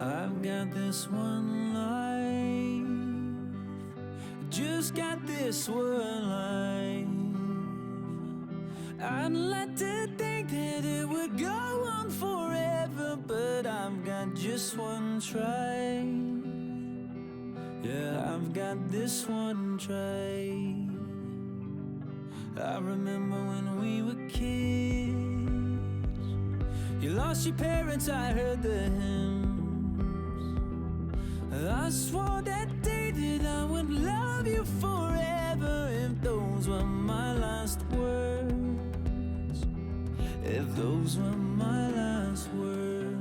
I've got this one life, just got this one life. I'd like to think that it would go on forever, but I've got just one try. Yeah, I've got this one try. I remember when we were kids, you lost your parents, I heard the hymns. I swore that day that I would love you forever, if those were my last words, if those were my last words.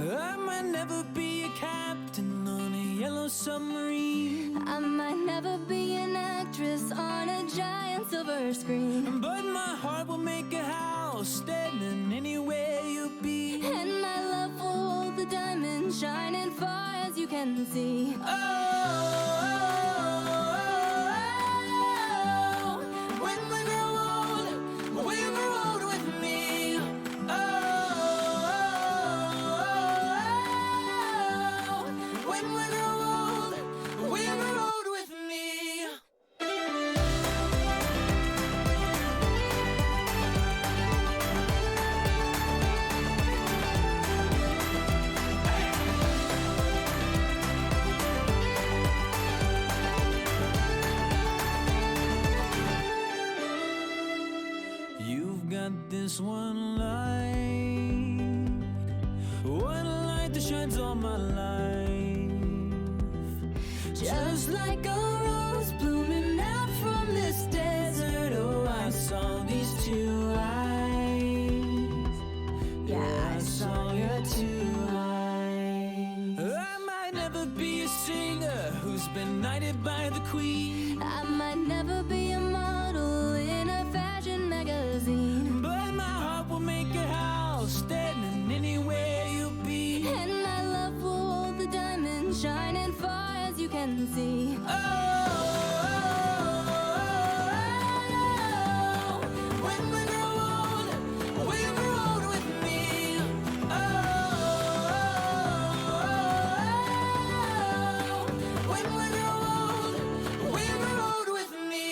I might never be a captain on a yellow submarine. I might never be an actress on a giant silver screen, but my heart will make a house standing anywhere you be. and my love will hold the diamond shining far as you can see. Oh, when we grow old with me. Oh, when we grow old with me. You've got this one light that shines all my life. Just like a rose blooming out from this desert. Oh, I saw these two eyes. Yeah, I saw your two eyes. I might never be a singer who's been knighted by the queen. I might never be a model in a fashion magazine, but my heart will make a house standing anywhere you be. and my love will hold the diamond shining far as you can see. Oh, when we grow old with me. Oh, when we grow old with me.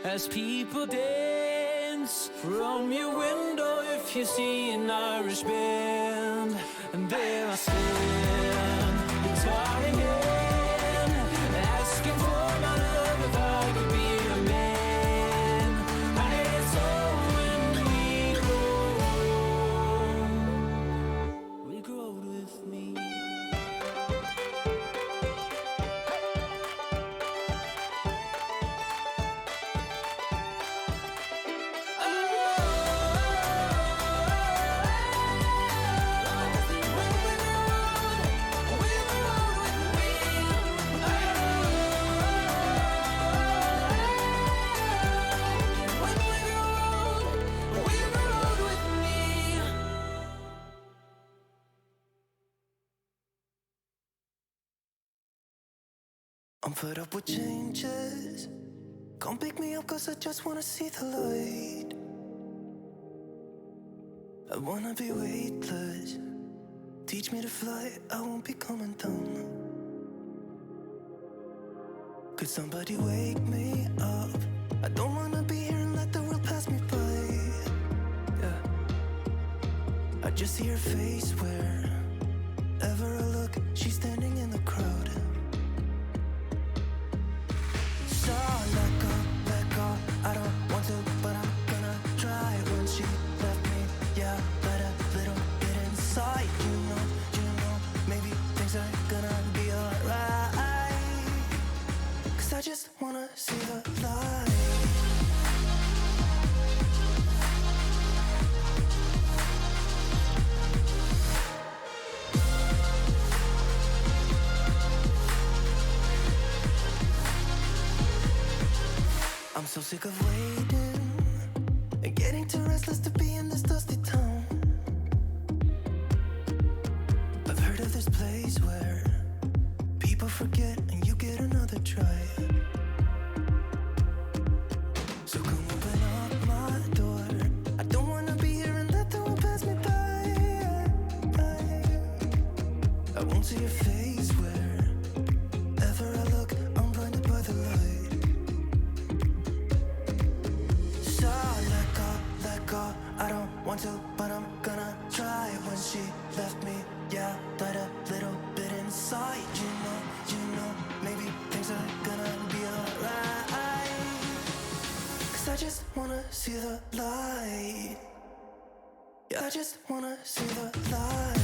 As people dance from your window, if you see an Irish band, and there I stand, guitar in hand, asking for my love if I could be a man. And it's all when we grow old with me. I'm fed up with changes. Come pick me up, cause I just wanna see the light. I wanna be weightless. Teach me to fly, I won't be coming down. Could somebody wake me up? I don't wanna be here and let the world pass me by. Yeah, I just see her face wherever I look. She's standing in the crowd. I don't want to, but I'm gonna try. When she left me, yeah, let a little bit inside. You know, maybe things are gonna be alright. Cause I just wanna see the light. So sick of waiting and getting too restless to be in this dusty town. I've heard of this place where people forget and you get another try. So come open up my door. I don't wanna be here and let the world pass me by. I won't see your face wherever I look. I'm blinded by the light. So let go. I don't want to, but I'm gonna try. When she left me, yeah, died a little bit inside. You know, maybe things are gonna be alright. 'Cause I just wanna see the light. Yeah, I just wanna see the light.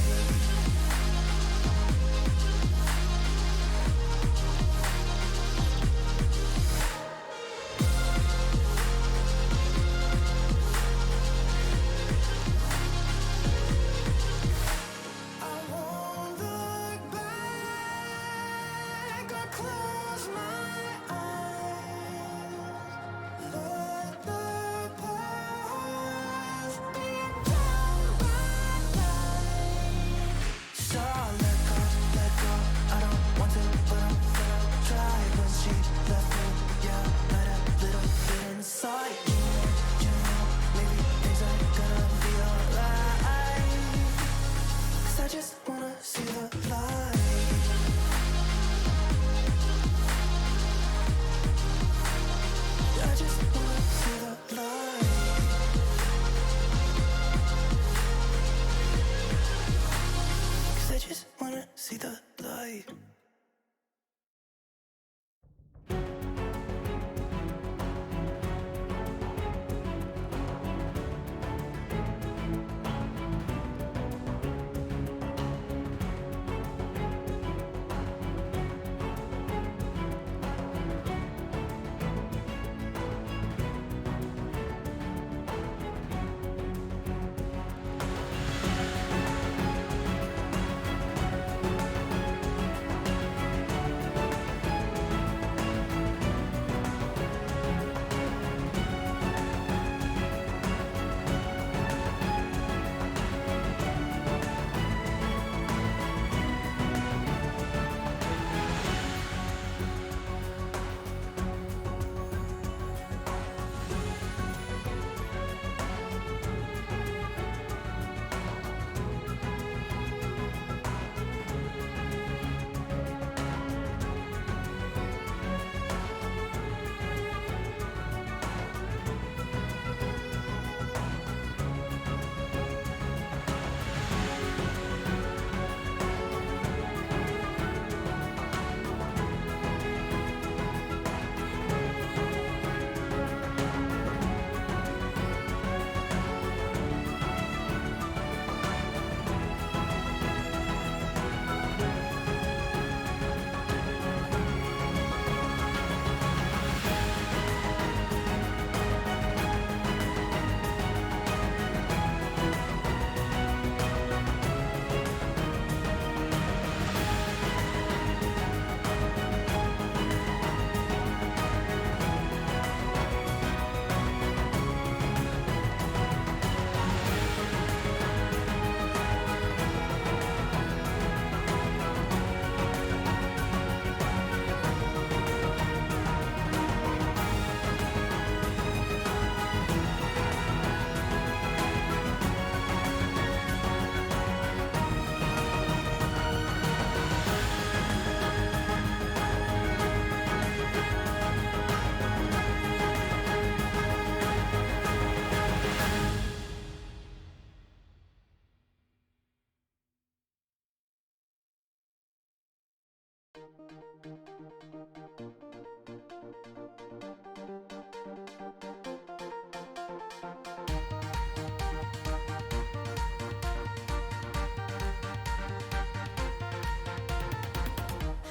See the light.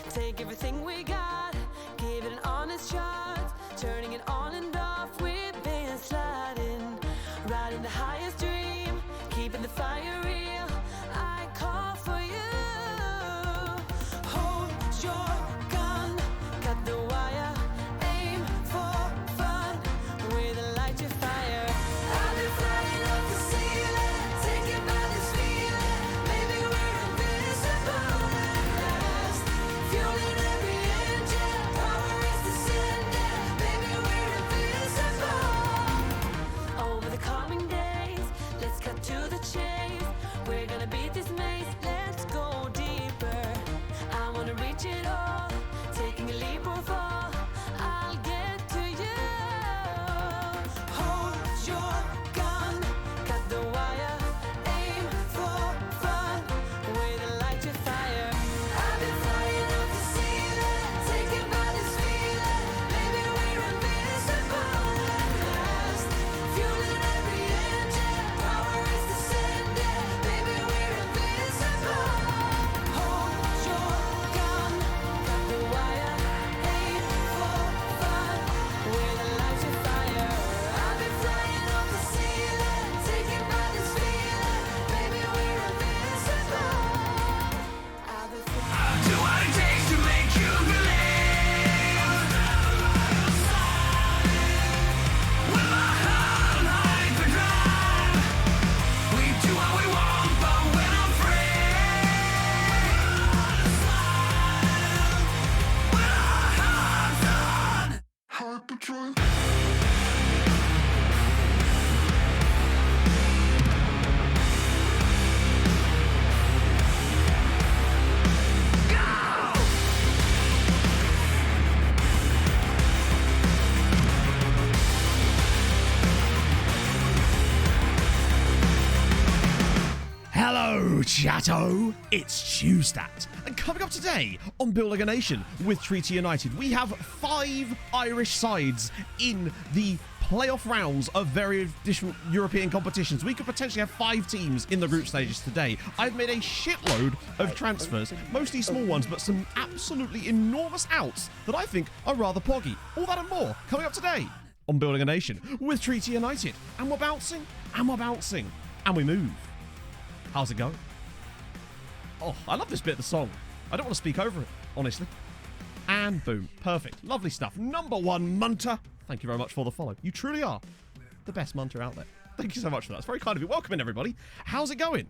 Take everything we got, give it an honest shot, turning it on and off, we've been sliding, riding the highest dream, keeping the fire real. I call for you. Hold your gun, cut the wire, aim for fun. Chateau, it's Tuesday. And coming up today on Building a Nation with Treaty United, we have 5 Irish sides in the playoff rounds of various different European competitions. We could potentially have 5 teams in the group stages today. I've made a shitload of transfers, mostly small ones, but some absolutely enormous outs that I think are rather poggy. All that and more coming up today on Building a Nation with Treaty United. And we're bouncing, and we're bouncing, and we move. How's it going? Oh, I love this bit of the song. I don't want to speak over it, honestly. And boom. Perfect. Lovely stuff. Number 1, Munter. Thank you very much for the follow. You truly are the best Munter out there. Thank you so much for that. It's very kind of you. Welcome in, everybody. How's it going?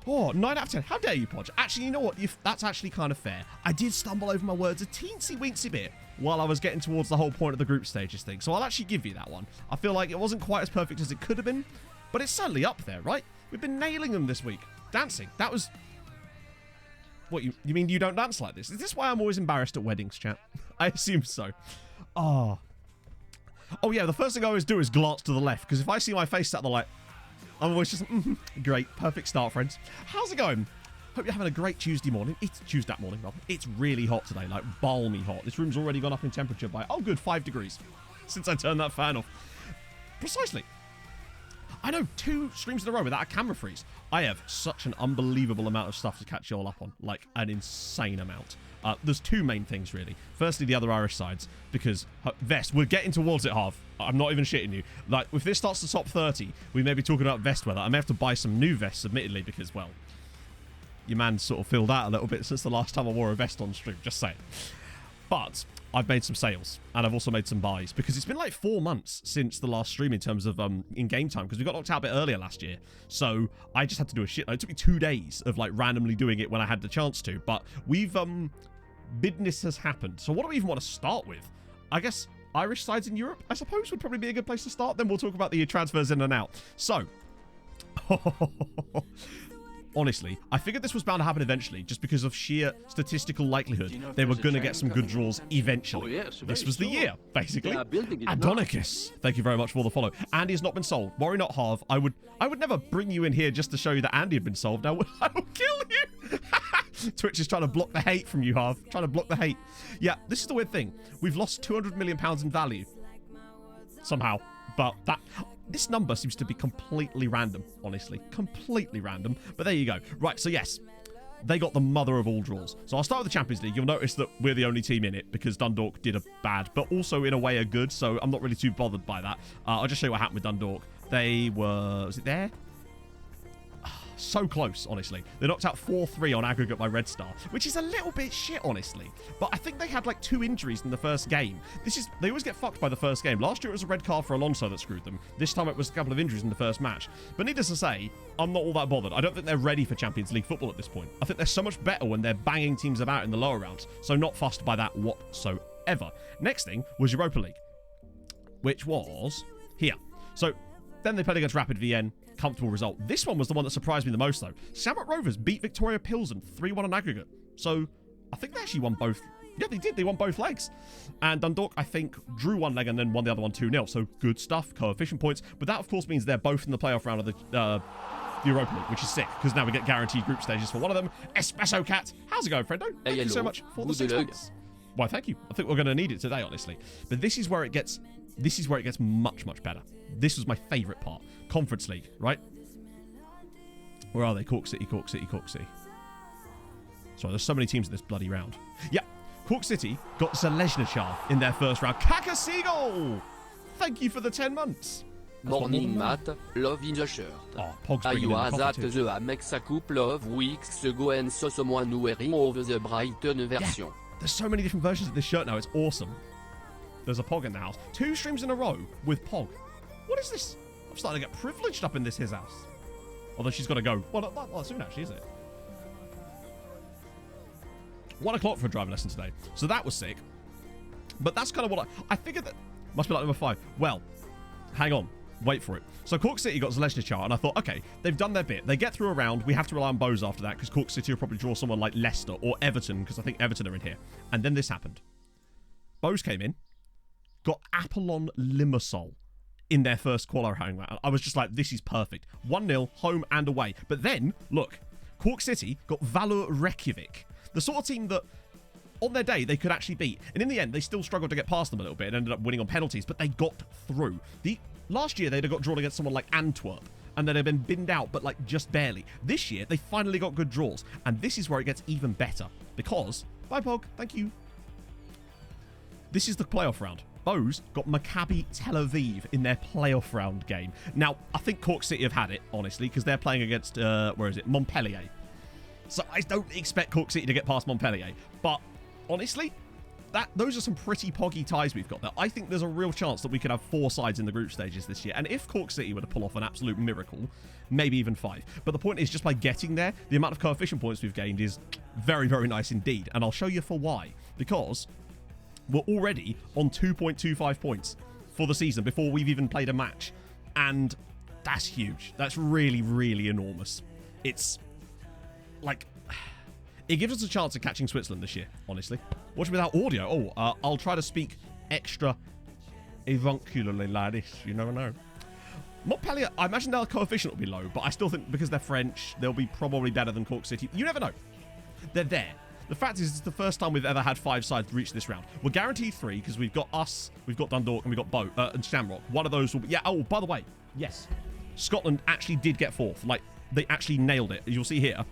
Oh, 9 out of 10. How dare you, Podge? Actually, you know what? That's actually kind of fair. I did stumble over my words a teensy-weensy bit while I was getting towards the whole point of the group stages thing. So I'll actually give you that one. I feel like it wasn't quite as perfect as it could have been, but it's certainly up there, right? We've been nailing them this week. Dancing. That was... What, you mean you don't dance like this? Is this why I'm always embarrassed at weddings, chat? I assume so. Oh yeah, the first thing I always do is glance to the left, because if I see my face sat there like, I'm always just, great, perfect start, friends. How's it going? Hope you're having a great Tuesday morning. It's Tuesday morning, rather. It's really hot today, like balmy hot. This room's already gone up in temperature by, oh good, 5 degrees since I turned that fan off. Precisely. I know, 2 streams in a row without a camera freeze. I have such an unbelievable amount of stuff to catch you all up on, like an insane amount. There's 2 main things, really. Firstly, the other Irish sides, because Vest, we're getting towards it, Harv. I'm not even shitting you. Like, if this starts to top 30, we may be talking about Vest weather. I may have to buy some new vests, admittedly, because, well, your man sort of filled out a little bit since the last time I wore a vest on stream, just saying. But I've made some sales, and I've also made some buys, because it's been like 4 months since the last stream in terms of in-game time, because we got knocked out a bit earlier last year. So I just had to do a shit. It took me 2 days of like randomly doing it when I had the chance to. But we've business has happened. So what do we even want to start with? I guess Irish sides in Europe, I suppose, would probably be a good place to start. Then we'll talk about the transfers in and out. So honestly, I figured this was bound to happen eventually, just because of sheer statistical likelihood. They were going to get some good draws eventually. This was the year, basically. Adonicus, thank you very much for the follow. Andy has not been sold. Worry not, Harv. I would never bring you in here just to show you that Andy had been sold. I will kill you. Twitch is trying to block the hate from you, Harv. Trying to block the hate. Yeah, this is the weird thing. We've lost £200 million in value. Somehow. But this number seems to be completely random, honestly. Completely random. But there you go. Right, so yes, they got the mother of all draws. So I'll start with the Champions League. You'll notice that we're the only team in it because Dundalk did a bad, but also in a way a good, so I'm not really too bothered by that. I'll just show you what happened with Dundalk. They were... Was it there? So close, honestly. They knocked out 4-3 on aggregate by Red Star, which is a little bit shit, honestly. But I think they had like 2 injuries in the first game. They always get fucked by the first game. Last year it was a red card for Alonso that screwed them. This time it was a couple of injuries in the first match. But needless to say, I'm not all that bothered. I don't think they're ready for Champions League football at this point. I think they're so much better when they're banging teams about in the lower rounds. So not fussed by that whatsoever. Next thing was Europa League, which was here. So then they played against Rapid Vienna. Comfortable result. This one was the one that surprised me the most, though. Samut Rovers beat Victoria Pilsen 3-1 on aggregate. So I think they actually won both. Yeah, they did. They won both legs. And Dundalk, I think, drew one leg and then won the other one 2-0. So good stuff. Coefficient points. But that, of course, means they're both in the playoff round of the Europa League, which is sick, because now we get guaranteed group stages for one of them. Espresso Cat. How's it going, friendo? Thank you so much for the 6 months. Why, thank you. I think we're going to need it today, honestly. But this is where it gets much, much better. This was my favourite part. Conference League, right? Where are they? Cork City, Cork City, Cork City. Sorry, there's so many teams in this bloody round. Yeah, Cork City got Zalezničar in their first round. Kaka Seagull! Thank you for the 10 months. Morning Matt, love in the shirt. Oh, Pog's bringing in the coffee too. The Amexa coupe love weeks ago and so someone wearing over the Brighton version. Yeah, there's so many different versions of this shirt now. It's awesome. There's a Pog in the house. 2 streams in a row with Pog. What is this? I'm starting to get privileged up in his house. Although she's got to go. Well, not soon, actually, is it? 1 o'clock for a driving lesson today. So that was sick. But that's kind of what I figured that must be like number 5. Well, hang on. Wait for it. So Cork City got Zalezničar, and I thought, okay, they've done their bit. They get through a round. We have to rely on Bose after that, because Cork City will probably draw someone like Leicester or Everton, because I think Everton are in here. And then this happened. Bose came in, got Apollon Limassol in their first qualifying round. I was just like, this is perfect. 1-0, home and away. But then, look, Cork City got Valor Reykjavik, the sort of team that on their day they could actually beat. And in the end, they still struggled to get past them a little bit and ended up winning on penalties, but they got through. Last year, they'd have got drawn against someone like Antwerp, and they'd have been binned out, but like just barely. This year, they finally got good draws, and this is where it gets even better, because, bye Pog, thank you. This is the playoff round. Bows got Maccabi Tel Aviv in their playoff round game. Now, I think Cork City have had it, honestly, because they're playing against, Montpellier. So I don't expect Cork City to get past Montpellier. But, honestly, those are some pretty poggy ties we've got there. I think there's a real chance that we could have 4 sides in the group stages this year. And if Cork City were to pull off an absolute miracle, maybe even 5. But the point is, just by getting there, the amount of coefficient points we've gained is very, very nice indeed. And I'll show you for why. Because we're already on 2.25 points for the season before we've even played a match. And that's huge. That's really, really enormous. It's like, it gives us a chance of catching Switzerland this year, honestly. Watch without audio. I'll try to speak extra avuncularly like this. You never know. Montpellier, I imagine their coefficient will be low, but I still think because they're French, they'll be probably better than Cork City. You never know. They're there. The fact is, it's the first time we've ever had 5 sides reach this round. We're guaranteed 3 because we've got us, we've got Dundalk, and we've got and Shamrock. One of those will be... Yeah, oh, by the way, yes. Scotland actually did get 4th. Like, they actually nailed it. As you'll see here.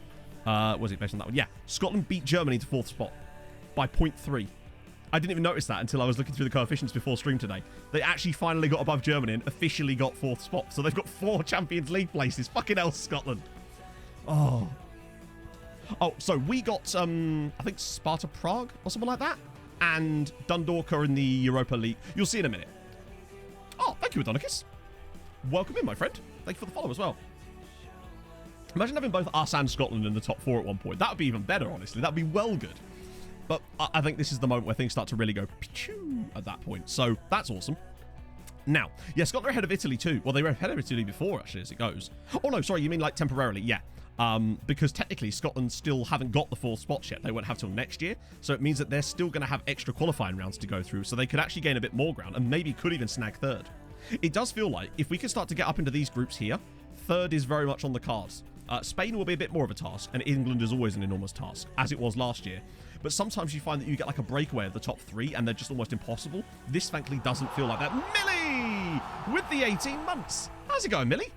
Was it based on that one? Yeah. Scotland beat Germany to 4th spot by 0.3. I didn't even notice that until I was looking through the coefficients before stream today. They actually finally got above Germany and officially got 4th spot. So they've got 4 Champions League places. Fucking hell, Scotland. Oh, so we got, I think Sparta Prague or something like that. And Dundalk are in the Europa League. You'll see in a minute. Oh, thank you, Adonicus. Welcome in, my friend. Thank you for the follow as well. Imagine having both us and Scotland in the top 4 at one point. That would be even better, honestly. That would be well good. But I think this is the moment where things start to really go at that point. So that's awesome. Now, yeah, Scotland are ahead of Italy too. Well, they were ahead of Italy before, actually, as it goes. Oh, no, sorry, you mean like temporarily? Yeah. Because technically Scotland still haven't got the 4th spots yet. They won't have till next year. So it means that they're still going to have extra qualifying rounds to go through. So they could actually gain a bit more ground and maybe could even snag 3rd. It does feel like if we can start to get up into these groups here, 3rd is very much on the cards. Spain will be a bit more of a task, and England is always an enormous task, as it was last year. But sometimes you find that you get like a breakaway of the top 3, and they're just almost impossible. This, thankfully, doesn't feel like that. Millie! With the 18 months. How's it going, Millie?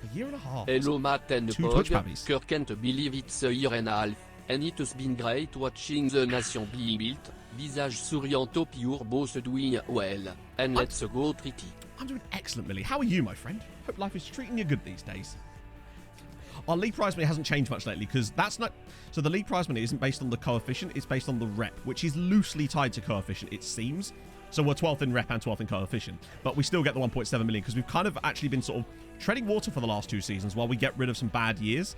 A year and a half. Hello, Matt and 2 Pog. Twitch babbies. Can't believe it's a year and a half. And it's been great watching the nation being built. Visage sourianto pure boss doing well. And let's go tricky. I'm doing excellent, Millie. How are you, my friend? Hope life is treating you good these days. Our league prize money hasn't changed much lately because that's not... So the league prize money isn't based on the coefficient, it's based on the rep, which is loosely tied to coefficient, it seems. So we're 12th in rep and 12th in coefficient. But we still get the 1.7 million because we've kind of actually been sort of treading water for the last 2 seasons while we get rid of some bad years.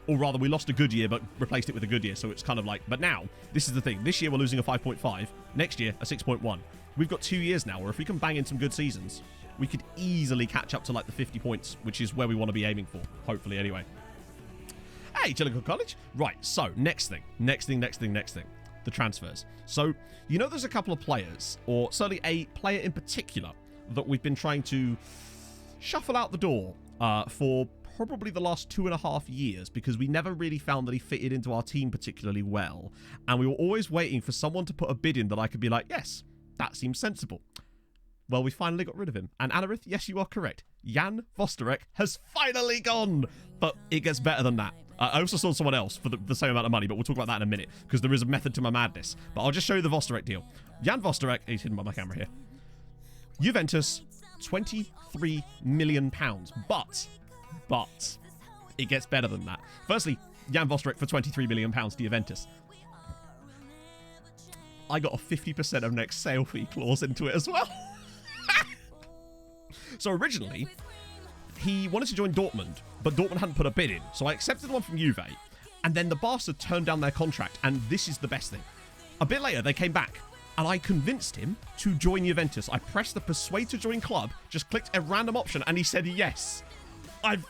Or rather, we lost a good year but replaced it with a good year. So it's kind of like... But now, this is the thing. This year we're losing a 5.5. Next year, a 6.1. We've got 2 years now where if we can bang in some good seasons, we could easily catch up to like the 50 points, which is where we want to be aiming for. Hopefully, anyway. Hey, Jellicoe College. Right, so next thing. The transfers. So, you know there's a couple of players, or certainly a player in particular, that we've been trying to shuffle out the door for probably the last 2.5 years because we never really found that he fitted into our team particularly well. And we were always waiting for someone to put a bid in that I could be like, yes, that seems sensible. Well, we finally got rid of him. And Anarith, yes, you are correct. Jan Vosterek has finally gone. But it gets better than that. I also saw someone else for the same amount of money, but we'll talk about that in a minute because there is a method to my madness. But I'll just show you the Vosterek deal. Jan Vosterek, he's hidden by my camera here. Juventus, £23 million. But it gets better than that. Firstly, Jan Vosterek for £23 million to Juventus. I got a 50% of next sale fee clause into it as well. So originally, he wanted to join Dortmund, but Dortmund hadn't put a bid in. So I accepted the one from Juve, and then the bastard turned down their contract, and this is the best thing. A bit later, they came back, and I convinced him to join Juventus. I pressed the persuade to join club, just clicked a random option, and he said yes. I've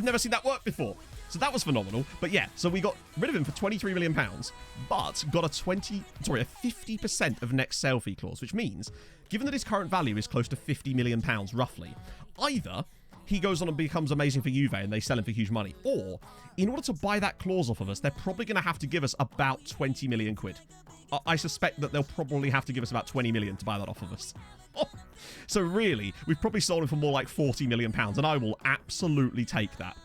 never seen that work before. So that was phenomenal. But yeah, so we got rid of him for £23 million, but got a 50% of next sale fee clause, which means, given that his current value is close to £50 million roughly, either he goes on and becomes amazing for Juve and they sell him for huge money. Or, in order to buy that clause off of us, they're probably going to have to give us about 20 million quid. I suspect that they'll probably have to give us about 20 million to buy that off of us. So really, we've probably sold him for more like 40 million pounds, and I will absolutely take that.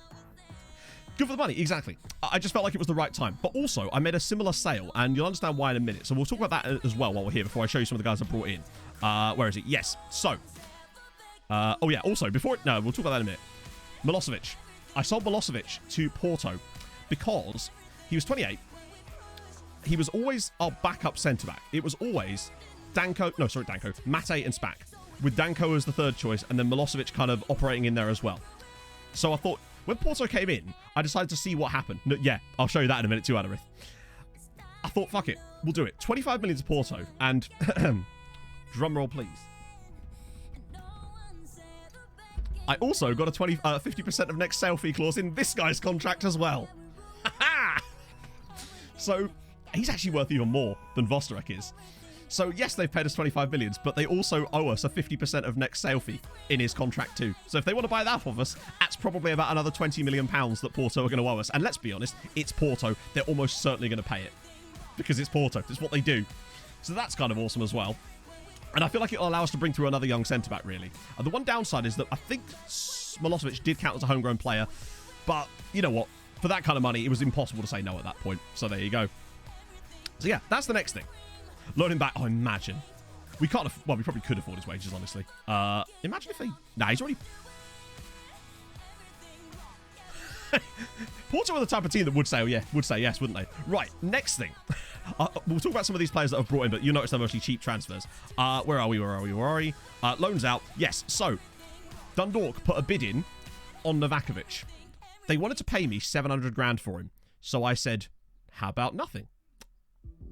Good for the money, exactly. I just felt like it was the right time. But also, I made a similar sale, and you'll understand why in a minute. So we'll talk about that as well while we're here before I show you some of the guys I brought in. Where is it? Yes. So, oh yeah, also, we'll talk about that in a minute. Milosevic. I sold Milosevic to Porto because he was 28. He was always our backup centre-back. It was always Mate and Spack, with Danko as the third choice, and then Milosevic kind of operating in there as well. So I thought, when Porto came in, I decided to see what happened. No, yeah, I'll show you that in a minute too, Adarith. I thought, fuck it, we'll do it. 25 million to Porto, and drum roll, please. I also got a 50% of next sale fee clause in this guy's contract as well. So he's actually worth even more than Vostarek is. So yes, they've paid us 25 million, but they also owe us a 50% of next sale fee in his contract too. So if they want to buy that off of us, that's probably about another 20 million pounds that Porto are going to owe us. And let's be honest, it's Porto. They're almost certainly going to pay it because it's Porto. It's what they do. So that's kind of awesome as well. And I feel like it'll allow us to bring through another young centre-back, really. The one downside is that I think Milosevic did count as a homegrown player, but you know what? For that kind of money, it was impossible to say no at that point. So there you go. So yeah, that's the next thing. Loan him back. Oh, imagine. We can't. Well, we probably could afford his wages, honestly. Imagine if they. Nah, he's already. Porto are the type of team that would say, oh yeah, would say yes, wouldn't they? Right. Next thing. We'll talk about some of these players that I've brought in, but you'll notice they're mostly cheap transfers. Where are we? Loans out. Yes. So, Dundalk put a bid in on Novakovic. They wanted to pay me 700 grand for him. So I said, how about nothing?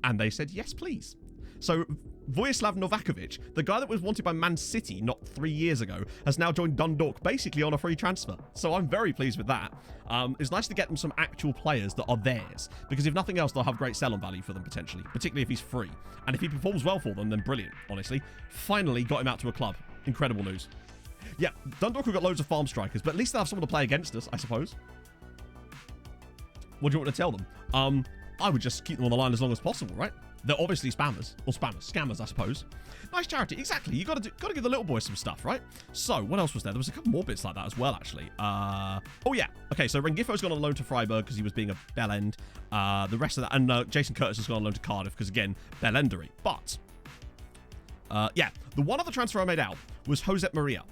And they said, yes, please. So Vojislav Novakovic, the guy that was wanted by Man City not 3 years ago, has now joined Dundalk basically on a free transfer. So I'm very pleased with that. It's nice to get them some actual players that are theirs, because if nothing else, they'll have great sell-on value for them potentially, particularly if he's free. And if he performs well for them, then brilliant, honestly. Finally got him out to a club. Incredible news. Yeah, Dundalk have got loads of farm strikers, but at least they'll have someone to play against us, I suppose. What do you want me to tell them? I would just keep them on the line as long as possible, right? They're obviously scammers, I suppose. Nice charity, exactly. You got to give the little boys some stuff, right? So, what else was there? There was a couple more bits like that as well, actually. Oh yeah, okay. So Rengifo's gone on loan to Freiburg because he was being a bell end. The rest of that, and Jason Curtis has gone on loan to Cardiff because again, bell endery. But yeah, the one other transfer I made out was Josep Maria,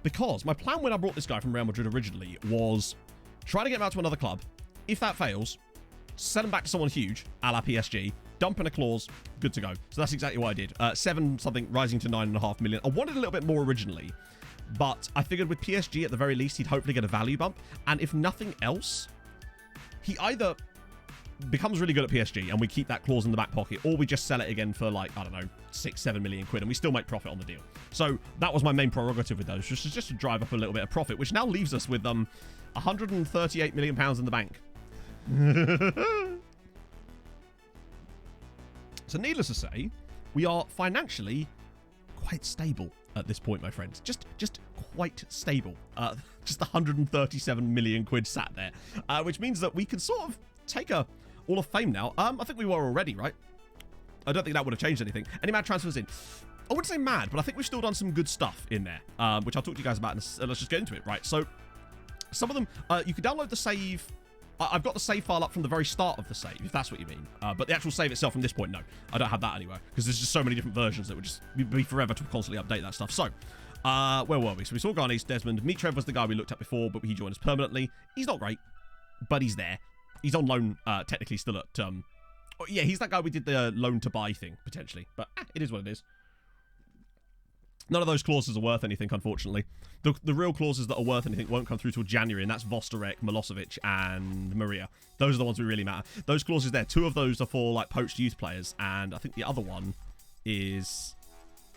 because my plan when I brought this guy from Real Madrid originally was try to get him out to another club. If that fails, sell him back to someone huge, a la PSG, dump in a clause, good to go. So that's exactly what I did. 7 something rising to 9.5 million. I wanted a little bit more originally, but I figured with PSG at the very least, he'd hopefully get a value bump. And if nothing else, he either becomes really good at PSG and we keep that clause in the back pocket, or we just sell it again for like, I don't know, 6-7 million quid and we still make profit on the deal. So that was my main prerogative with those, just to drive up a little bit of profit, which now leaves us with 138 million pounds in the bank. So needless to say, we are financially quite stable at this point, my friends. Just quite stable. Just 137 million quid sat there, which means that we can sort of take a Hall of Fame now. I think we were already, right? I don't think that would have changed anything. Any mad transfers in? I wouldn't say mad, but I think we've still done some good stuff in there, which I'll talk to you guys about. Let's just get into it, right? So some of them, you can download the save. I've got the save file up from the very start of the save, if that's what you mean. But the actual save itself from this point, no. I don't have that anywhere, because there's just so many different versions that would just be forever to constantly update that stuff. So, where were we? So we saw Garnice, Desmond. Mitrev was the guy we looked at before, but he joined us permanently. He's not great, but he's there. He's on loan, technically still at... oh, yeah, he's that guy we did the loan to buy thing, potentially. But it is what it is. None of those clauses are worth anything, unfortunately. The real clauses that are worth anything won't come through till January, and that's Vostarek, Milosevic, and Maria. Those are the ones who really matter. Those clauses there, 2 of those are for like poached youth players, and I think the other one is...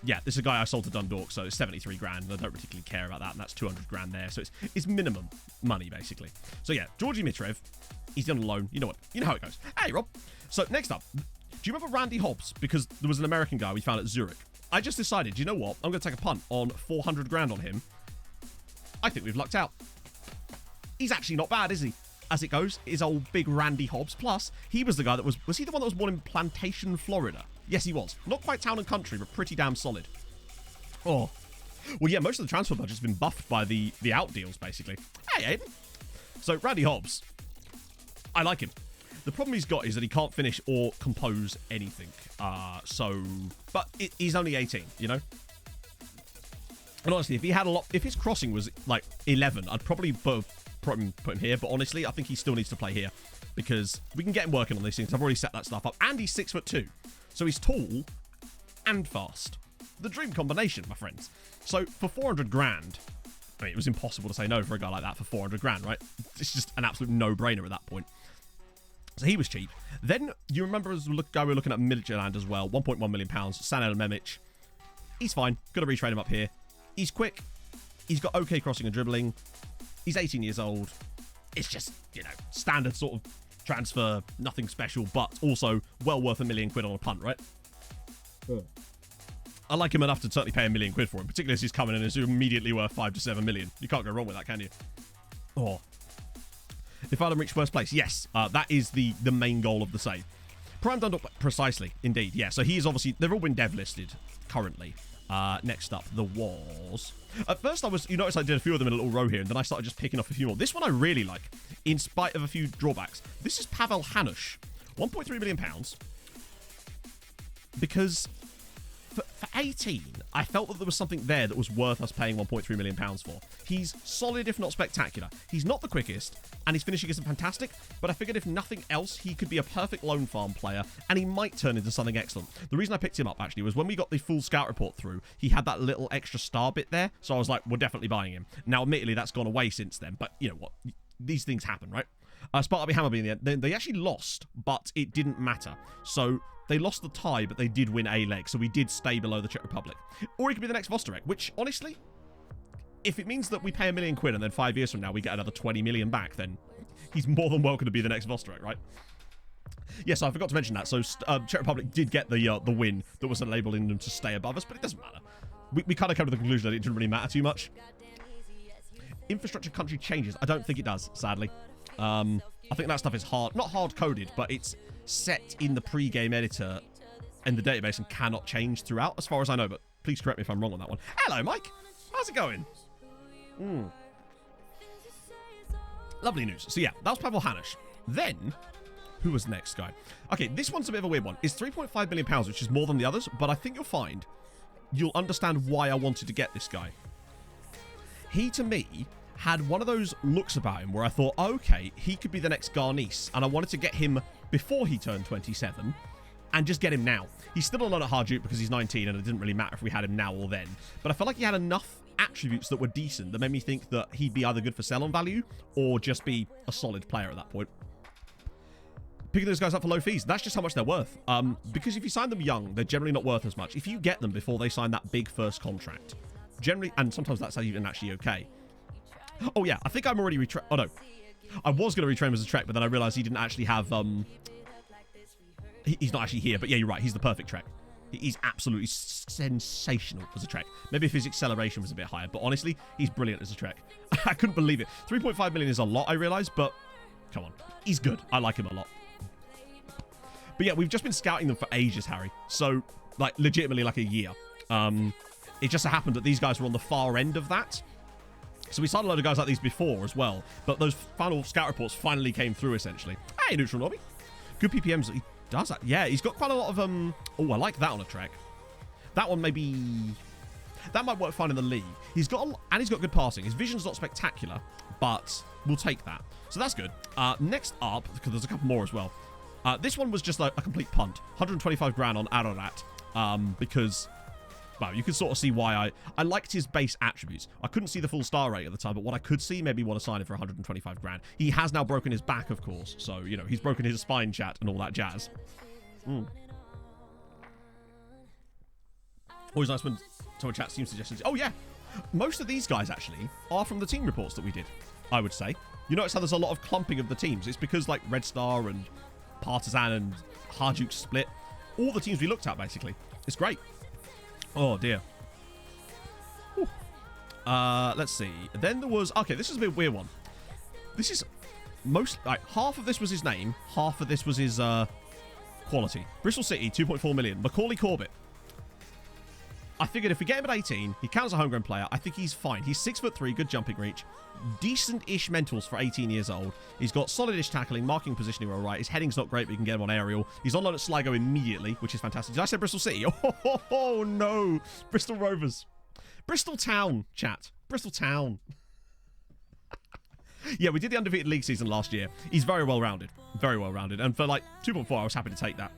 Yeah, this is a guy I sold to Dundalk, so it's 73 grand, and I don't particularly care about that, and that's 200 grand there, so it's minimum money, basically. So yeah, Georgi Mitrev, he's on loan. You know what? You know how it goes. Hey, Rob. So next up, do you remember Randy Hobbs? Because there was an American guy we found at Zurich. I just decided, you know what? I'm going to take a punt on 400 grand on him. I think we've lucked out. He's actually not bad, is he? As it goes, is old big Randy Hobbs. Plus, he was the guy that was he the one that was born in Plantation, Florida? Yes, he was. Not quite town and country, but pretty damn solid. Oh. Well, yeah, most of the transfer budget's been buffed by the out deals, basically. Hey, Aiden. So, Randy Hobbs. I like him. The problem he's got is that he can't finish or compose anything. But he's only 18, you know? And honestly, if he had if his crossing was like 11, I'd probably put him here. But honestly, I think he still needs to play here because we can get him working on these things. I've already set that stuff up. And he's 6'2". So he's tall and fast. The dream combination, my friends. So for 400 grand, I mean, it was impossible to say no for a guy like that for 400 grand, right? It's just an absolute no-brainer at that point. So he was cheap. Then, you remember as we were looking at Midtjylland as well, £1.1 million, Sanel Memic. He's fine. Gonna retrain him up here. He's quick. He's got okay crossing and dribbling. He's 18 years old. It's just, you know, standard sort of transfer, nothing special, but also well worth £1 million on a punt, right? I like him enough to certainly pay £1 million for him, particularly as he's coming in and is immediately worth 5 to 7 million. You can't go wrong with that, can you? Oh. If Ireland reach first place, yes, that is the main goal of the save. Prime Dundalk, precisely, indeed, yeah. So he is obviously, they've all been dev listed currently. Next up, there was... At first, you notice I did a few of them in a little row here, and then I started just picking off a few more. This one I really like, in spite of a few drawbacks. This is Pavel Hanush, £1.3 million. Because... For 18, I felt that there was something there that was worth us paying £1.3 million for. He's solid, if not spectacular. He's not the quickest, and his finishing isn't fantastic, but I figured if nothing else, he could be a perfect loan farm player, and he might turn into something excellent. The reason I picked him up, actually, was when we got the full scout report through, he had that little extra star bit there, so I was like, we're definitely buying him. Now, admittedly, that's gone away since then, but you know what? These things happen, right? Sparta Hammarby in the end, they actually lost, but it didn't matter. So... They lost the tie, but they did win a leg, so we did stay below the Czech Republic. Or he could be the next Vostarek, which, honestly, if it means that we pay £1 million and then 5 years from now we get another 20 million back, then he's more than welcome to be the next Vostarek, right? Yes, I forgot to mention that. So Czech Republic did get the win that was enabling them to stay above us, but it doesn't matter. We kind of came to the conclusion that it didn't really matter too much. Infrastructure country changes. I don't think it does, sadly. I think that stuff is not hard-coded, but it's set in the pre-game editor in the database and cannot change throughout, as far as I know, but please correct me if I'm wrong on that one. Hello, Mike. How's it going? Lovely news. So, yeah, that was Pavel Hanush. Then, who was the next guy? Okay, this one's a bit of a weird one. It's £3.5 million, which is more than the others, but I think you'll understand why I wanted to get this guy. He, to me... had one of those looks about him where I thought, okay, he could be the next Garnice, and I wanted to get him before he turned 27 and just get him now. He's still on at Harjuk because he's 19 and it didn't really matter if we had him now or then, but I felt like he had enough attributes that were decent that made me think that he'd be either good for sell-on value or just be a solid player at that point. Picking those guys up for low fees, that's just how much they're worth. Because if you sign them young, they're generally not worth as much. If you get them before they sign that big first contract, generally, and sometimes that's even actually okay. Oh, yeah, I think I'm already retrained. Oh, no. I was going to retrain him as a Trek, but then I realized he didn't actually have... He's not actually here, but yeah, you're right. He's the perfect Trek. He's absolutely sensational as a Trek. Maybe if his acceleration was a bit higher, but honestly, he's brilliant as a Trek. I couldn't believe it. 3.5 million is a lot, I realize, but come on. He's good. I like him a lot. But yeah, we've just been scouting them for ages, Harry. So, like, legitimately like a year. It just so happened that these guys were on the far end of that. So we signed a load of guys like these before as well, but those final scout reports finally came through, essentially. Hey, Neutral Nobby. Good PPMs. He does that. Yeah, he's got quite a lot of... Oh, I like that on a Trek. That one maybe... That might work fine in the league. He's got good passing. His vision's not spectacular, but we'll take that. So that's good. Next up, because there's a couple more as well. This one was just a complete punt. 125 grand on Ararat, because... Well, you can sort of see why I liked his base attributes. I couldn't see the full star rate at the time, but what I could see made me want to sign him for 125 grand. He has now broken his back, of course. So, you know, he's broken his spine chat and all that jazz. Always nice when someone chats team suggestions. Oh, yeah. Most of these guys, actually, are from the team reports that we did, I would say. You notice how there's a lot of clumping of the teams. It's because, like, Red Star and Partizan and Harjuk split. All the teams we looked at, basically. It's great. Oh, dear. Whew. Let's see. Then there was... Okay, this is a bit weird one. This is... half of this was his name. Half of this was his quality. Bristol City, 2.4 million. Macaulay Corbett. I figured if we get him at 18, he counts as a homegrown player. I think he's fine. He's 6'3", good jumping reach, decent-ish mentals for 18 years old. He's got solid-ish tackling, marking, positioning all right. His heading's not great, but you can get him on aerial. He's on loan at Sligo immediately, which is fantastic. Did I say Bristol City? Oh, no. Bristol Rovers. Bristol Town, chat. Bristol Town. Yeah, we did the undefeated league season last year. He's very well-rounded. Very well-rounded. And for, 2.4, I was happy to take that.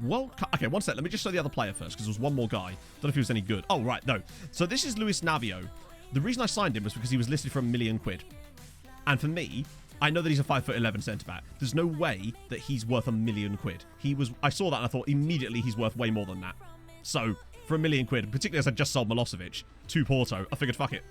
Well, okay, one sec. Let me just show the other player first, because there was one more guy. Don't know if he was any good. Oh, right, no. So this is Luis Navio. The reason I signed him was because he was listed for £1 million. And for me, I know that he's a 5'11" centre-back. There's no way that he's worth £1 million. I saw that and I thought immediately he's worth way more than that. So, for £1 million, particularly as I just sold Milosevic to Porto, I figured, fuck it.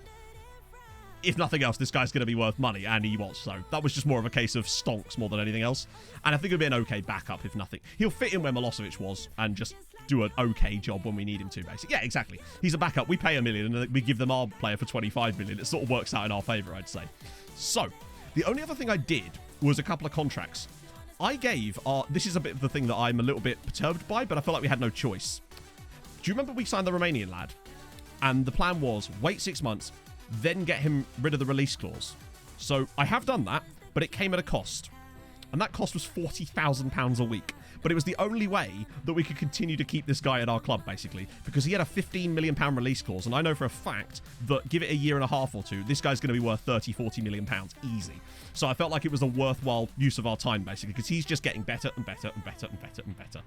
If nothing else, this guy's going to be worth money, and he was. So that was just more of a case of stonks more than anything else. And I think it'd be an okay backup, if nothing. He'll fit in where Milosevic was and just do an okay job when we need him to, basically. Yeah, exactly. He's a backup. We pay $1 million, and we give them our player for 25 million. It sort of works out in our favour, I'd say. So, the only other thing I did was a couple of contracts. I gave this is a bit of the thing that I'm a little bit perturbed by, but I feel like we had no choice. Do you remember we signed the Romanian lad? And the plan was, wait 6 months, then get him rid of the release clause. So I have done that, but it came at a cost. And that cost was £40,000 a week. But it was the only way that we could continue to keep this guy at our club, basically. Because he had a £15 million release clause. And I know for a fact that give it a year and a half or two, this guy's going to be worth £30-40 million easy. So I felt like it was a worthwhile use of our time, basically. Because he's just getting better and better and better and better and better.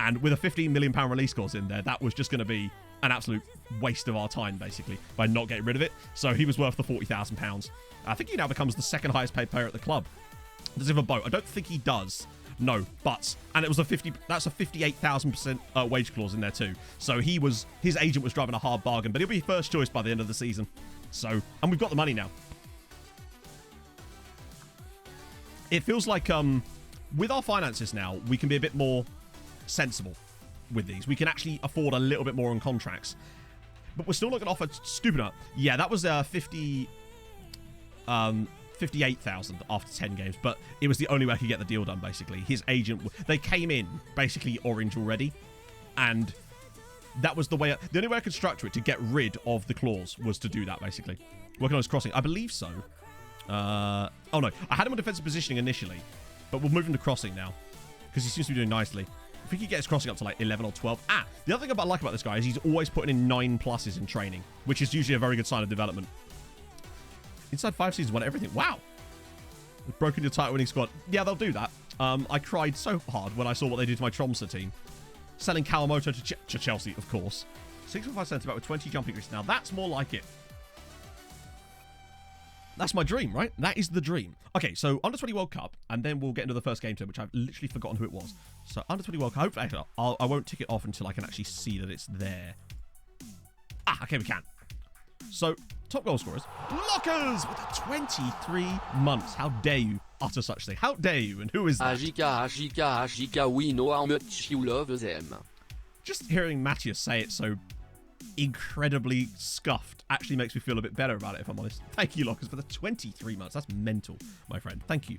And with a £15 million release clause in there, that was just going to be an absolute waste of our time, basically, by not getting rid of it. So he was worth the £40,000. I think he now becomes the second highest paid player at the club. Does he have a boat? I don't think he does. No, but... And it was that's a 58,000% wage clause in there too. So his agent was driving a hard bargain, but he'll be first choice by the end of the season. So, and we've got the money now. It feels like, with our finances now, we can be a bit more sensible with these. We can actually afford a little bit more on contracts, but we're still not going to offer stupid enough. Yeah, that was 58,000 after 10 games, but it was the only way I could get the deal done, basically. His agent, they came in basically orange already, and that was the way. The only way I could structure it to get rid of the clause was to do that, basically. Working on his crossing, I believe so. Oh no, I had him on defensive positioning initially, but we'll move him to crossing now because he seems to be doing nicely. If we could get his crossing up to 11 or 12. The other thing I like about this guy is he's always putting in 9+ in training, which is usually a very good sign of development. Inside 5 seasons, won everything. Wow. We've broken your title winning squad. Yeah, they'll do that. I cried so hard when I saw what they did to my Tromsø team. Selling Kawamoto to Chelsea, of course. 6.5 centre back with 20 jumping reach. Now, that's more like it. That's my dream, right? That is the dream. Okay, so Under 20 World Cup, and then we'll get into the first game term, which I've literally forgotten who it was. So Under 20 World Cup. Hopefully, actually, I won't tick it off until I can actually see that it's there. Okay, we can. So, top goal scorers. Blockers with 23 months. How dare you utter such thing? How dare you? And who is that? we know how much you love them. Just hearing Matthias say it so incredibly scuffed actually makes me feel a bit better about it, if I'm honest. Thank you, Lockers, for the 23 months. That's mental, my friend. Thank you.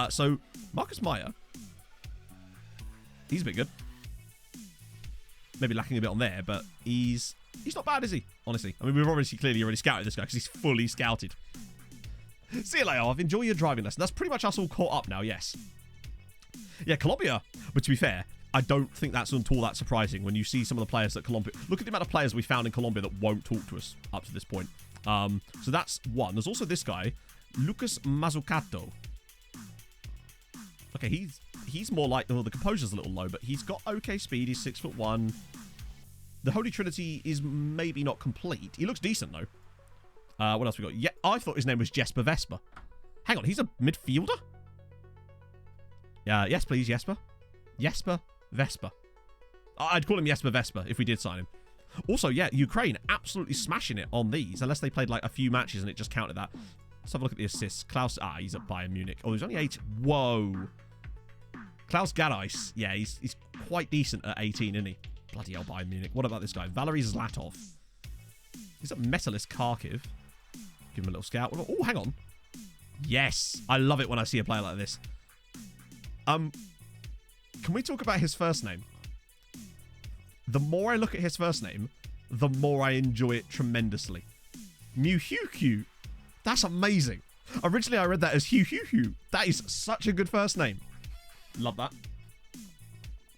So, Marcus Meyer. He's a bit good. Maybe lacking a bit on there, but he's not bad, is he? Honestly. I mean, we've obviously clearly already scouted this guy because he's fully scouted. See you later, Arv. Enjoy your driving lesson. That's pretty much us all caught up now, yes. Yeah, Colombia. But to be fair, I don't think that's at all that surprising when you see some of the players that Colombia... Look at the amount of players we found in Colombia that won't talk to us up to this point. So that's one. There's also this guy, Lucas Mazzucato. Okay, he's more like... Well, the composure's a little low, but he's got okay speed. He's 6'1". The Holy Trinity is maybe not complete. He looks decent, though. What else we got? Yeah, I thought his name was Jesper Vesper. Hang on, he's a midfielder? Yeah, yes, please, Jesper. Jesper Vesper. I'd call him Jesper Vesper if we did sign him. Also, yeah, Ukraine absolutely smashing it on these, unless they played like a few matches and it just counted that. Let's have a look at the assists. Klaus, he's at Bayern Munich. Oh, he's only 8. Whoa. Klaus Garais. Yeah, he's quite decent at 18, isn't he? Bloody hell, Bayern Munich. What about this guy? Valery Zlatov. He's at Metalist Kharkiv. Give him a little scout. Oh, hang on. Yes. I love it when I see a player like this. Can we talk about his first name? The more I look at his first name, the more I enjoy it tremendously. Muhuku. That's amazing. Originally, I read that as Huhuhu. That is such a good first name. Love that.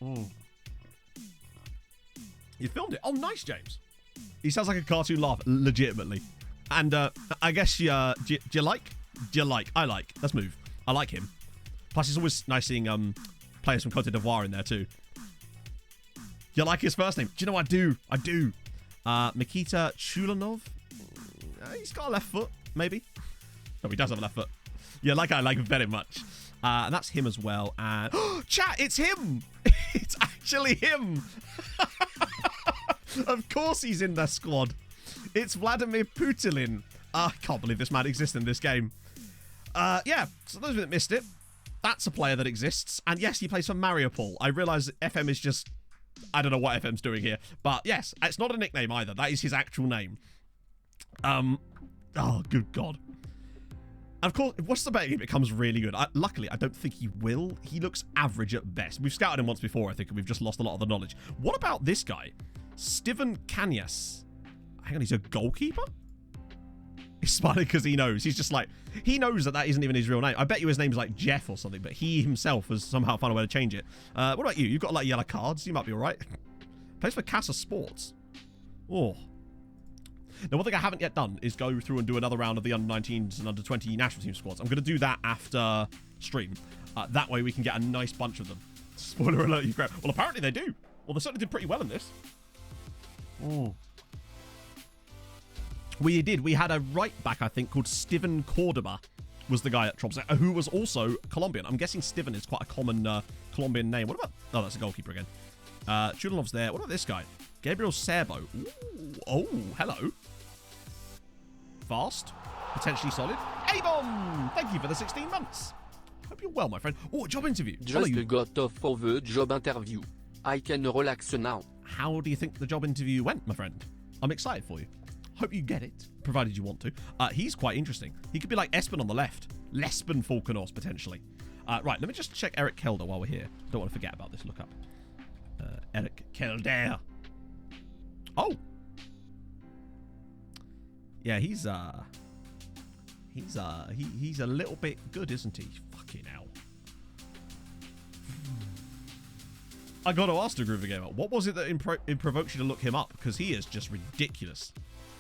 Mm. You filmed it. Oh, nice, James. He sounds like a cartoon laugh, legitimately. And I guess do you like? Do you like? I like. Let's move. I like him. Plus, it's always nice seeing players from Cote d'Ivoire in there too. You like his first name? Do you know what I do? I do. Mikita Chulanov. He's got a left foot, maybe. No, he does have a left foot. Yeah, I like him very much. And that's him as well. And chat, it's him. It's actually him. Of course he's in their squad. It's Vladimir Putilin. I can't believe this man exists in this game. Yeah, so those of you that missed it, that's a player that exists. And yes, he plays for Mariupol. I realise FM is just... I don't know what FM's doing here. But yes, it's not a nickname either. That is his actual name. Oh, good God. And of course, what's the bet if it becomes really good? Luckily, I don't think he will. He looks average at best. We've scouted him once before, I think, and we've just lost a lot of the knowledge. What about this guy? Steven Kanyas. Hang on, he's a goalkeeper? He's smiling because he knows. He's just like, he knows that isn't even his real name. I bet you his name's like Jeff or something, but he himself has somehow found a way to change it. What about you? You've got like yellow cards. You might be all right. Plays for Casa Sports. Oh. Now, one thing I haven't yet done is go through and do another round of the under-19s and under-20 national team squads. I'm going to do that after stream. That way we can get a nice bunch of them. Spoiler alert, you grab. Well, apparently they do. Well, they certainly did pretty well in this. Oh. We did. We had a right back, I think, called Steven Cordoba was the guy at Tromsø, who was also Colombian. I'm guessing Steven is quite a common Colombian name. What about... Oh, that's a goalkeeper again. Chudanov's there. What about this guy? Gabriel Serbo. Ooh. Oh, hello. Fast. Potentially solid. A-bomb! Thank you for the 16 months. Hope you're well, my friend. Oh, job interview. Just got off for the job interview. I can relax now. How do you think the job interview went, my friend? I'm excited for you. Hope you get it, provided you want to. He's quite interesting. He could be like Espen on the left. Lesben Falkenhorst, potentially. Right, let me just check Eric Kelder while we're here. Don't want to forget about this. Look up. Eric Kelder. Oh! Yeah, he's a little bit good, isn't he? Fucking hell. I got to ask the Groover Gamer, what was it that provoked you to look him up? Because he is just ridiculous.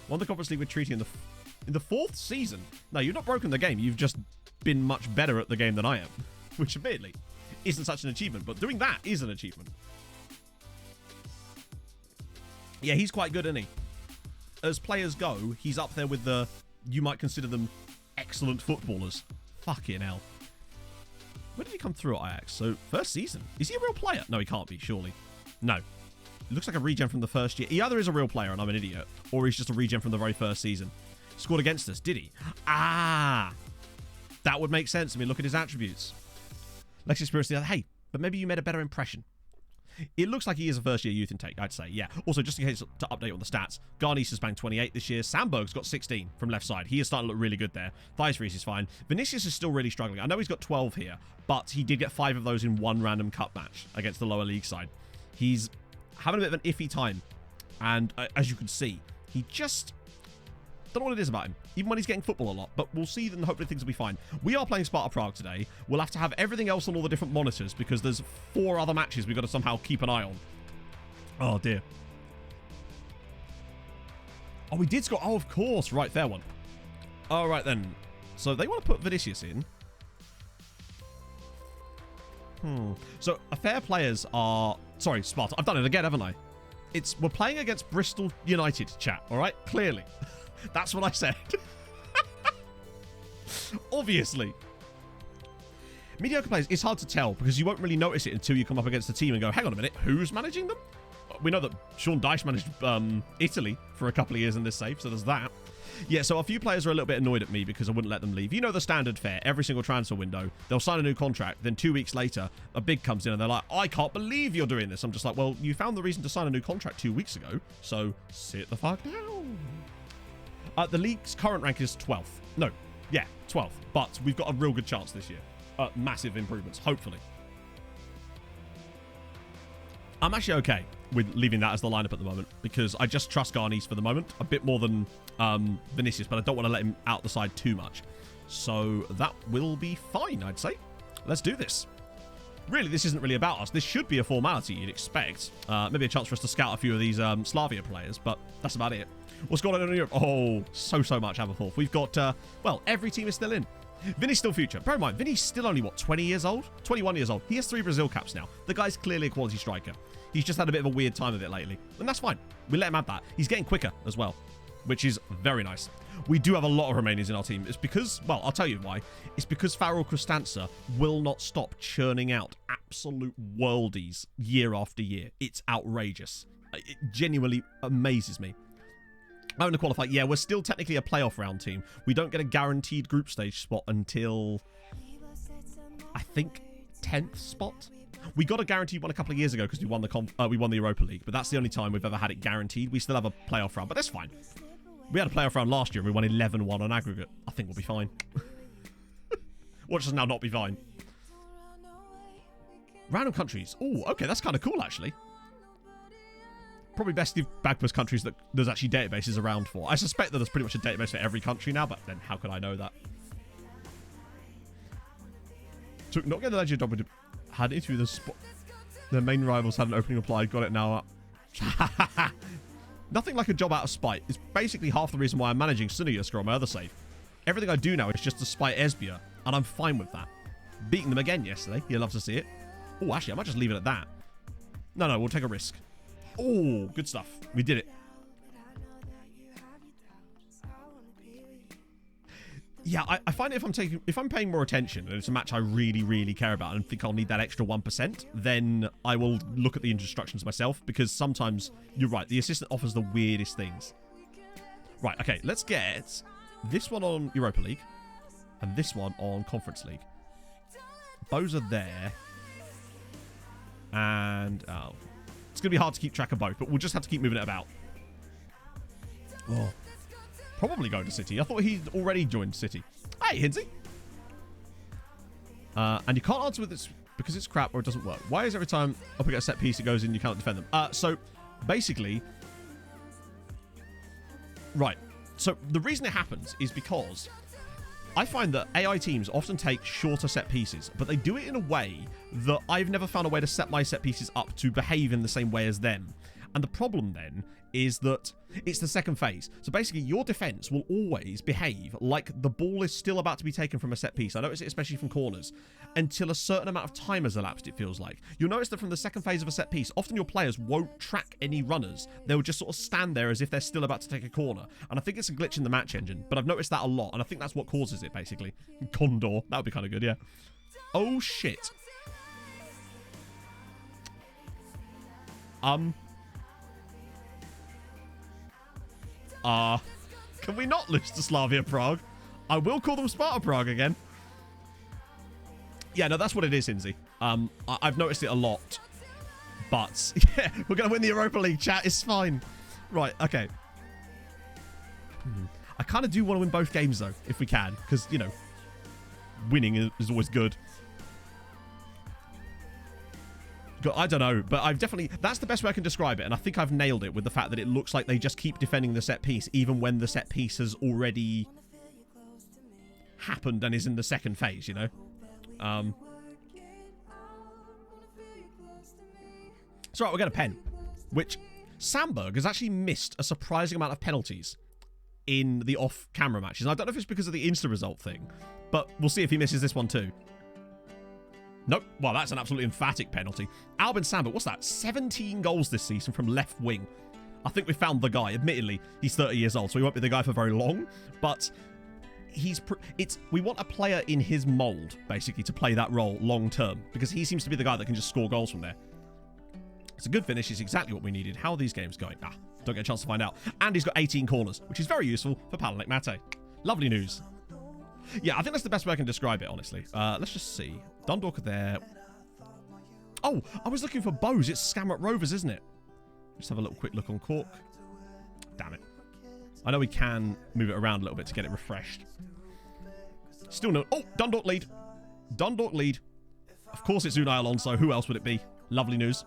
Won the Conference League with Treaty in the 4th season. No, you've not broken the game. You've just been much better at the game than I am. Which, admittedly, isn't such an achievement. But doing that is an achievement. Yeah, he's quite good, isn't he? As players go, he's up there with the... You might consider them excellent footballers. Fucking hell. Where did he come through at Ajax? So, first season. Is he a real player? No, he can't be, surely. No. It looks like a regen from the first year. He either is a real player and I'm an idiot, or he's just a regen from the very first season. Scored against us, did he? Ah! That would make sense. I mean, look at his attributes. Lexi Spirits the other. Hey, but maybe you made a better impression. It looks like he is a first-year youth intake, I'd say, yeah. Also, just in case to update on the stats, Garnice has banged 28 this year. Sandberg's got 16 from left side. He is starting to look really good there. Thiesfries is fine. Vinicius is still really struggling. I know he's got 12 here, but he did get 5 of those in one random cup match against the lower league side. He's having a bit of an iffy time, and as you can see, he just... Don't know what it is about him, even when he's getting football a lot, but we'll see and hopefully things will be fine. We are playing Sparta Prague today. We'll have to have everything else on all the different monitors because there's 4 other matches we've got to somehow keep an eye on. Oh, dear. Oh, we did score. Oh, of course. Right, fair one. All right, then. So they want to put Vinicius in. So, fair players are... Sorry, Sparta. I've done it again, haven't I? We're playing against Bristol United, chat, all right? Clearly. That's what I said. Obviously. Mediocre players, it's hard to tell because you won't really notice it until you come up against the team and go, hang on a minute, who's managing them? We know that Sean Dyche managed Italy for a couple of years in this save, so there's that. Yeah, so a few players are a little bit annoyed at me because I wouldn't let them leave. You know the standard fare, every single transfer window, they'll sign a new contract, then 2 weeks later, a big comes in and they're like, I can't believe you're doing this. I'm just like, well, you found the reason to sign a new contract 2 weeks ago, so sit the fuck down. The league's current rank is 12th. No, yeah, 12th. But we've got a real good chance this year. Massive improvements, hopefully. I'm actually okay with leaving that as the lineup at the moment because I just trust Garniz for the moment a bit more than Vinicius, but I don't want to let him out the side too much. So that will be fine, I'd say. Let's do this. Really, this isn't really about us. This should be a formality, you'd expect. Maybe a chance for us to scout a few of these Slavia players, but that's about it. What's going on in Europe? Oh, so much Aberforth. We've got, well, every team is still in. Vinny's still future. Bear in mind, Vinny's still only, what, 20 years old? 21 years old. He has 3 Brazil caps now. The guy's clearly a quality striker. He's just had a bit of a weird time of it lately. And that's fine. We let him have that. He's getting quicker as well, which is very nice. We do have a lot of Romanians in our team. It's because, well, I'll tell you why. It's because Farrell Costanza will not stop churning out absolute worldies year after year. It's outrageous. It genuinely amazes me. I'm going to qualify. Yeah, we're still technically a playoff round team. We don't get a guaranteed group stage spot until, I think, 10th spot. We got a guaranteed one a couple of years ago because we won the Europa League, but that's the only time we've ever had it guaranteed. We still have a playoff round, but that's fine. We had a playoff round last year and we won 11-1 on aggregate. I think we'll be fine. Watch us now not be fine. Random countries. Oh, okay, that's kind of cool, actually. Probably best give Bagpa's countries that there's actually databases around for. I suspect that there's pretty much a database for every country now, but then how could I know that? Took not getting the legend job. Had it through the spot. Their main rivals had an opening applied. Got it now. Nothing like a job out of spite. It's basically half the reason why I'm managing Sunayasker on my other save. Everything I do now is just to spite Esbjerg, and I'm fine with that. Beating them again yesterday. You'll love to see it. Oh, actually, I might just leave it at that. No, we'll take a risk. Oh, good stuff. We did it. Yeah, I find if I'm paying more attention and it's a match I really care about and think I'll need that extra 1%, then I will look at the instructions myself because sometimes you're right, the assistant offers the weirdest things. Right, okay, let's get this one on Europa League and this one on Conference League. Those are there. And it's going to be hard to keep track of both, but we'll just have to keep moving it about. Oh. Probably going to City. I thought he'd already joined City. Hey, Hinsey. And you can't answer with this because it's crap or it doesn't work. Why is every time up against a set piece it goes in, you can't defend them? So, basically... Right. So, the reason it happens is because I find that AI teams often take shorter set pieces, but they do it in a way that I've never found a way to set my set pieces up to behave in the same way as them. And the problem then is that it's the second phase. So basically your defense will always behave like the ball is still about to be taken from a set piece. I notice it especially from corners until a certain amount of time has elapsed, it feels like. You'll notice that from the second phase of a set piece, often your players won't track any runners. They'll just sort of stand there as if they're still about to take a corner. And I think it's a glitch in the match engine, but I've noticed that a lot. And I think that's what causes it, basically. Condor. That would be kind of good, yeah. Oh, shit. Can we not lose to Slavia Prague? I will call them Sparta Prague again. Yeah, no, that's what it is, Hinsey. I've noticed it a lot. But, yeah, we're going to win the Europa League, chat. It's fine. Right, okay. I kind of do want to win both games, though, if we can. Because, you know, winning is always good. I don't know, but I've definitely... That's the best way I can describe it, and I think I've nailed it with the fact that it looks like they just keep defending the set piece, even when the set piece has already happened and is in the second phase, you know? It's all right, we'll get a pen. Which, Sandberg has actually missed a surprising amount of penalties in the off-camera matches. And I don't know if it's because of the Insta result thing, but we'll see if he misses this one too. Nope. Well, that's an absolutely emphatic penalty. Albin Sandberg, what's that? 17 goals this season from left wing. I think we found the guy. Admittedly, he's 30 years old, so he won't be the guy for very long. But we want a player in his mould, basically, to play that role long term, because he seems to be the guy that can just score goals from there. It's a good finish. It's exactly what we needed. How are these games going? Don't get a chance to find out. And he's got 18 corners, which is very useful for Palanek Mate. Lovely news. Yeah, I think that's the best way I can describe it, honestly. Let's just see. Dundalk are there. Oh, I was looking for Bose. It's Skamrock Rovers, isn't it? Just have a little quick look on Cork. Damn it. I know we can move it around a little bit to get it refreshed. Still no... Oh, Dundalk lead. Dundalk lead. Of course it's Unai Alonso. Who else would it be? Lovely news.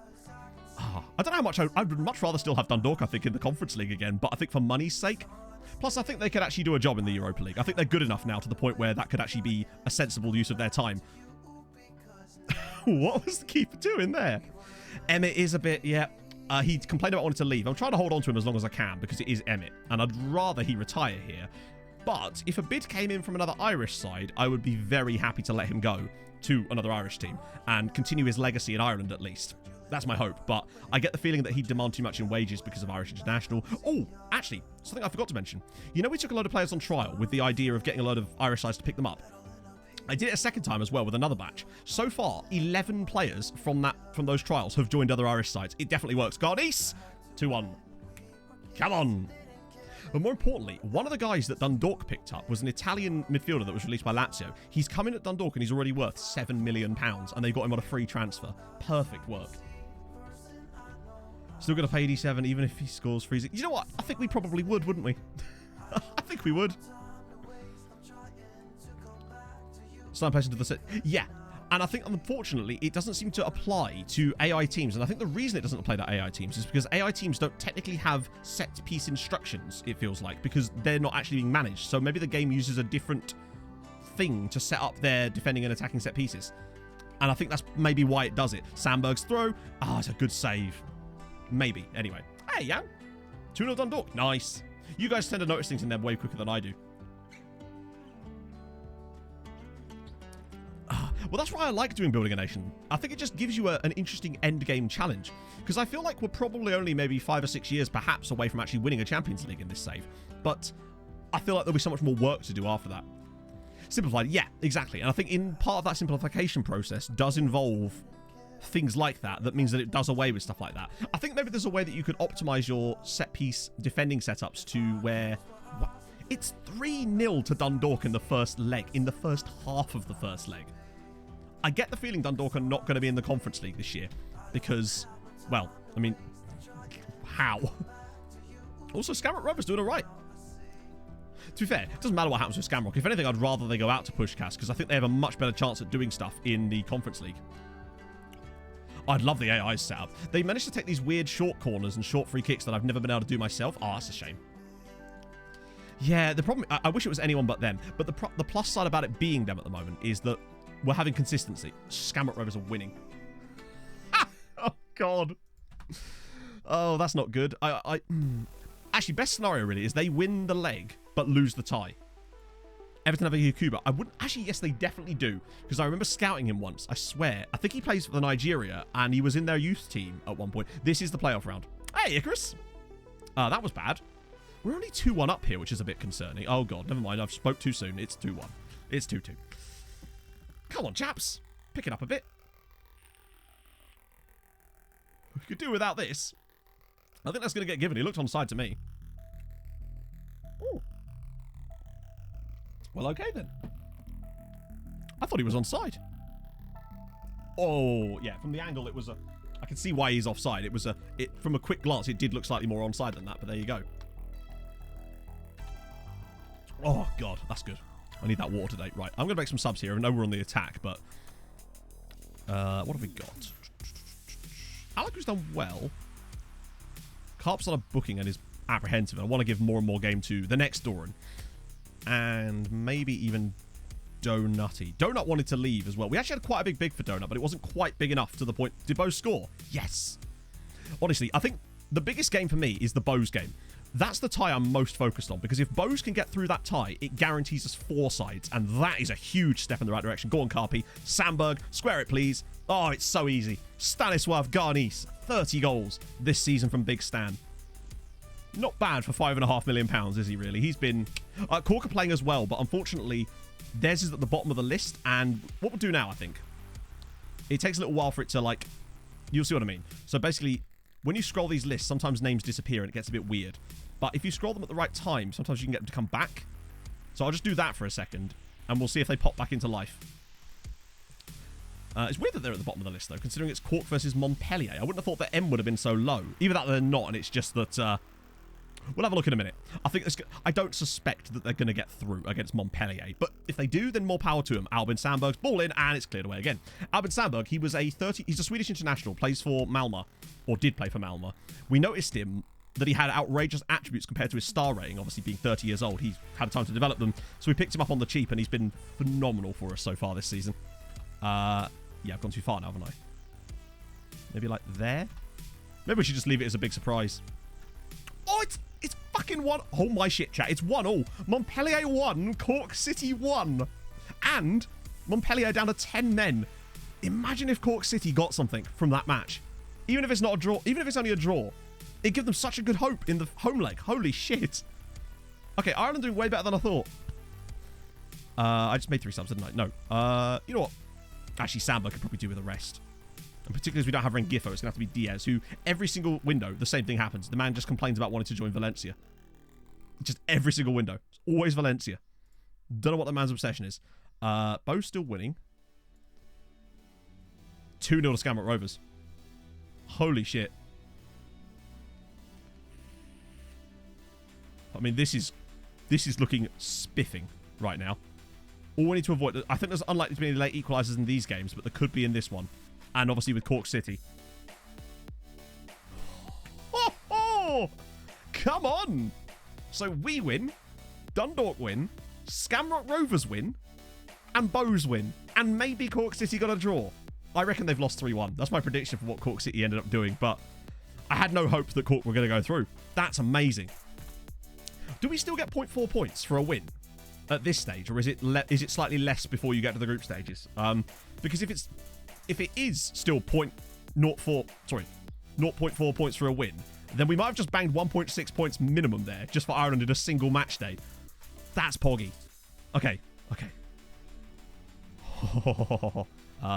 I don't know how much... I would much rather still have Dundalk, I think, in the Conference League again. But I think for money's sake... Plus, I think they could actually do a job in the Europa League. I think they're good enough now to the point where that could actually be a sensible use of their time. What was the keeper doing there? Emmett is a bit... Yeah. He complained about wanting to leave. I'm trying to hold on to him as long as I can because it is Emmett. And I'd rather he retire here. But if a bid came in from another Irish side, I would be very happy to let him go to another Irish team and continue his legacy in Ireland at least. That's my hope, but I get the feeling that he'd demand too much in wages because of Irish International. Oh, actually, something I forgot to mention. You know, we took a load of players on trial with the idea of getting a load of Irish sides to pick them up. I did it a second time as well with another batch. So far, 11 players from those trials have joined other Irish sides. It definitely works. Garnice, 2-1. Come on. But more importantly, one of the guys that Dundalk picked up was an Italian midfielder that was released by Lazio. He's come in at Dundalk and he's already worth £7 million, and they got him on a free transfer. Perfect work. Still going to pay 87 even if he scores freezing. You know what? I think we probably would, wouldn't we? I think we would. Sign place into the set. Yeah. And I think, unfortunately, it doesn't seem to apply to AI teams. And I think the reason it doesn't apply to AI teams is because AI teams don't technically have set-piece instructions, it feels like, because they're not actually being managed. So maybe the game uses a different thing to set up their defending and attacking set pieces. And I think that's maybe why it does it. Sandberg's throw. Ah, it's a good save. Maybe. Anyway. Hey, yeah. 2-0 Dundalk. Nice. You guys tend to notice things in there way quicker than I do. Well, that's why I like doing Building a Nation. I think it just gives you an interesting end-game challenge. Because I feel like we're probably only maybe 5 or 6 years, perhaps, away from actually winning a Champions League in this save. But I feel like there'll be so much more work to do after that. Simplified, yeah, exactly. And I think in part of that simplification process does involve things like that. That means that it does away with stuff like that. I think maybe there's a way that you could optimize your set-piece defending setups to where... It's 3-0 to Dundalk in the first leg, in the first half of the first leg. I get the feeling Dundalk are not going to be in the Conference League this year because, well, I mean, how? Also, Skamrock Rovers doing all right. To be fair, it doesn't matter what happens with Skamrock. If anything, I'd rather they go out to Pushcast because I think they have a much better chance at doing stuff in the Conference League. I'd love the AI's setup. They managed to take these weird short corners and short free kicks that I've never been able to do myself. Oh, that's a shame. Yeah, the problem... I wish it was anyone but them. But the plus side about it being them at the moment is that we're having consistency. Skamrock Rovers are winning. Oh, God. Oh, that's not good. Actually, best scenario, really, is they win the leg, but lose the tie. Everton have a Yakuba. I wouldn't... Actually, yes, they definitely do. Because I remember scouting him once. I swear. I think he plays for the Nigeria, and he was in their youth team at one point. This is the playoff round. Hey, Icarus. That was bad. We're only 2-1 up here, which is a bit concerning. Oh, God. Never mind. I've spoke too soon. It's 2-1. It's 2-2. Come on, chaps. Pick it up a bit. We could do without this. I think that's going to get given. He looked onside to me. Ooh. Well, okay then. I thought he was onside. Oh, yeah. From the angle, it was a... I can see why he's offside. It was a... From a quick glance, it did look slightly more onside than that, but there you go. Oh, God. That's good. I need that water today. Right, I'm going to make some subs here. I know we're on the attack, but... what have we got? Alaku's done well. Carp's on a booking and is apprehensive. And I want to give more and more game to the next Doran. And maybe even Donutty. Donut wanted to leave as well. We actually had quite a big for Donut, but it wasn't quite big enough to the point... Did Bose score? Yes. Honestly, I think the biggest game for me is the Bose game. That's the tie I'm most focused on, because if Bose can get through that tie, it guarantees us 4 sides, and that is a huge step in the right direction. Go on, Carpi. Sandberg, square it, please. Oh, it's so easy. Stanisław Garnice, 30 goals this season from Big Stan. Not bad for £5.5 million, is he really? He's been... Cork are playing as well, but unfortunately, theirs is at the bottom of the list, and what we'll do now, I think, it takes a little while for it to, like... You'll see what I mean. So basically, when you scroll these lists, sometimes names disappear, and it gets a bit weird. But if you scroll them at the right time, sometimes you can get them to come back. So I'll just do that for a second, and we'll see if they pop back into life. It's weird that they're at the bottom of the list, though, considering it's Cork versus Montpellier. I wouldn't have thought that M would have been so low. Either that or they're not, and it's just that... We'll have a look in a minute. I don't suspect that they're going to get through against Montpellier, but if they do, then more power to them. Albin Sandberg's ball in, and it's cleared away again. Albin Sandberg, he's a Swedish international, plays for Malmö, or did play for Malmö. We noticed him that he had outrageous attributes compared to his star rating. Obviously, being 30 years old, he's had time to develop them, so we picked him up on the cheap, and he's been phenomenal for us so far this season. Yeah, I've gone too far now, haven't I? Maybe like there? Maybe we should just leave it as a big surprise. Oh, it's fucking 1. Oh my shit, chat. It's 1-1. Montpellier 1, Cork City 1. And Montpellier down to 10 men. Imagine if Cork City got something from that match. Even if it's not a draw, even if it's only a draw, it'd give them such a good hope in the home leg. Holy shit. Okay, Ireland doing way better than I thought. I just made 3 subs, didn't I? No. You know what? Actually, Samba could probably do with the rest. And particularly as we don't have Rengifo, it's going to have to be Diaz, who every single window, the same thing happens. The man just complains about wanting to join Valencia. Just every single window. It's always Valencia. Don't know what the man's obsession is. Bo's still winning. 2-0 to Skamrock Rovers. Holy shit. I mean, this is looking spiffing right now. All we need to avoid... I think there's unlikely to be any late equalisers in these games, but there could be in this one. And obviously with Cork City. Oh, come on! So we win, Dundalk win, Skamrock Rovers win, and Bows win. And maybe Cork City got a draw. I reckon they've lost 3-1. That's my prediction for what Cork City ended up doing. But I had no hope that Cork were going to go through. That's amazing. Do we still get 0.4 points for a win at this stage? Or is it slightly less before you get to the group stages? Because if it is still 0.4 points for a win, then we might have just banged 1.6 points minimum there just for Ireland in a single match day. That's poggy. Okay.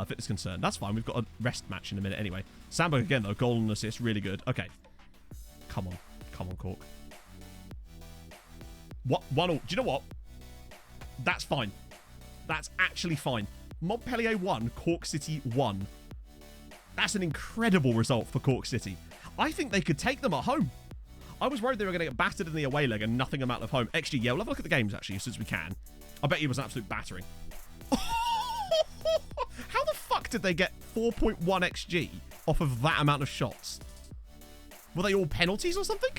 Fitness concern. That's fine. We've got a rest match in a minute anyway. Sandberg again, though. Goal and assist. Really good. Okay. Come on, Cork. What? 1-0. Do you know what? That's fine. That's actually fine. Montpellier 1, Cork City 1. That's an incredible result for Cork City. I think they could take them at home. I was worried they were going to get battered in the away leg and nothing amount of home. XG, yeah, we'll have a look at the games, actually, as soon as we can. I bet it was an absolute battering. How the fuck did they get 4.1 XG off of that amount of shots? Were they all penalties or something?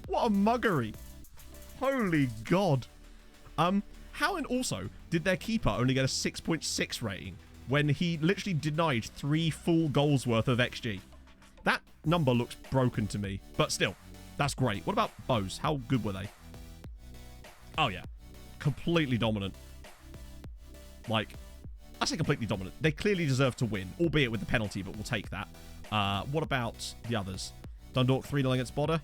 What a muggery. Holy God. How and also did their keeper only get a 6.6 rating when he literally denied 3 full goals worth of XG? That number looks broken to me, but still, that's great. What about Bows? How good were they? Oh, yeah. Completely dominant. Like, I say completely dominant. They clearly deserve to win, albeit with the penalty, but we'll take that. What about the others? Dundalk 3-0 against Bodø.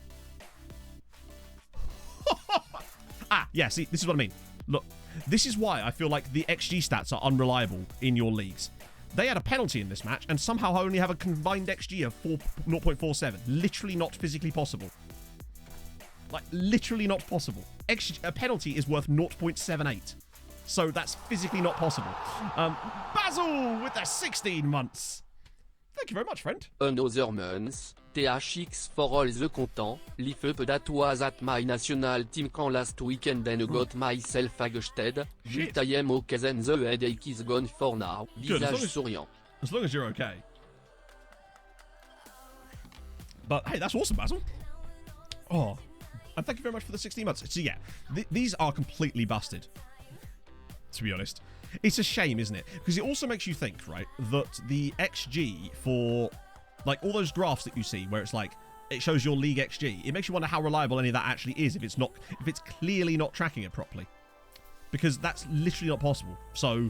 Yeah, see, this is what I mean. Look, this is why I feel like the XG stats are unreliable in your leagues. They had a penalty in this match and somehow only have a combined XG of 0.47. Literally not physically possible. Like, literally not possible. A penalty is worth 0.78. So that's physically not possible. Basil with their 16 months. Thank you very much, friend. Another month, THX for all the content, live up that was at my national team camp last weekend and got myself agusted. Shit. But I am okay then the headache is gone for now. Good, Visage souriant. As long as you're okay. But hey, that's awesome, Basil. Oh, and thank you very much for the 16 months. So yeah, these are completely busted, to be honest. It's a shame, isn't it? Because it also makes you think, right, that the XG for, like, all those graphs that you see where it's like, it shows your league XG, it makes you wonder how reliable any of that actually is if it's clearly not tracking it properly. Because that's literally not possible. So,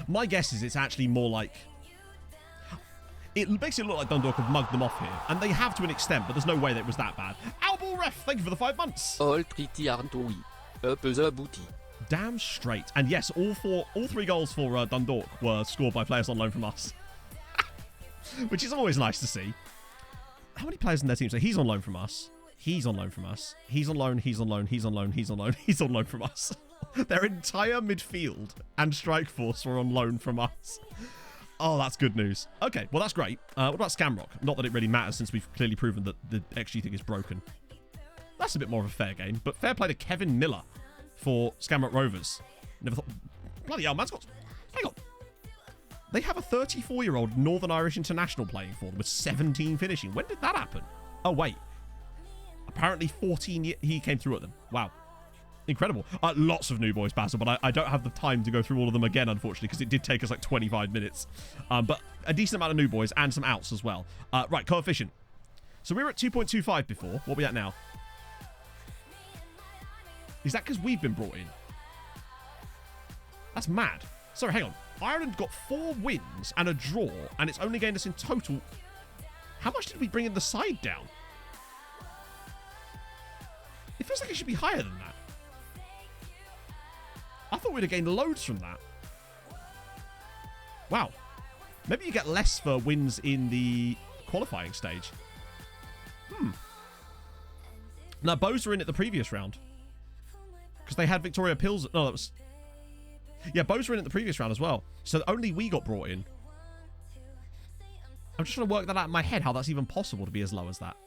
my guess is it's actually more like, it makes it look like Dundalk have mugged them off here. And they have to an extent, but there's no way that it was that bad. Albal Ref, thank you for the 5 months. All pretty aren't we? Up the booty. Damn straight. And yes, all 3 goals for Dundalk were scored by players on loan from us. Which is always nice to see. How many players in their team? So he's on loan from us. He's on loan from us. He's on loan, he's on loan, he's on loan, he's on loan, he's on loan from us. Their entire midfield and strike force were on loan from us. Oh, that's good news. Okay, well, that's great. What about Scamrock? Not that it really matters since we've clearly proven that the XG thing is broken. That's a bit more of a fair game, but fair play to Kevin Miller for Scamrock Rovers. Never thought... Bloody hell, man's got... Hang on. They have a 34-year-old Northern Irish international playing for them with 17 finishing. When did that happen? Oh, wait. Apparently 14 he came through at them. Wow. Incredible. Lots of new boys, Basil, but I don't have the time to go through all of them again, unfortunately, because it did take us like 25 minutes. But a decent amount of new boys and some outs as well. Right, coefficient. So we were at 2.25 before. What are we at now? Is that because we've been brought in? That's mad. Sorry, hang on. Ireland got 4 wins and a draw, and it's only gained us in total... How much did we bring in the side down? It feels like it should be higher than that. I thought we'd have gained loads from that. Wow. Maybe you get less for wins in the qualifying stage. Now, Bows were in at the previous round. Because they had Victoria Pills... No, that was... Yeah, Bows were in at the previous round as well. So only we got brought in. I'm just trying to work that out in my head, how that's even possible to be as low as that.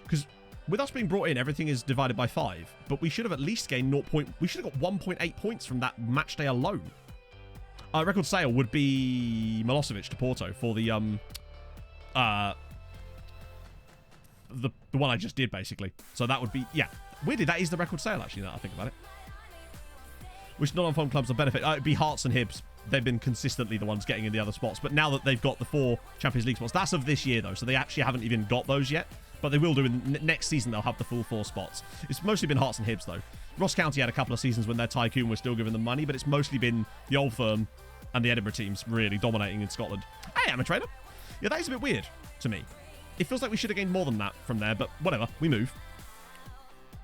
Because with us being brought in, everything is divided by 5. But we should have at least gained 0. We should have got 1.8 points from that match day alone. Record sale would be Milosevic to Porto for the one I just did, basically. So that would be... Yeah. Weirdly, that is the record sale, actually, now that I think about it. Which non-on-form clubs will benefit. It'd be Hearts and Hibs. They've been consistently the ones getting in the other spots. But now that they've got the 4 Champions League spots, that's of this year, though. So they actually haven't even got those yet. But they will do. Next season, they'll have the full 4 spots. It's mostly been Hearts and Hibs, though. Ross County had a couple of seasons when their tycoon was still giving them money. But it's mostly been the Old Firm and the Edinburgh teams really dominating in Scotland. Hey, I'm a trader. Yeah, that is a bit weird to me. It feels like we should have gained more than that from there. But whatever. We move.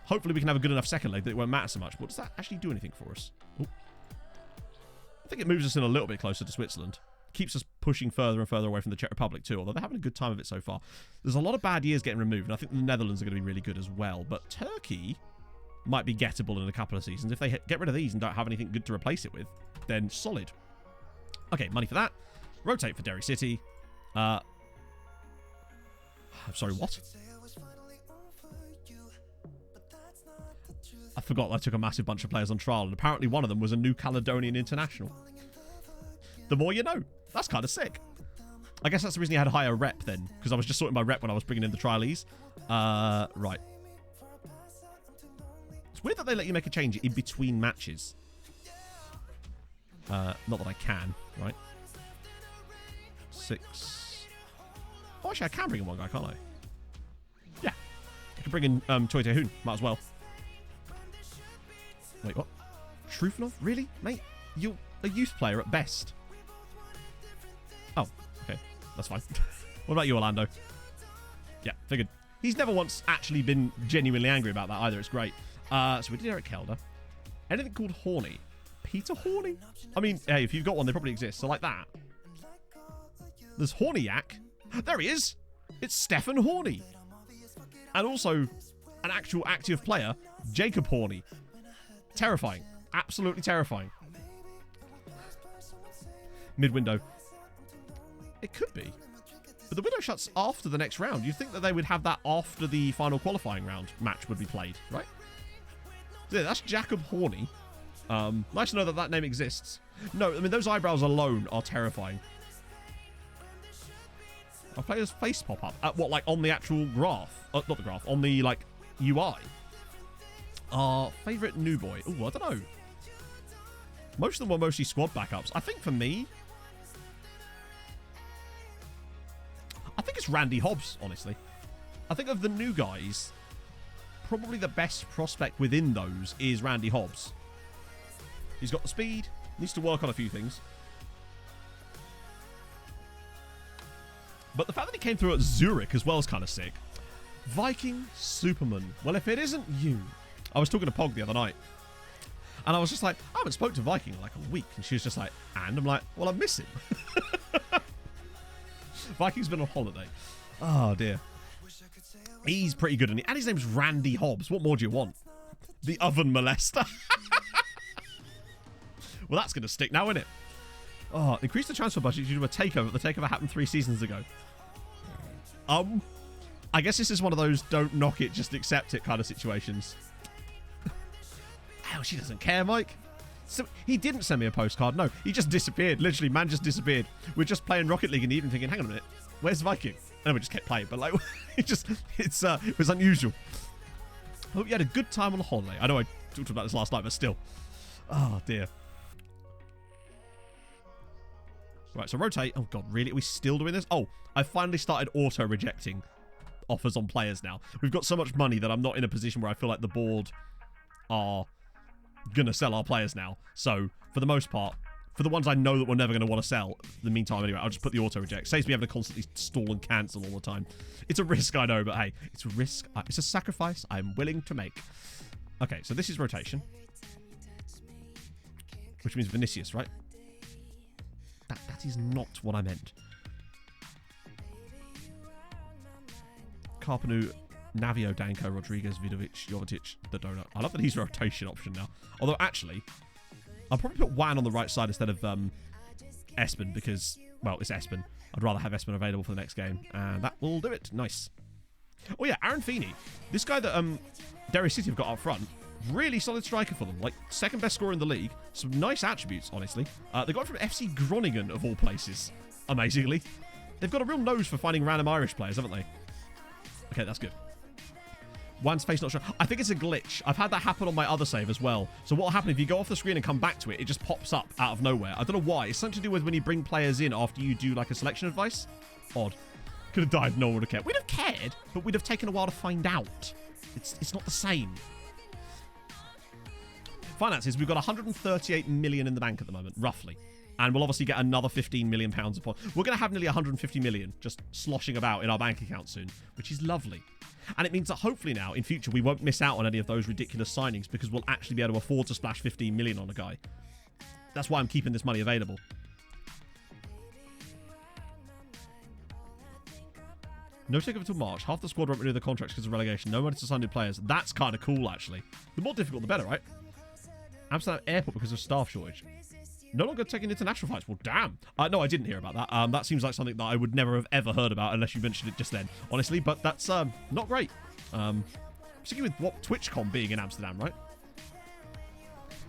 Hopefully, we can have a good enough second leg that it won't matter so much. But does that actually do anything for us? Ooh. I think it moves us in a little bit closer to Switzerland. Keeps us pushing further and further away from the Czech Republic too, although they're having a good time of it so far. There's a lot of bad years getting removed, and I think the Netherlands are going to be really good as well. But Turkey might be gettable in a couple of seasons. If they get rid of these and don't have anything good to replace it with, then solid. Okay, money for that. Rotate for Derry City. I'm sorry, what? I forgot I took a massive bunch of players on trial, and apparently one of them was a New Caledonian international. The more you know. That's kind of sick. I guess that's the reason he had a higher rep then, because I was just sorting my rep when I was bringing in the trialies. Right. It's weird that they let you make a change in between matches. Not that I can, right? 6. Oh, actually, I can bring in one guy, can't I? Yeah. I can bring in Choi Tae-hoon. Might as well. Wait, what? Trufnov? Really? Mate, you're a youth player at best. Oh, okay. That's fine. What about you, Orlando? Yeah, figured. He's never once actually been genuinely angry about that either. It's great. So we did Eric Kelder. Anything called Horny? Peter Horny? I mean, hey, if you've got one, they probably exist. So like that. There's Hornyak. There he is. It's Stefan Horny. And also an actual active player, Jacob Horny. Terrifying. Absolutely terrifying. Mid-window. It could be. But the window shuts after the next round. You'd think that they would have that after the final qualifying round match would be played, right? So yeah, that's Jacob Horny. Nice to know that that name exists. No, I mean, those eyebrows alone are terrifying. Our player's face pop up. What, like on the actual graph? Not the graph, on the, like, UI. Our favourite new boy. Oh, I don't know. Most of them were mostly squad backups. I think for me, I think it's Randy Hobbs, honestly. I think of the new guys, probably the best prospect within those is Randy Hobbs. He's got the speed, needs to work on a few things. But the fact that he came through at Zurich as well is kind of sick. Viking Superman. Well, if it isn't you. I was talking to Pog the other night. And I was just like, I haven't spoke to Viking in like a week. And she was just like, and? I'm like, well, I miss him. Viking's been on holiday. Oh, dear. He's pretty good. And his name's Randy Hobbs. What more do you want? The oven molester. Well, that's going to stick now, isn't it? Oh, increase the transfer budget due to a takeover. The takeover happened 3 seasons ago. I guess this is one of those don't knock it, just accept it kind of situations. Oh, she doesn't care, Mike. So he didn't send me a postcard. No, he just disappeared. Literally, man just disappeared. We're just playing Rocket League in the evening thinking, hang on a minute, where's Viking? And we just kept playing. But like, it was unusual. Hope you had a good time on the holiday. I know I talked about this last night, but still. Oh, dear. Right, so rotate. Oh, God, really? Are we still doing this? Oh, I finally started auto-rejecting offers on players now. We've got so much money that I'm not in a position where I feel like the board are going to sell our players now. So, for the most part, for the ones I know that we're never going to want to sell, in the meantime, anyway, I'll just put the auto-reject. Saves me having to constantly stall and cancel all the time. It's a risk, I know, but hey, it's a risk. It's a sacrifice I'm willing to make. Okay, so this is rotation. Which means Vinicius, right? That is not what I meant. Carpenu, Navio, Danko, Rodriguez, Vidovic, Jovetic, the donut. I love that he's a rotation option now. Although, actually, I'll probably put Wan on the right side instead of Espen because, well, it's Espen. I'd rather have Espen available for the next game. And that will do it. Nice. Oh, yeah, Aaron Feeney. This guy that Derry City have got up front. Really solid striker for them. Like, second best scorer in the league. Some nice attributes, honestly. They got it from FC Groningen, of all places. Amazingly. They've got a real nose for finding random Irish players, haven't they? Okay, that's good. One's face not sure. I think it's a glitch. I've had that happen on my other save as well. So what will happen if you go off the screen and come back to it, it just pops up out of nowhere. I don't know why. It's something to do with when you bring players in after you do like a selection advice. Odd. Could have died. No one would have cared. We'd have cared, but we'd have taken a while to find out. It's not the same. Finances, we've got 138 million in the bank at the moment, roughly. And we'll obviously get another 15 million pounds upon. We're going to have nearly 150 million just sloshing about in our bank account soon, which is lovely. And it means that hopefully now, in future, we won't miss out on any of those ridiculous signings because we'll actually be able to afford to splash 15 million on a guy. That's why I'm keeping this money available. No takeover until March. Half the squad won't renew the contracts because of relegation. No money to sign new players. That's kind of cool, actually. The more difficult, the better, right? Amsterdam Airport because of staff shortage. No longer taking international flights. Well, damn. No, I didn't hear about that. That seems like something that I would never have ever heard about unless you mentioned it just then, honestly. But that's not great. Particularly with what TwitchCon being in Amsterdam, right?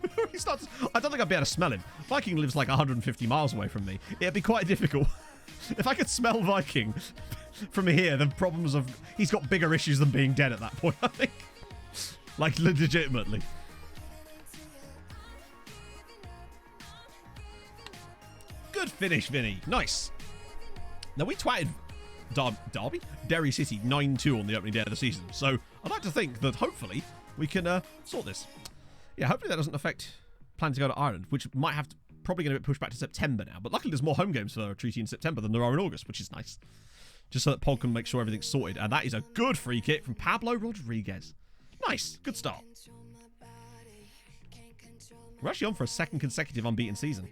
I don't think I'd be able to smell him. Viking lives like 150 miles away from me. It'd be quite difficult. If I could smell Viking from here, the problems of... He's got bigger issues than being dead at that point, I think. Like, legitimately. Good finish, Vinny. Nice. Now, we twatted Derby? Derry City 9-2 on the opening day of the season. So, I'd like to think that hopefully we can sort this. Yeah, hopefully that doesn't affect plan to go to Ireland, which might have to, probably going to get pushed back to September now. But luckily there's more home games for Treaty in September than there are in August, which is nice. Just so that Pod can make sure everything's sorted. And that is a good free kick from Pablo Rodriguez. Nice. Good start. We're actually on for a second consecutive unbeaten season.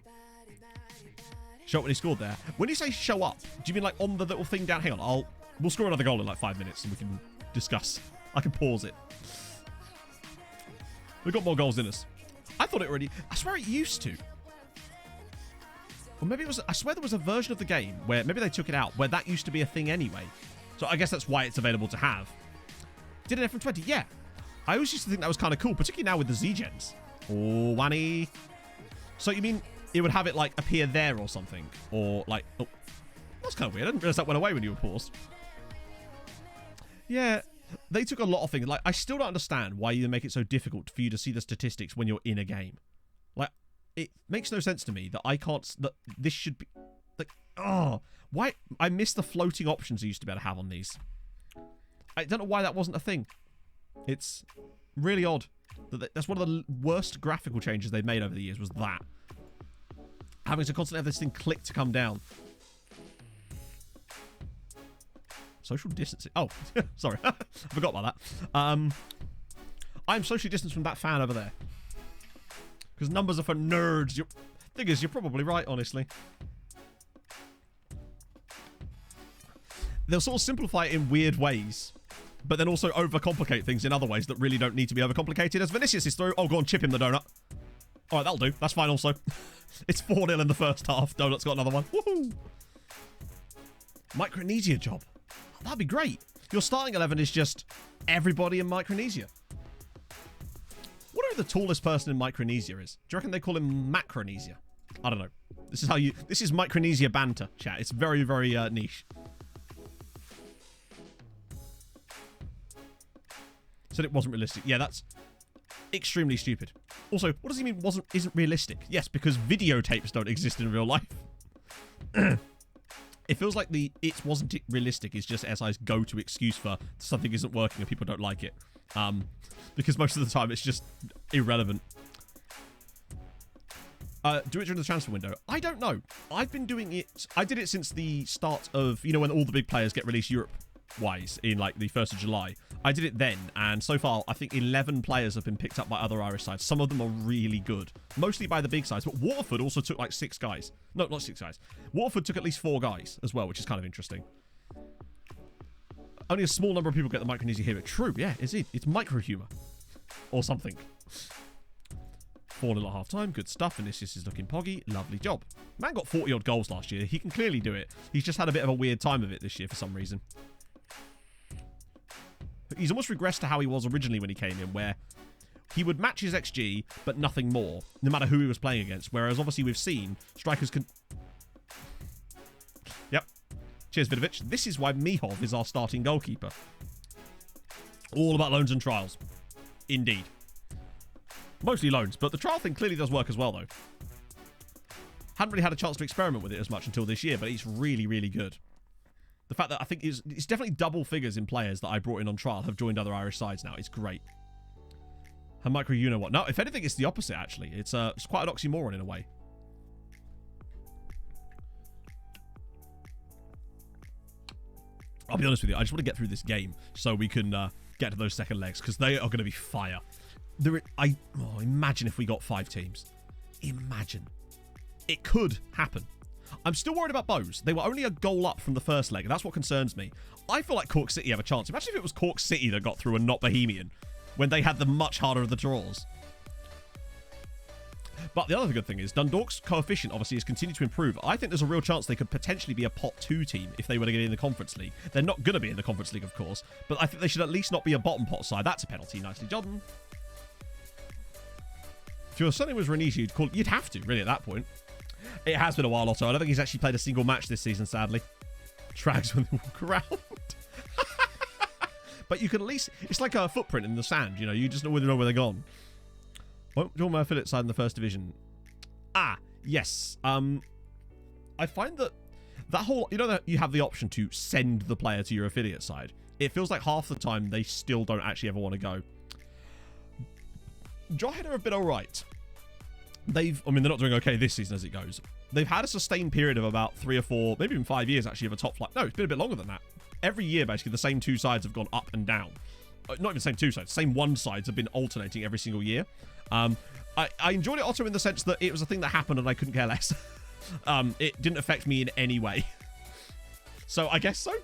Show up when he scored there. When you say show up, do you mean like on the little thing down? Hang on, we'll score another goal in like 5 minutes and we can discuss. I can pause it. We've got more goals in us. I thought it already... I swear it used to. Or maybe it was... I swear there was a version of the game where... Maybe they took it out, where that used to be a thing anyway. So I guess that's why it's available to have. Did it from 20? Yeah. I always used to think that was kind of cool, particularly now with the Z-Gens. Oh, Wanny. So you mean it would have it, like, appear there or something? Or, like... Oh, that's kind of weird. I didn't realise that went away when you were paused. Yeah... They took a lot of things. Like, I still don't understand why you make it so difficult for you to see the statistics when you're in a game. Like, it makes no sense to me that I can't... That this should be... Like, oh, why... I miss the floating options you used to be able to have on these. I don't know why that wasn't a thing. It's really odd. That's one of the worst graphical changes they've made over the years, was that. Having to constantly have this thing click to come down. Social distancing. Oh, sorry. I forgot about that. I'm socially distanced from that fan over there. Because numbers are for nerds. Thing is, you're probably right, honestly. They'll sort of simplify it in weird ways, but then also overcomplicate things in other ways that really don't need to be overcomplicated. As Vinicius is through. Oh, go on, chip him the donut. All right, that'll do. That's fine also. It's 4-0 in the first half. Donut's got another one. Woohoo! Micronesia job. That'd be great. Your starting 11 is just everybody in Micronesia. Whatever the tallest person in Micronesia is. Do you reckon they call him Macronesia? I don't know. This is Micronesia banter, chat. It's very, very niche. Said it wasn't realistic. Yeah, that's extremely stupid. Also, what does he mean isn't realistic? Yes, because videotapes don't exist in real life. It feels like it wasn't realistic is just SI's go-to excuse for something isn't working and people don't like it. Because most of the time it's just irrelevant. Do it during the transfer window. I don't know. I've been doing it. I did it since the start of, you know, when all the big players get released Europe-wise in like the 1st of July. I did it then, and so far I think 11 players have been picked up by other Irish sides. Some of them are really good, mostly by the big sides. But Waterford also took like 6 guys. No, not 6 guys. Waterford took at least 4 guys as well, which is kind of interesting. Only a small number of people get the Micronesia here. True, yeah, it's micro humor or something. 4-0 at half time. Good stuff. Vinicius is looking poggy. Lovely job. Man got 40 odd goals last year. He can clearly do it. He's just had a bit of a weird time of it this year for some reason. He's almost regressed to how he was originally when he came in, where he would match his XG, but nothing more, no matter who he was playing against. Whereas obviously we've seen strikers can... Yep. Cheers, Vidovic. This is why Mihov is our starting goalkeeper. All about loans and trials. Indeed. Mostly loans, but the trial thing clearly does work as well, though. Hadn't really had a chance to experiment with it as much until this year, but it's really, really good. The fact that I think it's definitely double figures in players that I brought in on trial have joined other Irish sides now. It's great. And micro, you know what? No, if anything, it's the opposite, actually. It's quite an oxymoron in a way. I'll be honest with you. I just want to get through this game so we can get to those second legs, because they are going to be fire. Imagine if we got 5 teams. Imagine. It could happen. I'm still worried about Bows. They were only a goal up from the first leg, and that's what concerns me. I feel like Cork City have a chance. Imagine if it was Cork City that got through and not Bohemian, when they had the much harder of the draws. But the other good thing is Dundalk's coefficient obviously has continued to improve. I think there's a real chance they could potentially be a pot 2 team if they were to get in the Conference League. They're not going to be in the Conference League, of course, but I think they should at least not be a bottom pot side. That's a penalty. Nicely done. If your surname was Renisi, you'd have to, really, at that point. It has been a while, Otto. I don't think he's actually played a single match this season, sadly. Drags when they walk around. But you can at least... It's like a footprint in the sand, you know. You just know where they're gone. Won't join my affiliate side in the first division. Ah, yes. I find that whole... You know that you have the option to send the player to your affiliate side. It feels like half the time they still don't actually ever want to go. Jawheader have been alright. They're not doing okay this season as it goes. They've had a sustained period of about 3 or 4, maybe even 5 years actually of a top flight. No, it's been a bit longer than that. Every year, basically, the same 2 sides have gone up and down. Not even the same 2 sides. Same 1 sides have been alternating every single year. I enjoyed it, Otto, in the sense that it was a thing that happened and I couldn't care less. It didn't affect me in any way. So I guess so.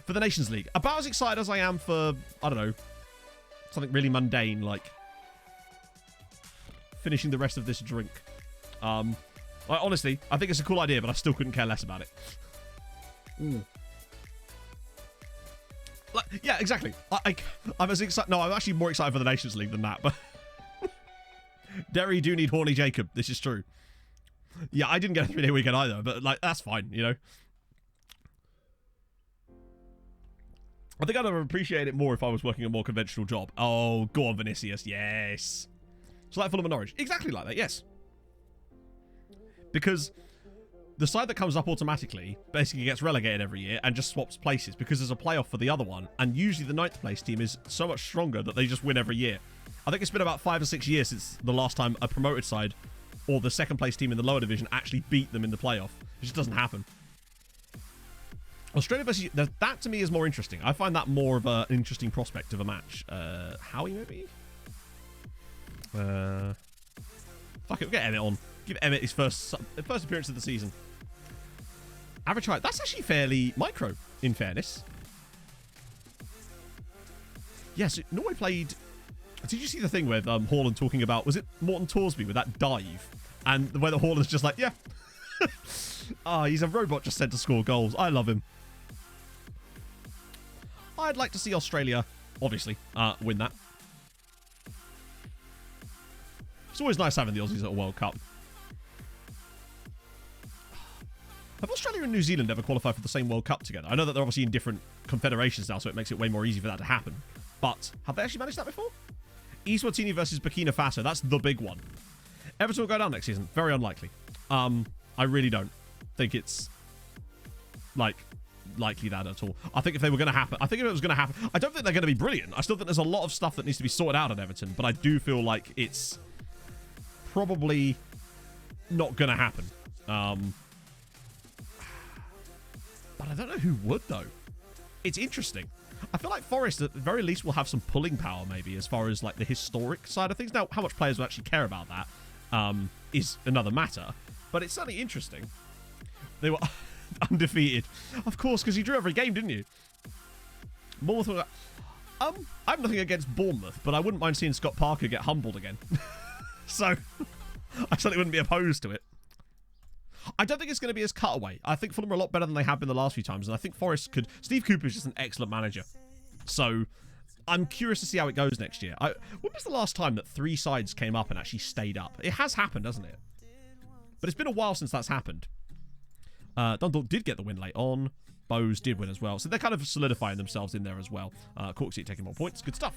For the Nations League. About as excited as I am for, I don't know, something really mundane like finishing the rest of this drink. Honestly, I think it's a cool idea, but I still couldn't care less about it. Yeah, exactly. I'm as excited. No, I'm actually more excited for the Nations League than that. But Derry do need Horny Jacob. This is true. Yeah, I didn't get a 3-day weekend either, but that's fine, you know. I think I'd have appreciated it more if I was working a more conventional job. Oh, go on, Vinicius. Yes. So like Fulham and Norwich. Exactly like that, yes. Because the side that comes up automatically basically gets relegated every year and just swaps places because there's a playoff for the other one. And usually the 9th place team is so much stronger that they just win every year. I think it's been about 5 or 6 years since the last time a promoted side or the 2nd place team in the lower division actually beat them in the playoff. It just doesn't happen. Australia versus... That to me is more interesting. I find that more of an interesting prospect of a match. Howie, maybe? Fuck it, we'll get Emmett on. Give Emmett his first appearance of the season. Average height. That's actually fairly micro, in fairness. Yes, Norway played Did you see the thing with Haaland talking about, was it Morton Torsby with that dive? And the way that Haaland's just like, yeah. He's a robot just sent to score goals. I love him. I'd like to see Australia, obviously, win that. It's always nice having the Aussies at a World Cup. Have Australia and New Zealand ever qualified for the same World Cup together? I know that they're obviously in different confederations now, so it makes it way more easy for that to happen. But have they actually managed that before? Eswatini versus Burkina Faso. That's the big one. Everton will go down next season. Very unlikely. I really don't think it's likely that at all. I think if they were going to happen, I think if it was going to happen, I don't think they're going to be brilliant. I still think there's a lot of stuff that needs to be sorted out at Everton, but I do feel like it's probably not going to happen. But I don't know who would, though. It's interesting. I feel like Forest, at the very least, will have some pulling power, maybe, as far as, like, the historic side of things. Now, how much players will actually care about that is another matter. But it's certainly interesting. They were undefeated. Of course, because you drew every game, didn't you? Bournemouth. I have nothing against Bournemouth, but I wouldn't mind seeing Scott Parker get humbled again. So, I certainly wouldn't be opposed to it. I don't think it's going to be as cutaway. I think Fulham are a lot better than they have been the last few times, and I think Forest could... Steve Cooper is just an excellent manager. So, I'm curious to see how it goes next year. When was the last time that 3 sides came up and actually stayed up? It has happened, hasn't it? But it's been a while since that's happened. Dundalk did get the win late on. Bowes did win as well. So they're kind of solidifying themselves in there as well. Cork City taking more points. Good stuff.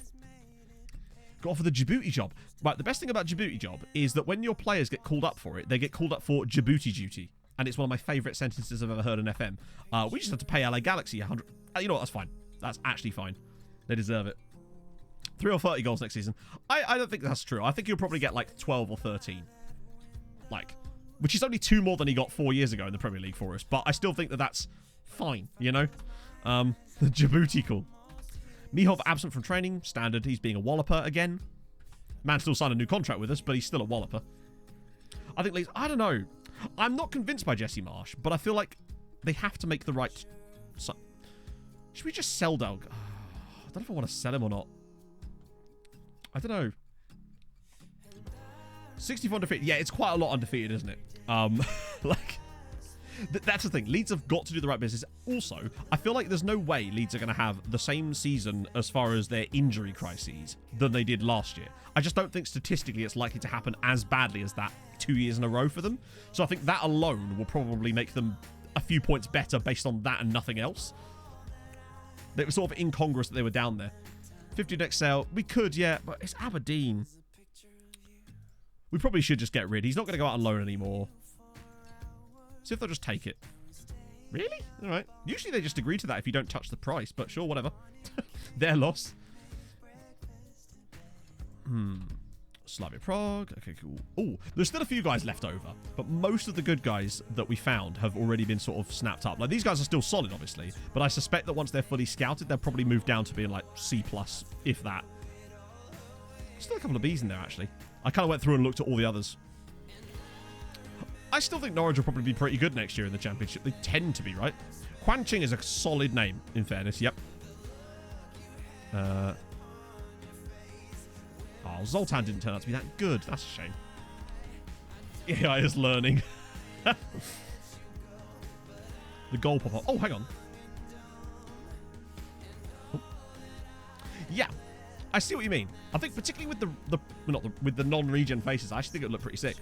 Got offered the Djibouti job. Right, the best thing about Djibouti job is that when your players get called up for it, they get called up for Djibouti duty. And it's one of my favourite sentences I've ever heard on FM. We just have to pay LA Galaxy 100... you know what, that's fine. That's actually fine. They deserve it. 3 or 30 goals next season. I don't think that's true. I think he'll probably get like 12 or 13. Like, which is only 2 more than he got 4 years ago in the Premier League for us. But I still think that that's fine, you know? Djibouti call. Mihov absent from training. Standard. He's being a walloper again. Man still signed a new contract with us, but he's still a walloper. I think Leeds... I don't know. I'm not convinced by Jesse Marsh, but I feel like they have to make the right... Should we just sell Del... I don't know if I want to sell him or not. I don't know. 64 undefeated. Yeah, it's quite a lot undefeated, isn't it? Like... That's the thing. Leeds have got to do the right business. Also, I feel like there's no way Leeds are going to have the same season as far as their injury crises than they did last year. I just don't think statistically it's likely to happen as badly as that 2 years in a row for them. So I think that alone will probably make them a few points better based on that and nothing else. It was sort of incongruous that they were down there. 50 next sale. We could, yeah, but it's Aberdeen. We probably should just get rid. He's not going to go out on loan anymore. See if they'll just take it. Really? All right. Usually they just agree to that if you don't touch the price, but sure, whatever. Their loss. Slavia Prague. Okay, cool. Oh, there's still a few guys left over, but most of the good guys that we found have already been sort of snapped up. Like, these guys are still solid, obviously, but I suspect that once they're fully scouted, they'll probably move down to being like C+, if that. Still a couple of Bs in there, actually. I kind of went through and looked at all the others. I still think Norwich will probably be pretty good next year in the Championship. They tend to be, right? Quan Ching is a solid name, in fairness. Yep. Oh, Zoltan didn't turn out to be that good. That's a shame. AI is learning. The goal pop up. Oh, hang on. Oh. Yeah. I see what you mean. I think particularly with the non-regen faces, I actually think it would look pretty sick.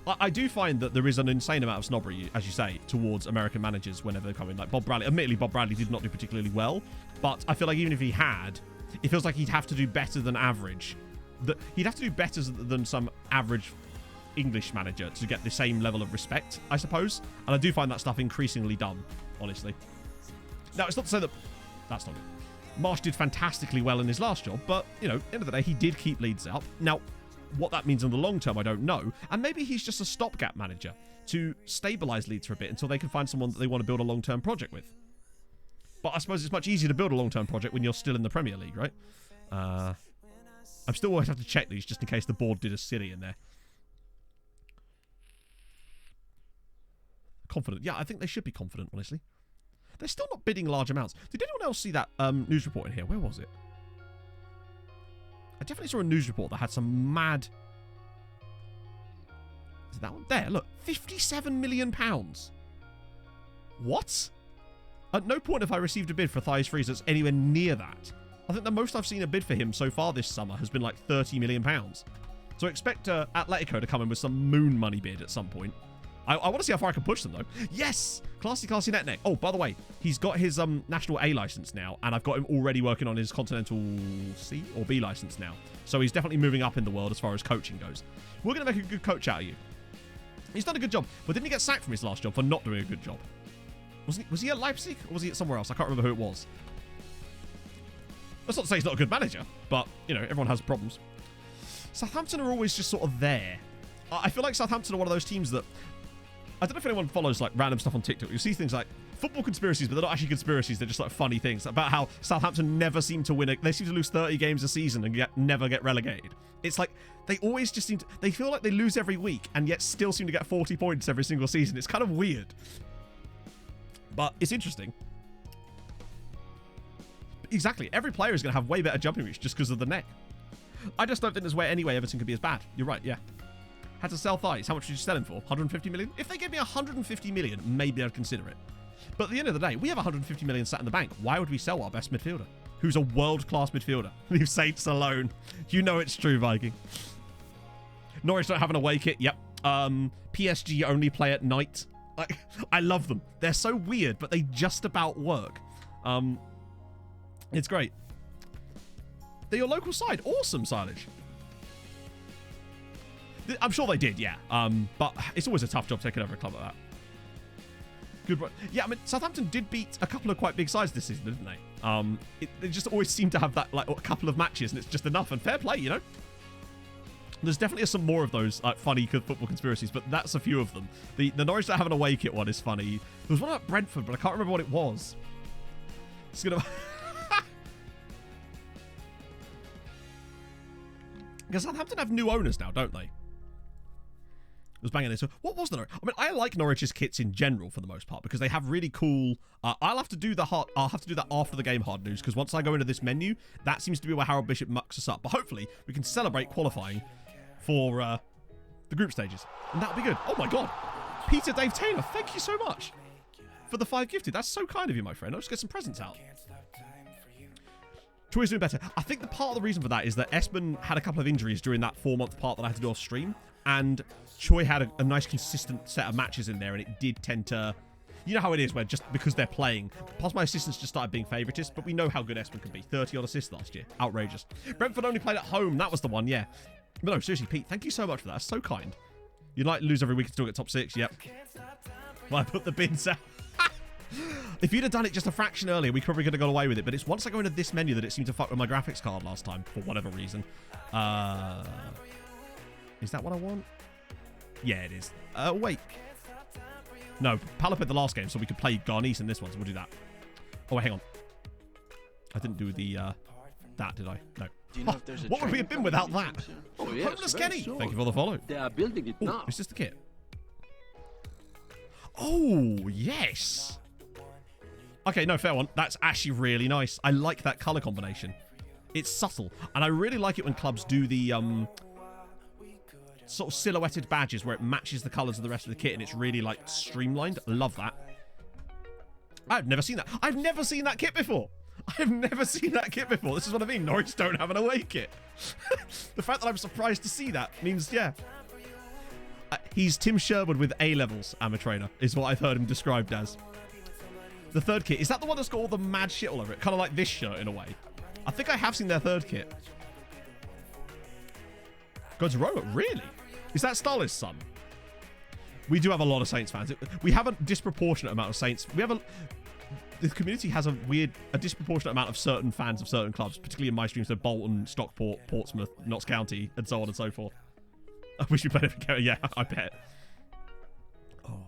I do find that there is an insane amount of snobbery, as you say, towards American managers whenever they come in. Like Bob Bradley. Admittedly, Bob Bradley did not do particularly well, but I feel like even if he had, it feels like he'd have to do better than average. He'd have to do better than some average English manager to get the same level of respect, I suppose. And I do find that stuff increasingly dumb, honestly. Now, it's not to say that... That's not it. Marsh did fantastically well in his last job, but, you know, at the end of the day, he did keep Leeds up. Now... What that means in the long term, I don't know. And maybe he's just a stopgap manager to stabilise Leeds for a bit until they can find someone that they want to build a long-term project with. But I suppose it's much easier to build a long-term project when you're still in the Premier League, right? I'm still always have to check these just in case the board did a silly in there. Confident. Yeah, I think they should be confident, honestly. They're still not bidding large amounts. Did anyone else see that news report in here? Where was it? I definitely saw a news report that had some mad... Is it that one? There, look. £57 million. What? At no point have I received a bid for Thais Freeze that's anywhere near that. I think the most I've seen a bid for him so far this summer has been like £30 million. So expect Atletico to come in with some moon money bid at some point. I want to see how far I can push them, though. Yes! Classy Netneck. Oh, by the way, he's got his National A license now, and I've got him already working on his Continental C or B license now. So he's definitely moving up in the world as far as coaching goes. We're going to make a good coach out of you. He's done a good job, but didn't he get sacked from his last job for not doing a good job? Was he at Leipzig, or was he at somewhere else? I can't remember who it was. That's not to say he's not a good manager, but, you know, everyone has problems. Southampton are always just sort of there. I feel like Southampton are one of those teams that... I don't know if anyone follows like random stuff on TikTok. You see things like football conspiracies, but they're not actually conspiracies. They're just like funny things about how Southampton never seem to win. They seem to lose 30 games a season and never get relegated. It's like they always just seem to... They feel like they lose every week and yet still seem to get 40 points every single season. It's kind of weird. But it's interesting. Exactly. Every player is going to have way better jumping reach just because of the neck. I just don't think there's any way Everton could be as bad. You're right, yeah. Had to sell Thais. How much did you sell him for? 150 million? If they gave me 150 million, maybe I'd consider it. But at the end of the day, we have 150 million sat in the bank. Why would we sell our best midfielder? Who's a world-class midfielder? Leave Saints alone. You know it's true, Viking. Norwich don't have an away kit. Yep. PSG only play at night. Like, I love them. They're so weird, but they just about work. It's great. They're your local side. Awesome, Silage. I'm sure they did, yeah. But it's always a tough job taking over a club like that. Good. Yeah, I mean, Southampton did beat a couple of quite big sides this season, didn't they? They just always seem to have that, like, a couple of matches, and it's just enough. And fair play, you know? There's definitely some more of those like funny football conspiracies, but that's a few of them. The Norwich don't have an away kit one is funny. There was one about Brentford, but I can't remember what it was. It's gonna... Because Southampton have new owners now, don't they? I was banging this. What was the Norwich? I mean, I like Norwich's kits in general for the most part because they have really cool. I'll have to do that after the game hard news because once I go into this menu, that seems to be where Harold Bishop mucks us up. But hopefully, we can celebrate qualifying for the group stages, and that'll be good. Oh my God, Peter Dave Taylor, thank you so much for the 5 gifted. That's so kind of you, my friend. I'll just get some presents out. Troy's doing better. I think the part of the reason for that is that Espen had a couple of injuries during that 4-month part that I had to do off stream. And Choi had a nice consistent set of matches in there. And it did tend to... You know how it is where just because they're playing... Plus my assistants just started being favouritised. But we know how good Espen can be. 30-odd assists last year. Outrageous. Brentford only played at home. That was the one, yeah. But no, seriously, Pete, thank you so much for that. That's so kind. You'd like to lose every week and still get top 6. Yep. Well, I put the bins out. If you'd have done it just a fraction earlier, we probably could have got away with it. But it's once I go into this menu that it seemed to fuck with my graphics card last time for whatever reason. Is that what I want? Yeah, it is. Wait. No, Palapet the last game, so we could play Garnice in this one, so we'll do that. Oh, wait, hang on. I didn't do the, that, did I? No. Do you know if there's a what would we have been without that? Oh, yes, Homeless Kenny, thank you for the follow. They are building it now. Is this the kit? Oh, yes. Okay, no, fair one. That's actually really nice. I like that colour combination. It's subtle. And I really like it when clubs do the sort of silhouetted badges where it matches the colours of the rest of the kit and it's really, like, streamlined. I love that. I've never seen that. I've never seen that kit before. I've never seen that kit before. This is what I mean. Norwich don't have an away kit. The fact that I'm surprised to see that means, yeah. He's Tim Sherwood with A-levels, Amatrainer, is what I've heard him described as. The third kit. Is that the one that's got all the mad shit all over it? Kind of like this shirt, in a way. I think I have seen their third kit. Going to Roma? Really? Is that Stalin's son? We do have a lot of Saints fans. We have a disproportionate amount of Saints. The community has a disproportionate amount of certain fans of certain clubs, particularly in my streams, so Bolton, Stockport, Portsmouth, Notts County, and so on and so forth. I wish we played every game. Yeah, I bet. Oh.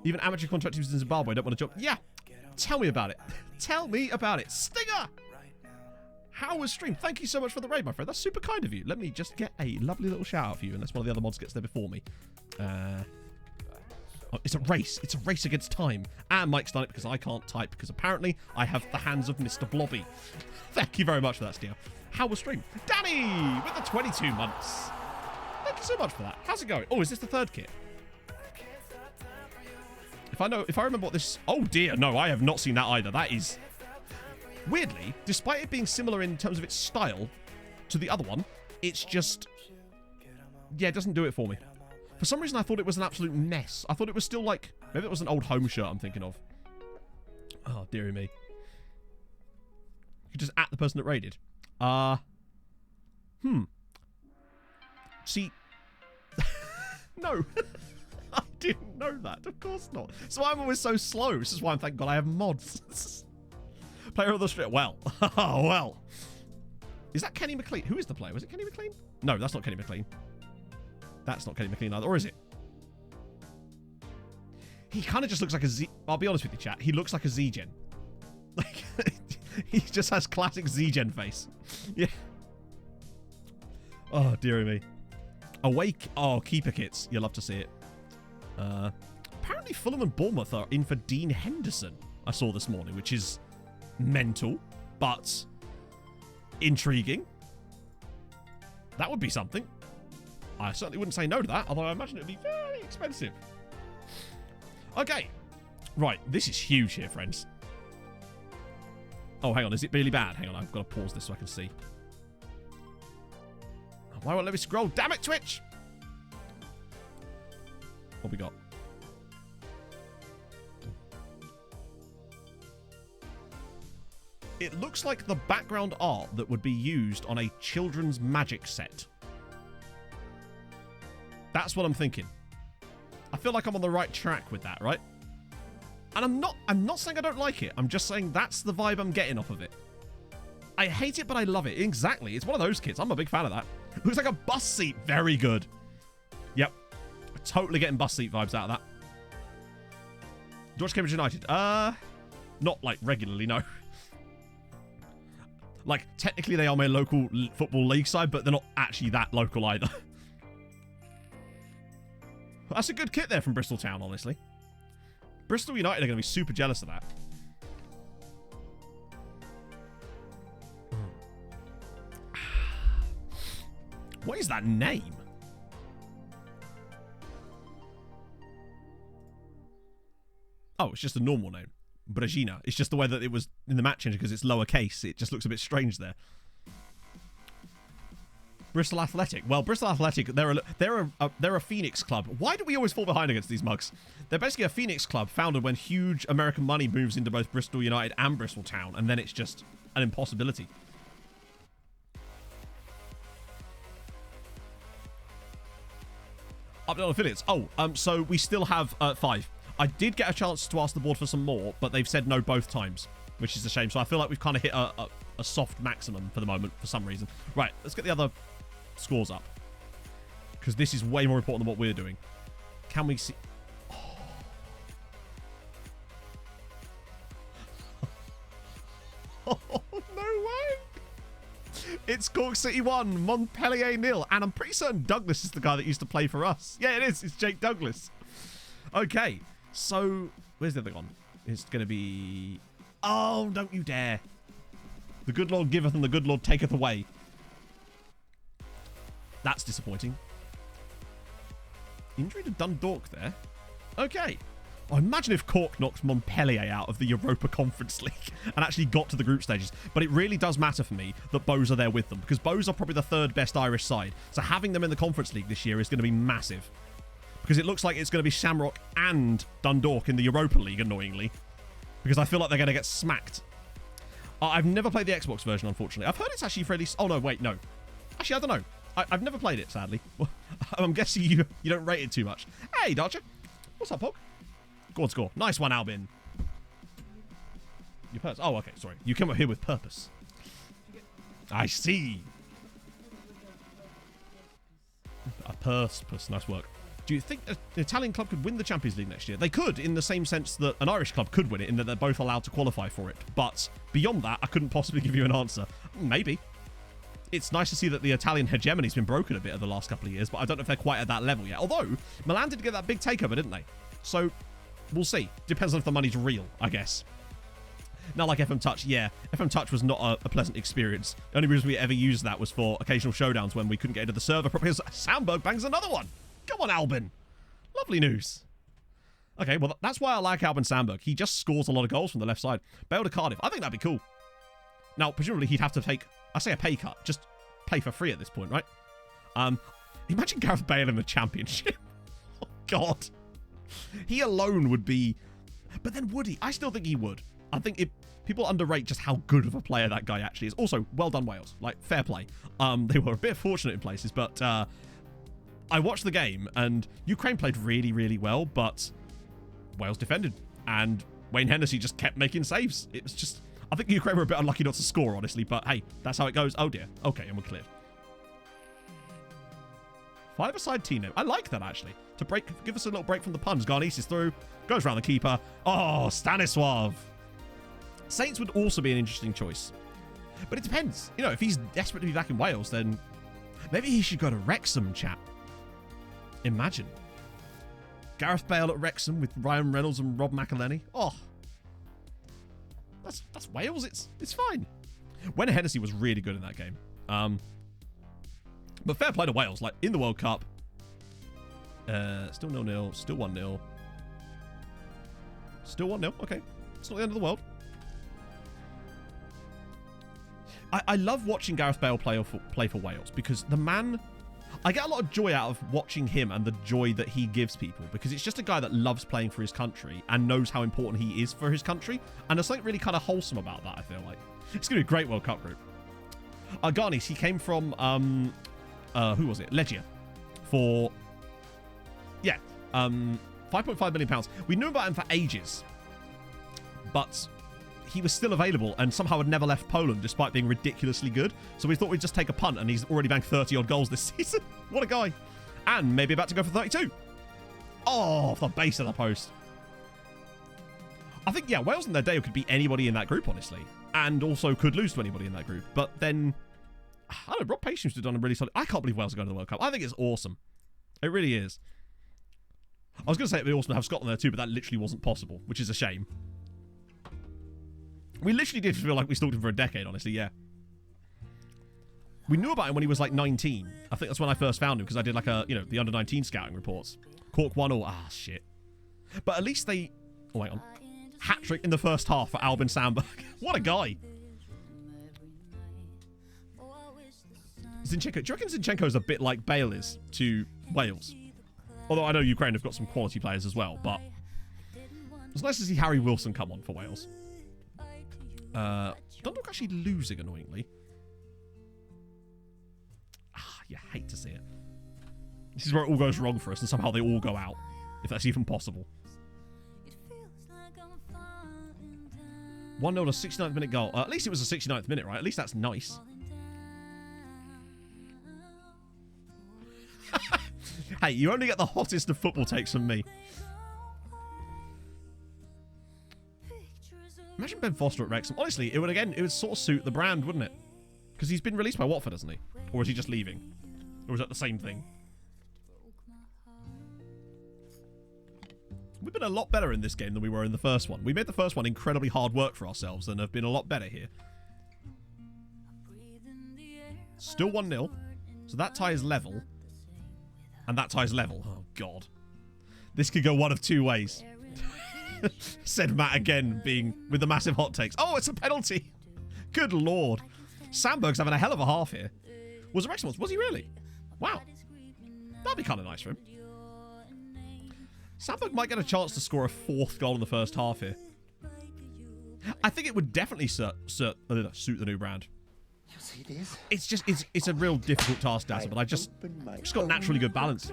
Even amateur contract teams in Zimbabwe don't want to jump. Yeah. Tell me about it. Tell me about it. Stinger! How was stream? Thank you so much for the raid, my friend. That's super kind of you. Let me just get a lovely little shout out for you, unless one of the other mods gets there before me. Oh, it's a race. It's a race against time. And Mike's done it because I can't type because apparently I have the hands of Mr. Blobby. Thank you very much for that, Steve. How was stream? Danny with the 22 months. Thank you so much for that. How's it going? Oh, is this the third kit? If I remember what this... Oh, dear. No, I have not seen that either. That is... Weirdly, despite it being similar in terms of its style to the other one, it's just... Yeah, it doesn't do it for me. For some reason, I thought it was an absolute mess. I thought it was still like... Maybe it was an old home shirt I'm thinking of. Oh, dearie me. You could just at the person that raided. See... No. I didn't know that. Of course not. So I'm always so slow. This is why I'm thank God I have mods. Player of the street. Well. Well. Is that Kenny McLean? Who is the player? Was it Kenny McLean? No, that's not Kenny McLean. That's not Kenny McLean either. Or is it? He kind of just looks like a Z... I'll be honest with you, chat. He looks like a Z-Gen. Like, he just has classic Z-Gen face. Yeah. Oh, dearie me. Awake. Oh, keeper kits. You'll love to see it. Apparently Fulham and Bournemouth are in for Dean Henderson, I saw this morning, which is mental, but intriguing. That would be something. I certainly wouldn't say no to that, although I imagine it would be very expensive. Okay. Right, this is huge here, friends. Oh, hang on, is it really bad? Hang on, I've got to pause this so I can see. Why won't let me scroll? Damn it, Twitch! What we got? It looks like the background art that would be used on a children's magic set. That's what I'm thinking. I feel like I'm on the right track with that, right? And I'm not saying I don't like it. I'm just saying that's the vibe I'm getting off of it. I hate it, but I love it. Exactly. It's one of those kits. I'm a big fan of that. Looks like a bus seat. Very good. Yep. Totally getting bus seat vibes out of that. George Cambridge United. Not like regularly, no. Like, technically they are my local football league side, but they're not actually that local either. That's a good kit there from Bristol Town, honestly. Bristol United are going to be super jealous of that. What is that name? Oh, it's just a normal name. Bragina. It's just the way that it was in the match engine because it's lowercase. It just looks a bit strange there. Bristol Athletic. Well, Bristol Athletic, they're a Phoenix club. Why do we always fall behind against these mugs? They're basically a Phoenix club founded when huge American money moves into both Bristol United and Bristol Town, and then it's just an impossibility. Update on affiliates. Oh, so we still have 5. I did get a chance to ask the board for some more, but they've said no both times, which is a shame. So I feel like we've kind of hit a soft maximum for the moment for some reason. Right, let's get the other scores up, because this is way more important than what we're doing. Can we see... Oh, no way! It's Cork City 1, Montpellier 0, and I'm pretty certain Douglas is the guy that used to play for us. Yeah, it is. It's Jake Douglas. Okay, so where's the other one? It's going to be... Oh, don't you dare. The good Lord giveth and the good Lord taketh away. That's disappointing. Injury to Dundalk there. Okay. Oh, imagine if Cork knocked Montpellier out of the Europa Conference League and actually got to the group stages. But it really does matter for me that Bows are there with them, because Bows are probably the 3rd best Irish side. So having them in the Conference League this year is going to be massive, because it looks like it's going to be Shamrock and Dundalk in the Europa League, annoyingly, because I feel like they're going to get smacked. I've never played the Xbox version, unfortunately. I've heard it's actually fairly... Oh, no, wait, no. Actually, I don't know. I've never played it, sadly. I'm guessing you don't rate it too much. Hey, Dodger. What's up, Pog? Go on, score. Nice one, Albin. Your purse. Oh, okay, sorry. You came up here with purpose. I see. A purse. Nice work. Do you think an Italian club could win the Champions League next year? They could, in the same sense that an Irish club could win it, in that they're both allowed to qualify for it. But beyond that, I couldn't possibly give you an answer. Maybe. It's nice to see that the Italian hegemony's been broken a bit over the last couple of years, but I don't know if they're quite at that level yet. Although, Milan did get that big takeover, didn't they? So, we'll see. Depends on if the money's real, I guess. Not like FM Touch. Yeah, FM Touch was not a pleasant experience. The only reason we ever used that was for occasional showdowns when we couldn't get into the server properly. Sandberg bangs another one. Come on, Albin. Lovely news. Okay, well, that's why I like Albin Sandberg. He just scores a lot of goals from the left side. Bale to Cardiff. I think that'd be cool. Now, presumably, he'd have to take, I say a pay cut. Just play for free at this point, right? Imagine Gareth Bale in the Championship. Oh, God. He alone would be... But then would he? I still think he would. I think people underrate just how good of a player that guy actually is. Also, well done, Wales. Like, fair play. They were a bit fortunate in places, but I watched the game, and Ukraine played really, really well, but Wales defended, and Wayne Hennessy just kept making saves. It was just... I think Ukraine were a bit unlucky not to score, honestly, but hey, that's how it goes. Oh, dear. Okay, and we're cleared. Five-a-side Tino. I like that, actually. To give us a little break from the puns. Garnice is through. Goes around the keeper. Oh, Stanislav. Saints would also be an interesting choice. But it depends. You know, if he's desperate to be back in Wales, then maybe he should go to Wrexham, chat. Imagine. Gareth Bale at Wrexham with Ryan Reynolds and Rob McElhenney. Oh. That's Wales. It's fine. When Hennessy was really good in that game. But fair play to Wales. Like, in the World Cup. Still 0-0. Still 1-0. Still 1-0. Okay. It's not the end of the world. I love watching Gareth Bale play for Wales because the man... I get a lot of joy out of watching him and the joy that he gives people because it's just a guy that loves playing for his country and knows how important he is for his country. And there's something really kind of wholesome about that, I feel like. It's going to be a great World Cup group. Garnice, he came from... who was it? Legia. For... Yeah. £5.5 million. We knew about him for ages. But... he was still available and somehow had never left Poland despite being ridiculously good. So we thought we'd just take a punt and he's already banked 30-odd goals this season. What a guy. And maybe about to go for 32. Oh, off the base of the post. I think, yeah, Wales in their day could be anybody in that group, honestly. And also could lose to anybody in that group. But then, I don't know, Rob Patience would have done a really solid... I can't believe Wales are going to the World Cup. I think it's awesome. It really is. I was going to say it'd be awesome to have Scotland there too, but that literally wasn't possible, which is a shame. We literally did feel like we stalked him for a decade, honestly, yeah. We knew about him when he was like 19. I think that's when I first found him because I did like a, you know, the under-19 scouting reports. Cork 1-0. Ah, shit. But at least they... Oh, wait on. Hat-trick in the first half for Albin Sandberg. What a guy. Zinchenko. Do you reckon Zinchenko's a bit like Bale is to Wales? Although I know Ukraine have got some quality players as well, but... It's nice to see Harry Wilson come on for Wales. Dundalk actually losing, annoyingly. Ah, you hate to see it. This is where it all goes wrong for us, and somehow they all go out. If that's even possible. 1-0 to 69th minute goal. At least it was a 69th minute, right? At least that's nice. Hey, you only get the hottest of football takes from me. Imagine Ben Foster at Wrexham. Honestly, it would sort of suit the brand, wouldn't it? Because he's been released by Watford, hasn't he? Or is he just leaving? Or is that the same thing? We've been a lot better in this game than we were in the first one. We made the first one incredibly hard work for ourselves and have been a lot better here. Still 1-0. So that tie is level. And that tie is level. Oh, God. This could go one of two ways. Said Matt again, being with the massive hot takes. Oh, it's a penalty. Good Lord. Sandberg's having a hell of a half here. Was it Wrexham? Was he really? Wow. That'd be kind of nice for him. Sandberg might get a chance to score a fourth goal in the first half here. I think it would definitely suit the new brand. You see this? It's a real difficult task, Data, but I just got naturally good balance.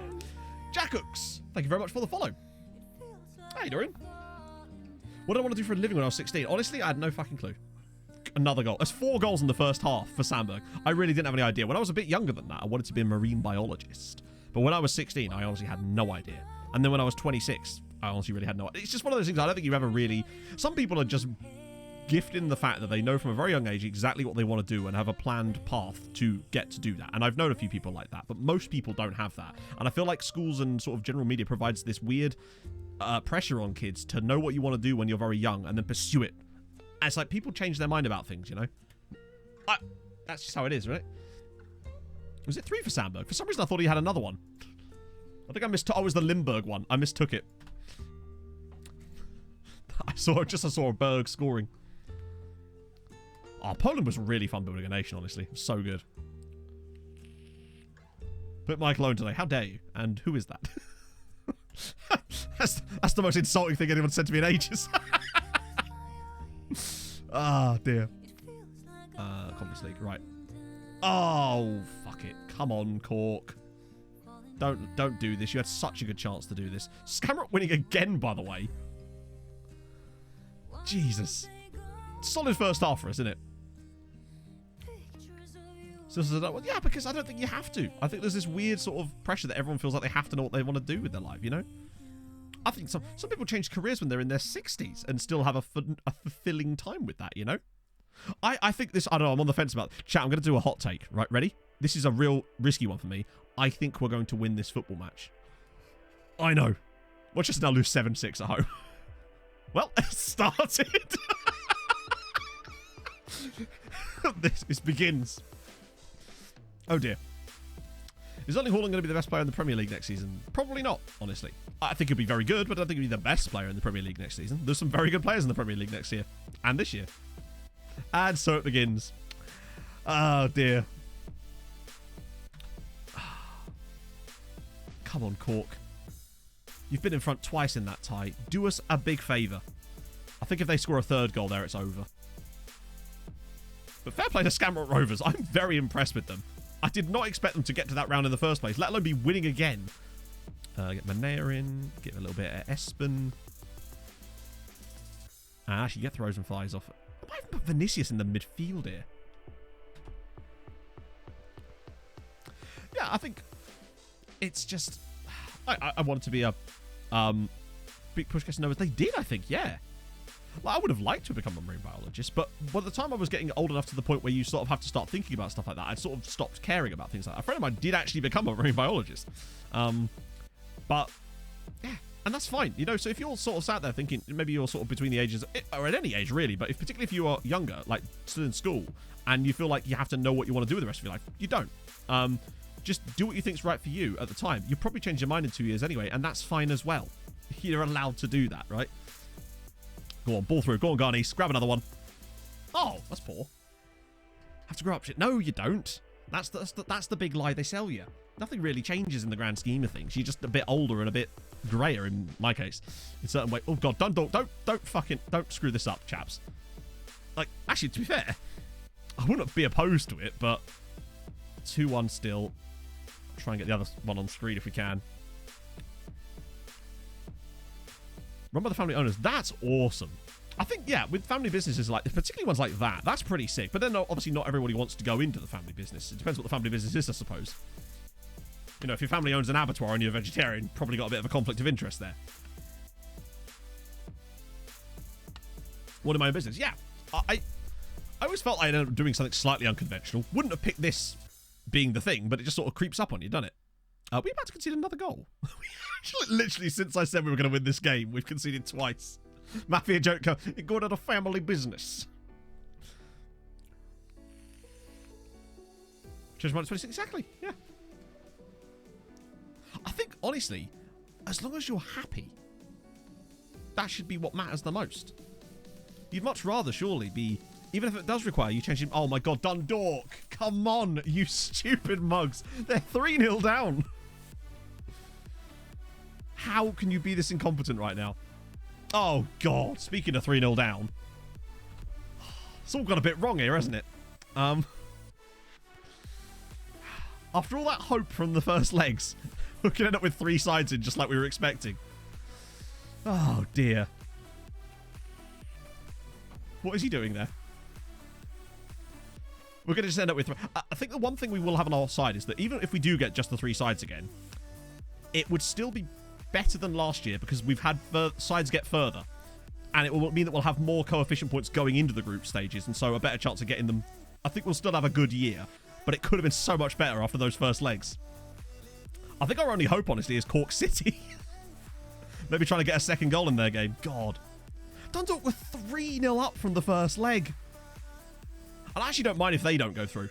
Jack Hooks, thank you very much for the follow. How you doing? What did I want to do for a living when I was 16? Honestly, I had no fucking clue. Another goal. There's 4 goals in the first half for Sandberg. I really didn't have any idea. When I was a bit younger than that, I wanted to be a marine biologist. But when I was 16, I honestly had no idea. And then when I was 26, I honestly really had no idea. It's just one of those things I don't think you ever really... Some people are just gifted in the fact that they know from a very young age exactly what they want to do and have a planned path to get to do that. And I've known a few people like that, but most people don't have that. And I feel like schools and sort of general media provides this weird pressure on kids to know what you want to do when you're very young and then pursue it. And it's like people change their mind about things, you know? That's just how it is, right? Was it 3 for Sandberg? For some reason I thought he had another one. I think I mistook. Oh, it was the Limburg one. I mistook it. I saw a Berg scoring. Oh, Poland was really fun building a nation, honestly. So good. Put Mike alone today. How dare you? And who is that? that's the most insulting thing anyone said to me in ages. Ah, dear. Conference League, right. Oh, fuck it. Come on, Cork. Don't do this. You had such a good chance to do this. Skamrock winning again, by the way. Jesus. Solid first half for us, isn't it? Yeah, because I don't think you have to. I think there's this weird sort of pressure that everyone feels like they have to know what they want to do with their life, you know? I think some people change careers when they're in their 60s and still have a fulfilling time with that, you know? I think this, I don't know, I'm on the fence about it. Chat, I'm going to do a hot take, right? Ready? This is a real risky one for me. I think we're going to win this football match. I know. Watch us now lose 7-6 at home. Well, it started. This begins. Oh dear. Is Erling Haaland going to be the best player in the Premier League next season? Probably not, honestly. I think he'll be very good, but I don't think he'll be the best player in the Premier League next season. There's some very good players in the Premier League next year. And this year. And so it begins. Oh dear. Come on, Cork. You've been in front twice in that tie. Do us a big favour. I think if they score a third goal there, it's over. But fair play to Skamrock Rovers. I'm very impressed with them. I did not expect them to get to that round in the first place, let alone be winning again. Get Manea in. Get a little bit of Espen. Actually, get throws and flies off. I might even put Vinicius in the midfield here. Yeah, I think it's just... I wanted to be a big push case numbers. They did, I think, yeah. Like, I would have liked to have become a marine biologist, but by the time I was getting old enough to the point where you sort of have to start thinking about stuff like that, I'd sort of stopped caring about things like that. A friend of mine did actually become a marine biologist. But, yeah, and that's fine. You know, so if you're sort of sat there thinking, maybe you're sort of between the ages, or at any age, really, but particularly if you are younger, like still in school, and you feel like you have to know what you want to do with the rest of your life, you don't. Just do what you think's right for you at the time. You'll probably change your mind in 2 years anyway, and that's fine as well. You're allowed to do that, right? Go on, ball through. Go on, Garnice. Grab another one. Oh, that's poor. Have to grow up shit. No, you don't. That's the big lie they sell you. Nothing really changes in the grand scheme of things. You're just a bit older and a bit grayer in my case. In certain way. Oh god, don't screw this up, chaps. Like, actually, to be fair, I wouldn't be opposed to it, but 2-1 still. Try and get the other one on screen if we can. Run by the family owners. That's awesome. I think, yeah, with family businesses, like particularly ones like that, that's pretty sick. But then obviously not everybody wants to go into the family business. It depends what the family business is, I suppose. You know, if your family owns an abattoir and you're a vegetarian, probably got a bit of a conflict of interest there. What in my own business? Yeah. I always felt I ended up doing something slightly unconventional. Wouldn't have picked this being the thing, but it just sort of creeps up on you, doesn't it? We're about to concede another goal. Literally, since I said we were going to win this game, we've conceded twice. Mafia joke, it got out of family business. Change minus 26, exactly, yeah. I think, honestly, as long as you're happy, that should be what matters the most. You'd much rather, surely, be... Even if it does require you changing... Oh, my God, Dundalk. Come on, you stupid mugs. They're 3-0 down. How can you be this incompetent right now? Oh, God. Speaking of 3-0 down. It's all got a bit wrong here, hasn't it? After all that hope from the first legs, we could end up with 3 sides in just like we were expecting. Oh, dear. What is he doing there? We're going to just end up with... I think the one thing we will have on our side is that even if we do get just the 3 sides again, it would still be better than last year because we've had sides get further. And it will mean that we'll have more coefficient points going into the group stages, and so a better chance of getting them. I think we'll still have a good year, but it could have been so much better after those first legs. I think our only hope, honestly, is Cork City. Maybe trying to get a second goal in their game. God. Dundalk were 3-0 up from the first leg. And I actually don't mind if they don't go through.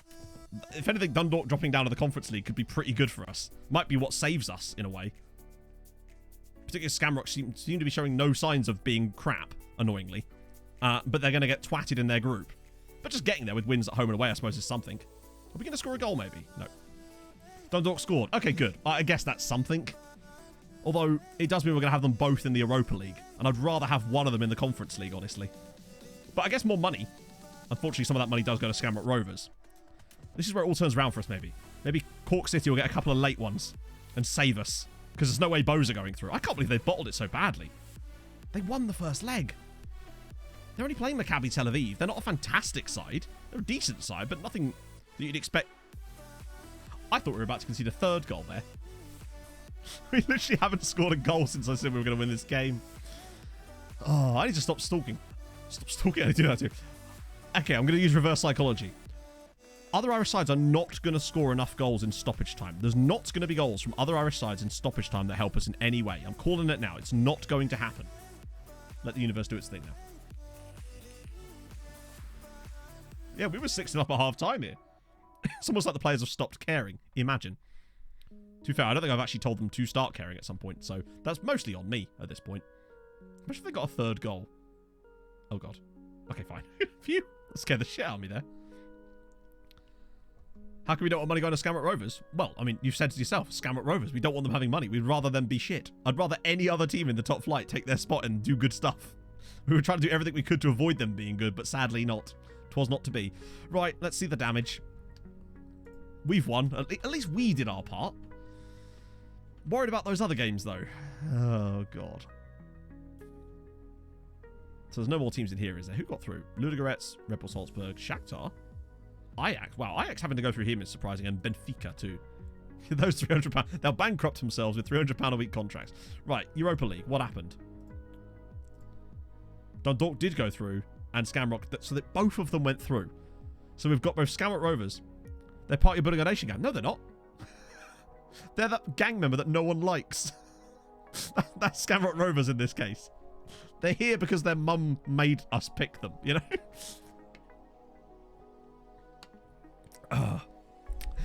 If anything, Dundalk dropping down to the Conference League could be pretty good for us. Might be what saves us, in a way. Particularly Scamrock seem to be showing no signs of being crap, annoyingly. But they're going to get twatted in their group. But just getting there with wins at home and away, I suppose, is something. Are we going to score a goal, maybe? No. Dundalk scored. Okay, good. I guess that's something. Although, it does mean we're going to have them both in the Europa League. And I'd rather have one of them in the Conference League, honestly. But I guess more money. Unfortunately, some of that money does go to Scamrock Rovers. This is where it all turns around for us, maybe. Maybe Cork City will get a couple of late ones and save us. Because there's no way Bows are going through. I can't believe they bottled it so badly. They won the first leg. They're only playing Maccabi Tel Aviv. They're not a fantastic side. They're a decent side, but nothing that you'd expect. I thought we were about to concede a third goal there. We literally haven't scored a goal since I said we were going to win this game. Oh, I need to stop stalking. Stop stalking. I do that too. Okay, I'm going to use reverse psychology. Other Irish sides are not going to score enough goals in stoppage time. There's not going to be goals from other Irish sides in stoppage time that help us in any way. I'm calling it now. It's not going to happen. Let the universe do its thing now. Yeah, we were 6-0 up at half-time here. It's almost like the players have stopped caring. Imagine. To be fair, I don't think I've actually told them to start caring at some point, so that's mostly on me at this point. Imagine if they got a third goal. Oh, God. Okay, fine. Phew. That scared the shit out of me there. How can we don't want money going to Scamrock Rovers? Well, I mean, you've said it yourself, Scamrock Rovers. We don't want them having money. We'd rather them be shit. I'd rather any other team in the top flight take their spot and do good stuff. We were trying to do everything we could to avoid them being good, but sadly not. 'Twas not to be. Right, let's see the damage. We've won. At least we did our part. Worried about those other games, though. Oh, God. So there's no more teams in here, is there? Who got through? Ludogorets, Red Bull Salzburg, Shakhtar, Ajax. Wow, Ajax having to go through him is surprising. And Benfica, too. Those £300. They'll bankrupt themselves with £300 a week contracts. Right, Europa League. What happened? Dundalk did go through, and Scamrock, so that both of them went through. So we've got both Scamrock Rovers. They're part of your Building a Nation gang. No, they're not. They're that gang member that no one likes. That's Scamrock Rovers in this case. They're here because their mum made us pick them, you know?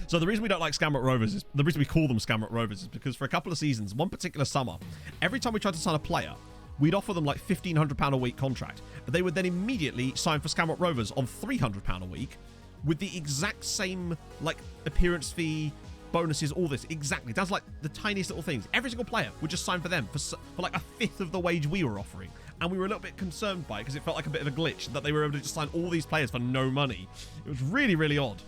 So the reason we don't like Scamrock Rovers is, the reason we call them Scamrock Rovers is because for a couple of seasons, one particular summer, every time we tried to sign a player, we'd offer them like £1,500 a week contract. They would then immediately sign for Scamrock Rovers on £300 a week with the exact same like appearance fee, bonuses, all this. Exactly. That's like the tiniest little things. Every single player would just sign for them for like a fifth of the wage we were offering. And we were a little bit concerned by it because it felt like a bit of a glitch that they were able to just sign all these players for no money. It was really, really odd.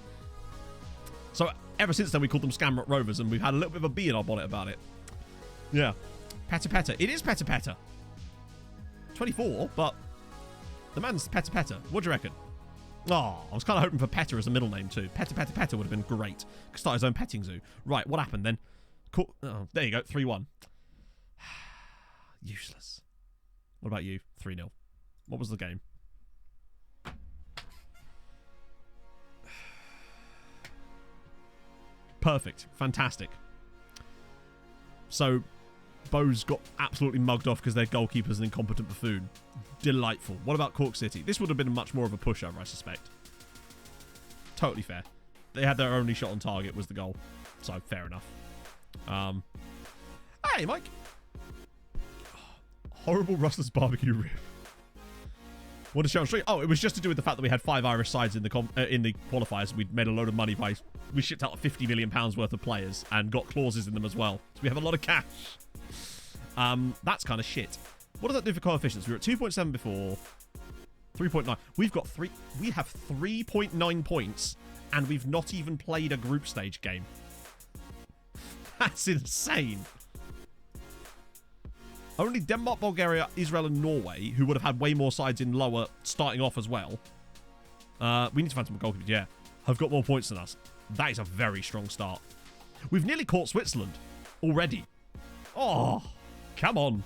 So ever since then, we called them Scamrock Rovers, and we've had a little bit of a bee in our bonnet about it. Yeah. Peta Peta. It is Peta Peta. 24, but the man's Peta Peta. What do you reckon? Oh, I was kind of hoping for Peta as a middle name too. Peta Peta Peta would have been great. Could start his own petting zoo. Right, what happened then? Cool. Oh, there you go, 3-1. Useless. What about you? 3-0. What was the game? Perfect. Fantastic. So, Bows got absolutely mugged off because their goalkeeper's an incompetent buffoon. Delightful. What about Cork City? This would have been much more of a pushover, I suspect. Totally fair. They had their only shot on target was the goal. So, fair enough. Hey, Mike. Horrible Rustler's barbecue rib. What a show and show you. Oh, it was just to do with the fact that we had 5 Irish sides in the qualifiers. We'd made a load of money by... We shipped out £50 million worth of players and got clauses in them as well. So we have a lot of cash. That's kind of shit. What does that do for coefficients? We were at 2.7 before. 3.9. We've got 3... We have 3.9 points and we've not even played a group stage game. That's insane. Only Denmark, Bulgaria, Israel, and Norway, who would have had way more sides in lower starting off as well. We need to find some goalkeepers, yeah. Have got more points than us. That is a very strong start. We've nearly caught Switzerland already. Oh, come on.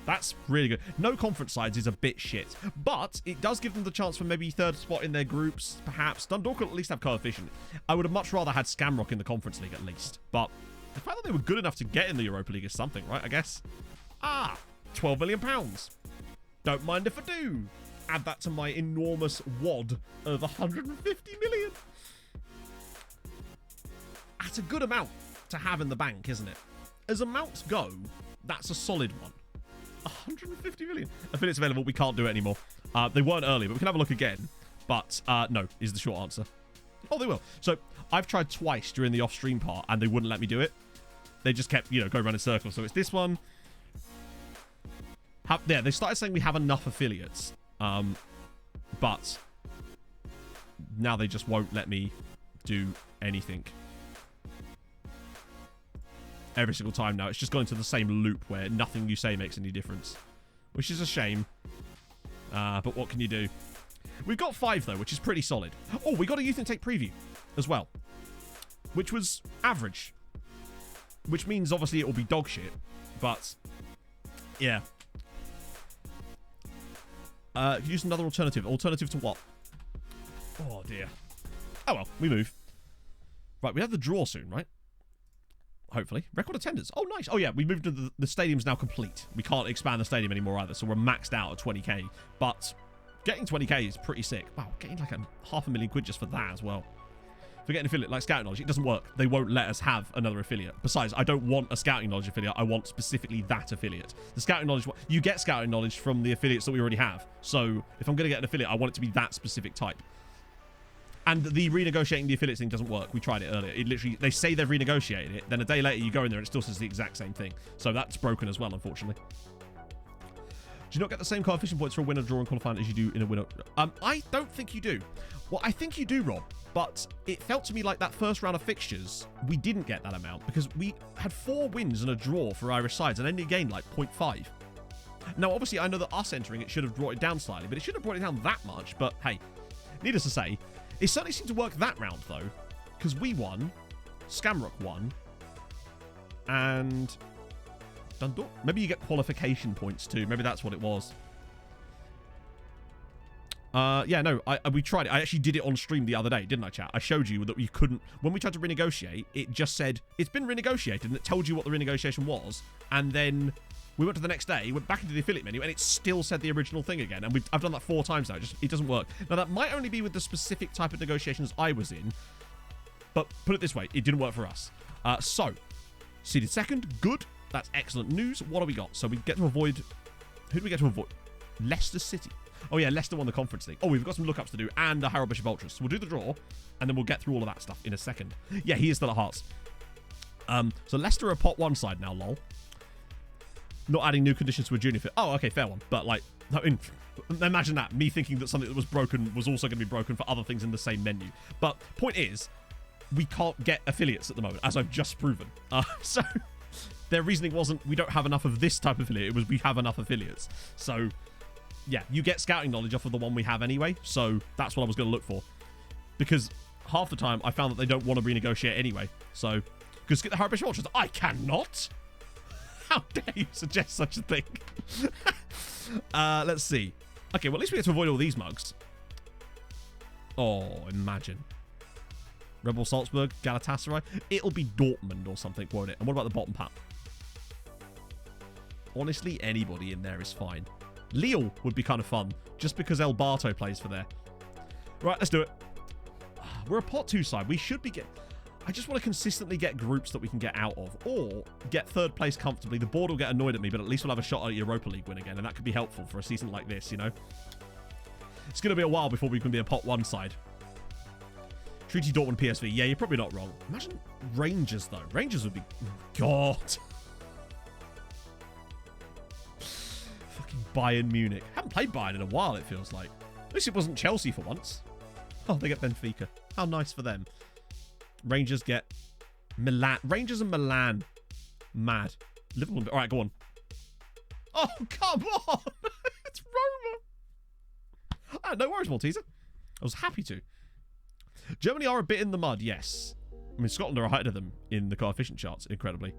That's really good. No conference sides is a bit shit, but it does give them the chance for maybe third spot in their groups, perhaps. Dundalk will at least have coefficient. I would have much rather had Scamrock in the Conference League at least, but the fact that they were good enough to get in the Europa League is something, right, I guess? £12 million. Don't mind if I do. Add that to my enormous wad of 150 million. That's a good amount to have in the bank, isn't it? As amounts go, that's a solid one. 150 million. Affiliates available. We can't do it anymore. They weren't earlier, but we can have a look again. But no, is the short answer. Oh, they will. So I've tried twice during the off-stream part, and they wouldn't let me do it. They just kept, going around in circles. So it's this one. Yeah, they started saying we have enough affiliates. But now they just won't let me do anything. Every single time now. It's just gone into the same loop where nothing you say makes any difference. Which is a shame. But what can you do? We've got 5, though, which is pretty solid. Oh, we got a Youth Intake preview as well. Which was average. Which means, obviously, it will be dog shit. But, yeah. Use another alternative. Alternative to what? Oh, dear. Oh, well. We move. Right, we have the draw soon, right? Hopefully. Record attendance. Oh, nice. Oh, yeah. We moved to the stadium's now complete. We can't expand the stadium anymore either, so we're maxed out at 20k. But getting 20k is pretty sick. Wow, getting like £500,000 just for that as well. For getting an affiliate like Scouting Knowledge, it doesn't work. They won't let us have another affiliate. Besides, I don't want a Scouting Knowledge affiliate. I want specifically that affiliate. The Scouting Knowledge, you get Scouting Knowledge from the affiliates that we already have. So if I'm going to get an affiliate, I want it to be that specific type. And the renegotiating the affiliate thing doesn't work. We tried it earlier. It literally, they say they've renegotiated it. Then a day later, you go in there and it still says the exact same thing. So that's broken as well, unfortunately. Do you not get the same coefficient points for a winner, draw, and qualifying as you do in a winner? I don't think you do. Well, I think you do, Rob. But it felt to me like that first round of fixtures, we didn't get that amount because we had 4 wins and a draw for Irish sides and ended again like 0.5. Now, obviously, I know that us entering it should have brought it down slightly, but it shouldn't have brought it down that much. But hey, needless to say, it certainly seemed to work that round, though, because we won, Scamrock won, and Dundalk. Maybe you get qualification points, too. Maybe that's what it was. Yeah, no, we tried it. I actually did it on stream the other day, didn't I, chat? I showed you that you couldn't... When we tried to renegotiate, it just said, it's been renegotiated, and it told you what the renegotiation was, and then... We went to the next day, went back into the affiliate menu, and it still said the original thing again. And I've done that 4 times now. It doesn't work. Now, that might only be with the specific type of negotiations I was in. But put it this way, it didn't work for us. So, seeded second, good. That's excellent news. What do we got? So we get to avoid... Who do we get to avoid? Leicester City. Oh, yeah, Leicester won the Conference League. Oh, we've got some lookups to do, and a Harold Bishop Ultras. So we'll do the draw, and then we'll get through all of that stuff in a second. Yeah, he is still at Hearts. So Leicester are pot 1 side now, lol. Not adding new conditions to a junior fit. Oh, okay, fair one. But, like, I mean, imagine that. Me thinking that something that was broken was also going to be broken for other things in the same menu. But point is, we can't get affiliates at the moment, as I've just proven. So their reasoning wasn't we don't have enough of this type of affiliate. It was we have enough affiliates. So, yeah, you get Scouting Knowledge off of the one we have anyway. So that's what I was going to look for. Because half the time, I found that they don't want to renegotiate anyway. So, because get the Harold Bishop Ultras. I cannot. How dare you suggest such a thing? Let's see. Okay, well, at least we get to avoid all these mugs. Oh, imagine. Rebel Salzburg, Galatasaray. It'll be Dortmund or something, won't it? And what about the bottom pack? Honestly, anybody in there is fine. Lille would be kind of fun, just because El Barto plays for there. Right, let's do it. We're a pot 2 side. We should be getting... I just want to consistently get groups that we can get out of, or get 3rd place comfortably. The board will get annoyed at me, but at least we'll have a shot at a Europa League win again, and that could be helpful for a season like this, you know? It's going to be a while before we can be a pot 1 side. Treaty Dortmund PSV. Yeah, you're probably not wrong. Imagine Rangers, though. Rangers would be... God. Fucking Bayern Munich. Haven't played Bayern in a while, it feels like. At least it wasn't Chelsea for once. Oh, they get Benfica. How nice for them. Rangers get Milan. Rangers and Milan. Mad. Liverpool. All right, go on. Oh, come on. It's Roma. Oh, no worries, Malteser. I was happy to. Germany are a bit in the mud, yes. I mean, Scotland are ahead of them in the coefficient charts, incredibly.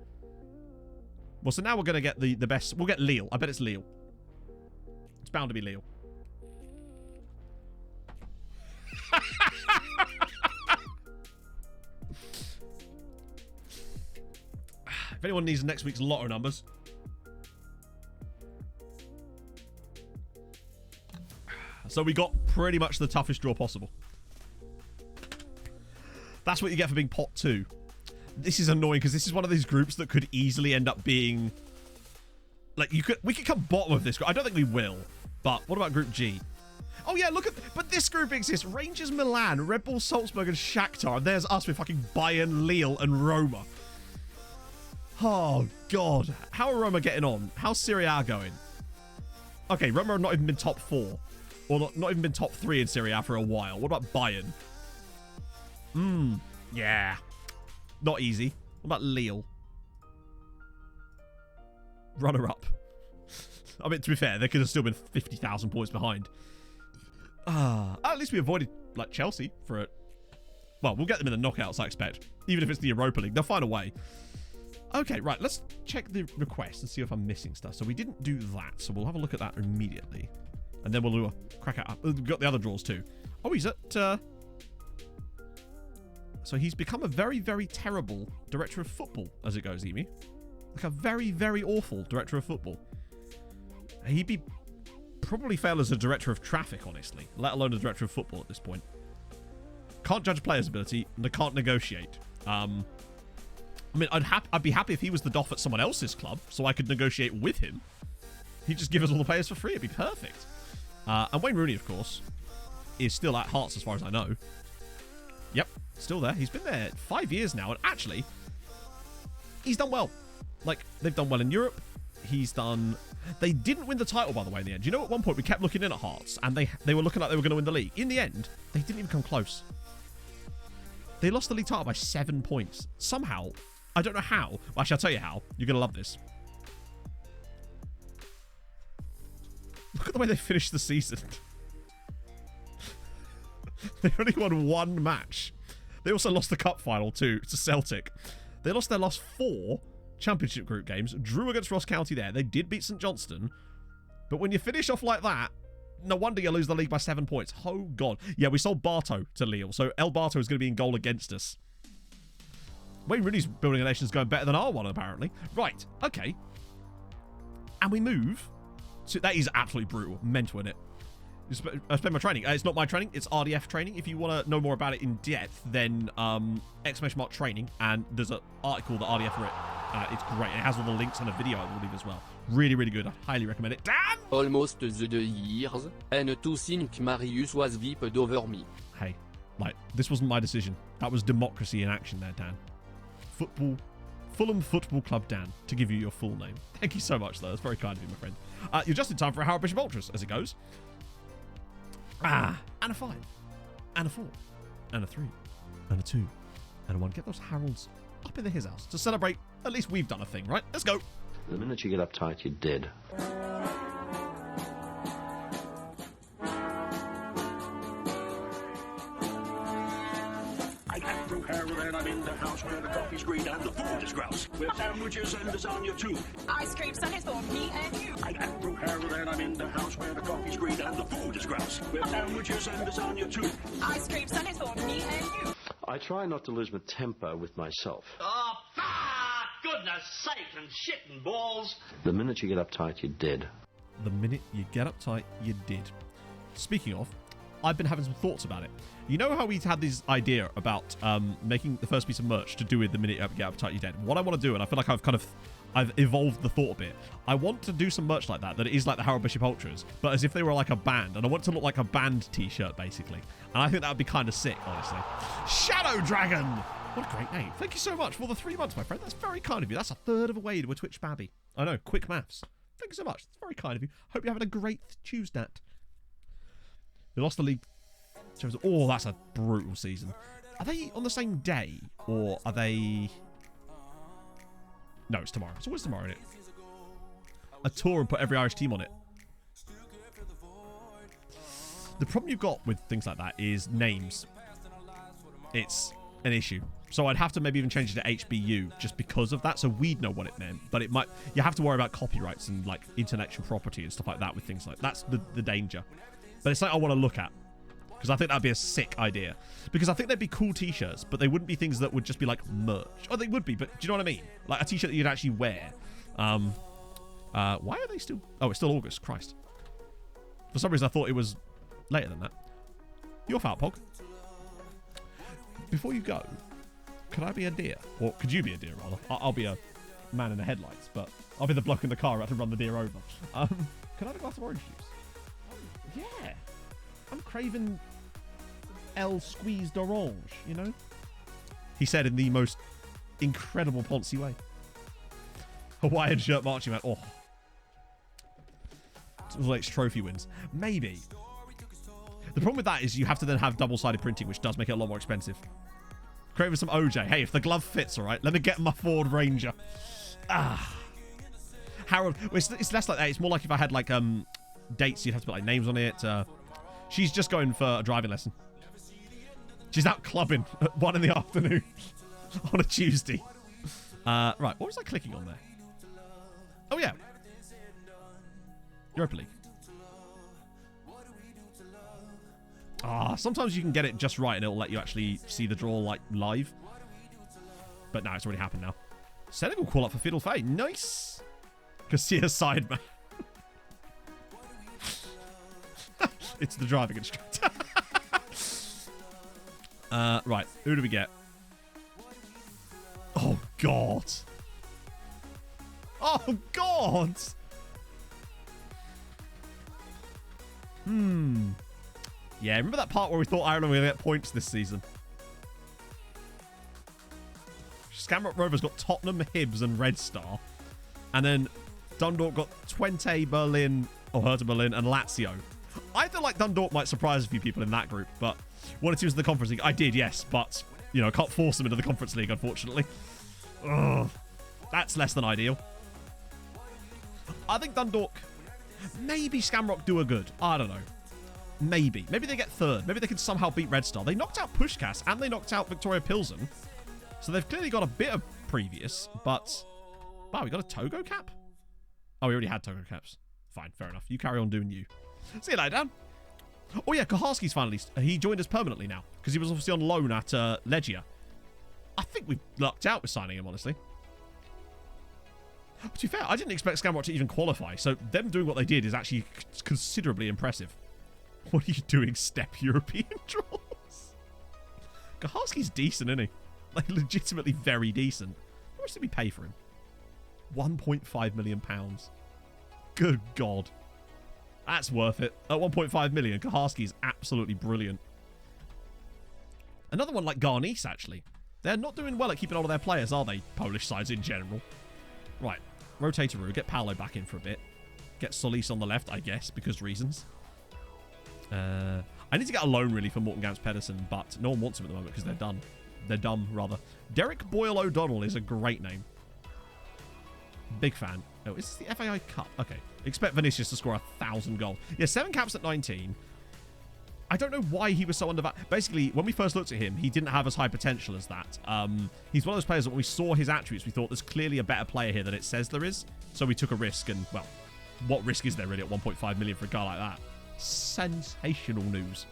Well, so now we're going to get the best. We'll get Lille. I bet it's Lille. It's bound to be Lille. If anyone needs next week's lotto numbers. So we got pretty much the toughest draw possible. That's what you get for being pot 2. This is annoying because this is one of these groups that could easily end up being... Like, we could come bottom of this group. I don't think we will. But what about Group G? Oh, yeah, look at... But this group exists. Rangers Milan, Red Bull Salzburg, and Shakhtar. And there's us with fucking Bayern, Lille, and Roma. Oh, God. How are Roma getting on? How's Serie A going? Okay, Roma have not even been top 4. Or not even been top 3 in Serie A for a while. What about Bayern? Yeah. Not easy. What about Lille? Runner-up. I mean, to be fair, they could have still been 50,000 points behind. At least we avoided, like, Chelsea for it. Well, we'll get them in the knockouts, I expect. Even if it's the Europa League. They'll find a way. Okay, right. Let's check the request and see if I'm missing stuff. So we didn't do that. So we'll have a look at that immediately. And then we'll do a crack at... We've got the other draws too. Oh, he's at... So he's become a very, very terrible director of football, as it goes, Emi. Like a very, very awful director of football. He'd be... Probably fail as a director of traffic, honestly. Let alone a director of football at this point. Can't judge players' ability, and they can't negotiate. I mean, I'd be happy if he was the doff at someone else's club, so I could negotiate with him. He'd just give us all the players for free. It'd be perfect. And Wayne Rooney, of course, is still at Hearts as far as I know. Yep, still there. He's been there 5 years now, and actually, he's done well. Like, they've done well in Europe. He's done... They didn't win the title, by the way, in the end. You know, at one point, we kept looking in at Hearts, and they were looking like they were going to win the league. In the end, they didn't even come close. They lost the league title by 7 points. Somehow, I don't know how. Well, actually, I'll tell you how. You're going to love this. Look at the way they finished the season. They only won 1 match. They also lost the cup final too to Celtic. They lost their last 4 championship group games. Drew against Ross County there. They did beat St Johnstone. But when you finish off like that, no wonder you lose the league by 7 points. Oh, God. Yeah, we sold Barto to Lille. So El Barto is going to be in goal against us. Wayne Rooney's building a nation is going better than our one, apparently. Right. Okay. And we move... So that is absolutely brutal. Mental, isn't it? I spend my training. It's not my training. It's RDF training. If you want to know more about it in depth, then ! training. And there's an article that RDF wrote. It's great. It has all the links and a video, I believe, as well. Really, really good. I highly recommend it. Dan! Almost the 2 years, and to think Marius was viped over me. Hey, like, this wasn't my decision. That was democracy in action there, Dan. Fulham Football Club Dan, to give you your full name. Thank you so much, though. That's very kind of you, my friend. You're just in time for a Howard Bishop Ultras, as it goes. And a 5. And a 4. And a 3. And a 2. And a 1. Get those Harolds up in his house to celebrate. At least we've done a thing, right? Let's go. The minute you get uptight, you're dead. And I'm in the house where the coffee's green and the food is grouse. With sandwiches and lasagna too. Ice cream sundaes for me and you. I'm Andrew Harold and I'm in the house where the coffee's green and the food is grouse. With sandwiches and lasagna too. Ice cream sundaes for me and you. I try not to lose my temper with myself. Oh, goodness sake and shit and balls. The minute you get uptight, you're dead. The minute you get uptight, you did. Speaking of, I've been having some thoughts about it. You know how we had this idea about making the first piece of merch to do with the minute you get uptight, you're dead? What I want to do, and I feel like I've evolved the thought a bit. I want to do some merch like that it is like the Harold Bishop Ultras, but as if they were like a band, and I want it to look like a band t-shirt, basically. And I think that would be kind of sick, honestly. Shadow Dragon! What a great name. Thank you so much for the 3 months, my friend. That's very kind of you. That's a third of a way to a Twitch babby. I know, quick maths. Thank you so much. That's very kind of you. Hope you're having a great Tuesday. They lost the league. Oh, that's a brutal season. Are they on the same day? Or are they... No, it's tomorrow. It's always tomorrow, isn't it? A tour and put every Irish team on it. The problem you've got with things like that is names. It's an issue. So I'd have to maybe even change it to HBU just because of that, so we'd know what it meant. But it might, you have to worry about copyrights and like intellectual property and stuff like that with things like that's the danger. But it's like I want to look at because I think that'd be a sick idea. Because I think they'd be cool t-shirts, but they wouldn't be things that would just be like merch. Oh, they would be, but do you know what I mean? Like a t-shirt that you'd actually wear. Why are they still? Oh, it's still August. Christ. For some reason, I thought it was later than that. You're fat, Pog. Before you go, could I be a deer? Or could you be a deer, rather? I'll be a man in the headlights, but I'll be the bloke in the car who had to run the deer over. Can I have a glass of orange juice? Oh, yeah. I'm craving El squeezed orange, you know? He said in the most incredible Ponzi way. Hawaiian shirt marching band. Oh. It was like trophy wins. Maybe. The problem with that is you have to then have double-sided printing, which does make it a lot more expensive. Craving some OJ. Hey, if the glove fits, all right, let me get my Ford Ranger. Harold. Well, it's less like that. It's more like if I had like dates, you'd have to put like names on it. She's just going for a driving lesson. She's out clubbing at 1 in the afternoon on a Tuesday. Right, what was I clicking on there? Oh yeah, Europa League. Sometimes you can get it just right and it'll let you actually see the draw like live. But no, it's already happened now. Senegal call up for Fiddle Faye. Nice. Casilla sideman. It's the driving instructor. Right, who do we get? Oh, God. Oh, God. Yeah, remember that part where we thought Ireland were going to get points this season? Shamrock Rovers got Tottenham, Hibs, and Red Star. And then Dundalk got Twente, Berlin, or Hertha Berlin, and Lazio. I feel like Dundalk might surprise a few people in that group, but one or two was in the Conference League. I did, yes, but, you know, I can't force them into the Conference League, unfortunately. Ugh, that's less than ideal. I think Dundalk, maybe Shamrock do a good. I don't know. Maybe. Maybe they get third. Maybe they can somehow beat Red Star. They knocked out Pushkas and they knocked out Victoria Pilsen. So they've clearly got a bit of previous, but... Wow, we got a Togo cap? Oh, we already had Togo caps. Fine, fair enough. You carry on doing you. See you later, Dan. Oh yeah, Koharski's finally... He joined us permanently now, because he was obviously on loan at Legia. I think we lucked out with signing him, honestly. To be fair, I didn't expect Shamrock to even qualify, so them doing what they did is actually considerably impressive. What are you doing, step European draws? Koharski's decent, isn't he? Like, legitimately very decent. How much did we pay for him? £1.5 million. Good God. That's worth it. At 1.5 million, Koharski is absolutely brilliant. Another one like Garnice, actually. They're not doing well at keeping all of their players, are they? Polish sides in general. Right. Rotatoroo. Get Paolo back in for a bit. Get Solis on the left, I guess, because reasons. I need to get a loan, really, for Morten Gams Pedersen, but no one wants him at the moment because they're done. They're dumb, rather. Derek Boyle O'Donnell is a great name. Big fan. Oh, is this the FAI Cup? Okay. Expect Vinicius to score 1,000 goals. Yeah, 7 caps at 19. I don't know why he was so undervalued. Basically, when we first looked at him, he didn't have as high potential as that. He's one of those players that when we saw his attributes, we thought there's clearly a better player here than it says there is. So we took a risk, and, well, what risk is there really at 1.5 million for a guy like that? Sensational news.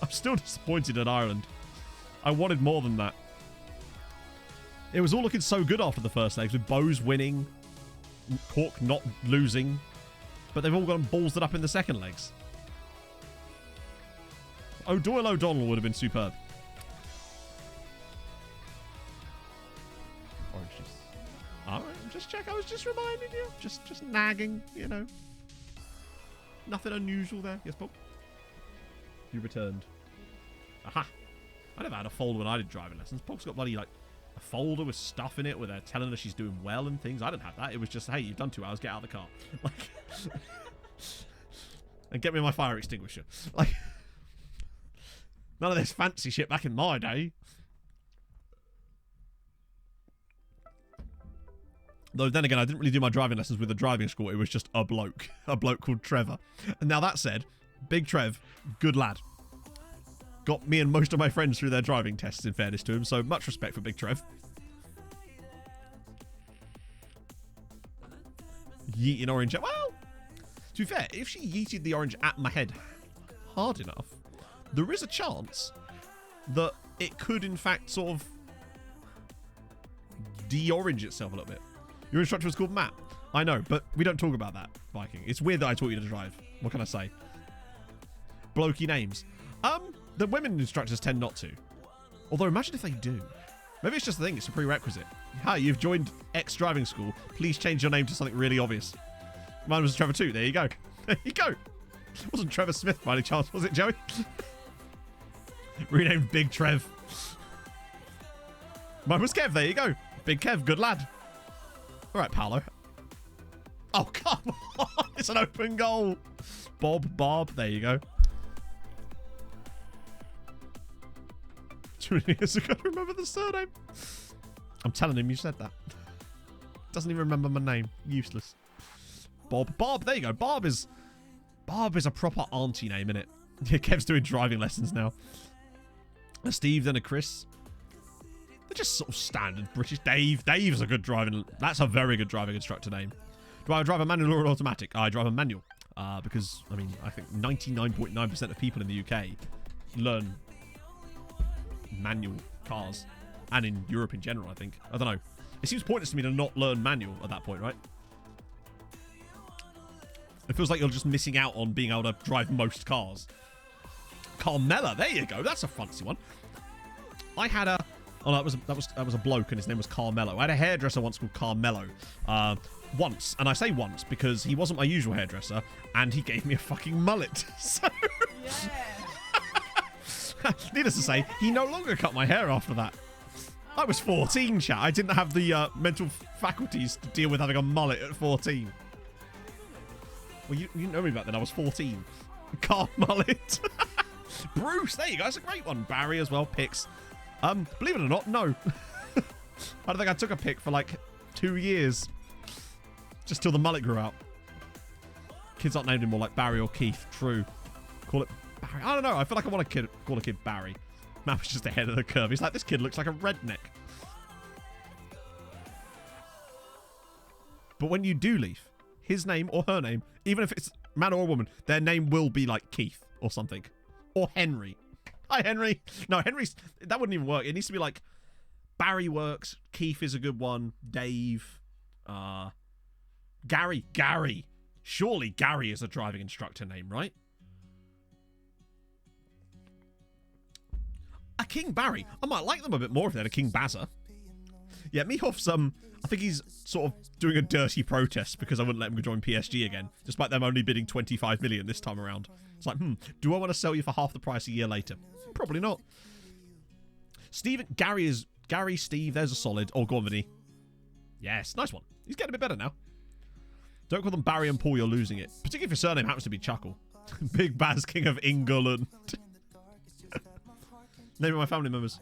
I'm still disappointed at Ireland. I wanted more than that. It was all looking so good after the first legs, with Bowes winning, Cork not losing, but they've all gone ballsed it up in the second legs. Doyle O'Donnell would have been superb. Orange juice. Alright, just check. I was just reminding you. Just nagging, you know. Nothing unusual there. Yes, Paul? You returned. Aha. I never had a folder when I did driving lessons. Pog's got bloody, like, a folder with stuff in it where they're telling her she's doing well and things. I didn't have that. It was just, hey, you've done 2 hours, get out of the car. Like, and get me my fire extinguisher. Like, none of this fancy shit back in my day. Though then again, I didn't really do my driving lessons with a driving school. It was just a bloke called Trevor. And now that said, Big Trev, good lad. got me and most of my friends through their driving tests, in fairness to him, so much respect for Big Trev. Yeeting orange. Well, to be fair, if she yeeted the orange at my head hard enough, there is a chance that it could, in fact, sort of de-orange itself a little bit. Your instructor was called Matt. I know, but we don't talk about that, Viking. It's weird that I taught you to drive. What can I say? Blokey names. The women instructors tend not to. Although, imagine if they do. Maybe it's just the thing. It's a prerequisite. Hi, you've joined X driving school. Please change your name to something really obvious. Mine was Trevor too. There you go. There you go. It wasn't Trevor Smith by any chance, was it, Joey? Renamed Big Trev. Mine was Kev. There you go. Big Kev. Good lad. All right, Paolo. Oh, come on. It's an open goal. Bob. There you go. 2 years ago, remember the surname? I'm telling him you said that. Doesn't even remember my name. Useless. Bob. There you go. Bob is a proper auntie name, innit? Yeah, Kev's doing driving lessons now. A Steve, then a Chris. They're just sort of standard British. Dave's a good driving. That's a very good driving instructor name. Do I drive a manual or an automatic? I drive a manual. Because, I mean, I think 99.9% of people in the UK learn manual cars. And in Europe in general, I think. I don't know. It seems pointless to me to not learn manual at that point, right? It feels like you're just missing out on being able to drive most cars. Carmela, there you go. That's a fancy one. I had a... Oh, that was a bloke, and his name was Carmelo. I had a hairdresser once called Carmelo. Once, and I say once because he wasn't my usual hairdresser, and he gave me a fucking mullet. So, needless to say, he no longer cut my hair after that. I was 14, chat. I didn't have the mental faculties to deal with having a mullet at 14. Well, you know me back then. I was 14. Car mullet. Bruce, there you go. That's a great one. Barry as well. Picks. Believe it or not, no. I don't think I took a pick for like 2 years. Just till the mullet grew out. Kids aren't named anymore like Barry or Keith. True. Call it Barry. I don't know. I feel like I want to call a kid Barry. Matt was just ahead of the curve. He's like, this kid looks like a redneck. But when you do leave, his name or her name, even if it's man or woman, their name will be like Keith or something. Or Henry. Hi, Henry. No, Henry's... That wouldn't even work. It needs to be like... Barry works. Keith is a good one. Dave. Gary. Surely Gary is a driving instructor name, right? A King Barry. I might like them a bit more if they had a King Bazza. Yeah, Mihov's, I think he's sort of doing a dirty protest because I wouldn't let him join PSG again, despite them only bidding 25 million this time around. It's like, do I want to sell you for half the price a year later? Probably not. Gary, Steve, there's a solid. Oh, go on, Vinny. Yes, nice one. He's getting a bit better now. Don't call them Barry and Paul, you're losing it. Particularly if your surname happens to be Chuckle. Big Baz King of England. Name of my family members.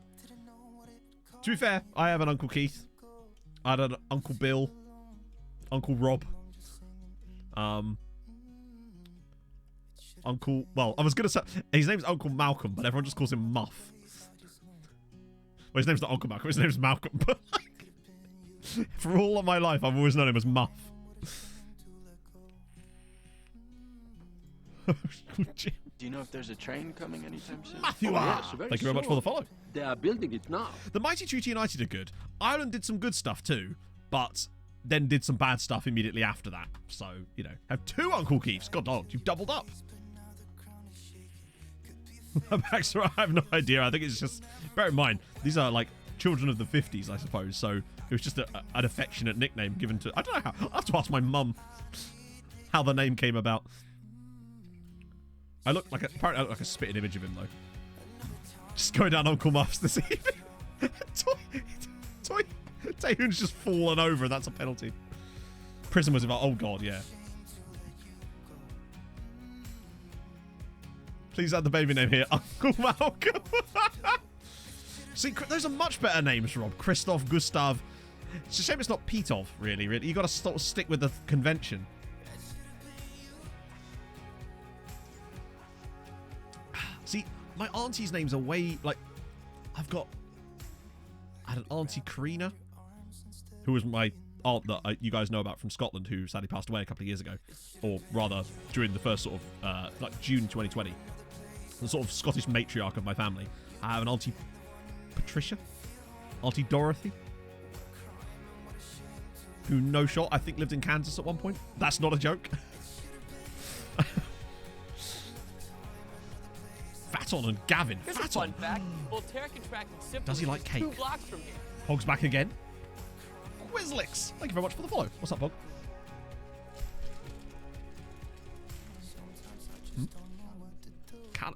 To be fair, I have an Uncle Keith. I had an Uncle Bill. Uncle Rob. Uncle... Well, I was going to say... His name's Uncle Malcolm, but everyone just calls him Muff. Well, his name's not Uncle Malcolm. His name's Malcolm. But like, for all of my life, I've always known him as Muff. Do you know if there's a train coming anytime soon? Matthew, yes, thank you very much for the follow. They are building it now. The mighty Treaty United are good. Ireland did some good stuff too, but then did some bad stuff immediately after that. So, you know, have 2 Uncle Keiths. God dog, you've doubled up. Baxter, I have no idea. I think it's just... Bear in mind, these are like children of the 50s, I suppose. So it was just an affectionate nickname given to... I don't know how. I'll have to ask my mum how the name came about. Apparently I look like a spitting image of him, though. Just going down Uncle Muff's this evening. Taehoon's just fallen over, and that's a penalty. Prison was about... Oh, God, yeah. Please add the baby name here. Uncle Malcolm. See, those are much better names, Rob. Christoph, Gustav. It's a shame it's not Petov, really. You got to stick with the convention. See, my auntie's names are way, like, I had an auntie Karina, who was my aunt that you guys know about from Scotland, who sadly passed away a couple of years ago, or rather during the first sort of like June 2020. The sort of Scottish matriarch of my family. I have an auntie Patricia, auntie Dorothy, who no shot I think lived in Kansas at one point. That's not a joke. Faton and Gavin. Here's a Faton. fun fact. Voltaire contracted syphilis Does he like cake? 2 blocks from here. Pog's back again. Quizlix, thank you very much for the follow. What's up, Pog?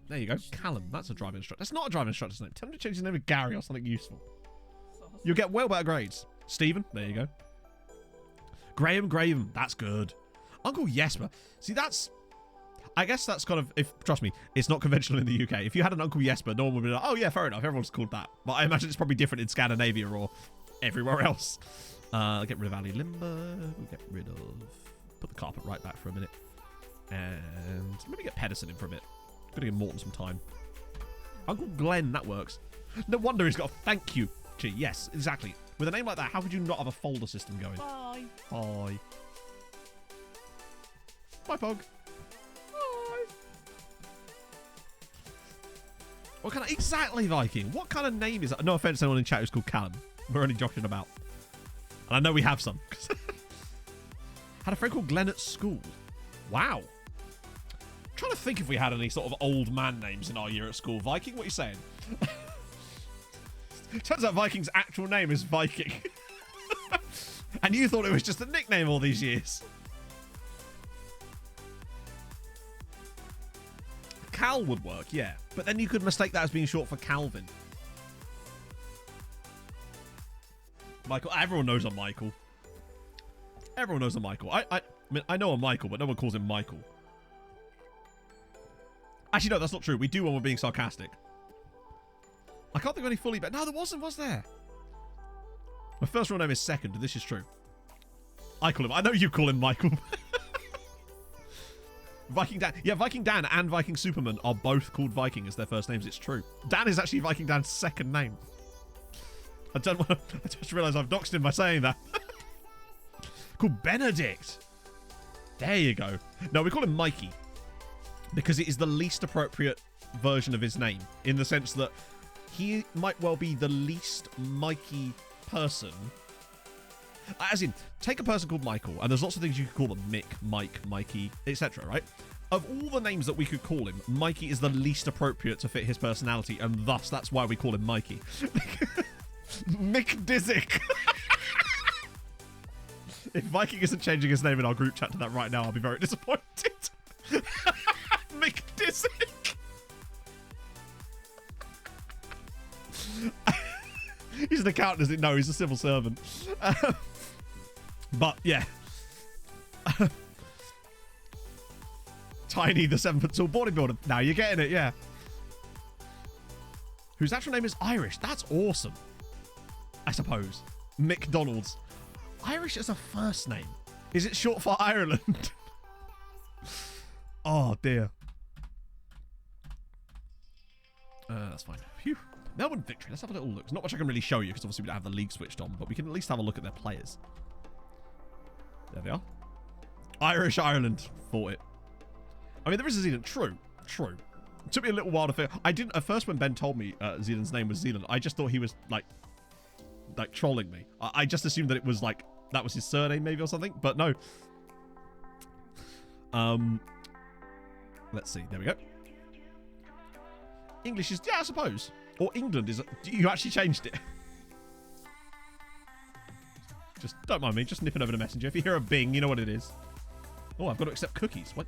There you go. Callum, that's a driving instructor. That's not a driving instructor's name. Tell him to change his name to Gary or something useful. You'll get well better grades. Stephen, there you go. Graham, that's good. Uncle Jesper. See, I guess that's kind of, trust me, it's not conventional in the UK. If you had an Uncle Jesper, no one would be like, oh yeah, fair enough, everyone's called that. But I imagine it's probably different in Scandinavia or everywhere else. Get rid of Ali Limber. We'll get rid of, put the carpet right back for a minute. And maybe get Pedersen in for a bit. Gotta give Morton some time. Uncle Glenn, that works. No wonder he's got a thank you. Gee, yes, exactly. With a name like that, how could you not have a folder system going? Bye. Bye. Bye, Pog. Bye. What kind of... Exactly, Viking. What kind of name is that? No offense to anyone in chat who's called Callum. We're only joking about. And I know we have some. Had a friend called Glenn at school. Wow. I'm trying to think if we had any sort of old man names in our year at school. Viking, what are you saying? Turns out Viking's actual name is Viking. And you thought it was just a nickname all these years. Cal would work, yeah. But then you could mistake that as being short for Calvin. Michael. Everyone knows a Michael. Everyone knows a Michael. I mean, I know a Michael, but no one calls him Michael. Actually, no, that's not true. We do when we're being sarcastic. I can't think of any fully bad. No, there wasn't, was there? My first real name is Second. This is true. I call him. I know you call him Michael. Viking Dan. Yeah, Viking Dan and Viking Superman are both called Viking as their first names. It's true. Dan is actually Viking Dan's second name. I just realised I've doxed him by saying that. Called Benedict. There you go. No, we call him Mikey. Because it is the least appropriate version of his name. In the sense that he might well be the least Mikey person. As in, take a person called Michael, and there's lots of things you could call them. Mick, Mike, Mikey, etc., right? Of all the names that we could call him, Mikey is the least appropriate to fit his personality, and thus that's why we call him Mikey. Mick Dizzick. If Viking isn't changing his name in our group chat to that right now, I'll be very disappointed. Mick Dizzick. He's an accountant, isn't he? No, he's a civil servant. But, yeah. Tiny, the 7-foot tall bodybuilder. Now you're getting it, yeah. Whose actual name is Irish. That's awesome. I suppose. McDonald's. Irish as a first name. Is it short for Ireland? Oh, dear. That's fine. Phew. Melbourne victory. Let's have a little look. There's not much I can really show you because obviously we don't have the league switched on, but we can at least have a look at their players. There they are. Irish Ireland fought it. I mean, there is a Zealand. True. It took me a little while to figure. I didn't at first when Ben told me Zealand's name was Zealand. I just thought he was like trolling me. I just assumed that it was like that was his surname maybe or something, but no. Let's see. There we go. English is, yeah, I suppose. Or England is. You actually changed it. Just don't mind me. Just nipping over the messenger. If you hear a bing, you know what it is. Oh, I've got to accept cookies. What?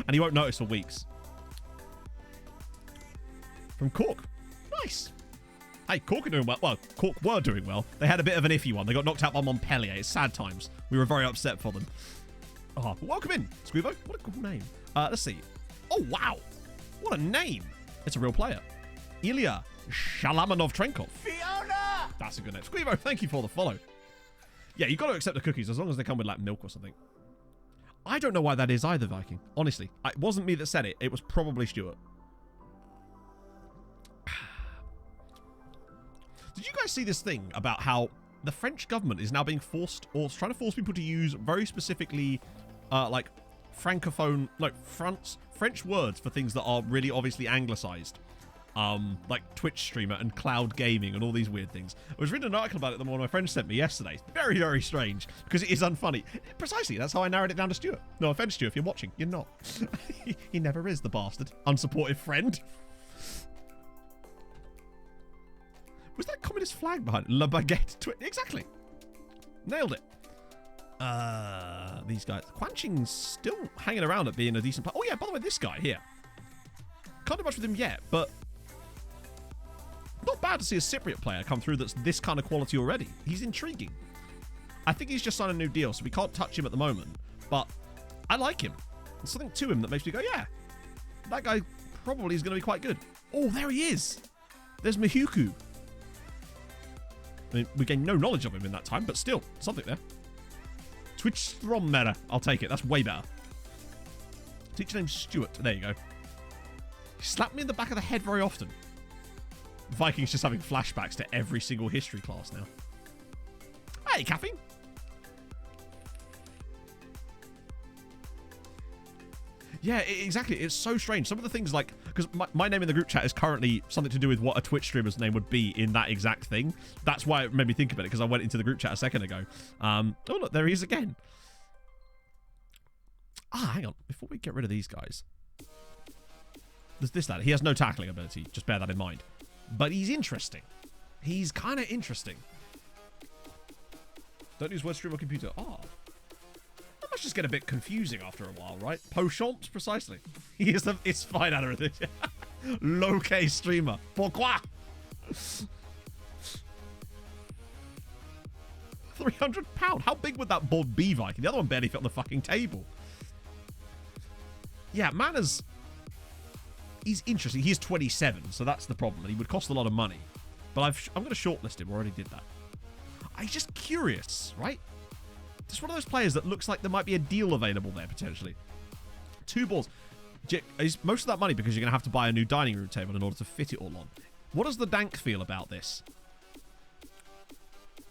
And he won't notice for weeks. From Cork. Nice. Hey, Cork are doing well. Well, Cork were doing well. They had a bit of an iffy one. They got knocked out by Montpellier. It's sad times. We were very upset for them. Oh, welcome in, Squeevo. What a cool name. Let's see. Oh, wow. What a name. It's a real player. Ilya Shalamanov-Trenkov. Fiona! That's a good name. Squeevo, thank you for the follow. Yeah, you got to accept the cookies as long as they come with, like, milk or something. I don't know why that is either, Viking. Honestly, it wasn't me that said it. It was probably Stuart. Did you guys see this thing about how the French government is now being forced, or trying to force people to use very specifically, like, francophone, like, French words for things that are really obviously anglicized? Like Twitch streamer and cloud gaming and all these weird things. I was reading an article about it that one of my friends sent me yesterday. It's very, very strange because it is unfunny. Precisely, that's how I narrowed it down to Stuart. No offense, Stuart, if you're watching, you're not. He never is, the bastard. Unsupportive friend. Was that a communist flag behind it? La Baguette. Exactly. Nailed it. These guys. Quan Ching's still hanging around at being a decent player. Oh yeah, by the way, this guy here. Can't do much with him yet, but not bad to see a Cypriot player come through that's this kind of quality already. He's intriguing. I think he's just signed a new deal, so we can't touch him at the moment, but I like him. There's something to him that makes me go, yeah, that guy probably is going to be quite good. Oh, there he is. There's Mihuku. I mean, we gained no knowledge of him in that time, but still, something there. Twitch Strom meta. I'll take it. That's way better. Teacher named Stuart. There you go. He slapped me in the back of the head very often. Vikings just having flashbacks to every single history class now. Hey, caffeine. Yeah, exactly. It's so strange. Some of the things like... Because my name in the group chat is currently something to do with what a Twitch streamer's name would be in that exact thing. That's why it made me think about it, because I went into the group chat a second ago. Oh, look, there he is again. Hang on. Before we get rid of these guys... There's this lad. He has no tackling ability. Just bear that in mind. But he's interesting. He's kind of interesting. Don't use word stream or computer. That must just get a bit confusing after a while, right? Pochomps, precisely. He is it's fine out of this. Low-K streamer. Pourquoi? 300 pound. How big would that board be, Viking? The other one barely fit on the fucking table. Yeah, Manners... He's interesting. He's 27, so that's the problem. And he would cost a lot of money. But I'm going to shortlist him. I already did that. I'm just curious, right? Just one of those players that looks like there might be a deal available there, potentially. 2 balls. Is most of that money because you're going to have to buy a new dining room table in order to fit it all on. What does the dank feel about this?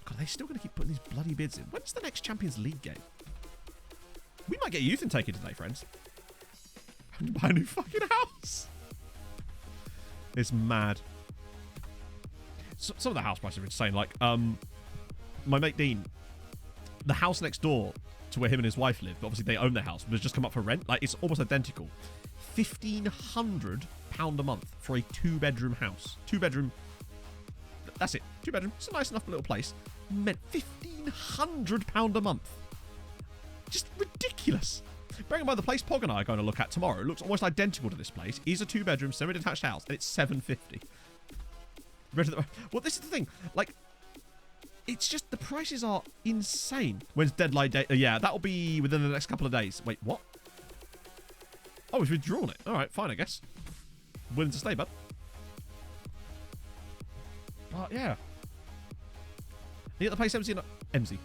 God, are they still going to keep putting these bloody bids in? When's the next Champions League game? We might get youth intake today, friends. Having to buy a new fucking house. It's mad. Some of the house prices are insane. Like, my mate Dean, the house next door to where him and his wife live, obviously they own their house, but it's just come up for rent. Like, it's almost identical. £1,500 a month for a 2-bedroom house. 2-bedroom. That's it. 2-bedroom. It's a nice enough little place. Meant £1,500 a month. Just ridiculous. Bearing in mind the place Pog and I are going to look at tomorrow looks almost identical to this place. It's a 2-bedroom, semi-detached house, and it's $750. Well, this is the thing. Like, it's just the prices are insane. When's deadline day? Yeah, that'll be within the next couple of days. Wait, what? Oh, we've withdrawn it. All right, fine, I guess. Willing to stay, bud. But yeah. You get the place MC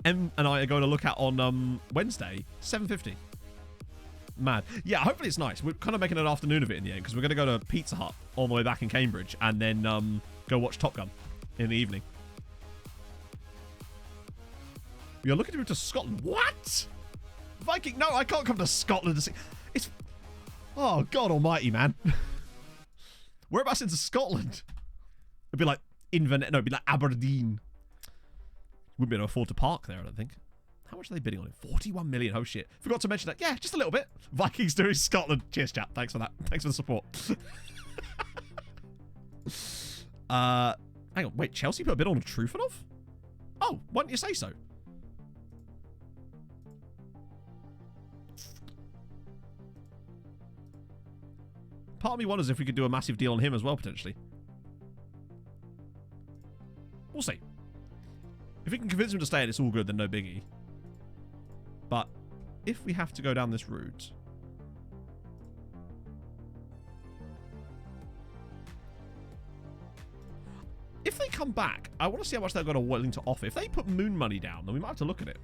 and I are going to look at on Wednesday, $750. Mad. Yeah, hopefully it's nice. We're kind of making an afternoon of it in the end because we're going to go to Pizza Hut on the way back in Cambridge and then go watch Top Gun in the evening. We are looking to move to Scotland. What? Viking? No, I can't come to Scotland to see. It's... Oh, God almighty, man. Whereabouts into Scotland? It'd be like Inverness. No, it'd be like Aberdeen. Wouldn't be able to afford to park there, I don't think. How much are they bidding on it? 41 million. Oh, shit. Forgot to mention that. Yeah, just a little bit. Vikings doing Scotland. Cheers, chat. Thanks for that. Thanks for the support. Hang on. Wait, Chelsea put a bid on Trufanov? Oh, why didn't you say so? Part of me wonders if we could do a massive deal on him as well, potentially. We'll see. If we can convince him to stay and it's all good, then no biggie. But if we have to go down this route... If they come back, I want to see how much they're going to willing to offer. If they put moon money down, then we might have to look at it.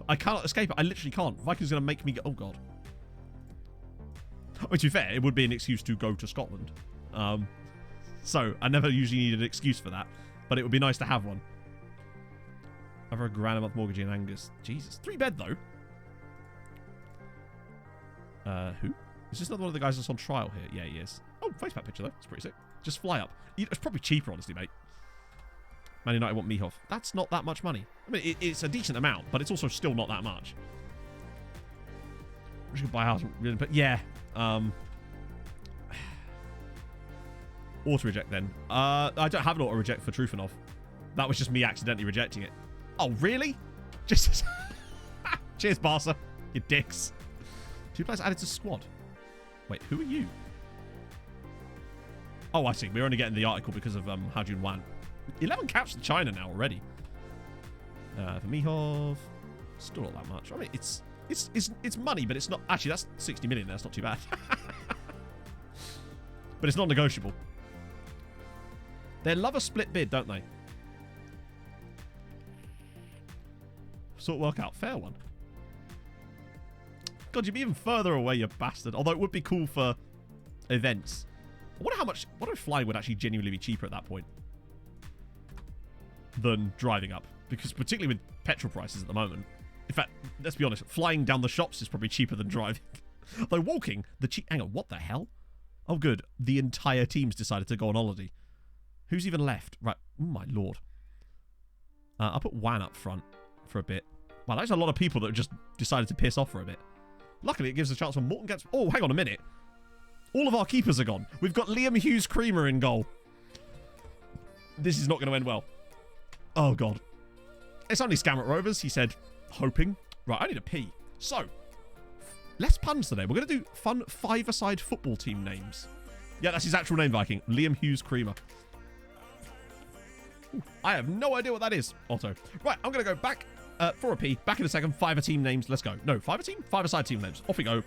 I cannot escape it. I literally can't. Vikings going to make me go... Oh, God. I mean, to be fair, it would be an excuse to go to Scotland. So, I never usually need an excuse for that. But it would be nice to have one. Over £1,000 a month mortgage in Angus. Jesus. 3-bed, though. Who? Is this another one of the guys that's on trial here? Yeah, he is. Oh, facepack picture, though. It's pretty sick. Just fly up. It's probably cheaper, honestly, mate. Man United want Mihoff. That's not that much money. I mean, it's a decent amount, but it's also still not that much. We should buy a house. But yeah. Auto-reject, then. I don't have an auto-reject for Trufanov. That was just me accidentally rejecting it. Oh, really? Just... Cheers, Barca. You dicks. 2 players added to squad. Wait, who are you? Oh, I see. We're only getting the article because of Hajun Wan. 11 caps to China now already. For Mihov, still not that much. I mean, it's money, but it's not... Actually, that's 60 million. That's not too bad. But it's not negotiable. They love a split bid, don't they? Sort of work out. Fair one. God, you'd be even further away, you bastard. Although it would be cool for events. I wonder how much... What if flying would actually genuinely be cheaper at that point than driving up? Because particularly with petrol prices at the moment. In fact, let's be honest, flying down the shops is probably cheaper than driving. Though walking, the cheap... Hang on, what the hell? Oh, good. The entire team's decided to go on holiday. Who's even left? Right. Oh, my lord. I'll put Wan up front for a bit. Wow, there's a lot of people that have just decided to piss off for a bit. Luckily, it gives a chance when Morton gets... Oh, hang on a minute. All of our keepers are gone. We've got Liam Hughes-Creamer in goal. This is not going to end well. Oh, God. It's only Scammert Rovers, he said, hoping. Right, I need a pee. So, less puns today. We're going to do fun 5-a-side football team names. Yeah, that's his actual name, Viking. Liam Hughes-Creamer. I have no idea what that is, Otto. Right, I'm going to go back for a pee. Back in a second. 5-a team names. Let's go. No, 5-a team? 5-a-side team names. Off we go.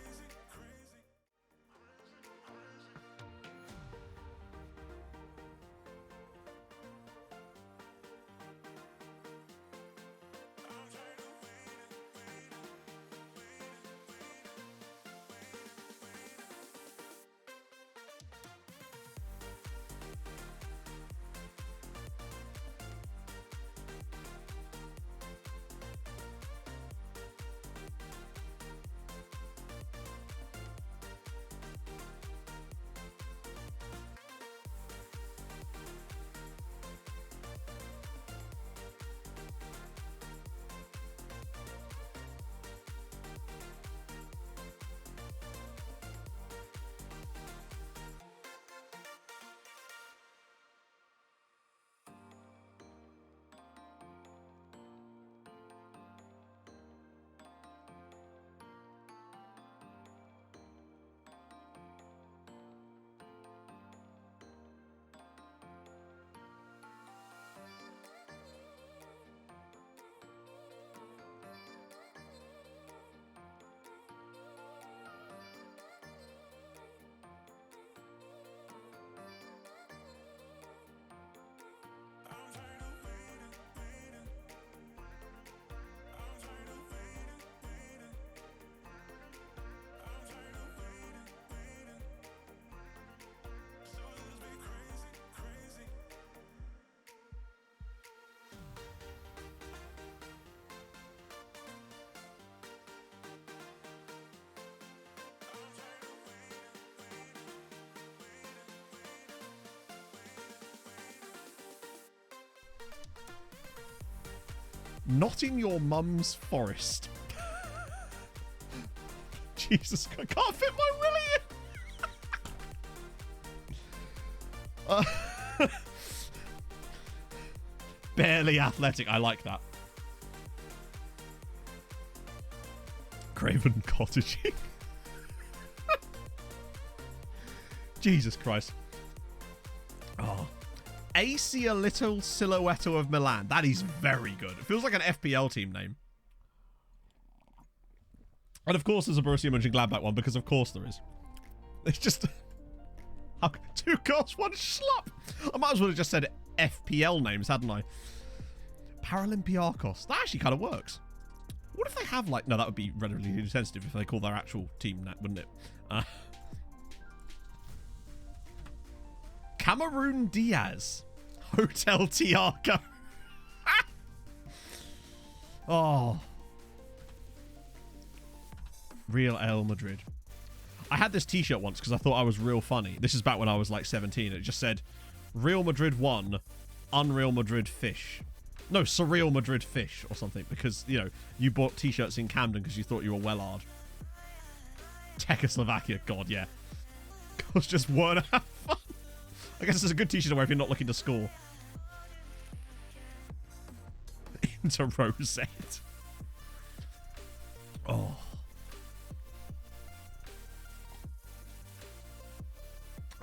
Not in your mum's forest. Jesus, I can't fit my willy in. Barely athletic. I like that. Craven cottaging. Jesus Christ. Oh. AC a little silhouette of Milan. That is very good. It feels like an FPL team name. And of course there's a Borussia Mönchengladbach one, because of course there is. It's just... 2 goals, 1 schlup. I might as well have just said FPL names, hadn't I? Paralympiakos. That actually kind of works. What if they have, like... No, that would be relatively insensitive if they call their actual team that, wouldn't it? Cameroon Diaz. Hotel Tiago. Oh. Real Madrid. I had this t-shirt once because I thought I was real funny. This is back when I was like 17. It just said, Real Madrid won, Unreal Madrid fish. No, Surreal Madrid fish or something. Because, you know, you bought t-shirts in Camden because you thought you were well-hard. Czechoslovakia, God, yeah. Girls just weren't have fun. I guess it's a good t-shirt to wear if you're not looking to score. Into Rosette. Oh.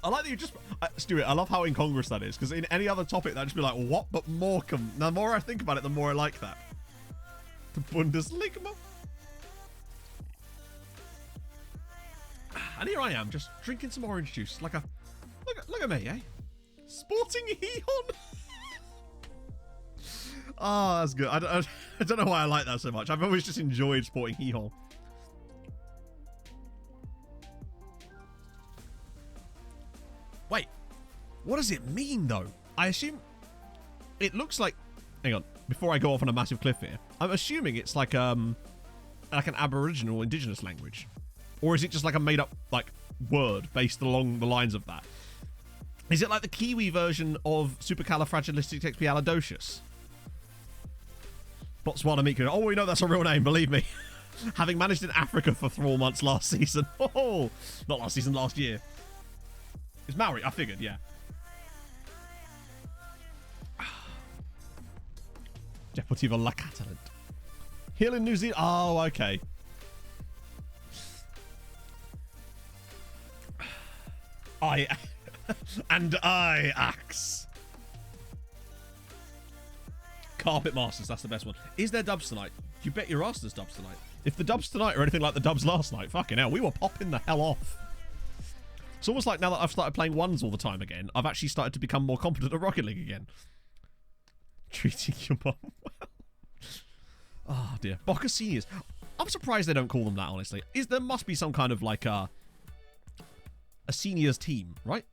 I like that you just... Stuart, I love how incongruous that is, because in any other topic, that'd just be like, what? But Morecambe. The more I think about it, the more I like that. The Bundesliga. And here I am, just drinking some orange juice, like a... Look at me, eh? Sporting Heon. Oh, that's good. I don't know why I like that so much. I've always just enjoyed Sporting Heon. Wait, what does it mean, though? I assume it looks like... Hang on, before I go off on a massive cliff here, I'm assuming it's like an Aboriginal indigenous language. Or is it just like a made-up, like, word based along the lines of that? Is it like the Kiwi version of Supercalifragilisticexpialidocious? Botswana Mika. Oh, we know that's a real name, believe me. Having managed in Africa for 4 months last season. Oh, not last season, last year. It's Maori, I figured, yeah. Deportivo La Catalan. Hill in New Zealand. Oh, okay. I axe. Carpet Masters, that's the best one. Is there dubs tonight? You bet your ass there's dubs tonight. If the dubs tonight are anything like the dubs last night, fucking hell, we were popping the hell off. It's almost like now that I've started playing ones all the time again, I've actually started to become more competent at Rocket League again. Treating your mum well. Oh dear. Boca Seniors. I'm surprised they don't call them that, honestly. There must be some kind of like a seniors team, right?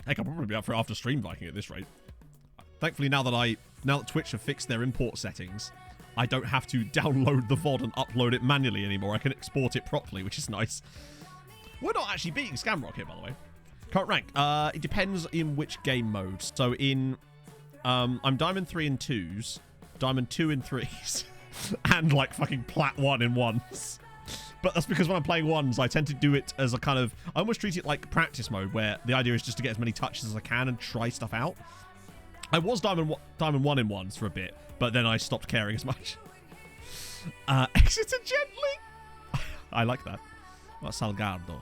Heck, I'll probably be up for after stream Viking at this rate. Thankfully, now that Twitch have fixed their import settings, I don't have to download the VOD and upload it manually anymore. I can export it properly, which is nice. We're not actually beating Scamrock here, by the way. Current rank. It depends in which game mode. So in... I'm Diamond 3 in 2s, Diamond 2 in 3s, and like fucking Plat 1 in 1s. But that's because when I'm playing ones, I tend to do it as a kind of... I almost treat it like practice mode, where the idea is just to get as many touches as I can and try stuff out. I was Diamond 1 in ones for a bit, but then I stopped caring as much. Exeter gently. I like that. Well, Salgado.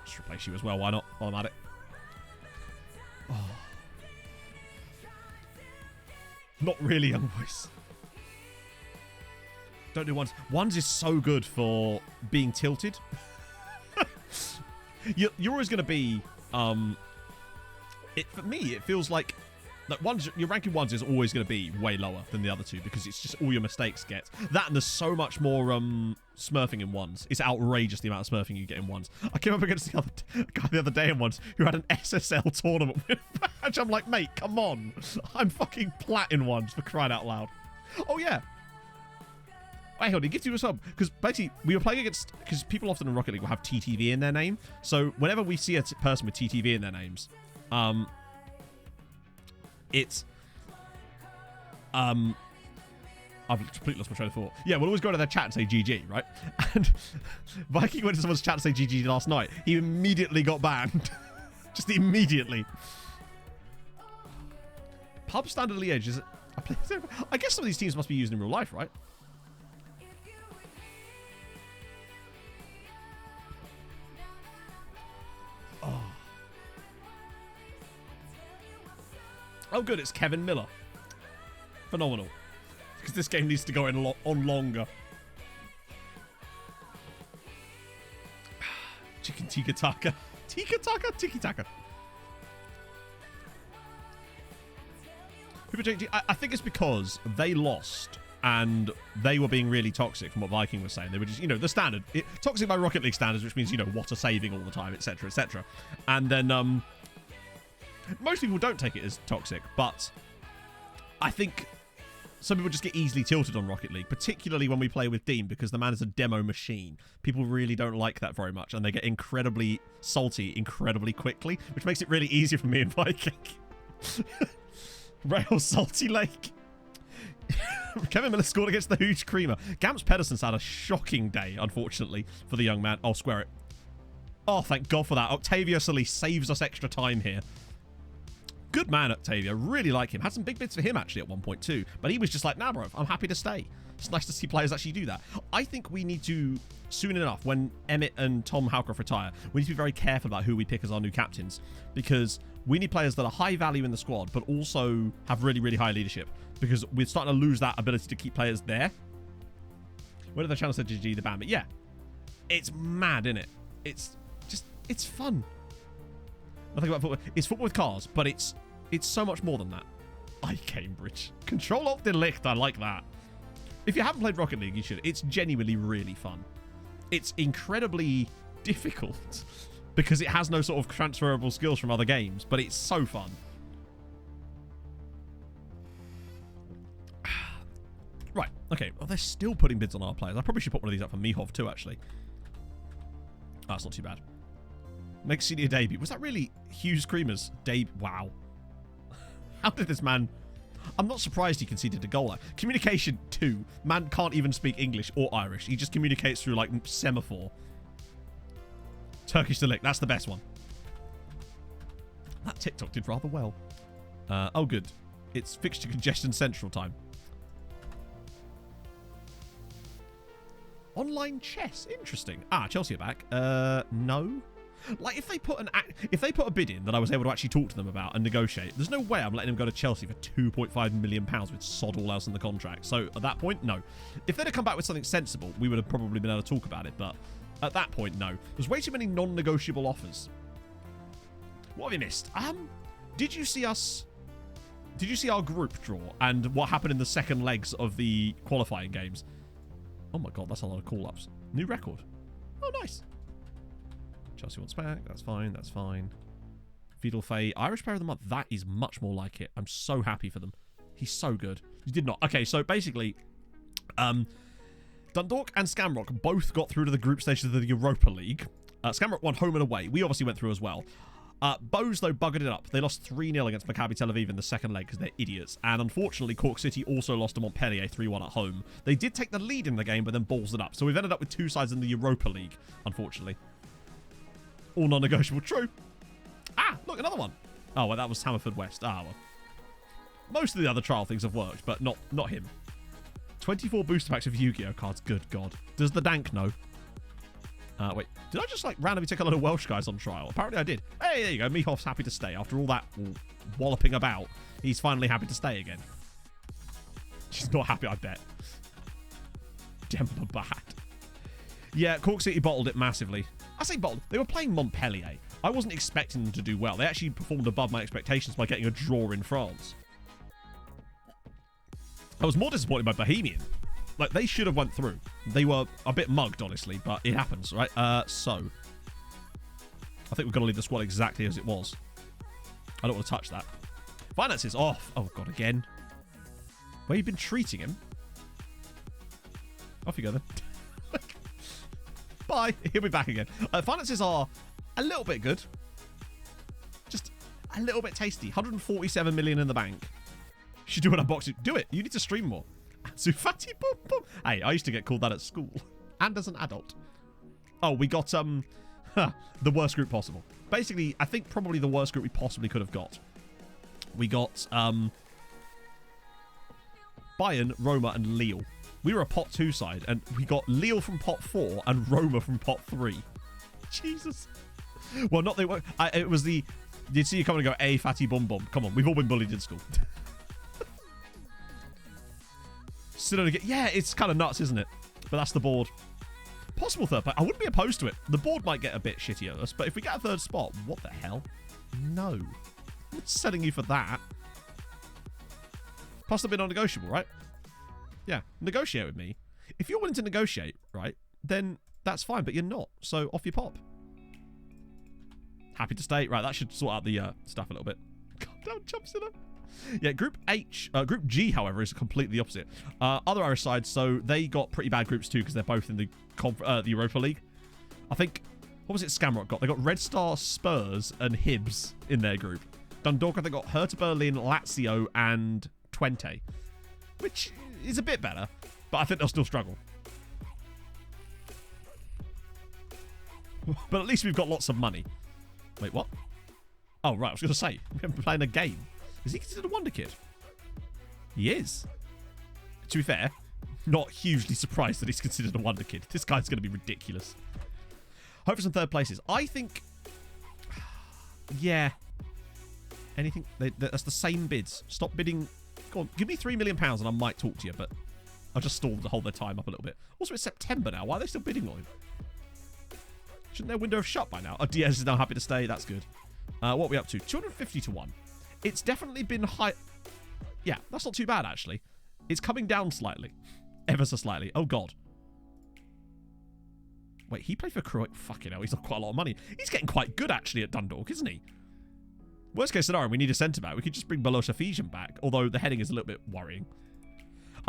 Just replace you as well. Why not? While I'm at it. Oh. Not really, young boys. Don't do ones. Ones is so good for being tilted. You're always going to be... for me, it feels like ones, your ranking ones is always going to be way lower than the other two because it's just all your mistakes get. That and there's so much more smurfing in ones. It's outrageous the amount of smurfing you get in ones. I came up against the guy the other day in ones who had an SSL tournament win badge. I'm like, mate, come on. I'm fucking plat in ones, for crying out loud. Oh, yeah. Hey, hold on, gives you a sub. Because basically, we were playing against... Because people often in Rocket League will have TTV in their name. So whenever we see a person with TTV in their names... it's I've completely lost my train of thought. Yeah, we'll always go to their chat and say GG, right? And Viking went to someone's chat to say GG last night. He immediately got banned. Just immediately. Pub Standard Liège is... I guess some of these teams must be used in real life, right? Oh, good, it's Kevin Miller. Phenomenal. Because this game needs to go on longer. Chicken Tikka Taka. Tiki-taka, tiki-taka. I think it's because they lost and they were being really toxic from what Viking was saying. They were just, the standard. Toxic by Rocket League standards, which means, water saving all the time, etc., etc. And then most people don't take it as toxic, but I think some people just get easily tilted on Rocket League, particularly when we play with Dean, because the man is a demo machine. People really don't like that very much, and they get incredibly salty incredibly quickly, which makes it really easy for me and Viking. Rail Salty Lake. Kevin Miller scored against the Huge Creamer. Gamps Pedersen's had a shocking day, unfortunately, for the young man. I'll square it. Oh, thank God for that. Octavio Solis saves us extra time here. Good man, Octavio. Really like him. Had some big bits for him, actually, at one point, too. But he was just like, nah, bro, I'm happy to stay. It's nice to see players actually do that. I think we need to, soon enough, when Emmett and Tom Howcroft retire, we need to be very careful about who we pick as our new captains, because we need players that are high value in the squad, but also have really, really high leadership, because we're starting to lose that ability to keep players there. Where did the channel say GG the ban? But yeah, it's mad, isn't it? It's fun. Nothing about football. It's football with cars, but it's so much more than that. Cambridge. Control Alt Delict. I like that. If you haven't played Rocket League, you should. It's genuinely really fun. It's incredibly difficult because it has no sort of transferable skills from other games, but it's so fun. Right. Okay. Well, they're still putting bids on our players. I probably should put one of these up for Mihov too, actually. Oh, that's not too bad. Next senior debut. Was that really Hughes Creamer's debut? Wow. How did this man... I'm not surprised he conceded a goal. Communication 2. Man can't even speak English or Irish. He just communicates through, like, semaphore. Turkish Delict. That's the best one. That TikTok did rather well. Oh, good. It's fixture congestion central time. Online chess. Interesting. Chelsea are back. No. Like, if they put a bid in that I was able to actually talk to them about and negotiate, there's no way I'm letting them go to Chelsea for £2.5 million with sod all else in the contract. So at that point, no. If they'd have come back with something sensible, we would have probably been able to talk about it. But at that point, no. There's way too many non-negotiable offers. What have you missed? Did you see our group draw and what happened in the second legs of the qualifying games? Oh my God, that's a lot of call-ups. New record. Oh, nice. Chelsea wants back. That's fine. That's fine. Vidal Faye. Irish Player of the Month. That is much more like it. I'm so happy for them. He's so good. You did not. Okay, so basically, Dundalk and Scamrock both got through to the group stage of the Europa League. Scamrock won home and away. We obviously went through as well. Bows, though, buggered it up. They lost 3-0 against Maccabi Tel Aviv in the second leg because they're idiots. And unfortunately, Cork City also lost to Montpellier 3-1 at home. They did take the lead in the game, but then balls it up. So we've ended up with two sides in the Europa League, unfortunately. All non-negotiable. True. Look, another one. Oh, well, that was Hammerford West. Well. Most of the other trial things have worked, but not him. 24 booster packs of Yu-Gi-Oh cards. Good God. Does the Dank know? Wait. Did I just, like, randomly take a lot of Welsh guys on trial? Apparently I did. Hey, there you go. Mihov's happy to stay. After all that walloping about, he's finally happy to stay again. She's not happy, I bet. Demba bad. Yeah, Cork City bottled it massively. I say bottled. They were playing Montpellier. I wasn't expecting them to do well. They actually performed above my expectations by getting a draw in France. I was more disappointed by Bohemian. Like, they should have went through. They were a bit mugged, honestly, but it happens, right? So, I think we've got to leave the squad exactly as it was. I don't want to touch that. Finances off. Oh, God, again. Where you been treating him? Off you go, then. Bye. He'll be back again. Finances are a little bit good. Just a little bit tasty. 147 million in the bank. You should do an unboxing. Do it. You need to stream more. Sufati boom boom. Hey, I used to get called that at school. And as an adult. Oh, we got, the worst group possible. Basically, I think probably the worst group we possibly could have got. We got, Bayern, Roma, and Lille. We were a pot 2 side, and we got Lille from pot 4 and Roma from pot 3. Jesus. Well, not they were. It was the. You'd see you come and go, hey, fatty bum bum. Come on, we've all been bullied in school. Sit on again. Yeah, it's kind of nuts, isn't it? But that's the board. possible third place. I wouldn't be opposed to it. The board might get a bit shitty at us, but if we get a third spot, what the hell? No. I'm not selling you for that. Plus the bid non-negotiable, right? Yeah, negotiate with me. If you're willing to negotiate, right, then that's fine, but you're not. So off you pop. Happy to stay. Right, that should sort out the stuff a little bit. God damn, jumps in it. Yeah, Group G, however, is completely the opposite. Other Irish sides, so they got pretty bad groups too because they're both in the Europa League. I think, what was it Scamrock got? They got Red Star, Spurs, and Hibs in their group. Dundalk, they got Hertha Berlin, Lazio, and Twente, which is a bit better, but I think they'll still struggle. But at least we've got lots of money. Wait, what? Oh, right, I was going to say, we're playing a game. Is he considered a wonder kid? He is. To be fair, not hugely surprised that he's considered a wonder kid. This guy's going to be ridiculous. Hope for some third places. I think... Yeah. Anything... That's the same bids. Stop bidding... Go on, give me £3 million and I might talk to you, but I'll just stall to hold their time up a little bit. Also, it's September now. Why are they still bidding on him? Shouldn't their window have shut by now? Oh, Diaz is now happy to stay. That's good. What are we up to? 250 to 1. It's definitely been high. Yeah, that's not too bad, actually. It's coming down slightly. Ever so slightly. Oh, God. Wait, he played for Croatia. Fucking hell, he's got quite a lot of money. He's getting quite good, actually, at Dundalk, isn't he? Worst case scenario, we need a centre-back. We could just bring Belosa Fijian back, although the heading is a little bit worrying.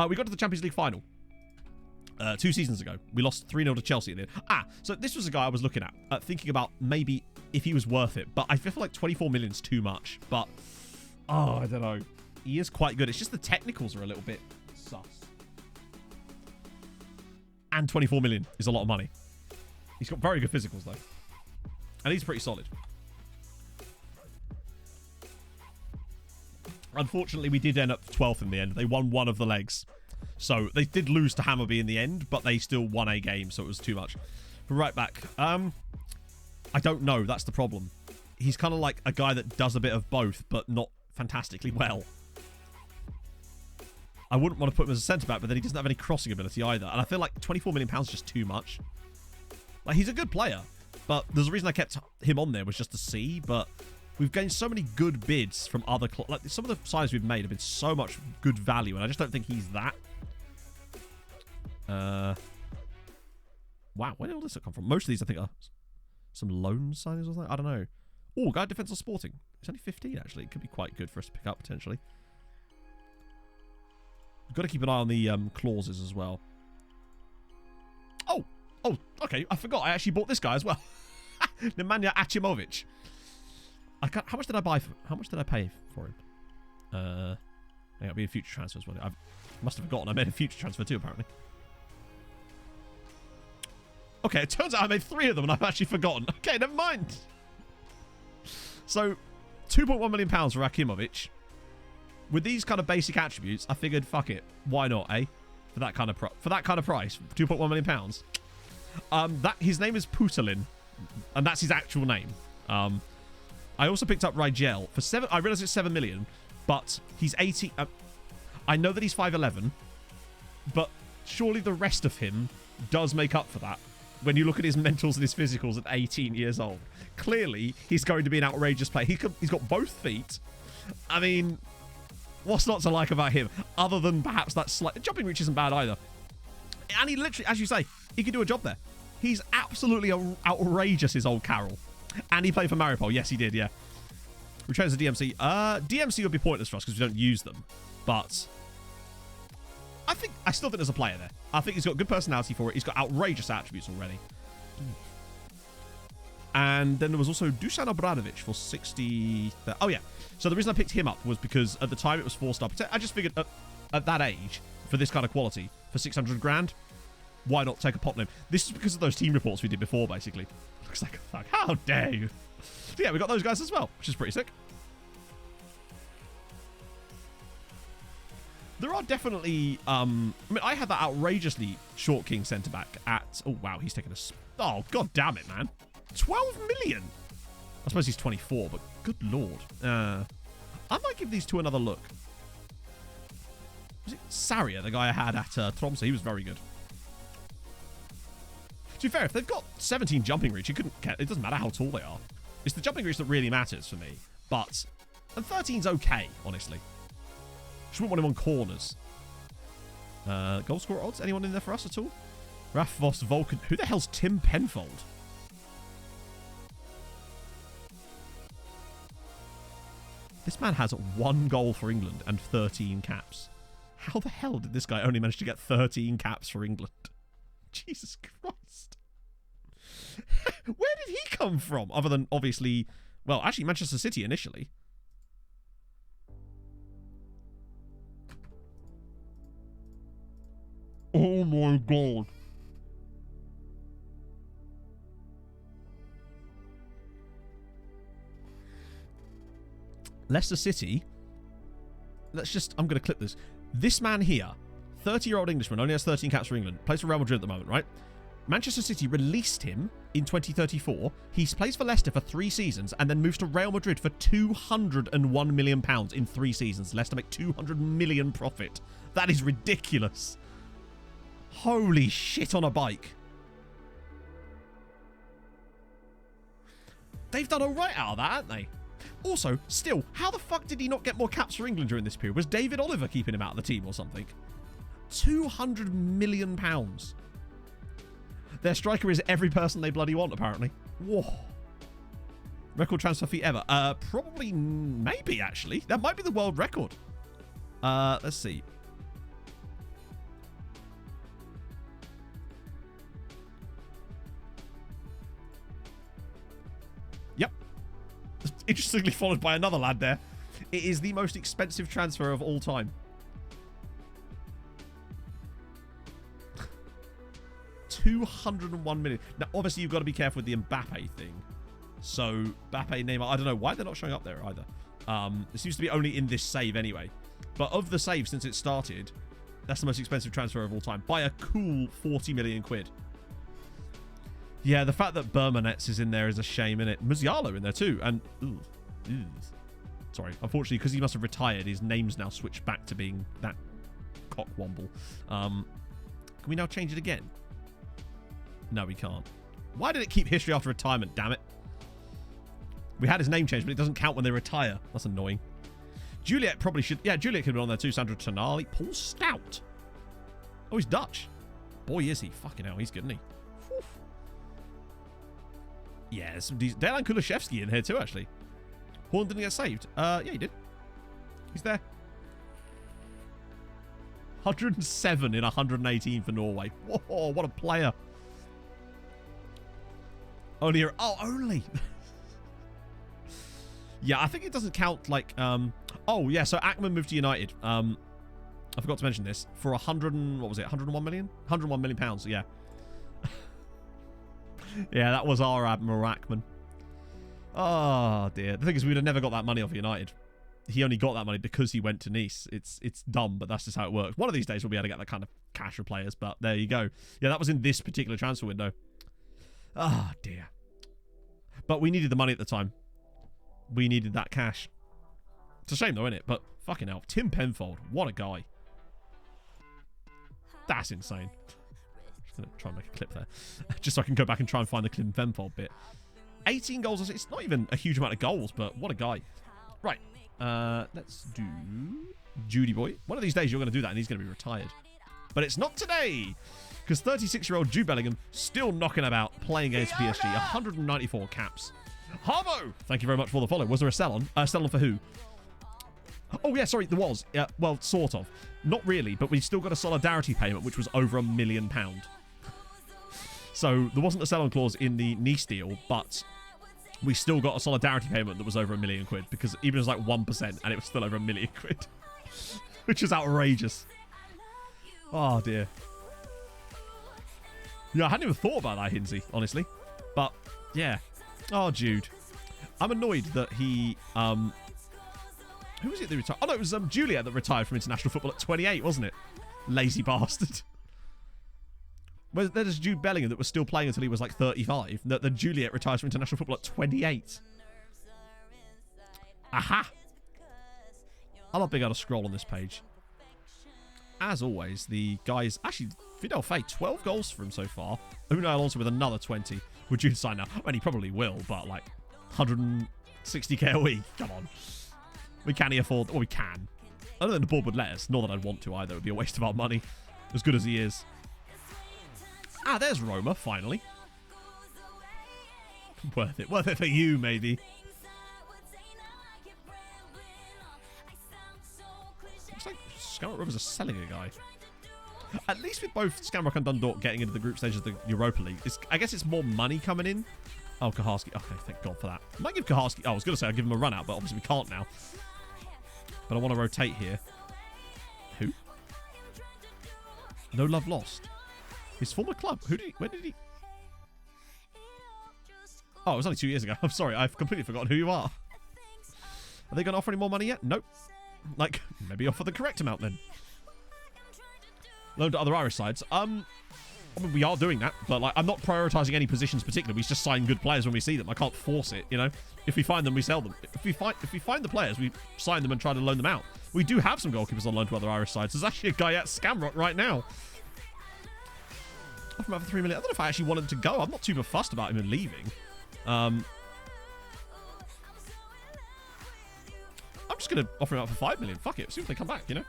We got to the Champions League final. 2 seasons ago. We lost 3-0 to Chelsea. So this was a guy I was looking at, thinking about maybe if he was worth it. But I feel like 24 million is too much. But, I don't know. He is quite good. It's just the technicals are a little bit sus. And 24 million is a lot of money. He's got very good physicals, though. And he's pretty solid. Unfortunately, we did end up 12th in the end. They won one of the legs. So they did lose to Hammarby in the end, but they still won a game, so it was too much. But right back. I don't know. That's the problem. He's kind of like a guy that does a bit of both, but not fantastically well. I wouldn't want to put him as a centre-back, but then he doesn't have any crossing ability either. And I feel like £24 million is just too much. Like, he's a good player, but there's a reason I kept him on there was just to see, but we've gained so many good bids from other clubs. Like, some of the signings we've made have been so much good value, and I just don't think he's that. Wow, where did all this come from? Most of these, I think, are some loan signings or something. I don't know. Oh, guy defense of Sporting. It's only 15, actually. It could be quite good for us to pick up, potentially. We've got to keep an eye on the clauses as well. Oh, okay. I forgot. I actually bought this guy as well. Nemanja Achimovic. How much did I buy for? How much did I pay for him? It'll be a future transfer as well. I must have forgotten. I made a future transfer too, apparently. Okay, it turns out I made 3 of them and I've actually forgotten. Okay, never mind. So, £2.1 million for Achimovic. With these kind of basic attributes, I figured, fuck it, why not, eh? For that kind of price, £2.1 million. His name is Putalin, and that's his actual name. I also picked up Rigel for 7. I realize it's 7 million, but he's 80. I know that he's 5'11", but surely the rest of him does make up for that. When you look at his mentals and his physicals at 18 years old, clearly he's going to be an outrageous player. He's got both feet. I mean, what's not to like about him? Other than perhaps that slight jumping reach isn't bad either. And he literally, as you say, he can do a job there. He's absolutely outrageous, his old Carroll. And he played for Maripol. Yes, he did, yeah. Returns to DMC. DMC would be pointless for us because we don't use them. But I still think there's a player there. I think he's got good personality for it. He's got outrageous attributes already. And then there was also Dusan Obradovic for 60... Oh, yeah. So the reason I picked him up was because at the time it was 4-star. I just figured at that age, for this kind of quality, for 600 grand, why not take a pot name? This is because of those team reports we did before, basically. Looks like a fuck. How dare you? So yeah, we got those guys as well, which is pretty sick. There are definitely... I mean, I had that outrageously short king centre-back at... Oh, wow, he's taking a... Oh, god damn it, man. 12 million? I suppose he's 24, but good lord. I might give these two another look. Was it Saria, the guy I had at Tromsø? He was very good. To be fair, if they've got 17 jumping reach, it doesn't matter how tall they are. It's the jumping reach that really matters for me. But, and 13's okay, honestly. Just wouldn't want him on corners. Goal scorer odds? Anyone in there for us at all? Raf Vos Vulcan. Who the hell's Tim Penfold? This man has 1 goal for England and 13 caps. How the hell did this guy only manage to get 13 caps for England? Jesus Christ. Where did he come from? Other than, obviously, well, actually, Manchester City initially. Oh my God. Leicester City. I'm going to clip this. This man here, 30-year-old Englishman, only has 13 caps for England, plays for Real Madrid at the moment, right? Manchester City released him in 2034. He plays for Leicester for 3 seasons and then moves to Real Madrid for £201 million in 3 seasons. Leicester make 200 million profit. That is ridiculous. Holy shit on a bike. They've done all right out of that, haven't they? Also, still, how the fuck did he not get more caps for England during this period? Was David Oliver keeping him out of the team or something? £200 million. Their striker is every person they bloody want, apparently. Whoa. Record transfer fee ever. Probably, maybe, actually. That might be the world record. Let's see. Yep. Interestingly followed by another lad there. It is the most expensive transfer of all time. $201 million. Now, obviously, you've got to be careful with the Mbappe thing. So, Mbappe, Neymar, I don't know why they're not showing up there either. It seems to be only in this save anyway. But of the save since it started, that's the most expensive transfer of all time. By a cool 40 million quid. Yeah, the fact that Burmanets is in there is a shame, innit? Musiala in there too. And, sorry. Unfortunately, because he must have retired, his name's now switched back to being that cockwomble. Can we now change it again? No, we can't. Why did it keep history after retirement, damn it? We had his name changed, but it doesn't count when they retire. That's annoying. Juliet probably should... Yeah, Juliet could be on there too. Sandro Tonali. Paul Stout. Oh, he's Dutch. Boy, is he. Fucking hell, he's good, isn't he? Whew. Yeah, there's some decent... Dejan Kulishevsky in here too, actually. Horn didn't get saved. Yeah, he did. He's there. 107 in 118 for Norway. Whoa, what a player. Only... Oh, only... Yeah, I think it doesn't count like... Oh, yeah, so Ackman moved to United. I forgot to mention this. For 100 and... What was it? 101 million? 101 million pounds, yeah. Yeah, that was our Admiral Ackman. Oh, dear. The thing is, we would have never got that money off United. He only got that money because he went to Nice. It's dumb, but that's just how it works. One of these days, we'll be able to get that kind of cash for players, but there you go. Yeah, that was in this particular transfer window. Oh, dear. But we needed the money at the time. We needed that cash. It's a shame though, isn't it? But fucking hell. Tim Penfold. What a guy. That's insane. Just going to try and make a clip there. Just so I can go back and try and find the Tim Penfold bit. 18 goals. It's not even a huge amount of goals, but what a guy. Right. Let's do Judy Boy. One of these days you're going to do that and he's going to be retired. But it's not today. Because 36-year-old Jude Bellingham still knocking about playing against PSG. 194 caps. Harvo, thank you very much for the follow. Was there a sell-on? Sell-on for who? Oh, yeah, sorry, there was. Well, sort of. Not really, but we still got a solidarity payment, which was over £1 million. So there wasn't a sell-on clause in the Nice deal, but we still got a solidarity payment that was over £1 million, because even it was like 1%, and it was still over £1 million, which is outrageous. Oh, dear. Yeah, I hadn't even thought about that, Hinsey, honestly. But, yeah. Oh, Jude. I'm annoyed that he... Who was it that retired? Oh, no, it was Juliet that retired from international football at 28, wasn't it? Lazy bastard. Well, there's Jude Bellingham that was still playing until he was like 35. Then Juliet retires from international football at 28. Aha! I'll not be able to scroll on this page. As always, the guys... Actually, Fidel Fay, 12 goals for him so far. Unai Alonso with another 20. Would you sign now? I mean, he probably will, but like 160k a week. Come on. We can afford... Well, we can. I don't think the board would let us. Not that I'd want to either. It would be a waste of our money. As good as he is. Ah, there's Roma, finally. Worth it. Worth it for you, maybe. Looks like Skamrock Rovers are selling a guy. At least with both Skamrock and Dundalk getting into the group stage of the Europa League, I guess it's more money coming in. Oh, Kaharski. Okay, thank God for that. I might give Kaharski... Oh, I was going to say I'll give him a run out, but obviously we can't now. But I want to rotate here. Who? No Love Lost. His former club. Who did he... When did he... Oh, it was only 2 years ago. I'm sorry. I've completely forgotten who you are. Are they going to offer any more money yet? Nope. Like, maybe offer the correct amount then. Loan to other Irish sides. I mean, we are doing that, but like, I'm not prioritising any positions particularly. We just sign good players when we see them. I can't force it, you know. If we find them, we sell them. If we find the players, we sign them and try to loan them out. We do have some goalkeepers on loan to other Irish sides. There's actually a guy at Skamrock right now. Offer him out for 3 million. I don't know if I actually want him to go. I'm not too fussed about him leaving. I'm just going to offer him out for 5 million. Fuck it. See if they come back, you know.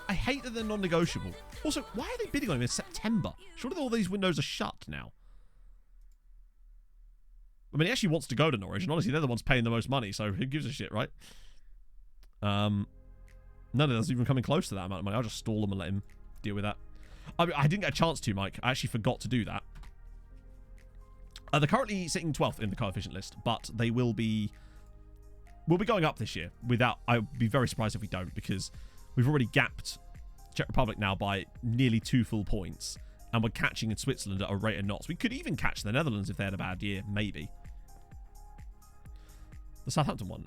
I hate that they're non-negotiable. Also, why are they bidding on him in September? Surely all these windows are shut now. I mean, he actually wants to go to Norwich, and honestly, they're the ones paying the most money, so who gives a shit, right? None of us even coming close to that amount of money. I'll just stall them and let him deal with that. I mean, I didn't get a chance to, Mike. I actually forgot to do that. They're currently sitting 12th in the coefficient list, but they will be... We'll be going up this year without... I'd be very surprised if we don't, because we've already gapped Czech Republic now by nearly 2 full points, and we're catching in Switzerland at a rate of knots. We could even catch the Netherlands if they had a bad year, maybe. The Southampton one.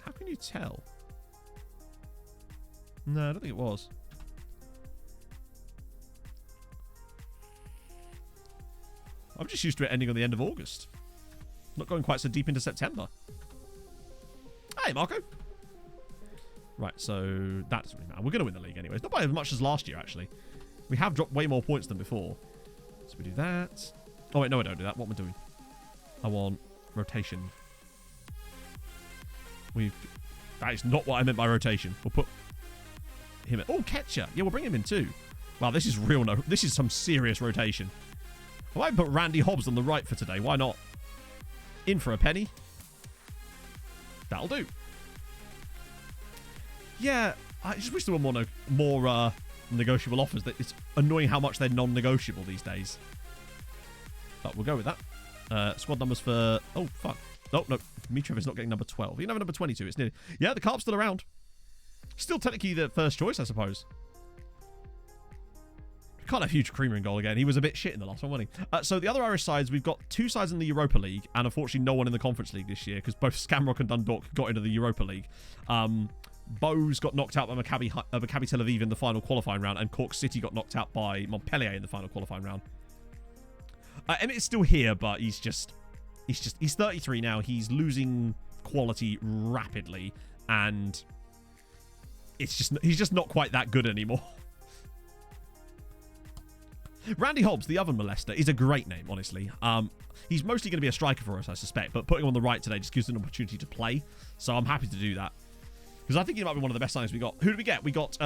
How can you tell? No, I don't think it was. I'm just used to it ending on the end of August. Not going quite so deep into September. Hey, Marco. Right, so that doesn't really matter. We're going to win the league anyways. Not by as much as last year, actually. We have dropped way more points than before. So we do that. Oh, wait, no, I don't do that. What am I doing? I want rotation. That is not what I meant by rotation. We'll put him in. Oh, Ketcher. Yeah, we'll bring him in too. Wow, this is real. No, this is some serious rotation. I might put Randy Hobbs on the right for today. Why not? In for a penny. That'll do. Yeah, I just wish there were more negotiable offers. It's annoying how much they're non-negotiable these days. But we'll go with that. Squad numbers for... Oh, fuck. Oh, no. Mitrev is not getting number 12. You can have number 22. It's nearly... Yeah, the Carp's still around. Still technically the first choice, I suppose. Can't have huge Creamer in goal again. He was a bit shit in the last one, wasn't he? So the other Irish sides, we've got 2 sides in the Europa League, and unfortunately no one in the Conference League this year, because both Skamrock and Dundalk got into the Europa League. Bowes got knocked out by Maccabi Tel Aviv in the final qualifying round, and Cork City got knocked out by Montpellier in the final qualifying round. Emmett is still here, but he's 33 now. He's losing quality rapidly, and he's just not quite that good anymore. Randy Hobbs, the oven molester, is a great name, honestly. He's mostly going to be a striker for us, I suspect, but putting him on the right today just gives him an opportunity to play, so I'm happy to do that. Because I think he might be one of the best signings we got. Who did we get? We got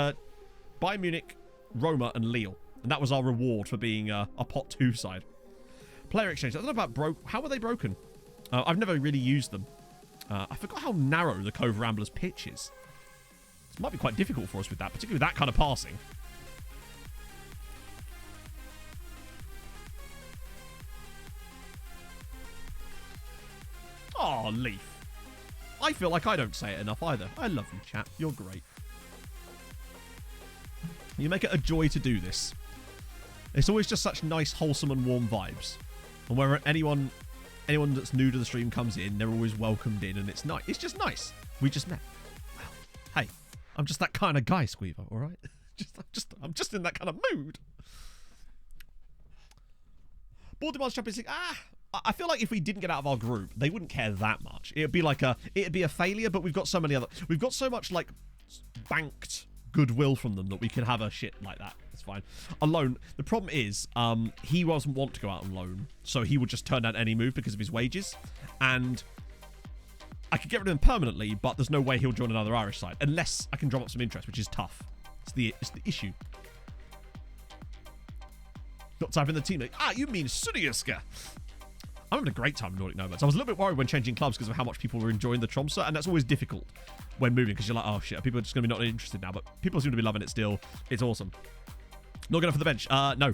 Bayern Munich, Roma, and Lille, and that was our reward for being a pot 2 side. Player exchange. I don't know about how were they broken? I've never really used them. I forgot how narrow the Cove Ramblers pitch is. It might be quite difficult for us with that, particularly with that kind of passing. Oh, Leaf. I feel like I don't say it enough either. I love you, chat. You're great. You make it a joy to do this. It's always just such nice, wholesome and warm vibes. And where anyone that's new to the stream comes in, they're always welcomed in, and it's nice. It's just nice. We just met. Well, hey, I'm just that kind of guy, Squeever, all right? I'm just in that kind of mood. Ball demands Champions League. I feel like if we didn't get out of our group, they wouldn't care that much. It'd be a failure, but we've got so much like banked goodwill from them that we can have a shit like that. It's fine. Alone, the problem is, he doesn't want to go out on loan, so he would just turn down any move because of his wages, and I could get rid of him permanently, but there's no way he'll join another Irish side unless I can drum up some interest, which is tough. It's the issue. Not typing the team like, you mean Sudioska. I'm having a great time in Nordic Nomads. I was a little bit worried when changing clubs because of how much people were enjoying the Tromsø, and that's always difficult when moving because you're like, oh shit, people are just going to be not interested now, but people seem to be loving it still. It's awesome. Not going for the bench. No,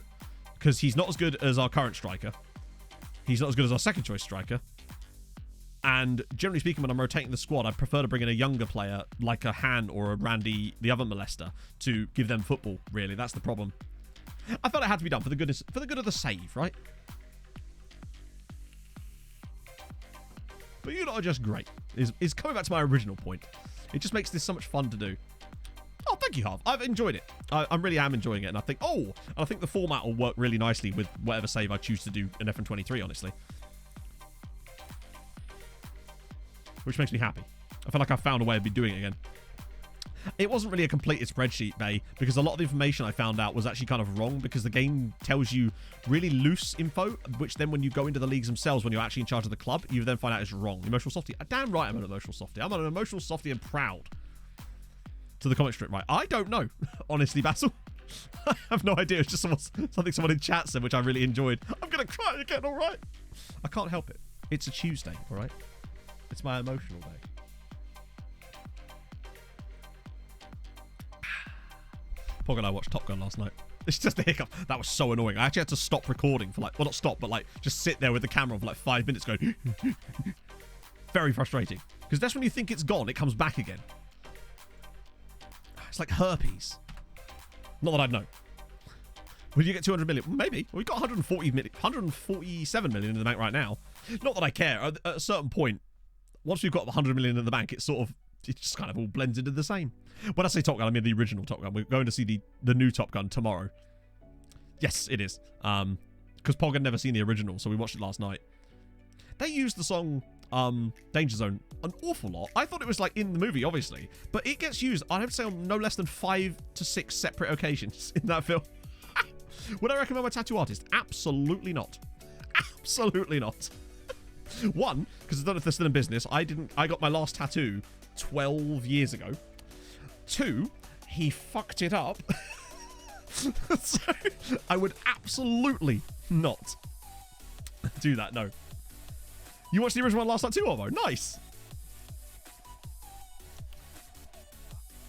because he's not as good as our current striker. He's not as good as our second choice striker. And generally speaking, when I'm rotating the squad, I prefer to bring in a younger player like a Han or a Randy, the other molester, to give them football, really. That's the problem. I thought it had to be done for the good of the save, right? But you lot are just great. Is coming back to my original point. It just makes this so much fun to do. Oh, thank you, Harv. I've enjoyed it. I really am enjoying it, and I think the format will work really nicely with whatever save I choose to do in FN23, honestly. Which makes me happy. I feel like I've found a way of doing it again. It wasn't really a completed spreadsheet, Bay, because a lot of the information I found out was actually kind of wrong because the game tells you really loose info, which then when you go into the leagues themselves, when you're actually in charge of the club, you then find out it's wrong. Emotional softy. Damn right I'm an emotional softy. I'm an emotional softy and proud. To the comic strip, right? I don't know. Honestly, Basil. I have no idea. It's just something someone in chat said, which I really enjoyed. I'm going to cry again, all right? I can't help it. It's a Tuesday, all right? It's my emotional day. Pog and I watched Top Gun last night. It's just a hiccup. That was so annoying. I actually had to stop recording for not stop, but just sit there with the camera for 5 minutes going. Very frustrating. Because that's when you think it's gone, it comes back again. It's like herpes. Not that I'd know. Will you get 200 million? Maybe. Well, we've got 147 million in the bank right now. Not that I care. At a certain point, once we've got 100 million in the bank, it just kind of all blends into the same. When I say Top Gun, I mean the original Top Gun. We're going to see the new Top Gun tomorrow. Yes, it is. Because Pog had never seen the original, so we watched it last night. They used the song Danger Zone an awful lot. I thought it was in the movie, obviously, but it gets used, I'd have to say, on no less than 5 to 6 separate occasions in that film. Would I recommend my tattoo artist? Absolutely not. Absolutely not. One, because I don't know if they're still in business. I got my last tattoo 12 years ago. Two, he fucked it up. So I would absolutely not do that. No. You watched the original one last night too, Ovo? Nice.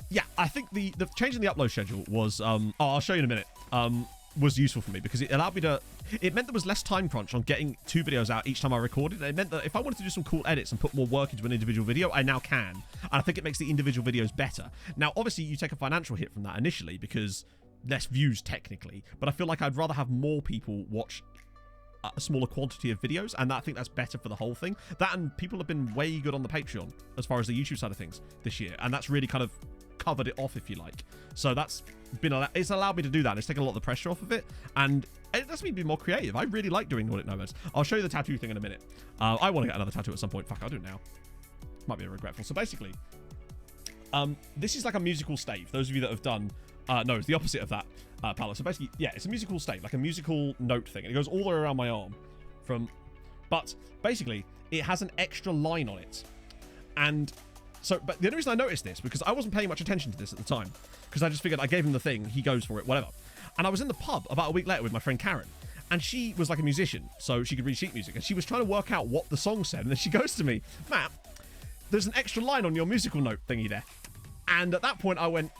Yeah, I think the change in the upload schedule was I'll show you in a minute. Was useful for me because it allowed me to. It meant there was less time crunch on getting 2 videos out each time I recorded. It meant that if I wanted to do some cool edits and put more work into an individual video, I now can. And I think it makes the individual videos better. Now, obviously, you take a financial hit from that initially because less views technically, but I feel like I'd rather have more people watch a smaller quantity of videos, and I think that's better for the whole thing. That, and people have been way good on the Patreon as far as the YouTube side of things this year, and that's really kind of covered it off, if you like. So that's been it's allowed me to do that, and it's taken a lot of the pressure off of it, and it lets me be more creative. I really like doing Nordic Nomads. I'll show you the tattoo thing in a minute. I want to get another tattoo at some point. Fuck, I'll do it now. Might be regretful. So basically, this is like a musical stave. Those of you that have done no, it's the opposite of that, Paolo. So basically, yeah, it's a musical stave, like a musical note thing, and it goes all the way around my arm but basically it has an extra line on it. And so, but the only reason I noticed this, because I wasn't paying much attention to this at the time, because I just figured I gave him the thing, he goes for it, whatever. And I was in the pub about a week later with my friend Karen, and she was like a musician, so she could read sheet music, and she was trying to work out what the song said, and then she goes to me, Matt, there's an extra line on your musical note thingy there. And at that point I went,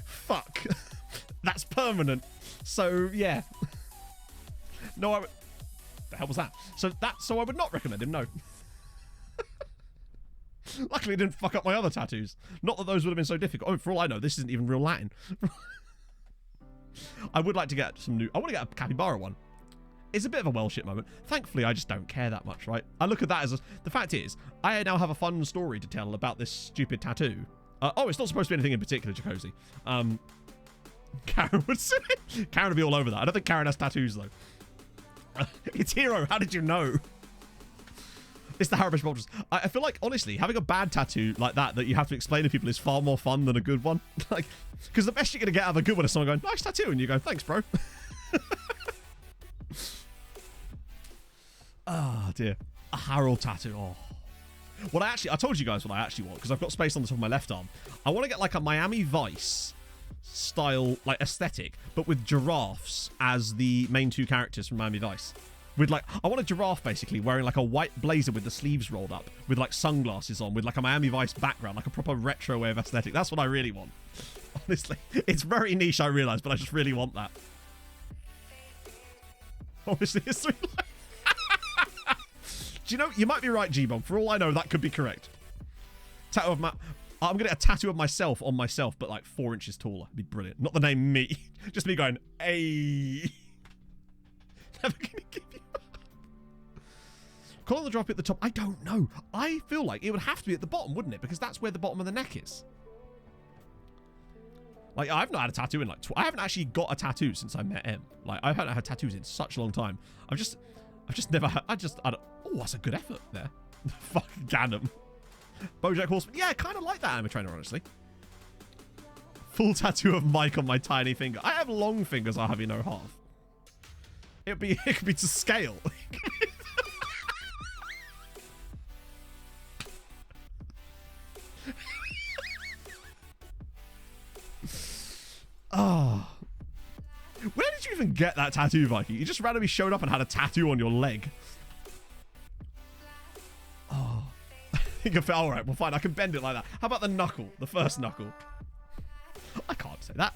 fuck, that's permanent. So yeah, no, the hell was that? So I would not recommend him, no. Luckily, it didn't fuck up my other tattoos. Not that those would have been so difficult. Oh, for all I know, this isn't even real Latin. I would like to get some new. I want to get a capybara one. It's a bit of a well shit moment. Thankfully, I just don't care that much, right? I look at that as the fact is, I now have a fun story to tell about this stupid tattoo. It's not supposed to be anything in particular, Jacozy. Karen would say Karen would be all over that. I don't think Karen has tattoos though. It's Hero. How did you know? It's the Haribo Bolters. I feel like, honestly, having a bad tattoo like that you have to explain to people is far more fun than a good one. Like, because the best you're going to get out of a good one is someone going, nice tattoo. And you go, thanks, bro. Oh, dear. A Harold tattoo. Oh. What I told you guys what I actually want, because I've got space on the top of my left arm. I want to get like a Miami Vice style, like aesthetic, but with giraffes as the main two characters from Miami Vice. With like, I want a giraffe basically wearing like a white blazer with the sleeves rolled up, with like sunglasses on, with like a Miami Vice background, like a proper retro way of aesthetic. That's what I really want. Honestly, it's very niche, I realise, but I just really want that. Obviously, it's three. Do you know, you might be right, G-Bog. For all I know, that could be correct. Tattoo of I'm going to get a tattoo of myself on myself, but like 4 inches taller. It'd be brilliant. Not the name me. Just me going, ayy. Never going to give you. Call on the drop at the top. I don't know. I feel like it would have to be at the bottom, wouldn't it? Because that's where the bottom of the neck is. Like, I've not had a tattoo in like... I haven't actually got a tattoo since I met M. Like, I haven't had tattoos in such a long time. I've just never had... I don't... Oh, that's a good effort there. Fucking Ganem. Bojack Horseman. Yeah, I kind of like that anime trainer, honestly. Full tattoo of Mike on my tiny finger. I have long fingers, I'll have you know half. It could be to scale. Oh. Where did you even get that tattoo, Viking? You just randomly showed up and had a tattoo on your leg. Oh. All right, well, fine. I can bend it like that. How about the knuckle? The first knuckle. I can't say that.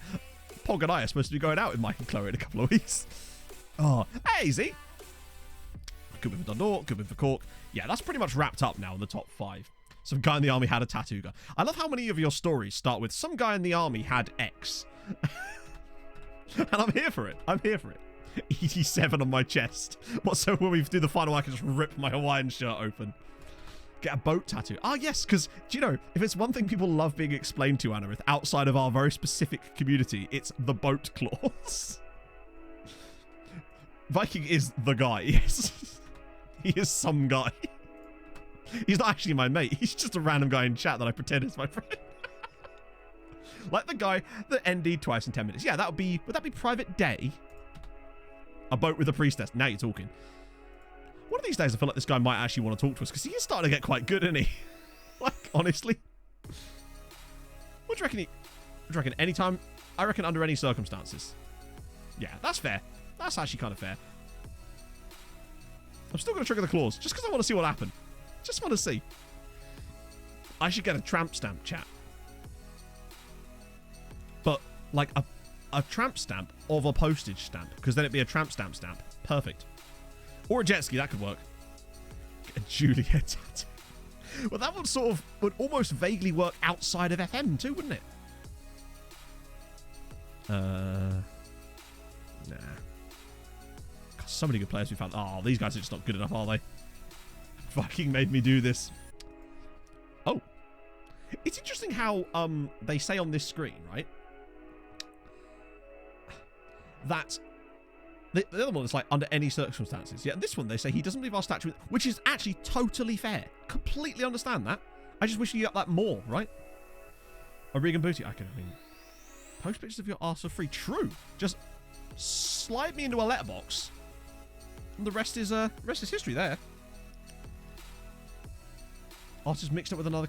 Pog and I are supposed to be going out with Mike and Chloe in a couple of weeks. Oh, hey, easy. Good win for Dundalk. Good win for Cork. Yeah, that's pretty much wrapped up now in the top 5. Some guy in the army had a tattoo gun. I love how many of your stories start with some guy in the army had X. And I'm here for it. I'm here for it. ED7 on my chest. What, so when we do the final, I can just rip my Hawaiian shirt open. Get a boat tattoo. Ah, yes, because, do you know, if it's one thing people love being explained to, Anarith, outside of our very specific community, it's the boat clause. Viking is the guy, yes. He is some guy. He's not actually my mate. He's just a random guy in chat that I pretend is my friend. Like the guy that ND'd twice in 10 minutes. Yeah, would that be Private Day? A boat with a priestess. Now you're talking. One of these days I feel like this guy might actually want to talk to us, because he is starting to get quite good, isn't he? Like, honestly. What do you reckon? Anytime? I reckon under any circumstances. Yeah, that's fair. That's actually kind of fair. I'm still going to trigger the clause, just because I want to see what happened. Just want to see. I should get a tramp stamp, chat. But, like, a tramp stamp of a postage stamp, because then it'd be a tramp stamp. Perfect. Or a jet ski, that could work. Get a Juliet tattoo. Well, that would almost vaguely work outside of FM too, wouldn't it? Nah. God, so many good players we found. Oh, these guys are just not good enough, are they? Fucking made me do this. Oh. It's interesting how they say on this screen, right? That the other one is like under any circumstances. Yeah, and this one they say he doesn't believe our statue, which is actually totally fair. Completely understand that. I just wish you got that more, right? A Regan booty. I mean, post pictures of your arse for free. True. Just slide me into a letterbox, and the rest is history there. Artist mixed up with another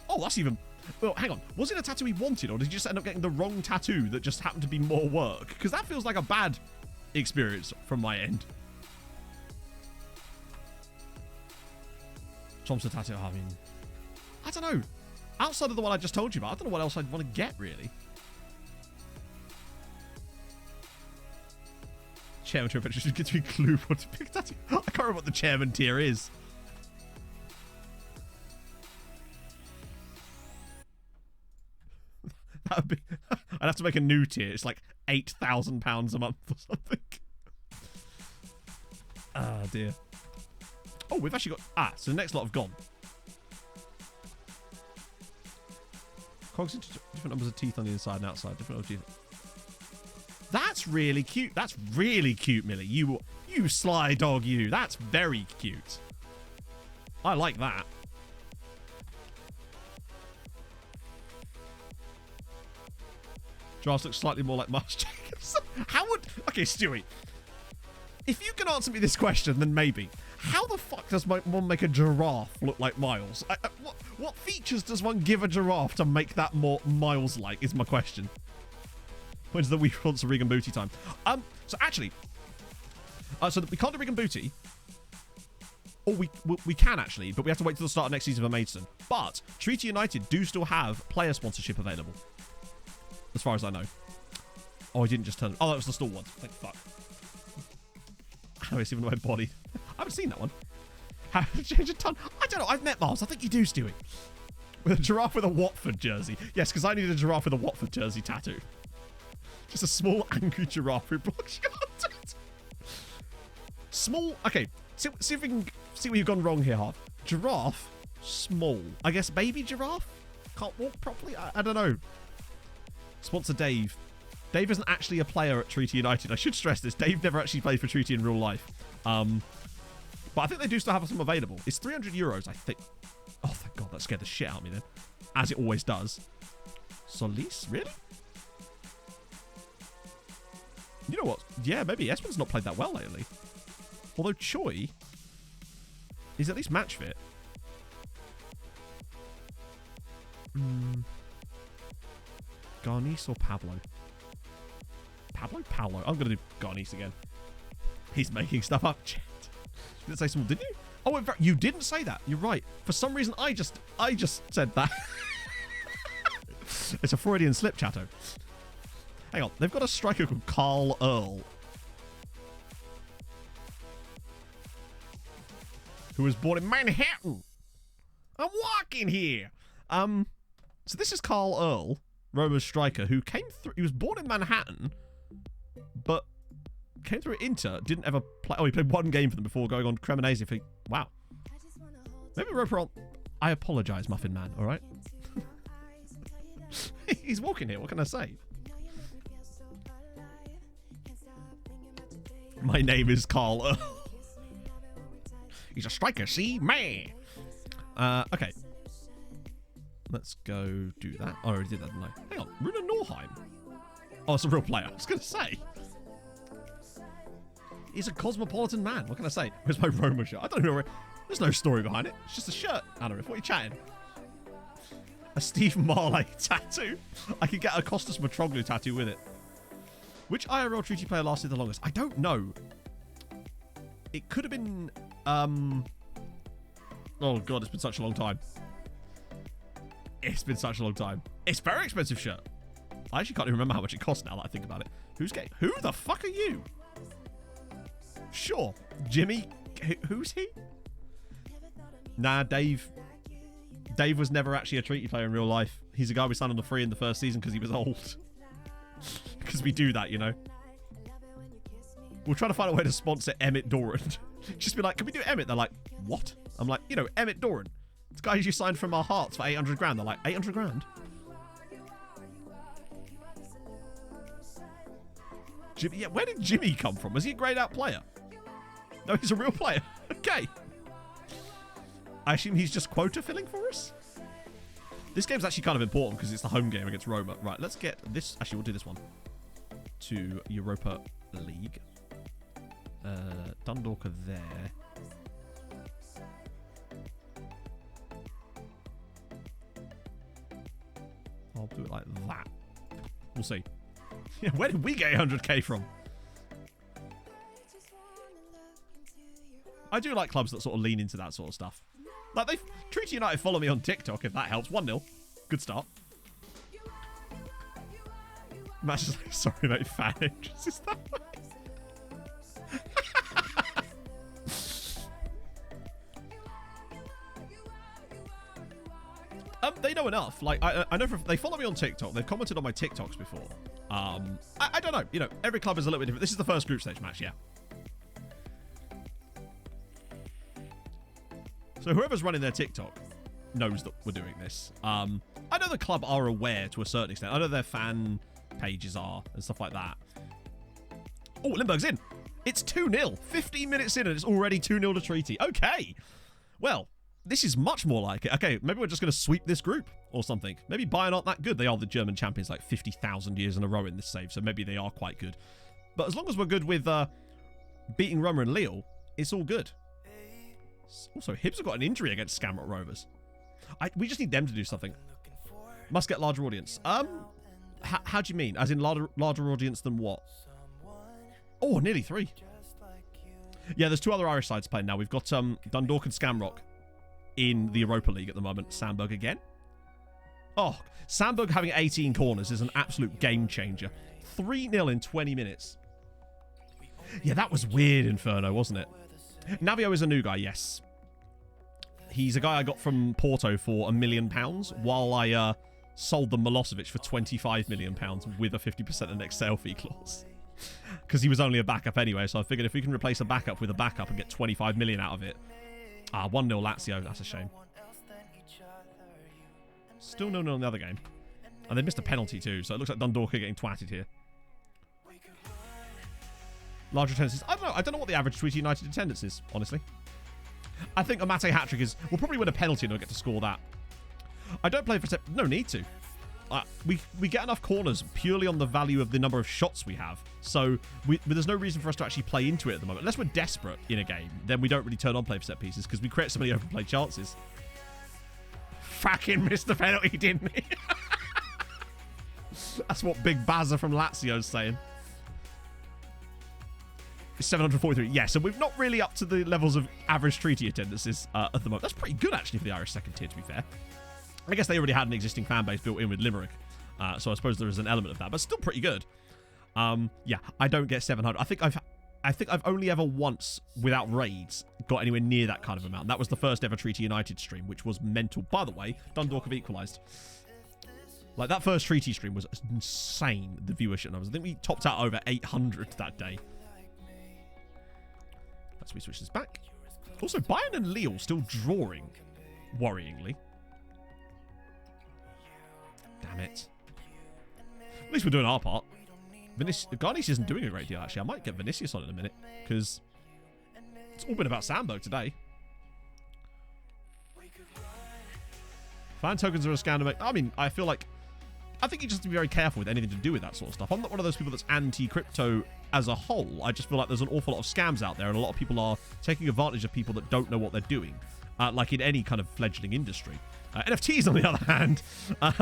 Oh, that's even... Well, hang on. Was it a tattoo he wanted, or did you just end up getting the wrong tattoo that just happened to be more work? Because that feels like a bad experience from my end. Thompson tattoo, I mean... I don't know. Outside of the one I just told you about, I don't know what else I'd want to get, really. Chairman tier should get to be clue what to pick tattoo. I can't remember what the chairman tier is. That would be... I'd have to make a new tier. It's like £8,000 a month or something. Ah, dear. Oh, we've actually got... Ah, so the next lot have gone. Cogs into different numbers of teeth on the inside and outside. Different numbers of teeth. That's really cute. That's really cute, Millie. You sly dog, you. That's very cute. I like that. Giraffes look slightly more like Miles Jacobs. How would... Okay, Stewie. If you can answer me this question, then maybe. How the fuck does one make a giraffe look like Miles? What features does one give a giraffe to make that more Miles-like is my question. When's the Wii sponsor Rig and Booty time? So actually... so we can't do Rig and Booty. Or we can actually, but we have to wait till the start of next season for Maidstone. But Treaty United do still have player sponsorship available. As far as I know. Oh, I didn't just turn... Oh, that was the stall one. Thank fuck. How is even my body? I haven't seen that one. How to change a ton? I don't know. I've met Miles. I think you do, Stewie. With a giraffe with a Watford jersey. Yes, because I need a giraffe with a Watford jersey tattoo. Just a small angry giraffe who blocks content. Small. Okay. See if we can see where you've gone wrong here, Harv. Giraffe. Small. I guess baby giraffe? Can't walk properly? I don't know. Sponsor Dave. Dave isn't actually a player at Treaty United. I should stress this. Dave never actually played for Treaty in real life. But I think they do still have some available. It's 300 euros, I think. Oh, thank God. That scared the shit out of me then. As it always does. Solis? Really? You know what? Yeah, maybe Espen's not played that well lately. Although Choi is at least match fit. Garnice or Pablo? Paolo. I'm going to do Garnice again. He's making stuff up. You didn't say small, did you? Oh, in fact, you didn't say that. You're right. For some reason, I just said that. It's a Freudian slip, chatto. Hang on. They've got a striker called Carl Earl. Who was born in Manhattan. I'm walking here. So this is Carl Earl, Roma's striker, who came through. He was born in Manhattan, but came through Inter. Didn't ever play. Oh, he played one game for them before going on Cremonese. Wow. Maybe Roper. I apologize, Muffin Man. All right. He's walking here. What can I say? My name is Carl Earl. He's a striker, see? Man. Okay. Let's go do that. I already did that, didn't I? Hang on. Runa Norheim. Oh, it's a real player. I was going to say. He's a cosmopolitan man. What can I say? Where's my Roma shirt? I don't know. There's no story behind it. It's just a shirt. Anarif, what are you chatting? A Steve Marley tattoo? I could get a Costas Matroglu tattoo with it. Which IRL Treaty player lasted the longest? I don't know. It could have been... Oh, God, it's been such a long time. It's been such a long time. It's a very expensive shirt. I actually can't even remember how much it costs now that I think about it. Who's getting... Who the fuck are you? Sure. Jimmy? Who's he? Nah, Dave. Dave was never actually a Treaty player in real life. He's a guy we signed on the free in the first season because he was old. Because we do that, you know. We'll try to find a way to sponsor Emmett Doran. Just be like, can we do Emmett? They're like, what? I'm like, you know, Emmett Doran. This guy you signed from our hearts for 800 grand. They're like, 800 grand? Jimmy, yeah, where did Jimmy come from? Was he a grayed out player? No, he's a real player. Okay. I assume he's just quota filling for us? This game's actually kind of important because it's the home game against Roma. Right, let's get this. Actually, we'll do this one. To Europa League. Dundalk are there. I'll do it like that. We'll see. Yeah, where did we get 100k from? I do like clubs that sort of lean into that sort of stuff. Like, Treaty United follow me on TikTok, if that helps. 1-0. Good start. Match is like, sorry, mate, fan interest is that way. They know enough. Like, I know they follow me on TikTok. They've commented on my TikToks before. I don't know. You know, every club is a little bit different. This is the first group stage match, yeah. So whoever's running their TikTok knows that we're doing this. I know the club are aware to a certain extent. I know their fan pages are and stuff like that. Oh, Limburg's in. It's 2-0. 15 minutes in and it's already 2-0 to Treaty. Okay. Well, this is much more like it. Okay, maybe we're just going to sweep this group or something. Maybe Bayern aren't that good. They are the German champions like 50,000 years in a row in this save, so maybe they are quite good. But as long as we're good with beating Roma and Lille, it's all good. Also, Hibs have got an injury against Skamrock Rovers. We just need them to do something. Must get larger audience. How do you mean? As in larger audience than what? Oh, nearly 3. Yeah, there's 2 other Irish sides playing now. We've got Dundalk and Skamrock in the Europa League at the moment. Sandberg again. Oh, Sandberg having 18 corners is an absolute game changer. 3-0 in 20 minutes. Yeah, that was weird, Inferno, wasn't it? Navio is a new guy, yes. He's a guy I got from Porto for £1 million while I sold them Milosevic for £25 million with a 50% and next sale fee clause. Because he was only a backup anyway, so I figured if we can replace a backup with a backup and get 25 million out of it. 1-0 Lazio, that's a shame. Still 0-0 in the other game. And they missed a penalty too, so it looks like Dundalk are getting twatted here. Large attendances. I don't know what the average Tweety United attendance is, honestly. I think a Mate hat-trick is... We'll probably win a penalty and we'll get to score that. I don't play for... No need to. We get enough corners purely on the value of the number of shots we have. So there's no reason for us to actually play into it at the moment. Unless we're desperate in a game, then we don't really turn on play for set pieces because we create so many open play chances. Fucking missed the penalty, didn't he? That's what Big Bazza from Lazio's saying. 743. Yeah, so we're not really up to the levels of average treaty attendances at the moment. That's pretty good, actually, for the Irish second tier, to be fair. I guess they already had an existing fan base built in with Limerick. So I suppose there is an element of that, but still pretty good. Yeah, I don't get 700. I think I've only ever once, without raids, got anywhere near that kind of amount. That was the first ever Treaty United stream, which was mental. By the way, Dundalk have equalised. Like, that first Treaty stream was insane, the viewership numbers. I think we topped out over 800 that day. Let's switch this back. Also, Bayern and Lille still drawing, worryingly. Damn it. At least we're doing our part. Garnish isn't doing a great deal, actually. I might get Vinicius on in a minute, because it's all been about Sambo today. Fan tokens are a scam to make. I mean, I think you just have to be very careful with anything to do with that sort of stuff. I'm not one of those people that's anti-crypto as a whole. I just feel like there's an awful lot of scams out there, and a lot of people are taking advantage of people that don't know what they're doing, like in any kind of fledgling industry. NFTs, on the other hand, I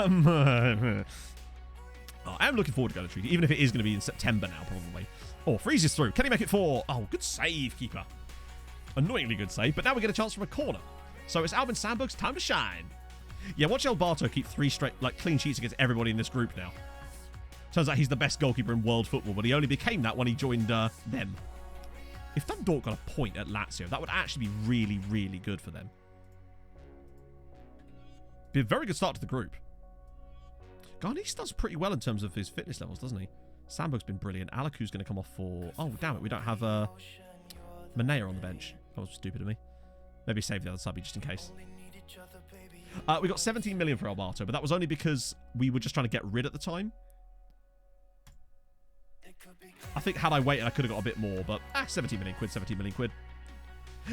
am looking forward to going to Treaty, even if it is going to be in September now, probably. Oh, freezes through. Can he make it 4? Oh, good save, keeper. Annoyingly good save, but now we get a chance from a corner. So it's Albin Sandberg's time to shine. Yeah, watch El Barto keep 3 straight, clean sheets against everybody in this group now. Turns out he's the best goalkeeper in world football, but he only became that when he joined them. If Dundalk got a point at Lazio, that would actually be really, really good for them. Be a very good start to the group. Garnish does pretty well in terms of his fitness levels, doesn't he? Sandberg's been brilliant. Alaku's going to come off for... Oh, damn it. We don't have Manea on the bench. That was stupid of me. Maybe save the other subby just in case. We got 17 million for Alberto, but that was only because we were just trying to get rid at the time. I think had I waited, I could have got a bit more, but 17 million quid, 17 million quid.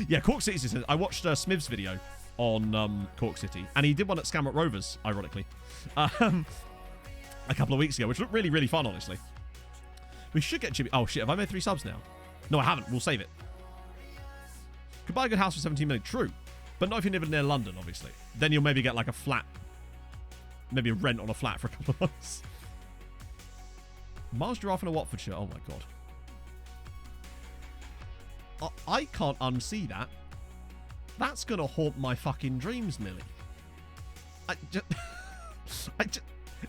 Yeah, Cork City says, I watched Smiv's video on Cork City, and he did one at Skamrock Rovers, ironically, a couple of weeks ago, which looked really, really fun, honestly. We should get Jimmy... Oh, shit, have I made 3 subs now? No, I haven't. We'll save it. Could buy a good house for 17 million. True. But not if you live near London, obviously. Then you'll maybe get, like, a flat. Maybe a rent on a flat for a couple of months. Mars Giraffe in a Watfordshire. Oh, my God. I can't unsee that. That's going to haunt my fucking dreams, Millie.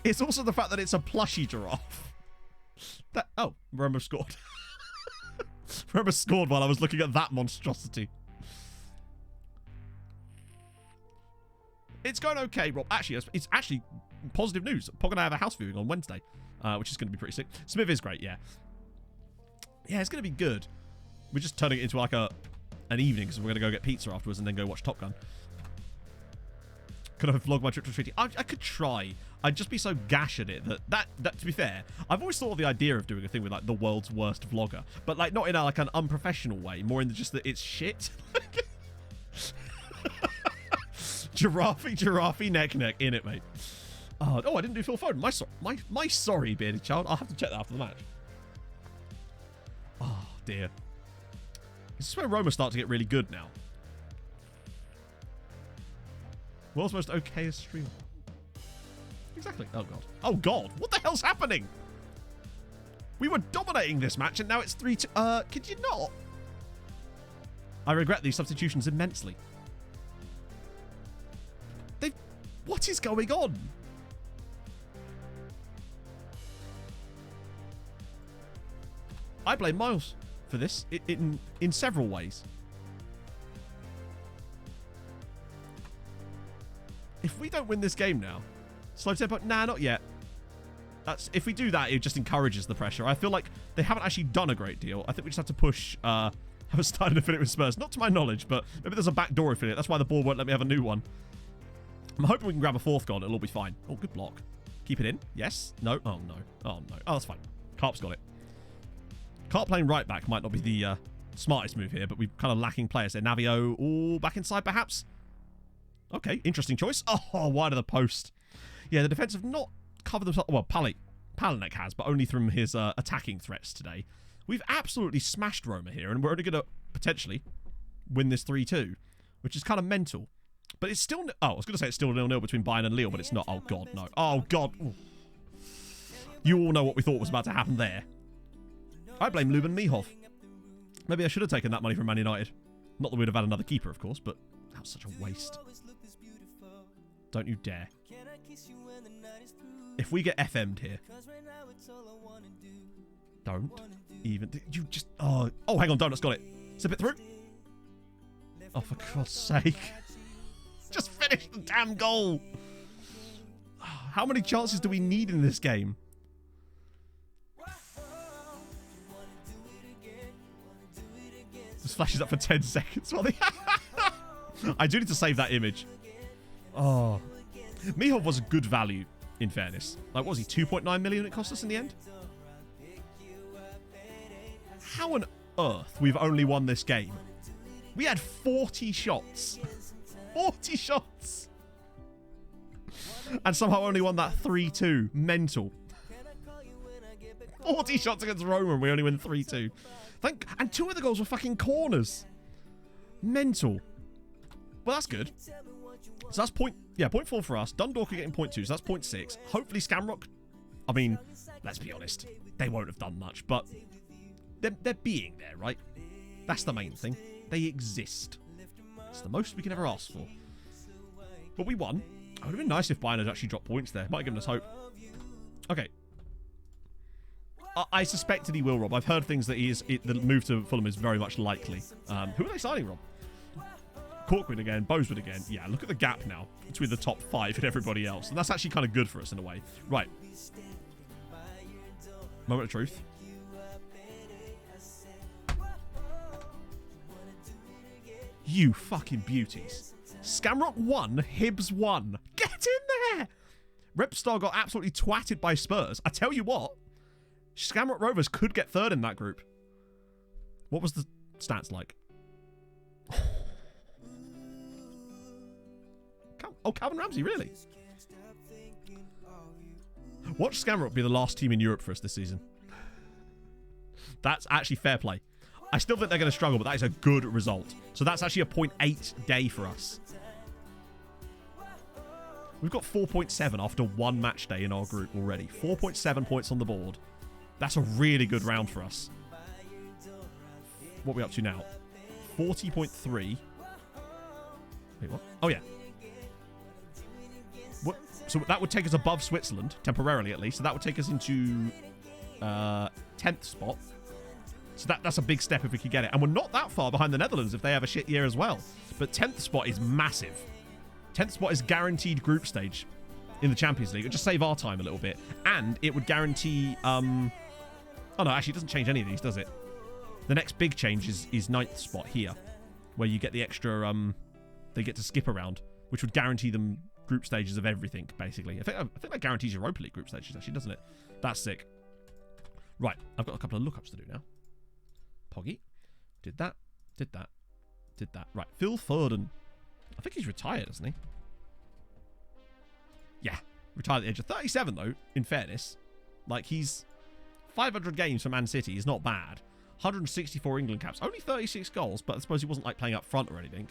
It's also the fact that it's a plushy giraffe. Oh, Roma scored. Roma scored while I was looking at that monstrosity. It's going okay, Rob. Actually, it's actually positive news. Pog and I have a house viewing on Wednesday, which is going to be pretty sick. Smith is great, yeah. Yeah, it's going to be good. We're just turning it into like an evening because we're going to go get pizza afterwards and then go watch Top Gun. Could I vlog my trip to Treaty? I could try. I'd just be so gash at it that to be fair, I've always thought of the idea of doing a thing with like the world's worst vlogger, but like not in a, like an unprofessional way, more in the, just that it's shit. Giraffe, neck, in it, mate. Oh, I didn't do Phil Foden. My sorry, bearded child. I'll have to check that after the match. Oh dear. This is where Roma start to get really good now. World's most okayest streamer. Exactly. Oh god. Oh god. What the hell's happening? We were dominating this match and now it's 3-2. Could you not? I regret these substitutions immensely. What is going on? I blame Miles for this in several ways. If we don't win this game now, slow tempo, nah, not yet. If we do that, it just encourages the pressure. I feel like they haven't actually done a great deal. I think we just have to push, have a starting affiliate with Spurs. Not to my knowledge, but maybe there's a backdoor affiliate. That's why the board won't let me have a new one. I'm hoping we can grab a fourth goal. It'll all be fine. Oh, good block. Keep it in. Yes. No. Oh, no. Oh, no. Oh, that's fine. Carp's got it. Carp playing right back might not be the smartest move here, but we're kind of lacking players there. Navio, all back inside, perhaps? Okay, interesting choice. Oh, wide of the post. Yeah, the defense have not covered themselves. Well, Palinek has, but only from his attacking threats today. We've absolutely smashed Roma here, and we're only going to potentially win this 3-2, which is kind of mental. But it's still... Oh, I was going to say it's still 0-0 between Bayern and Lille, but it's not. Oh, God, no. Oh, God. Ooh. You all know what we thought was about to happen there. I blame Luben Mihov. Maybe I should have taken that money from Man United. Not that we'd have had another keeper, of course, but that was such a waste. Don't you dare. If we get FM'd here... Don't even... You just... Oh, hang on, Donut's got it. Zip it through. Oh, for God's sake. Just finish the damn goal. How many chances do we need in this game? Just flashes up for 10 seconds while they... I do need to save that image. Oh. Mihov was a good value, in fairness. Like, what was he? 2.9 million it cost us in the end? How on earth we've only won this game? We had 40 shots. 40 shots. And somehow only won that 3-2. Mental. 40 shots against Roma and we only win 3-2. And 2 of the goals were fucking corners. Mental. Well, that's good. So that's point 4 for us. Dundalk are getting 0.2, so that's 0.6. Hopefully Scamrock, I mean, let's be honest, they won't have done much, but they're being there, right? That's the main thing. They exist. It's the most we can ever ask for. But we won. It would have been nice if Bayern had actually dropped points there. Might have given us hope. Okay. I suspected he will, Rob. I've heard things that the move to Fulham is very much likely. Who are they signing, Rob? Corkwin again, Bozewood again. Yeah, look at the gap now between the top 5 and everybody else. And that's actually kind of good for us in a way. Right. Moment of truth. You fucking beauties. Scamrock 1, Hibs 1. Get in there! Repstar got absolutely twatted by Spurs. I tell you what, Scamrock Rovers could get 3rd in that group. What was the stats like? Oh, Calvin Ramsey, really? Watch Scamrock be the last team in Europe for us this season. That's actually fair play. I still think they're going to struggle, but that is a good result. So that's actually a 0.8 day for us. We've got 4.7 after 1 match day in our group already. 4.7 points on the board. That's a really good round for us. What are we up to now? 40.3. Wait, what? Oh, yeah. What? So that would take us above Switzerland, temporarily at least. So that would take us into 10th spot. So that's a big step if we could get it. And we're not that far behind the Netherlands if they have a shit year as well. But 10th spot is massive. 10th spot is guaranteed group stage in the Champions League. It would just save our time a little bit. And it would guarantee... Oh, no, actually, it doesn't change any of these, does it? The next big change is 9th spot here, where you get the extra... they get to skip around, which would guarantee them group stages of everything, basically. I think that guarantees Europa League group stages, actually, doesn't it? That's sick. Right, I've got a couple of lookups to do now. Poggy. Did that. Did that. Did that. Right, Phil Foden. I think he's retired, isn't he? Yeah, retired at the age of 37, though, in fairness. Like, he's 500 games for Man City is not bad. 164 England caps. Only 36 goals, but I suppose he wasn't, like, playing up front or anything.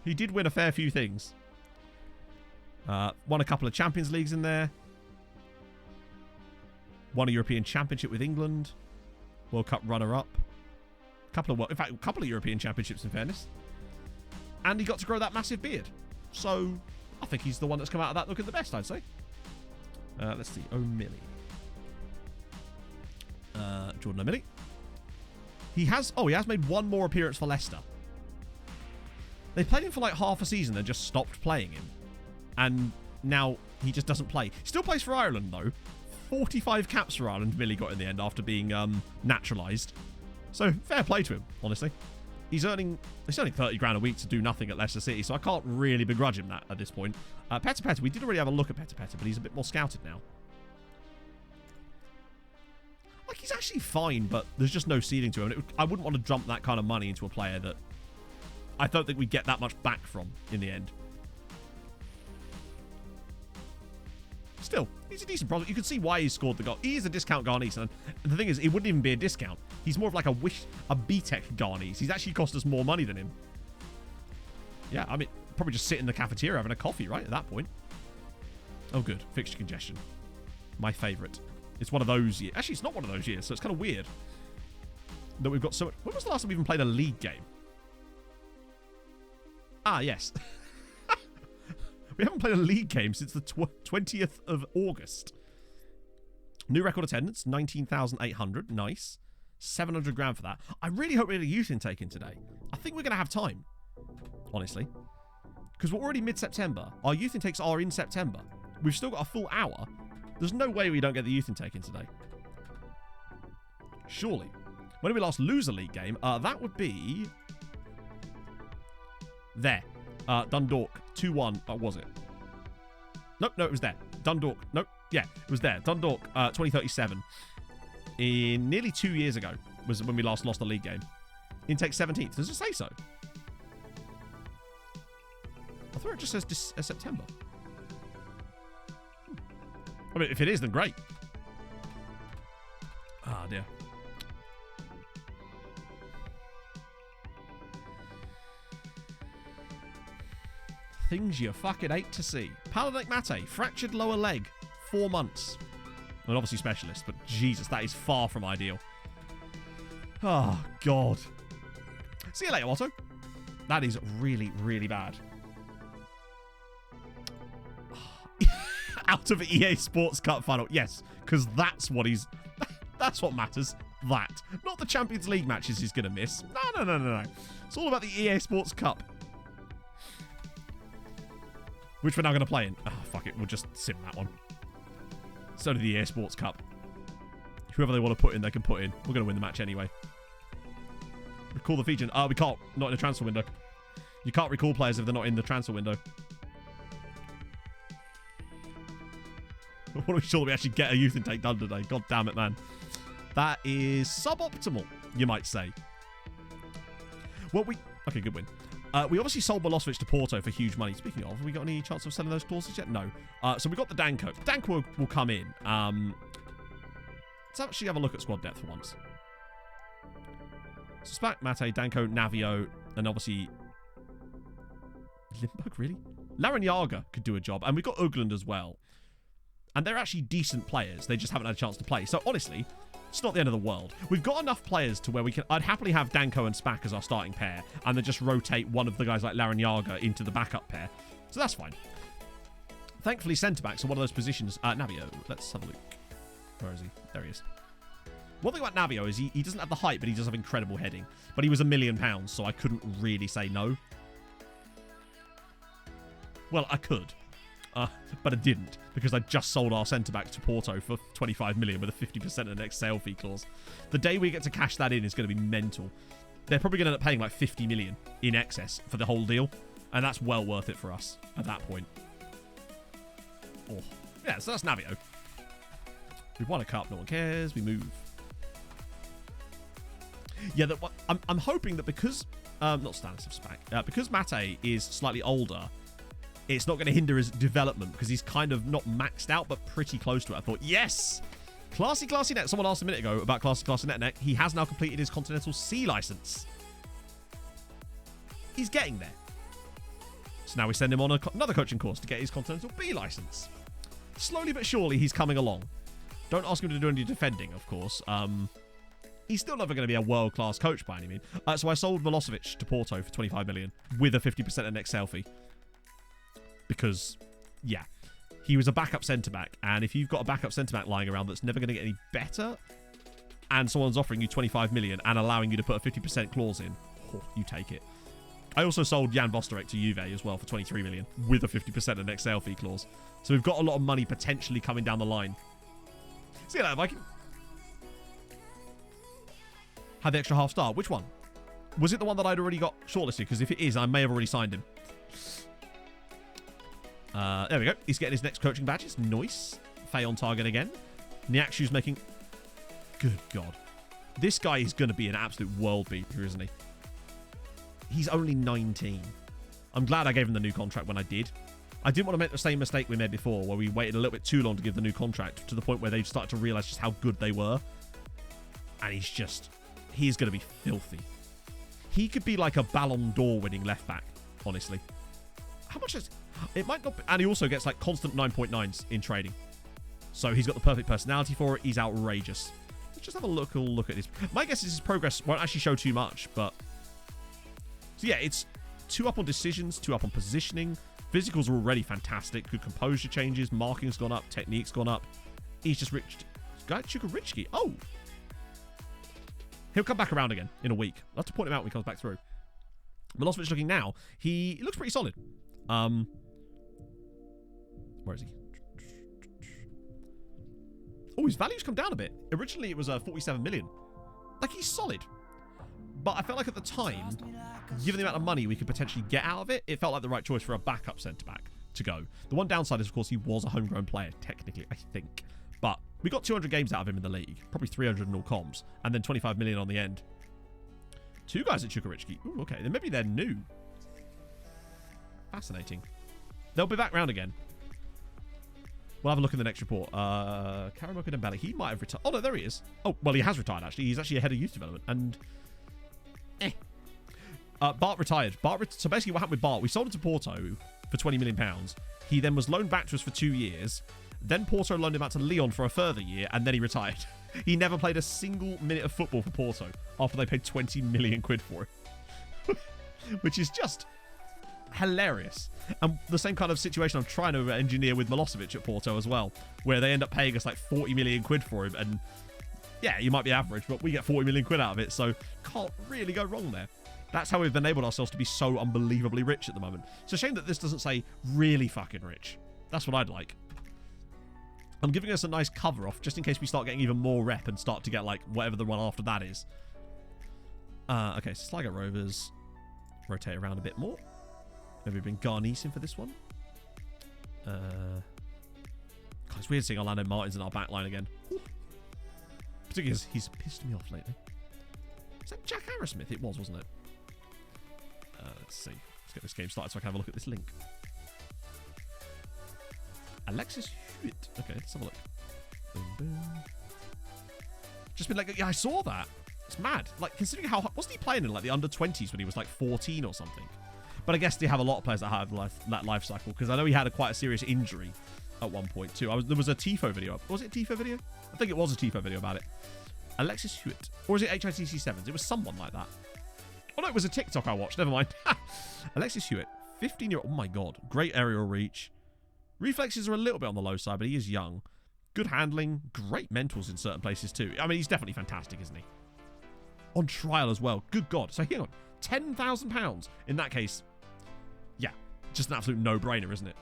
He did win a fair few things. Won a couple of Champions Leagues in there. Won a European Championship with England. World Cup runner-up. In fact, a couple of European Championships, in fairness. And he got to grow that massive beard. So, I think he's the one that's come out of that looking the best, I'd say. Let's see. O'Milly. Jordan O'Milly. He has made one more appearance for Leicester. They played him for like half a season and just stopped playing him. And now he just doesn't play. Still plays for Ireland, though. 45 caps for Ireland, Millie got in the end after being naturalised. So, fair play to him, honestly. He's earning 30 grand a week to do nothing at Leicester City, so I can't really begrudge him that at this point. Peta, we did already have a look at Peta, but he's a bit more scouted now. Like, he's actually fine, but there's just no ceiling to him. I wouldn't want to dump that kind of money into a player that I don't think we'd get that much back from in the end. Still, he's a decent product. You can see why he scored the goal. He is a discount Garnice, and the thing is, it wouldn't even be a discount. He's more of like a B-Tech Garnice. He's actually cost us more money than him. Yeah, I mean, probably just sit in the cafeteria having a coffee, right, at that point. Oh, good. Fixture congestion. My favourite. It's one of those years. Actually, it's not one of those years, so it's kind of weird that we've got so much. When was the last time we even played a league game? Ah, yes. We haven't played a league game since the 20th of August. New record attendance, 19,800. Nice. 700 grand for that. I really hope we had a youth intake in today. I think we're going to have time, honestly. Because we're already mid-September. Our youth intakes are in September. We've still got a full hour. There's no way we don't get the youth intake in today. Surely. When did we last lose a league game? That would be... there. Dundalk, 2-1. Was it? Nope, no, it was there. Dundalk. Nope. Yeah, it was there. Dundalk, 2037. In nearly 2 years ago was when we last lost a league game. Intake 17th. Does it say so? I thought it just says September. I mean, if it is, then great. Ah, dear. Things you fucking hate to see. Paladek Mate, fractured lower leg, 4 months. And obviously specialist, but Jesus, that is far from ideal. Oh, God. See you later, Otto. That is really, really bad. Out of EA Sports Cup final. Yes, because that's what he's... that's what matters. That. Not the Champions League matches he's going to miss. No. It's all about the EA Sports Cup. Which we're now going to play in. Oh, fuck it. We'll just sim that one. So do the EA Sports Cup. Whoever they want to put in, they can put in. We're going to win the match anyway. Recall the feature. We can't. Not in the transfer window. You can't recall players if they're not in the transfer window. I want to be sure that we actually get a youth intake done today. God damn it, man. That is suboptimal, you might say. Well, okay, good win. We obviously sold Milosevic to Porto for huge money. Speaking of, have we got any chance of selling those clauses yet? No. So we got the Danko. Danko will come in. Let's actually have a look at squad depth for once. So Spack, Mate, Danko, Navio, and obviously... Limburg, really? Larrañaga could do a job. And we've got Ugland as well. And they're actually decent players. They just haven't had a chance to play. So honestly... it's not the end of the world. We've got enough players to where we can... I'd happily have Danko and Spack as our starting pair, and then just rotate one of the guys like Larrañaga into the backup pair. So that's fine. Thankfully, centre-backs are one of those positions... Navio, let's have a look. Where is he? There he is. One thing about Navio is he doesn't have the height, but he does have incredible heading. But he was £1 million, so I couldn't really say no. Well, I could. But I didn't, because I just sold our centre-back to Porto for 25 million with a 50% of the next sale fee clause. The day we get to cash that in is going to be mental. they're probably going to end up paying like 50 million in excess for the whole deal. And that's well worth it for us at that point. Oh. Yeah, so that's Navio. We've won a cup, no one cares. We move. Yeah, I'm hoping that because... not Stanislav Spak. Because Mate is slightly older, it's not going to hinder his development because he's kind of not maxed out, but pretty close to it. I thought, yes! Classy Net. Someone asked a minute ago about Classy Net. He has now completed his Continental C license. He's getting there. So now we send him on another coaching course to get his Continental B license. Slowly but surely, he's coming along. Don't ask him to do any defending, of course. He's still never going to be a world-class coach by any means. So I sold Milosevic to Porto for 25 million with a 50% of next selfie. Because, yeah, he was a backup centre-back. And if you've got a backup centre-back lying around that's never going to get any better, and someone's offering you 25 million and allowing you to put a 50% clause in, oh, you take it. I also sold Jan Bostorek to Juve as well for 23 million with a 50% of next sale fee clause. So we've got a lot of money potentially coming down the line. See you later, Viking. Had the extra half star. Which one? Was it the one that I'd already got shortlisted? Because if it is, I may have already signed him. There we go. He's getting his next coaching badges. Nice. Faye on target again. Nyakshu's making... Good God. This guy is going to be an absolute world beater, isn't he? He's only 19. I'm glad I gave him the new contract when I did. I didn't want to make the same mistake we made before, where we waited a little bit too long to give the new contract to the point where they started to realise just how good they were. And he's going to be filthy. He could be like a Ballon d'Or winning left back, honestly. How much is... It might not be... And he also gets like constant 9.9s in trading. So he's got the perfect personality for it. He's outrageous. Let's just have a look at his... My guess is his progress won't actually show too much, but... So yeah, it's 2 up on decisions, 2 up on positioning. Physicals are already fantastic. Good composure changes. Marking's gone up. Technique's gone up. He's just rich. Chukwuemeka. Oh! He'll come back around again in a week. I'll have to point him out when he comes back through. Milosevic looking now. He looks pretty solid. Where is he? Oh, his value's come down a bit. Originally, it was 47 million. Like, he's solid. But I felt like at the time, given the amount of money we could potentially get out of it, it felt like the right choice for a backup centre-back to go. The one downside is, of course, he was a homegrown player, technically, I think. But we got 200 games out of him in the league. Probably 300 in all comps. And then 25 million on the end. 2 guys at Chukwuemeka. Ooh, okay. Then maybe they're new. Fascinating. They'll be back round again. We'll have a look in the next report. Karamoka Dembele. He might have retired. Oh, no, there he is. Oh, well, he has retired, actually. He's actually ahead of youth development. And... Bart retired. So basically what happened with Bart, we sold him to Porto for £20 million. He then was loaned back to us for 2 years. Then Porto loaned him out to Lyon for a further year, and then he retired. He never played a single minute of football for Porto after they paid 20 million quid for him. Which is just hilarious. And the same kind of situation I'm trying to engineer with Milosevic at Porto as well, where they end up paying us like 40 million quid for him, and yeah, you might be average, but we get 40 million quid out of it, so can't really go wrong there. That's how we've enabled ourselves to be so unbelievably rich at the moment. It's a shame that this doesn't say really fucking rich. That's what I'd like. I'm giving us a nice cover off just in case we start getting even more rep and start to get like whatever the one after that is. Okay, so Sligo Rovers. Rotate around a bit more. Maybe bring Garnice in for this one. God, it's weird seeing Orlando Martins in our back line again. Ooh. Particularly as he's pissed me off lately. Is that Jack Harrismith? It was, wasn't it? Let's see. Let's get this game started so I can have a look at this link. Alexis Hewitt. Okay, let's have a look. Boom, boom. Just been like, yeah, I saw that. It's mad. Like, considering how... Wasn't he playing in, like, the under-20s when he was, like, 14 or something? But I guess they have a lot of players that have that life cycle, because I know he had quite a serious injury at one point, too. There was a Tifo video. Was it a Tifo video? I think it was a Tifo video about it. Alexis Hewitt. Or is it HITC 7s? It was someone like that. Oh, no, it was a TikTok I watched. Never mind. Alexis Hewitt. 15-year-old. Oh, my God. Great aerial reach. Reflexes are a little bit on the low side, but he is young. Good handling. Great mentals in certain places, too. I mean, he's definitely fantastic, isn't he? On trial as well. Good God. So, hang on. £10,000. In that case, yeah. Just an absolute no-brainer, isn't it?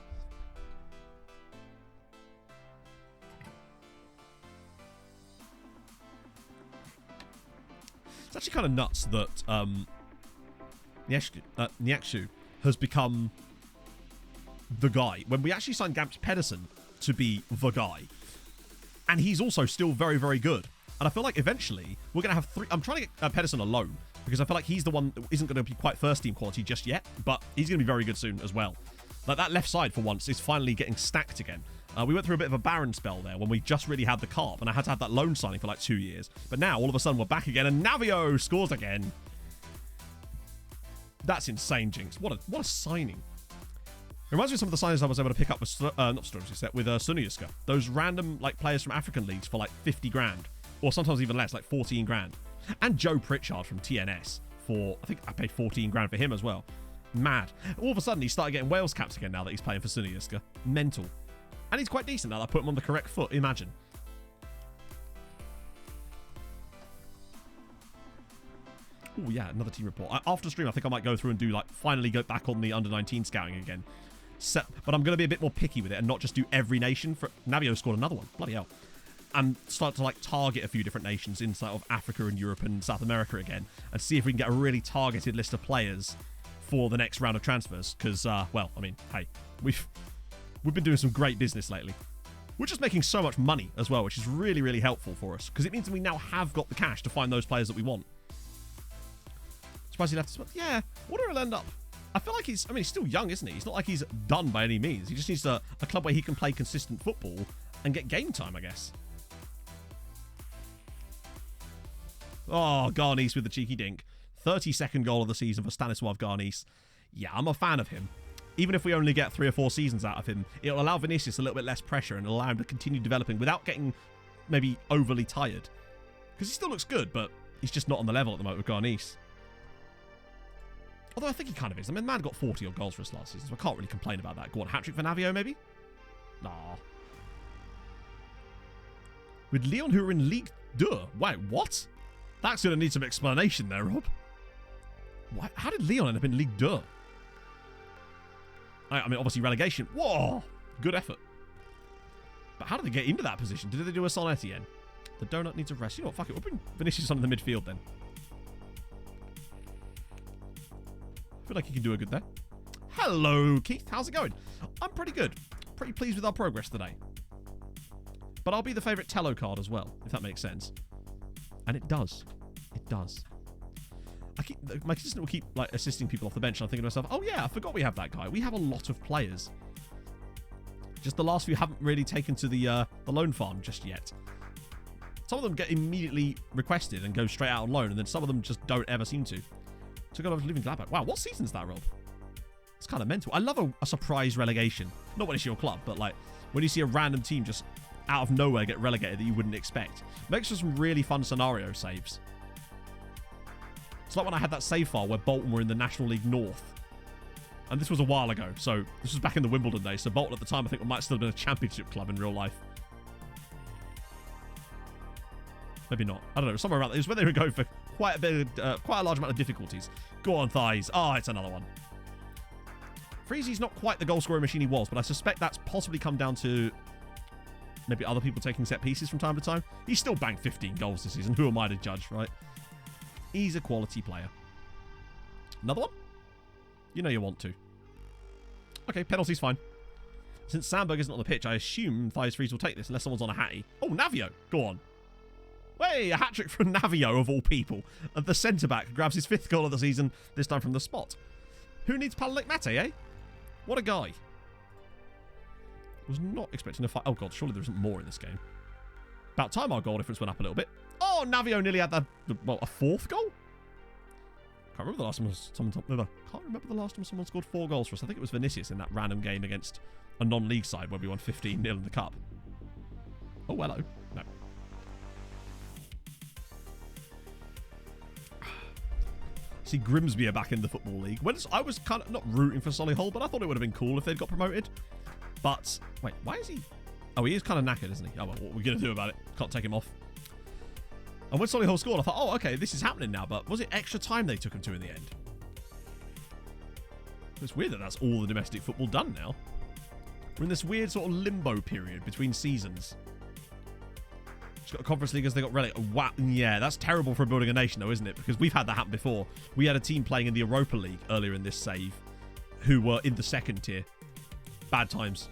It's actually kind of nuts that Nyakshu has become the guy when we actually signed Gamps Pedersen to be the guy, and he's also still very, very good. And I feel like eventually we're going to have 3. I'm trying to get Pedersen alone because I feel like he's the one that isn't going to be quite first team quality just yet, but he's going to be very good soon as well. Like that left side for once is finally getting stacked again. We went through a bit of a barren spell there when we just really had the carp, and I had to have that loan signing for like 2 years. But now all of a sudden we're back again, and Navio scores again. That's insane, Jinx. What a signing. It reminds me of some of the signings I was able to pick up with not Stormzy set with Sunayuska. Those random like players from African leagues for like 50 grand, or sometimes even less, like 14 grand. And Joe Pritchard from TNS for, I think I paid 14 grand for him as well. Mad. All of a sudden he started getting Wales caps again now that he's playing for Sunayuska. Mental. And he's quite decent now that I put him on the correct foot. Imagine. Oh yeah, another team report. After stream, I think I might go through and do like finally go back on the under-19 scouting again. But I'm going to be a bit more picky with it and not just do every nation. Navio scored another one. Bloody hell. And start to like target a few different nations inside of Africa and Europe and South America again, and see if we can get a really targeted list of players for the next round of transfers. Because, well, I mean, hey, we've been doing some great business lately. We're just making so much money as well, which is really, really helpful for us because it means that we now have got the cash to find those players that we want. Surprised he left this. Yeah, where will he end up? I feel like he's still young, isn't he? It's not like he's done by any means. He just needs a club where he can play consistent football and get game time, I guess. Oh, Garnice with the cheeky dink. 32nd goal of the season for Stanisław Garnice. Yeah, I'm a fan of him. Even if we only get 3 or 4 seasons out of him, it'll allow Vinicius a little bit less pressure and allow him to continue developing without getting maybe overly tired. Because he still looks good, but he's just not on the level at the moment with Garnice. Although I think he kind of is. I mean, the man got 40 odd goals for us last season, so I can't really complain about that. Go on, hat-trick for Navio, maybe? Nah. With Lyon, who are in Ligue 2. Wait, what? That's going to need some explanation there, Rob. What? How did Lyon end up in Ligue 2? I mean, obviously relegation. Whoa! Good effort. But how did they get into that position? Did they do a Son Etienne? The donut needs a rest. You know what? Fuck it. We'll bring Vinicius on in the midfield then. I feel like he can do a good there. Hello, Keith. How's it going? I'm pretty good. Pretty pleased with our progress today. But I'll be the favourite Tello card as well, if that makes sense. And it does. It does. My assistant will keep like assisting people off the bench, and I'm thinking to myself, oh yeah, I forgot we have that guy. We have a lot of players. Just the last few haven't really taken to the loan farm just yet. Some of them get immediately requested and go straight out on loan, and then some of them just don't ever seem to. So go over to Living Gladbach. Wow, what season's that, Rob? It's kind of mental. I love a surprise relegation. Not when it's your club, but like when you see a random team just out of nowhere get relegated that you wouldn't expect. Makes for some really fun scenario saves. It's like when I had that save file where Bolton were in the National League North. And this was a while ago, so this was back in the Wimbledon days. So Bolton at the time, I think, might still have been a championship club in real life. Maybe not. I don't know. Somewhere around there. It was when they were going for quite a large amount of difficulties. Go on, Thighs. Oh, it's another one. Freezy's not quite the goal-scoring machine he was, but I suspect that's possibly come down to maybe other people taking set pieces from time to time. He's still banged 15 goals this season. Who am I to judge, right? He's a quality player. Another one? You know you want to. Okay, penalty's fine. Since Sandberg isn't on the pitch, I assume Thighs Freeze will take this unless someone's on a hattie. Oh, Navio. Go on. Hey, a hat-trick from Navio, of all people. The centre-back grabs his 5th goal of the season, this time from the spot. Who needs Palalik Mate, eh? What a guy. Was not expecting a fight. Oh, God, surely there isn't more in this game. About time our goal difference went up a little bit. Oh, Navio nearly had a 4th goal? Can't remember the last time someone scored 4 goals for us. I think it was Vinicius in that random game against a non-league side where we won 15-0 in the cup. Oh, hello. No. See Grimsby are back in the Football League. I was kind of not rooting for Solihull, but I thought it would have been cool if they'd got promoted. But, wait, why is he... Oh, he is kind of knackered, isn't he? Oh, well, what are we going to do about it? Can't take him off. And when Solihull scored, I thought, oh, okay, this is happening now. But was it extra time they took him to in the end? It's weird that that's all the domestic football done now. We're in this weird sort of limbo period between seasons. She's got Conference Leaguers, they got relegated. Wow, yeah, that's terrible for building a nation, though, isn't it? Because we've had that happen before. We had a team playing in the Europa League earlier in this save who were in the second tier. Bad times.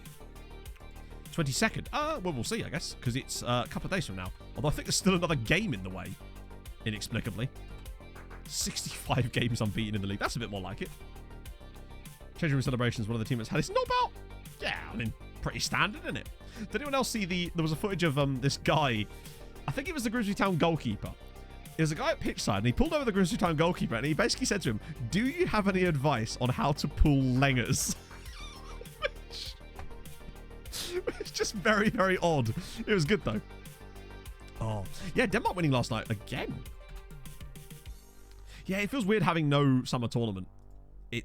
22nd. Well, we'll see, I guess, because it's a couple of days from now. Although I think there's still another game in the way, inexplicably. 65 games unbeaten in the league. That's a bit more like it. Changing Room Celebrations, one of the teammates had his knob out. Yeah, I mean, pretty standard, isn't it? Did anyone else see there was a footage of this guy, I think it was the Grimsby Town goalkeeper. There was a guy at pitch side, and he pulled over the Grimsby Town goalkeeper, and he basically said to him, do you have any advice on how to pull lengers? It's just very, very odd. It was good, though. Oh, yeah, Denmark winning last night again. Yeah, it feels weird having no summer tournament. I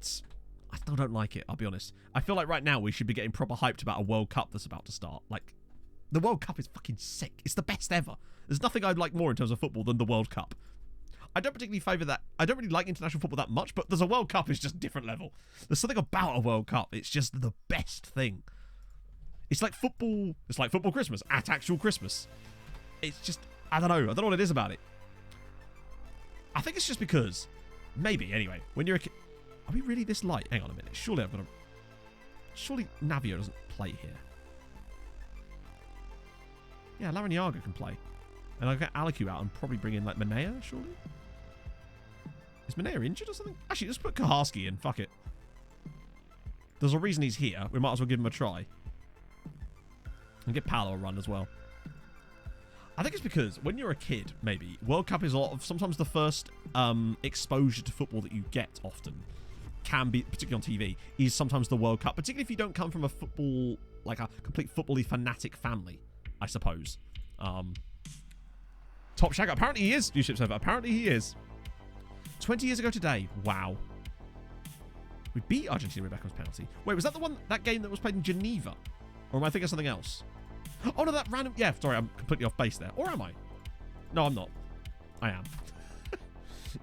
still don't like it, I'll be honest. I feel like right now we should be getting proper hyped about a World Cup that's about to start. Like, the World Cup is fucking sick. It's the best ever. There's nothing I'd like more in terms of football than the World Cup. I don't particularly favour that. I don't really like international football that much, but there's a World Cup is just a different level. There's something about a World Cup. It's just the best thing. It's like football. It's like football Christmas at actual Christmas. It's just, I don't know what it is about it. I think it's just because, maybe anyway, when you're a kid. Are we really this light? Hang on a minute. Surely I've got to. Surely Navio doesn't play here. Yeah, Larinaga can play. And I'll get Aliku out and probably bring in like Manea, surely? Is Manea injured or something? Actually, let's put Kaharski in. Fuck it. There's a reason he's here. We might as well give him a try. And get Paolo a run as well. I think it's because when you're a kid, maybe, World Cup is a lot of, sometimes the first exposure to football that you get often can be, particularly on TV, is sometimes the World Cup. Particularly if you don't come from a football, like a complete football-y fanatic family, I suppose. Top Shagger. Apparently he is, Uship Server. Apparently he is. 20 years ago today. Wow. We beat Argentina with Beckham's penalty. Wait, was that that game that was played in Geneva? Or am I thinking of something else? Oh, no, that random... Yeah, sorry, I'm completely off base there. Or am I? No, I'm not. I am.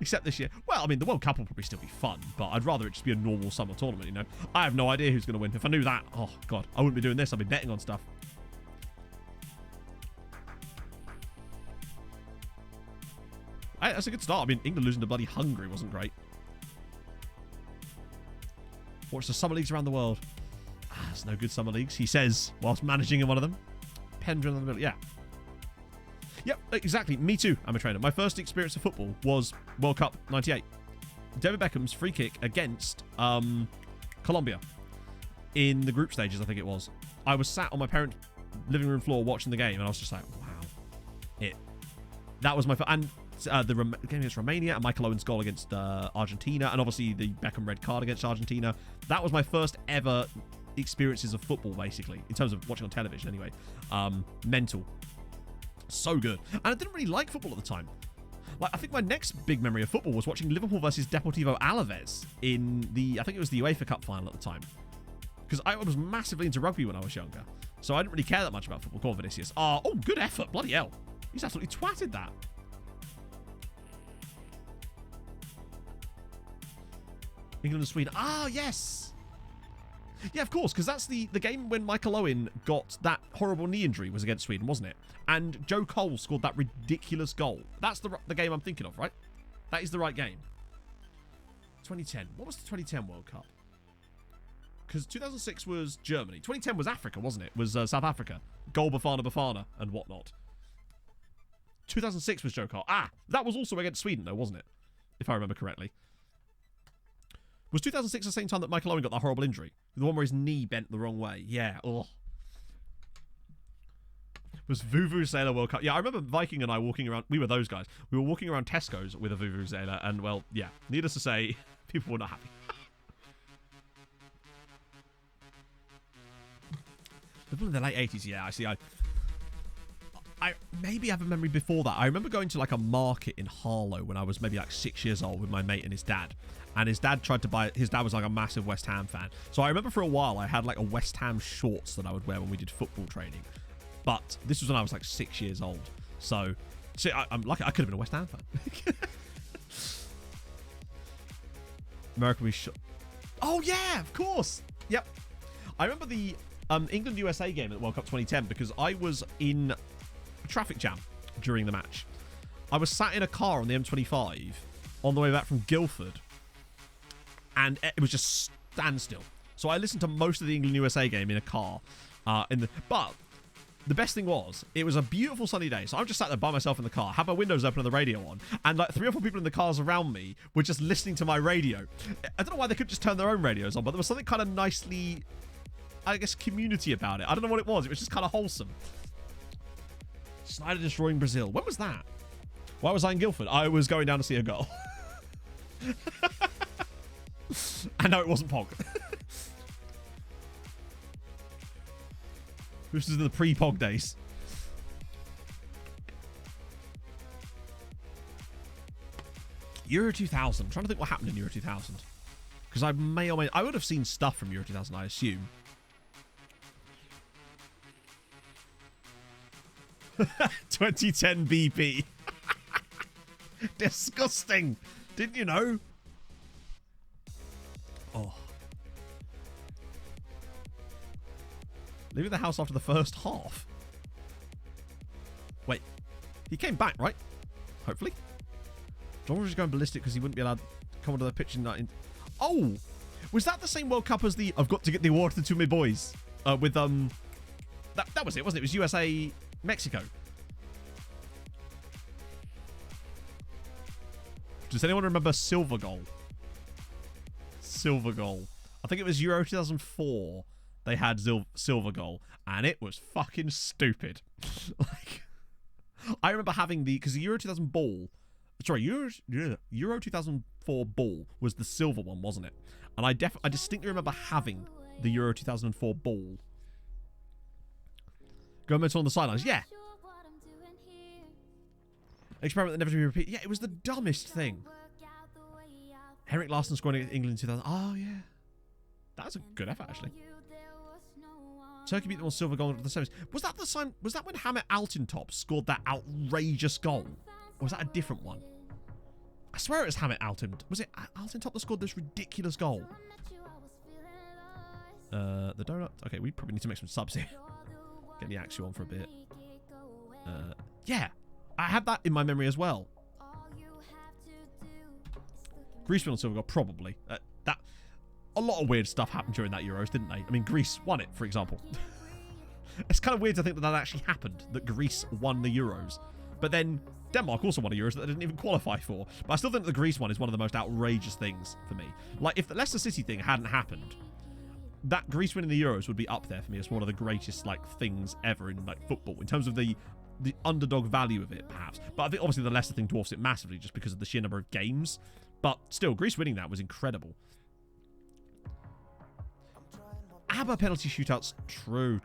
Except this year. Well, I mean, the World Cup will probably still be fun, but I'd rather it just be a normal summer tournament, you know? I have no idea who's going to win. If I knew that, oh, God, I wouldn't be doing this. I'd be betting on stuff. That's a good start. I mean, England losing to bloody Hungary wasn't great. Watch the summer leagues around the world. There's no good summer leagues, he says, whilst managing in one of them. Pendulum in the middle, yeah. Yep, exactly. Me too, I'm a trainer. My first experience of football was World Cup 98. David Beckham's free kick against Colombia in the group stages, I think it was. I was sat on my parents' living room floor watching the game, and I was just like, wow. That was my first... And the game against Romania, and Michael Owen's goal against Argentina, and obviously the Beckham red card against Argentina. That was my first ever experiences of football, basically, in terms of watching on television anyway. Mental. So good. And I didn't really like football at the time. Like, I think my next big memory of football was watching Liverpool versus Deportivo Alaves in the, I think it was the UEFA Cup final at the time. Because I was massively into rugby when I was younger. So I didn't really care that much about football. Go on, Vinicius. Oh, good effort. Bloody hell. He's absolutely twatted that. England and Sweden. Ah, yes. Yeah, of course, because that's the game when Michael Owen got that horrible knee injury was against Sweden, wasn't it? And Joe Cole scored that ridiculous goal. That's the game I'm thinking of, right? That is the right game. 2010. What was the 2010 World Cup? Because 2006 was Germany. 2010 was Africa, wasn't it? Was South Africa. Goal Bafana and whatnot. 2006 was Joe Cole. Ah, that was also against Sweden, though, wasn't it? If I remember correctly. Was 2006 the same time that Michael Owen got that horrible injury? The one where his knee bent the wrong way. Yeah. Ugh. Was Vuvuzela World Cup? Yeah, I remember Viking and I walking around. We were those guys. We were walking around Tesco's with a Vuvuzela, and, well, yeah. Needless to say, people were not happy. In the late 80s, yeah, I see. I maybe have a memory before that. I remember going to, like, a market in Harlow when I was maybe, like, 6 years old with my mate and his dad. And his dad tried to buy... His dad was, like, a massive West Ham fan. So I remember for a while I had, like, a West Ham shorts that I would wear when we did football training. But this was when I was, like, 6 years old. So, see, I'm lucky. I could have been a West Ham fan. America, we should... Oh, yeah, of course. Yep. I remember the England-USA game at World Cup 2010 because I was in a traffic jam during the match. I was sat in a car on the M25 on the way back from Guildford, and it was just standstill. So I listened to most of the England-USA game in a car. But the best thing was, it was a beautiful sunny day. So I'm just sat there by myself in the car, had my windows open and the radio on, and like 3 or 4 people in the cars around me were just listening to my radio. I don't know why they couldn't just turn their own radios on, but there was something kind of nicely, I guess, community about it. I don't know what it was. It was just kind of wholesome. Snyder destroying Brazil. When was that? Why was I in Guildford? I was going down to see a girl. And no, it wasn't Pog. This is the pre-Pog days. Euro 2000. I'm trying to think what happened in Euro 2000. Because I may or may... I would have seen stuff from Euro 2000, I assume. 2010 BP. Disgusting. Didn't you know? Oh. Leaving the house after the first half. Wait. He came back, right? Hopefully. John was just going ballistic because he wouldn't be allowed to come onto the pitch in... Oh! Was that the same World Cup as the... I've got to get the award to my boys? With, That was it, wasn't it? It was USA... Mexico. Does anyone remember Silver Goal? Silver Goal. I think it was Euro 2004. They had Silver Goal, and it was fucking stupid. Like, I remember having because the Euro 2000 ball, sorry, Euro 2004 ball was the silver one, wasn't it? And I distinctly remember having the Euro 2004 ball. Go mental on the sidelines, yeah. Experiment that never to be repeated. Yeah, it was the dumbest thing. Henrik Larsson scoring England in 2000. Oh yeah, that was a good effort actually. Turkey beat them on silver goal into the semis. Was that the sign? Was that when Hamit Altintop scored that outrageous goal, or was that a different one? I swear it was Hamit Altintop. Was it Altintop that scored this ridiculous goal? The donut. Okay, we probably need to make some subs here. Get the Axio on for a bit. Yeah, I had that in my memory as well. Greece won on silver goal, probably. A lot of weird stuff happened during that Euros, didn't they? I mean, Greece won it, for example. It's kind of weird to think that that actually happened, that Greece won the Euros. But then Denmark also won a Euros that they didn't even qualify for. But I still think the Greece one is one of the most outrageous things for me. Like, if the Leicester City thing hadn't happened, that Greece winning the Euros would be up there for me as one of the greatest, like, things ever in, like, football. In terms of the underdog value of it, perhaps. But I think, obviously, the Leicester thing dwarfs it massively just because of the sheer number of games. But still, Greece winning that was incredible. ABBA penalty shootouts. True.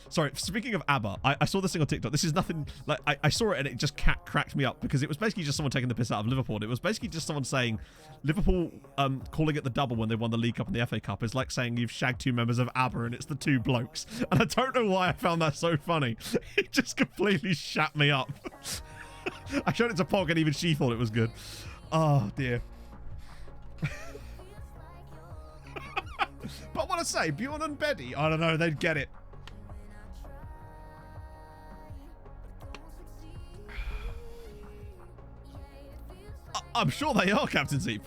Sorry, speaking of ABBA, I saw this thing on TikTok. This is nothing, like, I saw it and it just cracked me up because it was basically just someone taking the piss out of Liverpool. It was basically just someone saying Liverpool calling it the double when they won the League Cup and the FA Cup is like saying you've shagged 2 members of ABBA and it's the 2 blokes. And I don't know why I found that so funny. It just completely shat me up. I showed it to Pog and even she thought it was good. Oh, dear. But I want to say, Bjorn and Betty, I don't know, they'd get it. I'm sure they are, Captain Zeep.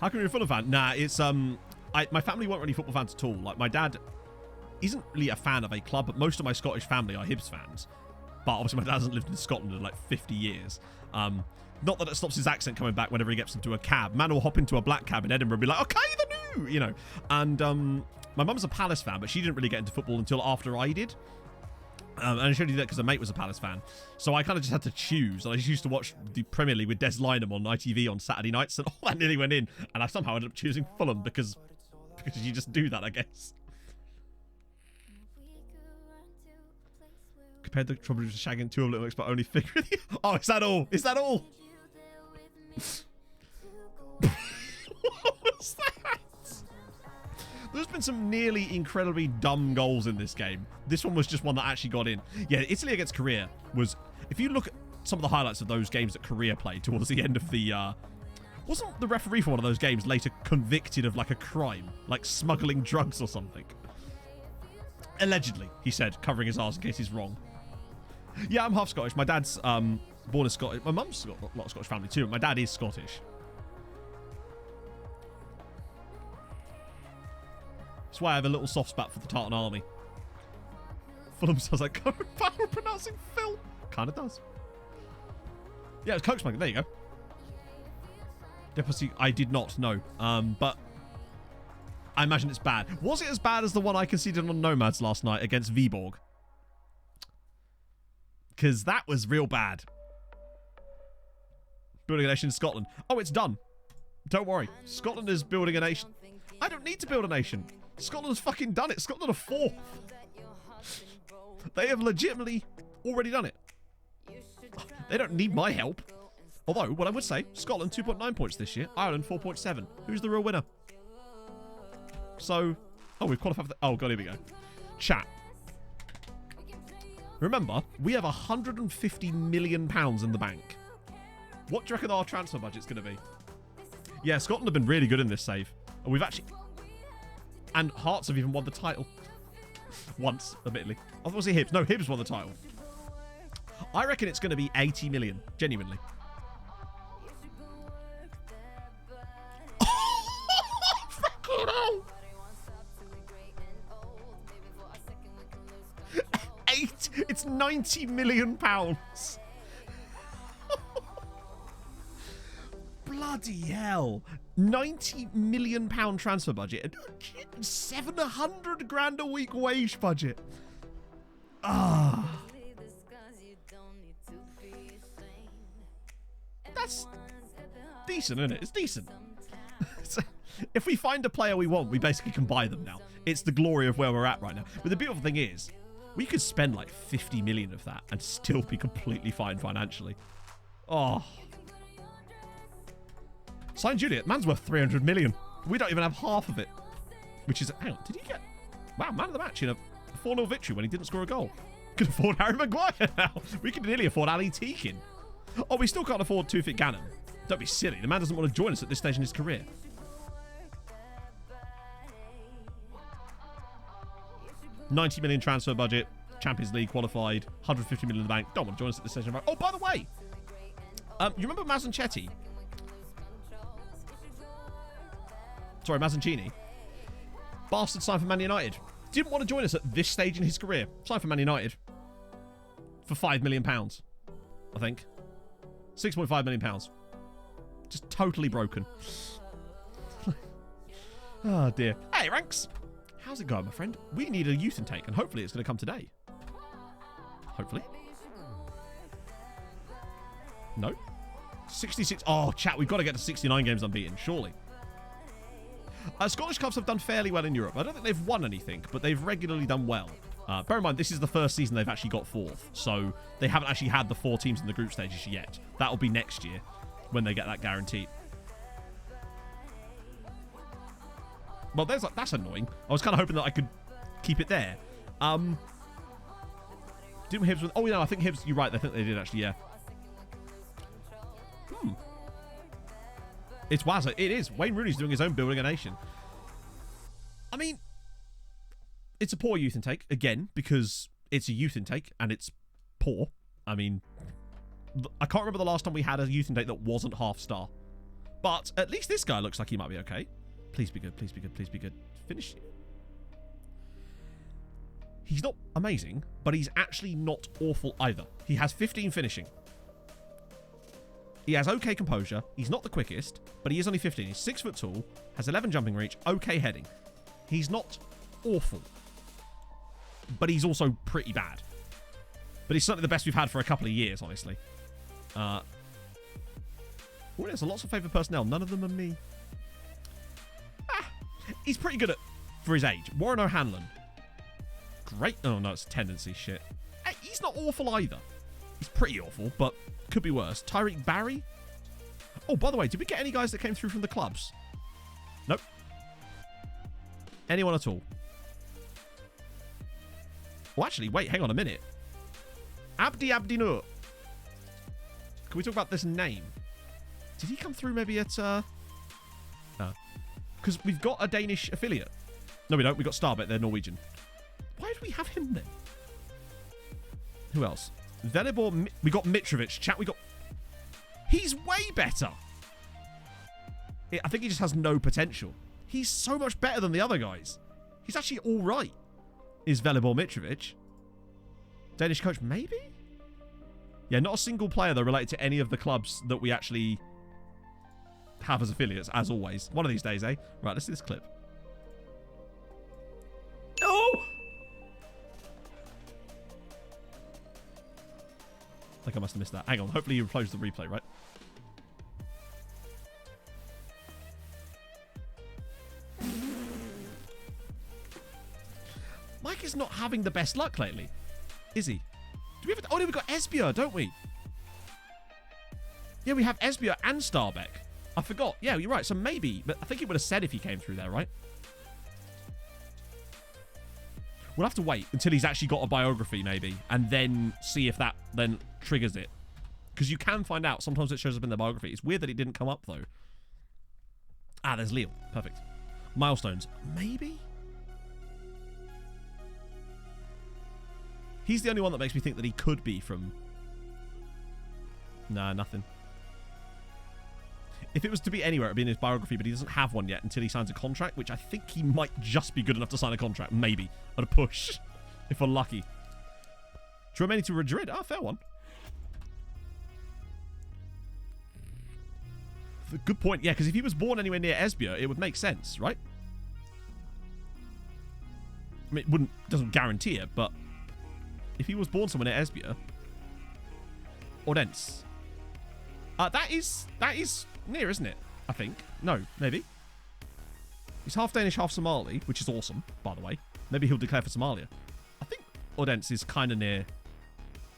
How come you're a Fulham fan? Nah, it's, my family weren't really football fans at all. Like, my dad isn't really a fan of a club, but most of my Scottish family are Hibs fans. But obviously my dad hasn't lived in Scotland in like 50 years. Not that it stops his accent coming back whenever he gets into a cab. Man will hop into a black cab in Edinburgh and be like, okay, the new, you know. And my mum's a Palace fan, but she didn't really get into football until after I did. And I showed you that because a mate was a Palace fan. So I kind of just had to choose. And I just used to watch the Premier League with Des Lynam on ITV on Saturday nights. And all that nearly went in. And I somehow ended up choosing Fulham because you just do that, I guess. Compared the trouble with shagging 2 of Little Mix, but only figure. Oh, is that all? Is that all? What was that? There's been some nearly incredibly dumb goals in this game. This one was just one that actually got in. Yeah, Italy against Korea was... If you look at some of the highlights of those games that Korea played towards the end of the... wasn't the referee for one of those games later convicted of, like, a crime? Like smuggling drugs or something? Allegedly, he said, covering his arse in case he's wrong. Yeah, I'm half Scottish. My dad's born in Scottish. My mum's got a lot of Scottish family too. My dad is Scottish. That's why I have a little soft spot for the Tartan Army. Fulham sounds like Colin Powell pronouncing Phil. Kind of does. Yeah, it's Coke smoking. There you go. Deposit, I did not know. But I imagine it's bad. Was it as bad as the one I conceded on Nomads last night against Viborg? Because that was real bad. Building a nation in Scotland. Oh, it's done. Don't worry. Scotland is building a nation. I don't need to build a nation. Scotland's fucking done it. Scotland are fourth. They have legitimately already done it. They don't need my help. Although, what I would say, Scotland 2.9 points this year. Ireland 4.7. Who's the real winner? So, oh, we've qualified for the... Oh, God, here we go. Chat. Remember, we have £150 million in the bank. What do you reckon our transfer budget's going to be? Yeah, Scotland have been really good in this save. And we've actually... And Hearts have even won the title. Once, admittedly. I thought it was Hibs. No, Hibs won the title. I reckon it's going to be 80 million. Genuinely. Fucking hell! It's 90 million pounds. Bloody hell. 90 million pound transfer budget and 700 grand a week wage budget. Ah. That's decent, isn't it? It's decent. So, if we find a player we want, we basically can buy them now. It's the glory of where we're at right now. But the beautiful thing is, we could spend like 50 million of that and still be completely fine financially. Oh. Sign Juliet. Man's worth 300 million. We don't even have half of it. Which is... Hang on. Did he get... Wow, man of the match in a 4-0 victory when he didn't score a goal. Could afford Harry Maguire now. We could nearly afford Ali Teakin. Oh, we still can't afford Tufik Gannon. Don't be silly. The man doesn't want to join us at this stage in his career. $90 million transfer budget. Champions League qualified. 150 million in the bank. Don't want to join us at this stage. Oh, by the way. You remember Mazanchetti? Sorry, Mazzancini. Bastard signed for Man United. Didn't want to join us at this stage in his career. Signed for Man United. For £5 million, I think. £6.5 million. Just totally broken. Oh, dear. Hey, Ranks. How's it going, my friend? We need a youth intake, and hopefully it's going to come today. Hopefully. No? 66. Oh, chat, we've got to get to 69 games unbeaten, surely. Scottish clubs have done fairly well in Europe. I don't think they've won anything, but they've regularly done well. Bear in mind, this is the first season they've actually got fourth, so they haven't actually had the 4 teams in the group stages yet. That'll be next year when they get that guaranteed. Well, that's annoying. I was kind of hoping that I could keep it there. Didn't Hibs with... Oh, yeah, I think Hibs... You're right. I think they did, actually, yeah. It's Wazza. It is. Wayne Rooney's doing his own building a nation. I mean, it's a poor youth intake, again, because it's a youth intake, and it's poor. I mean, I can't remember the last time we had a youth intake that wasn't half-star. But at least this guy looks like he might be okay. Please be good, please be good, please be good. Finish. He's not amazing, but he's actually not awful either. He has 15 finishing. He has okay composure. He's not the quickest, but he is only 15. He's 6 foot tall, has 11 jumping reach, okay heading. He's not awful, but he's also pretty bad. But he's certainly the best we've had for a couple of years, honestly. Oh, there's lots of favoured personnel. None of them are me. He's pretty good for his age. Warren O'Hanlon. Great. Oh, no, it's tendency shit. He's not awful either. He's pretty awful, but could be worse. Tyreek Barry? Oh, by the way, did we get any guys that came through from the clubs? Nope. Anyone at all? Well, actually, wait, hang on a minute. Abdi Nur. Can we talk about this name? Did he come through maybe at... No. Because we've got a Danish affiliate. No, we don't. We've got Starbet. They're Norwegian. Why do we have him then? Who else? Velibor. We got Mitrovic. Chat, we got... He's way better. I think he just has no potential. He's so much better than the other guys. He's actually all right. Is Velibor Mitrovic. Danish coach, maybe? Yeah, not a single player, though, related to any of the clubs that we actually have as affiliates, as always. One of these days, eh? Right, let's see this clip. Oh! I think I must have missed that. Hang on, hopefully you closed the replay, right? Mike is not having the best luck lately, is he? Do we have? Oh, no, we've got Esbjerg, don't we? Yeah, we have Esbjerg and Starbeck. I forgot. Yeah, you're right. So maybe, but I think it would have said if he came through there, right? We'll have to wait until he's actually got a biography, maybe, and then see if that then triggers it. Because you can find out. Sometimes it shows up in the biography. It's weird that it didn't come up, though. Ah, there's Leo. Perfect. Milestones. Maybe? He's the only one that makes me think that he could be from... Nah, nothing. If it was to be anywhere, it would be in his biography, but he doesn't have one yet until he signs a contract, which I think he might just be good enough to sign a contract. Maybe. At a push. If we're lucky. Tchouameni to Madrid. Ah, fair one. Good point. Yeah, because if he was born anywhere near Esbjerg, it would make sense, right? I mean, it doesn't guarantee it, but if he was born somewhere near Esbjerg, Odense. That is near, isn't it? I think. No, maybe. He's half Danish, half Somali, which is awesome, by the way. Maybe he'll declare for Somalia. I think Odense is kind of near. In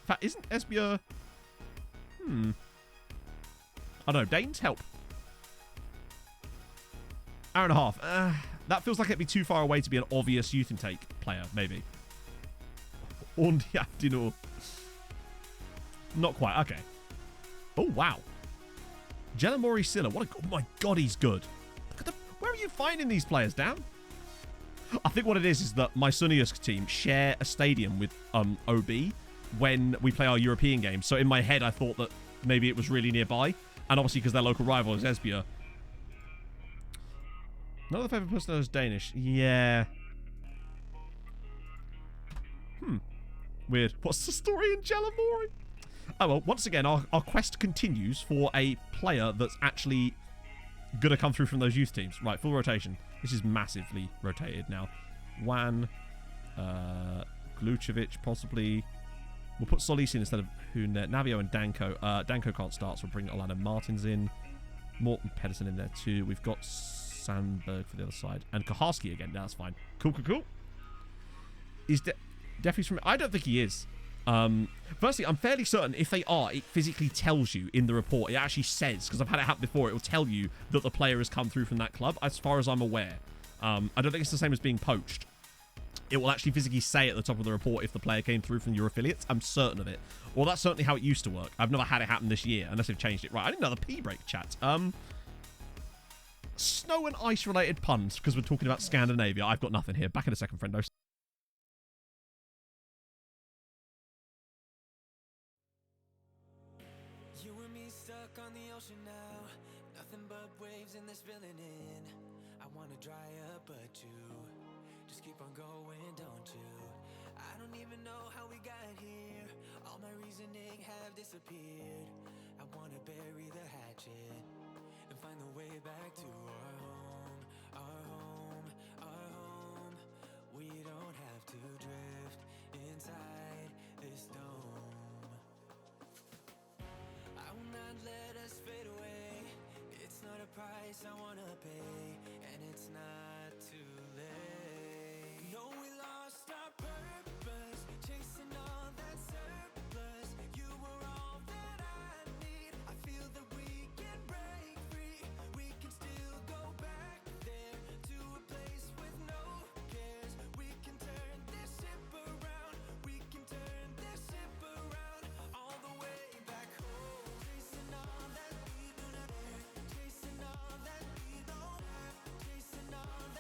fact, isn't Esbjerg... I don't know. Danes, help. Hour and a half. That feels like it'd be too far away to be an obvious youth intake player, maybe. Ondiatino. Not quite. Okay. Oh, wow. Jelamori Silla. What a... Oh, my God, he's good. Look at the... Where are you finding these players, Dan? I think what it is that my Sunniusk team share a stadium with OB when we play our European games. So in my head, I thought that maybe it was really nearby. And obviously, because their local rival is Esbjerg. None of the favourite person is Danish. Yeah. Weird. What's the story in Jelamori? Oh, well, once again, our quest continues for a player that's actually going to come through from those youth teams. Right, full rotation. This is massively rotated now. Wan, Glucevic, possibly. We'll put Solisin instead of Navio and Danko. Danko can't start, so we'll bring Orlando Martins in. Morten Pedersen in there too. We've got Sandberg for the other side. And Koharski again. That's fine. Cool. Is Defy's from... I don't think he is. Firstly, I'm fairly certain if they are, it physically tells you in the report. It actually says, because I've had it happen before, it will tell you that the player has come through from that club, as far as I'm aware. I don't think it's the same as being poached. It will actually physically say at the top of the report if the player came through from your affiliates. I'm certain of it. Well, that's certainly how it used to work. I've never had it happen this year, unless they've changed it. Right, I didn't know the P-break chat. Snow and ice-related puns, because we're talking about Scandinavia. I've got nothing here. Back in a second, friendo. You and me stuck on the ocean now. Nothing but waves and they're spilling in. I wanna dry up, but you just keep on going, don't you? I don't even know how we got here. All my reasoning have disappeared. I wanna bury the hatchet and find the way back to our home, our home, our home. We don't have to drift inside this dome. I will not let us fade away. It's not a price I wanna pay, and it's not too late. No, we lost our purpose, chasing all that surplus. You were all that I need. I feel that we can break free. We can still go back there to a place with no cares. We can turn this ship around. We can turn this ship around all the way back home. Chasing all that we do not have. Chasing all that we don't have. Chasing all that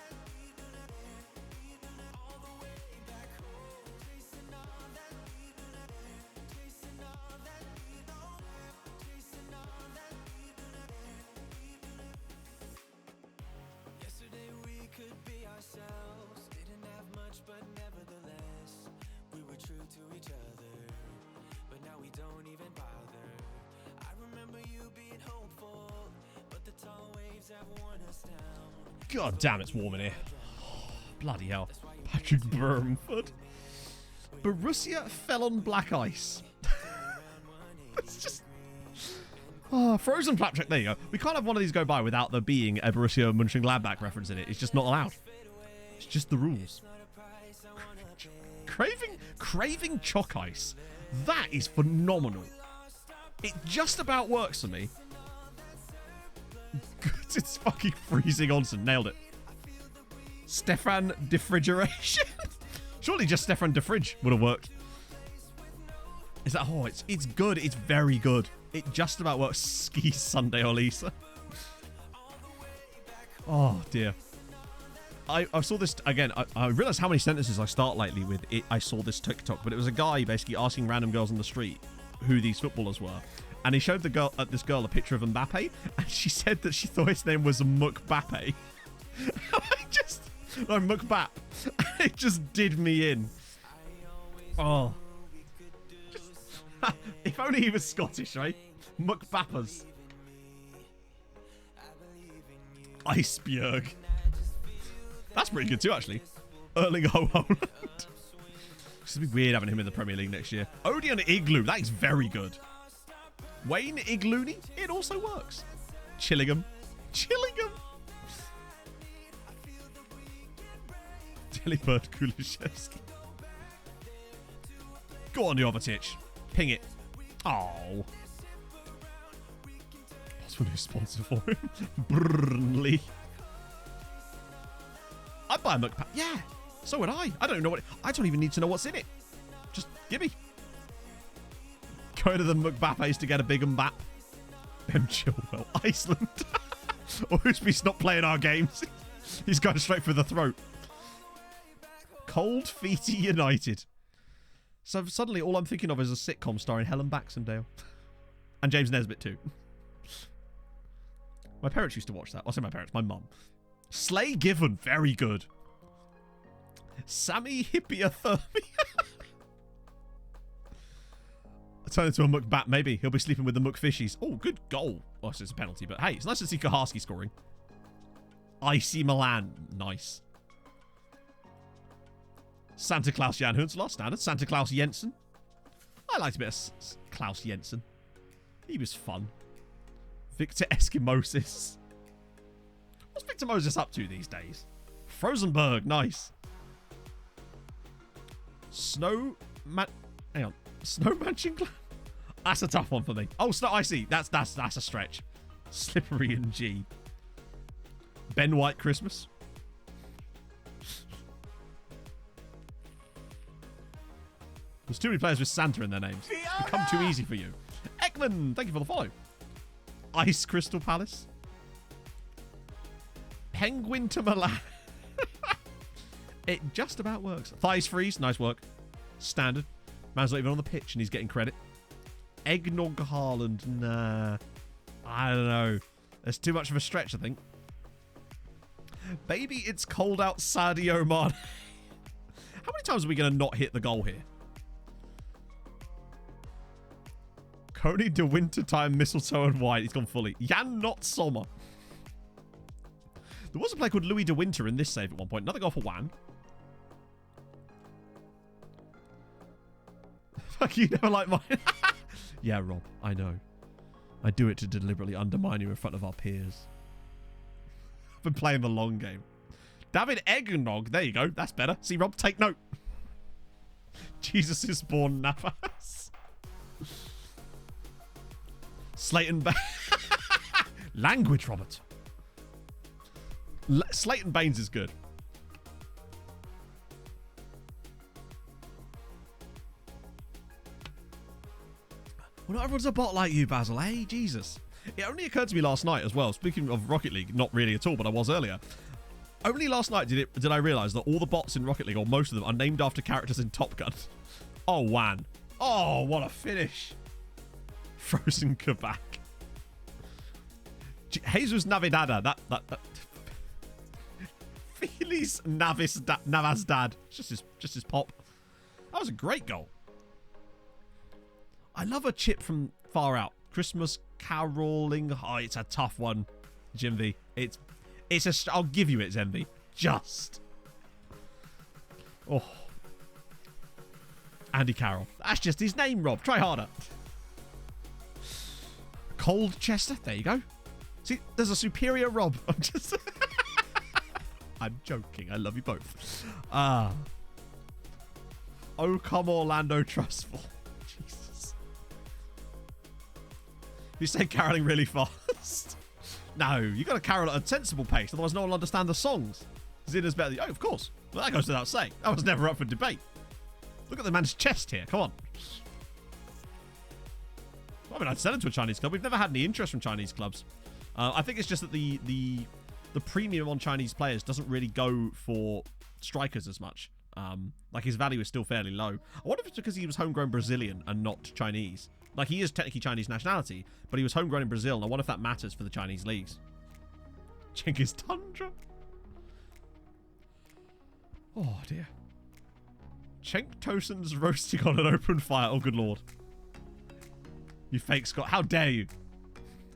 but nevertheless, we were true to each other. But now we don't even bother. I remember you being hopeful, but the tall waves have worn us down. God damn, it's warm in here. Bloody hell. Patrick Burnford. Borussia fell on black ice. It's just... Oh, frozen flapjack. There you go. We can't have one of these go by without there being a Borussia Mönchengladbach reference in it. It's just not allowed. It's just the rules. Craving chalk ice. That is phenomenal. It just about works for me. It's fucking freezing Onsen. Nailed it. Stefan Defrigeration. Surely just Stefan Defridge would have worked. Is that... Oh, it's good. It's very good. It just about works. Ski Sunday or Lisa. Oh, dear. I saw this... Again, I realised how many sentences I start lately with it. I saw this TikTok, but it was a guy basically asking random girls on the street who these footballers were. And he showed this girl a picture of Mbappe, and she said that she thought his name was Mukbappe. No, Mukbap. It just did me in. Oh. If only he was Scottish, right? Mukbappers. Icebjerg. That's pretty good too, actually. Erling Haaland. It's going to be weird having him in the Premier League next year. Odeon Igloo. That is very good. Wayne Iglooney. It also works. Chillingham. Delibird Kulishevsky. Go on, Jovetic. Ping it. Oh. What's one who's sponsor for him? Burnley. I'd buy a McPap. Yeah. So would I. I don't know what... I don't even need to know what's in it. Just gimme. Go to the McBappes to get a big Mbap. M. Chilwell. Iceland. Or who's not playing our games. He's going straight for the throat. Cold Feety United. So suddenly all I'm thinking of is a sitcom starring Helen Baxendale. And James Nesbitt too. My parents used to watch that. I'll say my parents, my mum. Slay Given, very good. Sammy Hippiothermia. I'll turn into a McBat, maybe. He'll be sleeping with the McFishies. Oh, good goal. Oh, it's a penalty, but hey, it's nice to see Kaharski scoring. Icy Milan. Nice. Santa Claus Jan Huntelaar, standard. Santa Claus Jensen. I liked a bit of Klaus Jensen. He was fun. Victor Eskimosis. What's Victor Moses up to these days? Frozenberg, nice. Hang on. Snow Mansion Clan? That's a tough one for me. Oh, I see. That's a stretch. Slippery and G. Ben White Christmas. There's too many players with Santa in their names. It's become too easy for you. Ekman, thank you for the follow. Ice Crystal Palace. Penguin to Milan. It just about works. Thighs Freeze, nice work. Standard. Man's not even on the pitch and he's getting credit. Eggnog Haaland, nah. I don't know. There's too much of a stretch, I think. Baby, it's cold out, Sadio Mane. How many times are we going to not hit the goal here? Coney de Wintertime, Mistletoe and White. He's gone fully. Jan Not Sommer. There was a player called Louis de Winter in this save at one point. Another goal for Wan. Fuck, you never like mine. Yeah, Rob, I know. I do it to deliberately undermine you in front of our peers. I've been playing the long game. David Eggnog. There you go. That's better. See, Rob, take note. Jesus is born Navas. Slayton Language, Robert. Slayton Baines is good. Well, not everyone's a bot like you, Basil. Hey, Jesus. It only occurred to me last night as well. Speaking of Rocket League, not really at all, but I was earlier. Only last night did I realise that all the bots in Rocket League, or most of them, are named after characters in Top Gun. Oh, Wan. Oh, what a finish. Frozen Quebec. Jesus Navidada. That. Achilles Navas' dad. Just his pop. That was a great goal. I love a chip from far out. Christmas caroling. Oh, it's a tough one, Jim V. I'll give you it, Zenvi. Just. Oh. Andy Carroll. That's just his name, Rob. Try harder. Cold Chester. There you go. See, there's a superior Rob. I'm joking. I love you both. Oh, come Orlando Trustful. Jesus. You say caroling really fast. No, you got to carol at a sensible pace, otherwise no one will understand the songs. Zinner's better than you. Oh, of course. Well, that goes without saying. That was never up for debate. Look at the man's chest here. Come on. I mean, I'd sell him to a Chinese club. We've never had any interest from Chinese clubs. I think it's just that the premium on Chinese players doesn't really go for strikers as much. Like, his value is still fairly low. I wonder if it's because he was homegrown Brazilian and not Chinese. Like, he is technically Chinese nationality, but he was homegrown in Brazil, and I wonder if that matters for the Chinese leagues. Genghis Tundra. Oh, dear. Cenk Tosun's roasting on an open fire. Oh, good lord. You fake Scott. How dare you?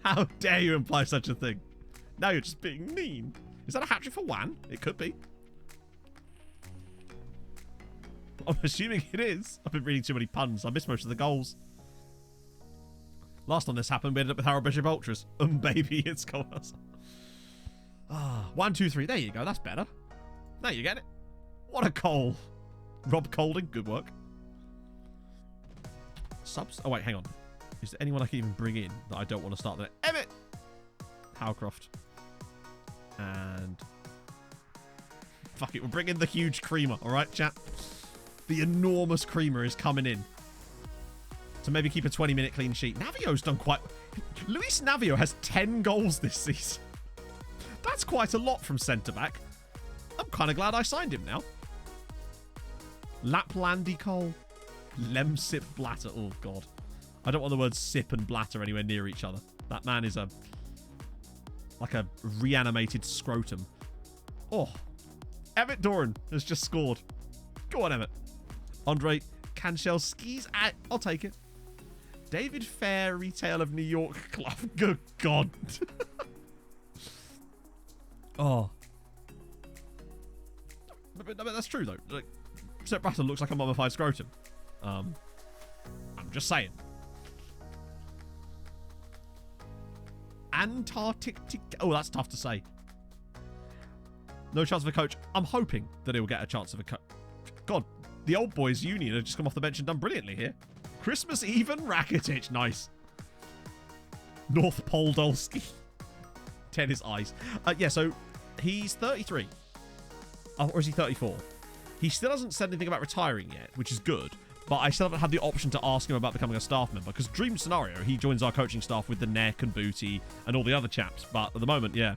How dare you imply such a thing? Now you're just being mean. Is that a hat-trick for Wan? It could be. I'm assuming it is. I've been reading too many puns. I missed most of the goals. Last time this happened, we ended up with Harold Bishop Ultras. Baby, it's goals. 1, 2, 3. There you go. That's better. Now you get it. What a goal. Rob Colding. Good work. Subs. Oh, wait. Hang on. Is there anyone I can even bring in that I don't want to start there? Emmett! Howcroft. And... fuck it. We'll bring in the huge creamer. All right, chat? The enormous creamer is coming in to maybe keep a 20-minute clean sheet. Navio's done quite... Luis Navio has 10 goals this season. That's quite a lot from centre-back. I'm kind of glad I signed him now. Laplandi Cole. Lemsip Blatter. Oh, God. I don't want the words sip and blatter anywhere near each other. That man is like a reanimated scrotum. Oh. Emmett Doran has just scored. Go on, Emmett. Andre Kanchelski's. I'll take it. David Fairy Tale of New York Club. Good God. Oh. But that's true, though. Like, Sepp Blatter looks like a mummified scrotum. I'm just saying. Antarctic. Oh, that's tough to say. No chance of a coach. I'm hoping that he'll get a chance of a coach. God, the old boys union have just come off the bench and done brilliantly here. Christmas Eve and Rakitic. Nice. North Poldolski. Tennis eyes. Yeah, so he's 33. Or is he 34? He still hasn't said anything about retiring yet, which is good. But I still haven't had the option to ask him about becoming a staff member. Because dream scenario, he joins our coaching staff with the Neck and Booty and all the other chaps. But at the moment, yeah.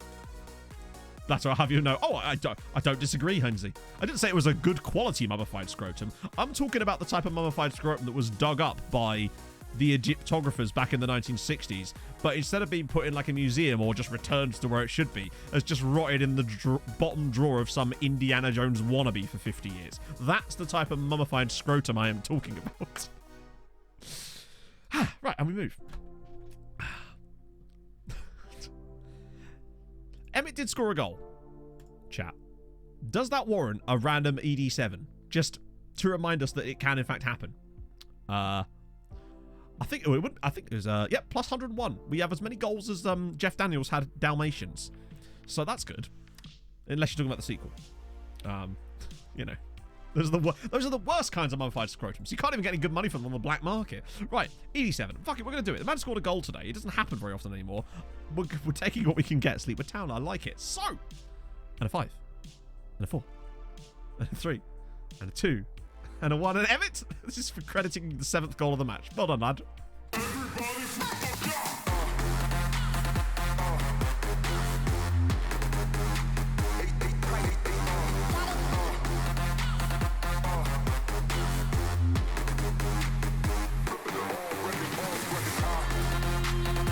That's what I'll have you know. Oh, I don't disagree, Hensley. I didn't say it was a good quality mummified scrotum. I'm talking about the type of mummified scrotum that was dug up by the Egyptographers back in the 1960s. But instead of being put in like a museum or just returned to where it should be, has just rotted in the bottom drawer of some Indiana Jones wannabe for 50 years. That's the type of mummified scrotum I am talking about. Right, and we move. Emmett did score a goal. Chat. Does that warrant a random ED7? Just to remind us that it can in fact happen. I think it would. I think it was plus 101. We have as many goals as Jeff Daniels had Dalmatians. So that's good. Unless you're talking about the sequel. You know. Those are the worst kinds of mummified scrotums. You can't even get any good money from them on the black market. Right, ED7. Fuck it, we're going to do it. The man scored a goal today. It doesn't happen very often anymore. We're taking what we can get. Sleepwood Town, I like it. So, and a 5. And a 4. And a 3. And a 2. And a 1. And Emmett, this is for crediting the 7th goal of the match. Well done, lad.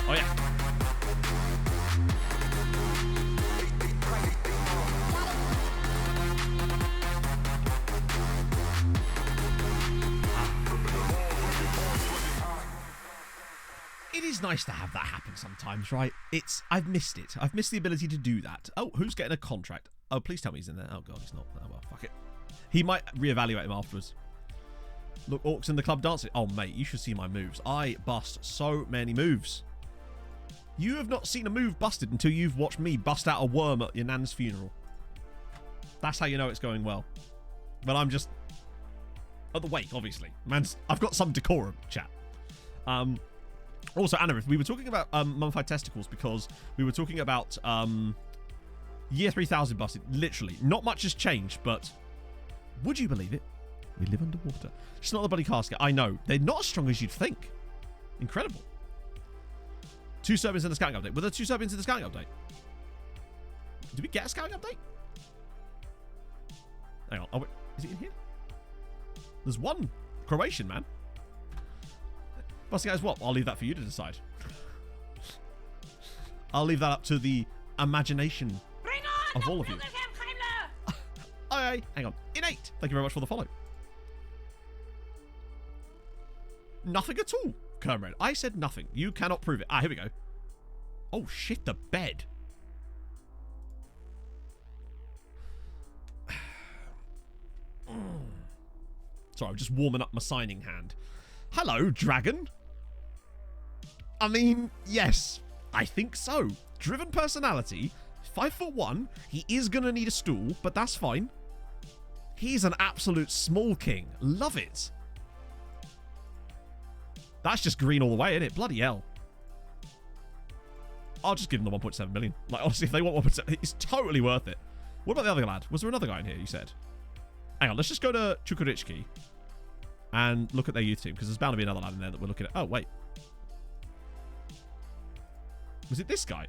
Oh, yeah. nice to have that happen sometimes, right? I've missed it. I've missed the ability to do that. Oh, who's getting a contract? Oh, please tell me he's in there. Oh, God, he's not. Oh, well, fuck it. He might reevaluate him afterwards. Look, Orcs in the club dancing. Oh, mate, you should see my moves. I bust so many moves. You have not seen a move busted until you've watched me bust out a worm at your nan's funeral. That's how you know it's going well. But I'm just... at the wake, obviously. I've got some decorum, chat. Also, Anna, we were talking about mummified testicles because we were talking about year 3000 busted. Literally. Not much has changed, but would you believe it? We live underwater. Just not the bloody casket. I know. They're not as strong as you'd think. Incredible. 2 Serbians in the scouting update. Were there 2 Serbians in the scouting update? Did we get a scouting update? Hang on. Oh, wait. Is it in here? There's one Croatian, man. Busting out is what? I'll leave that for you to decide. I'll leave that up to the imagination of all of you. Aye, hang on. Innate. Thank you very much for the follow. Nothing at all, Kermred. I said nothing. You cannot prove it. Ah, here we go. Oh, shit, the bed. Sorry, I'm just warming up my signing hand. Hello, dragon. I mean, yes, I think so. Driven personality, 5'1". He is going to need a stool, but that's fine. He's an absolute small king. Love it. That's just green all the way, isn't it? Bloody hell. I'll just give him the 1.7 million. Like, honestly, if they want 1.7, it's totally worth it. What about the other lad? Was there another guy in here, you said? Hang on, let's just go to Chukwuritski and look at their youth team, because there's bound to be another lad in there that we're looking at. Oh, wait. Was it this guy?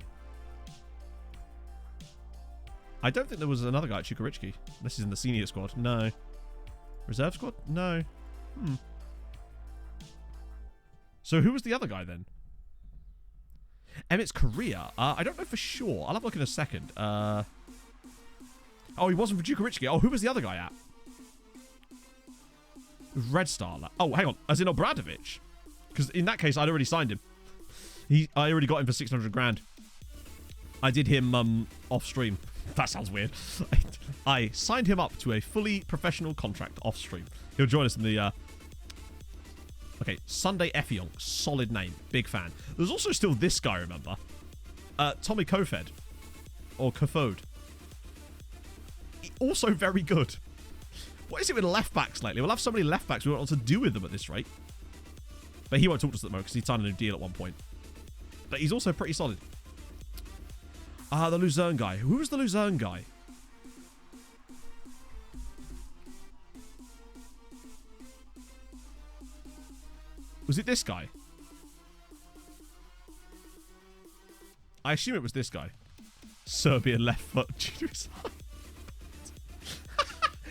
I don't think there was another guy at Chukwuritski. This is in the senior squad. No. Reserve squad? No. So who was the other guy then? Emmett's Korea. I don't know for sure. I'll have a look in a second. Oh, he wasn't for Chukwuritski. Oh, who was the other guy at? Red Star. Oh, hang on. As in Obradovic? Because in that case, I'd already signed him. I already got him for 600 grand. I did him off stream. That sounds weird. I signed him up to a fully professional contract off stream. He'll join us in the... Okay, Sunday Effiong. Solid name. Big fan. There's also still this guy, remember? Tommy Kofed. Or Kofod. Also very good. What is it with left backs lately? We'll have so many left backs we won't know what to do with them at this rate. But he won't talk to us at the moment because he signed a new deal at one point. But he's also pretty solid. The Luzerne guy. Who was the Luzerne guy? Was it this guy? I assume it was this guy. Serbian left foot.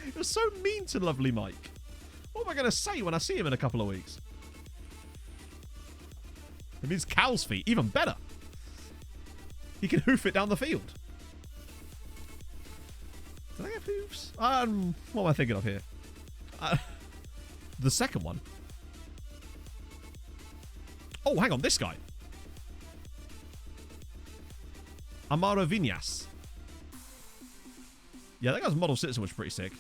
It was so mean to lovely Mike. What am I going to say when I see him in a couple of weeks? It means cow's feet. Even better. He can hoof it down the field. Did I get hoofs? What am I thinking of here? The second one. Oh, hang on. This guy. Amaro Vinas. Yeah, that guy's model citizen was pretty sick.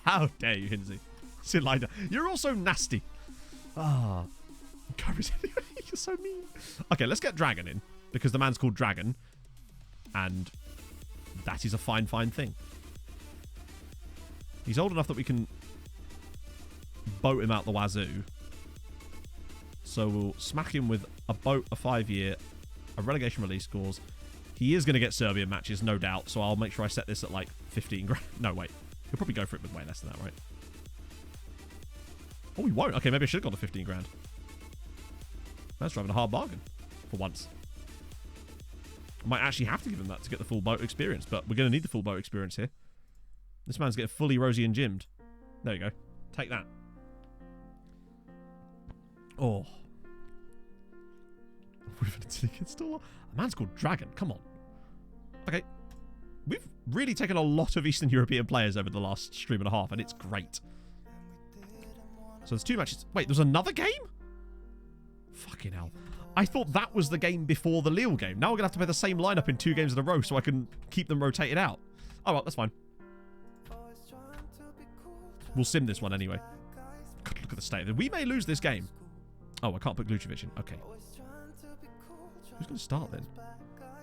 How dare you, Hinsey? Silaida. You're also nasty. Ah. You're so mean. Okay, let's get Dragon in. Because the man's called Dragon. And that is a fine, fine thing. He's old enough that we can boat him out the wazoo. So we'll smack him with a boat, a 5-year, a relegation release clause. He is going to get Serbian matches, no doubt. So I'll make sure I set this at like 15 grand. No, wait. He'll probably go for it with way less than that, right? Oh, he won't. Okay, maybe I should have gone to 15 grand. That's driving a hard bargain for once. I might actually have to give him that to get the full boat experience, but we're going to need the full boat experience here. This man's getting fully rosy and gymmed. There you go. Take that. Oh. A man's called Dragon. Come on. Okay. We've really taken a lot of Eastern European players over the last stream and a half, and it's great. So there's 2 matches. Wait, there's another game? Fucking hell. I thought that was the game before the Lille game. Now we're going to have to play the same lineup in 2 games in a row so I can keep them rotated out. Oh, well, that's fine. We'll sim this one anyway. God, look at the state of it. We may lose this game. Oh, I can't put Glucevic in. Okay. Who's going to start then?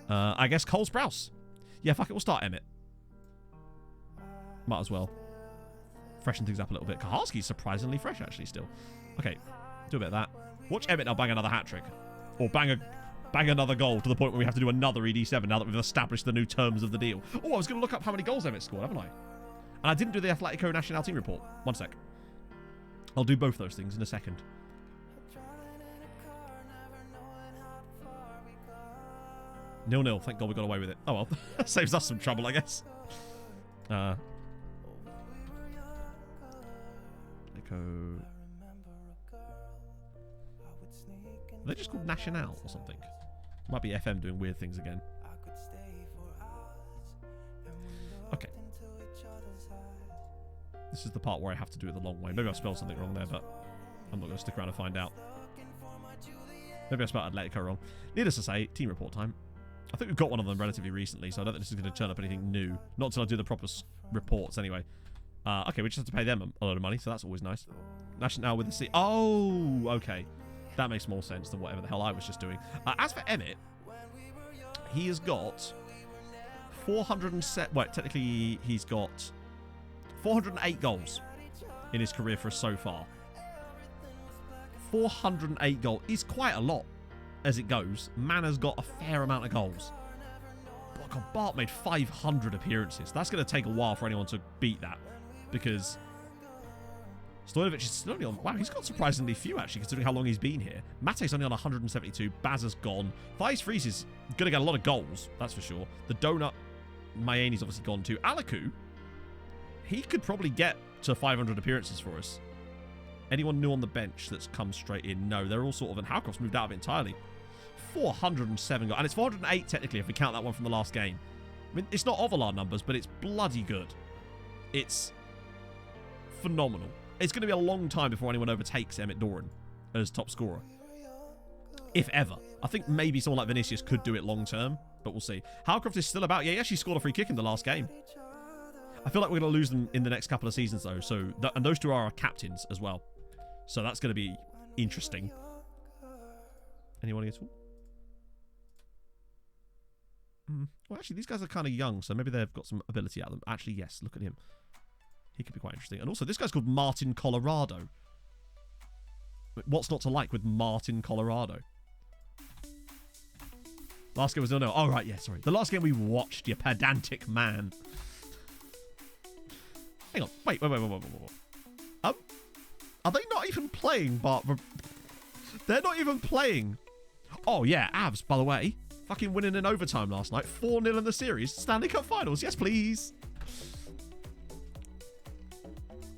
I guess Cole Sprouse. Yeah, fuck it. We'll start Emmett. Might as well. Freshen things up a little bit. Kaharski's surprisingly fresh, actually, still. Okay. Do a bit of that. Watch Emmett now bang another hat-trick. Or bang another goal to the point where we have to do another ED7 now that we've established the new terms of the deal. Oh, I was going to look up how many goals Emmett scored, haven't I? And I didn't do the Atletico Nacional team report. One sec. I'll do both those things in a second. 0-0. Thank God we got away with it. Oh well. Saves us some trouble, I guess. Are they just called Nacional or something? Might be FM doing weird things again. Okay. This is the part where I have to do it the long way. Maybe I spelled something wrong there, but I'm not going to stick around and find out. Maybe I spelled Atletico wrong. Needless to say, team report time. I think we've got one of them relatively recently, so I don't think this is going to turn up anything new. Not until I do the proper reports, anyway. Okay, we just have to pay them a lot of money, so that's always nice. National with the C. Oh, okay. That makes more sense than whatever the hell I was just doing. As for Emmett, he has got 407... Well, technically, he's got 408 goals in his career for us so far. 408 goals is quite a lot as it goes. Man has got a fair amount of goals. But God, Bart made 500 appearances. That's going to take a while for anyone to beat that. Because Stojanovic is still only on... Wow, he's got surprisingly few, actually, considering how long he's been here. Mate's only on 172. Baz has gone. Thais Fries is going to get a lot of goals, that's for sure. The Donut, Mayani's obviously gone too. Alaku, he could probably get to 500 appearances for us. Anyone new on the bench that's come straight in? No, they're all sort of... And Howcroft's moved out of it entirely. 407 goals. And it's 408, technically, if we count that one from the last game. I mean, it's not Ovalar numbers, but it's bloody good. It's phenomenal. It's going to be a long time before anyone overtakes Emmett Doran as top scorer. If ever. I think maybe someone like Vinicius could do it long term, but we'll see. Howcroft is still about. Yeah, he actually scored a free kick in the last game. I feel like we're going to lose them in the next couple of seasons, though. So, and those two are our captains as well. So that's going to be interesting. Anyone at all? Well, actually, these guys are kind of young, so maybe they've got some ability out of them. Actually, yes, look at him. He could be quite interesting. And also, this guy's called Martin Colorado. What's not to like with Martin Colorado? Last game was 0-0. Oh, right, yeah, sorry. The last game we watched, you pedantic man. Hang on. Wait. Are they not even playing, Bart? They're not even playing. Oh, yeah, Avs, by the way. Fucking winning in overtime last night. 4-0 in the series. Stanley Cup Finals. Yes, please.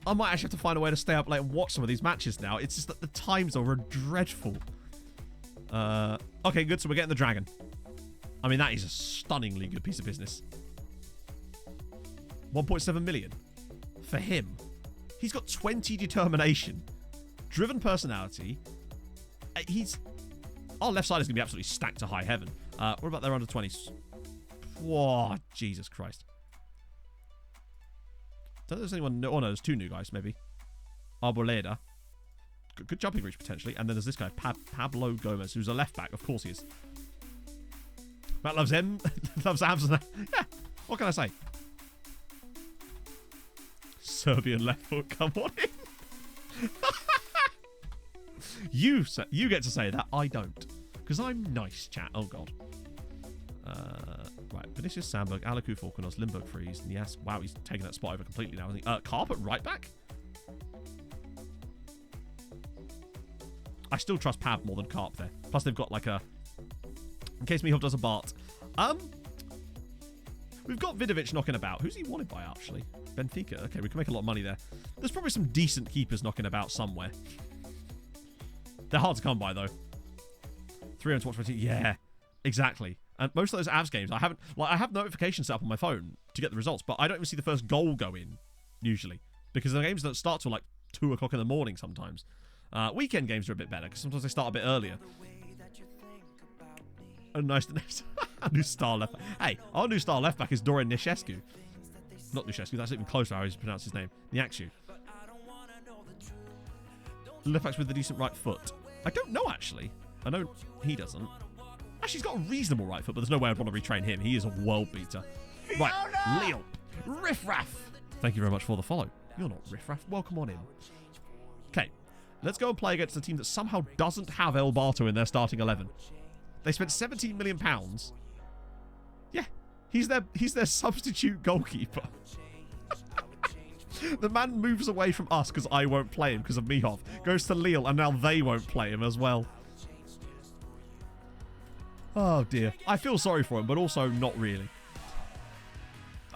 I might actually have to find a way to stay up late and watch some of these matches now. It's just that the times are dreadful. Okay, good. So we're getting the Dragon. I mean, that is a stunningly good piece of business. 1.7 million for him. He's got 20 determination, driven personality. Our left side is going to be absolutely stacked to high heaven. What about their under 20s? Whoa, Jesus Christ. Don't know if there's anyone new. Oh, no, there's 2 new guys, maybe. Arboleda. Good jumping reach, potentially. And then there's this guy, Pablo Gomez, who's a left back. Of course he is. Matt loves him. Loves Abs. Yeah, what can I say? Serbian left foot, come on in. You get to say that. I don't. Because I'm nice, chat. Oh, God. Right. Vinicius, Sandberg, Alaku, Falconos, Limburg, Freeze. Yes. Wow, he's taking that spot over completely now, isn't he? Carp at right back? I still trust Pab more than Carp there. Plus, they've got like a... In case Mihov does a Bart. We've got Vidovic knocking about. Who's he wanted by, actually? Benfica. Okay, we can make a lot of money there. There's probably some decent keepers knocking about somewhere. They're hard to come by, though. 3 to watch my team. Yeah, exactly. And most of those Avs games, I have notifications set up on my phone to get the results, but I don't even see the first goal go in, usually. Because the games don't start till like 2 o'clock in the morning sometimes. Weekend games are a bit better because sometimes they start a bit earlier. Oh, nice. New star left back. Hey, our new star left back is Doran Nishescu. Not Nishescu, that's even closer how he's pronounced his name. Niakshu. Left back's with a decent right foot. I don't know, actually. I know he doesn't. Actually, he's got a reasonable right foot, but there's no way I'd want to retrain him. He is a world beater. Right, Leon. Riff Raff. Thank you very much for the follow. You're not Riff Raff. Welcome on in. Okay, let's go and play against a team that somehow doesn't have El Barto in their starting 11. They spent £17 million. Yeah, he's their substitute goalkeeper. The man moves away from us because I won't play him because of Mihov. Goes to Lille and now they won't play him as well. Oh dear. I feel sorry for him, but also not really.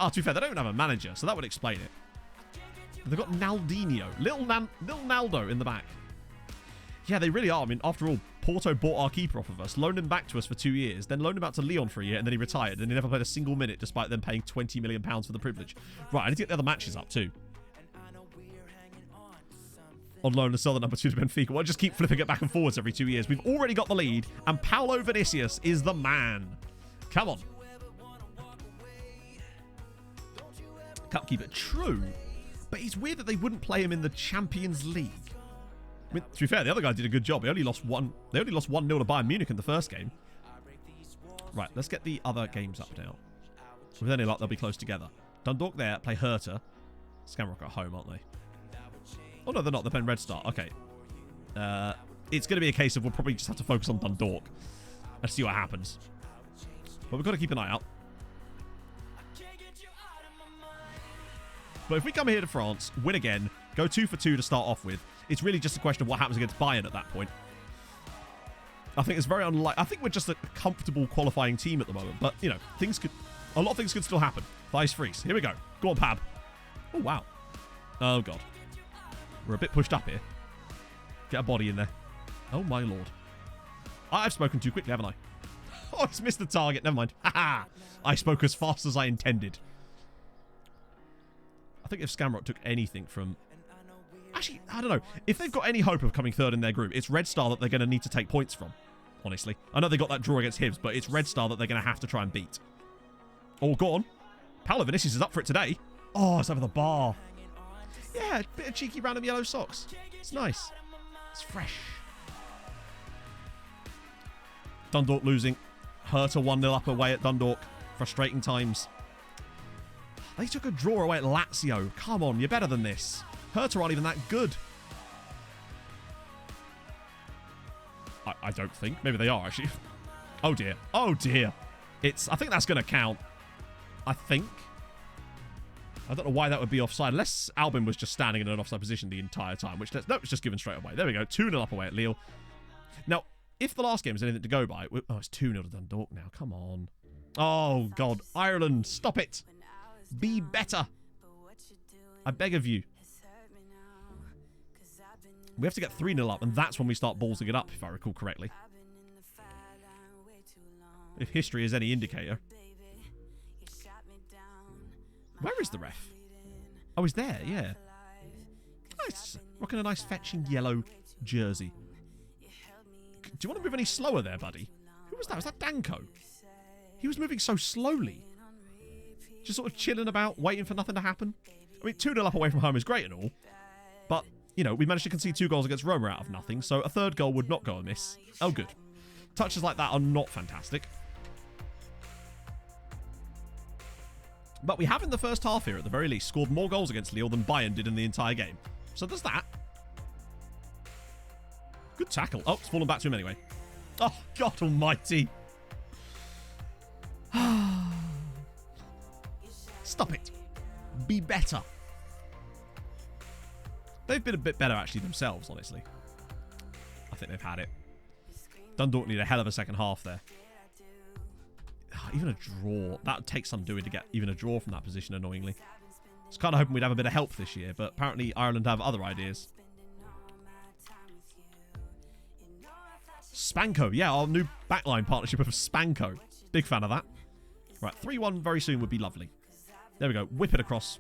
To be fair, they don't even have a manager, so that would explain it. They've got Naldinho. Little Naldo in the back. Yeah, they really are. I mean, after all, Porto bought our keeper off of us, loaned him back to us for 2 years, then loaned him out to Lyon for a year, and then he retired, and he never played a single minute despite them paying £20 million for the privilege. Right, I need to get the other matches up too. On loan to sell the number 2 to Benfica. We'll just keep flipping it back and forwards every 2 years. We've already got the lead, and Paulo Vinicius is the man. Come on. Can't keep it true, but it's weird that they wouldn't play him in the Champions League. I mean, to be fair, the other guy did a good job. They only lost 1-0 to Bayern Munich in the first game. Right, let's get the other games up now. With any luck, they'll be close together. Dundalk there, play Hertha. Skamrock at home, aren't they? Oh, no, they're not. They're playing Red Star. Okay. It's going to be a case of we'll probably just have to focus on Dundalk and see what happens. But we've got to keep an eye out. But if we come here to France, win again, go 2 for 2 to start off with, it's really just a question of what happens against Bayern at that point. I think it's very unlikely. I think we're just a comfortable qualifying team at the moment. But, you know, a lot of things could still happen. Vice Freeze. Here we go. Go on, Pab. Oh, wow. Oh, God. We're a bit pushed up here. Get a body in there. Oh, my Lord. I've spoken too quickly, haven't I? Oh, it's missed the target. Never mind. Ha-ha. I spoke as fast as I intended. I think if Skamrock took anything from... Actually, I don't know. If they've got any hope of coming third in their group, it's Red Star that they're going to need to take points from, honestly. I know they got that draw against Hibs, but it's Red Star that they're going to have to try and beat. Oh, go on. Paulo Vinicius is up for it today. Oh, it's over the bar. Yeah, a bit of cheeky random yellow socks. It's nice. It's fresh. Dundalk losing. Hertha 1-0 up away at Dundalk. Frustrating times. They took a draw away at Lazio. Come on, you're better than this. Hertha aren't even that good. I don't think. Maybe they are, actually. Oh, dear. Oh, dear. I think that's going to count. I think. I don't know why that would be offside. Unless Albin was just standing in an offside position the entire time. Which, no, it's just given straight away. There we go. 2-0 up away at Lille. Now, if the last game is anything to go by... Oh, it's 2-0 to Dundalk now. Come on. Oh, God. Ireland, stop it. Be better. I beg of you. We have to get 3-0 up, and that's when we start ballsing it up, if I recall correctly. If history is any indicator. Where is the ref? Oh, he's there, yeah. Nice. Rocking a nice fetching yellow jersey. Do you want to move any slower there, buddy? Who was that? Was that Danko? He was moving so slowly. Just sort of chilling about, waiting for nothing to happen. I mean, 2-0 up away from home is great and all. But, you know, we managed to concede 2 goals against Roma out of nothing, so a third goal would not go amiss. Oh, good. Touches like that are not fantastic. But we have in the first half here, at the very least, scored more goals against Lille than Bayern did in the entire game. So there's that. Good tackle. Oh, it's fallen back to him anyway. Oh, God almighty. Stop it. Be better. They've been a bit better, actually, themselves, honestly. I think they've had it. Dundalk need a hell of a second half there. Even a draw. That would take some doing to get even a draw from that position, annoyingly. I was kind of hoping we'd have a bit of help this year, but apparently Ireland have other ideas. Spanko. Yeah, our new backline partnership with Spanko. Big fan of that. Right, 3-1 very soon would be lovely. There we go. Whip it across.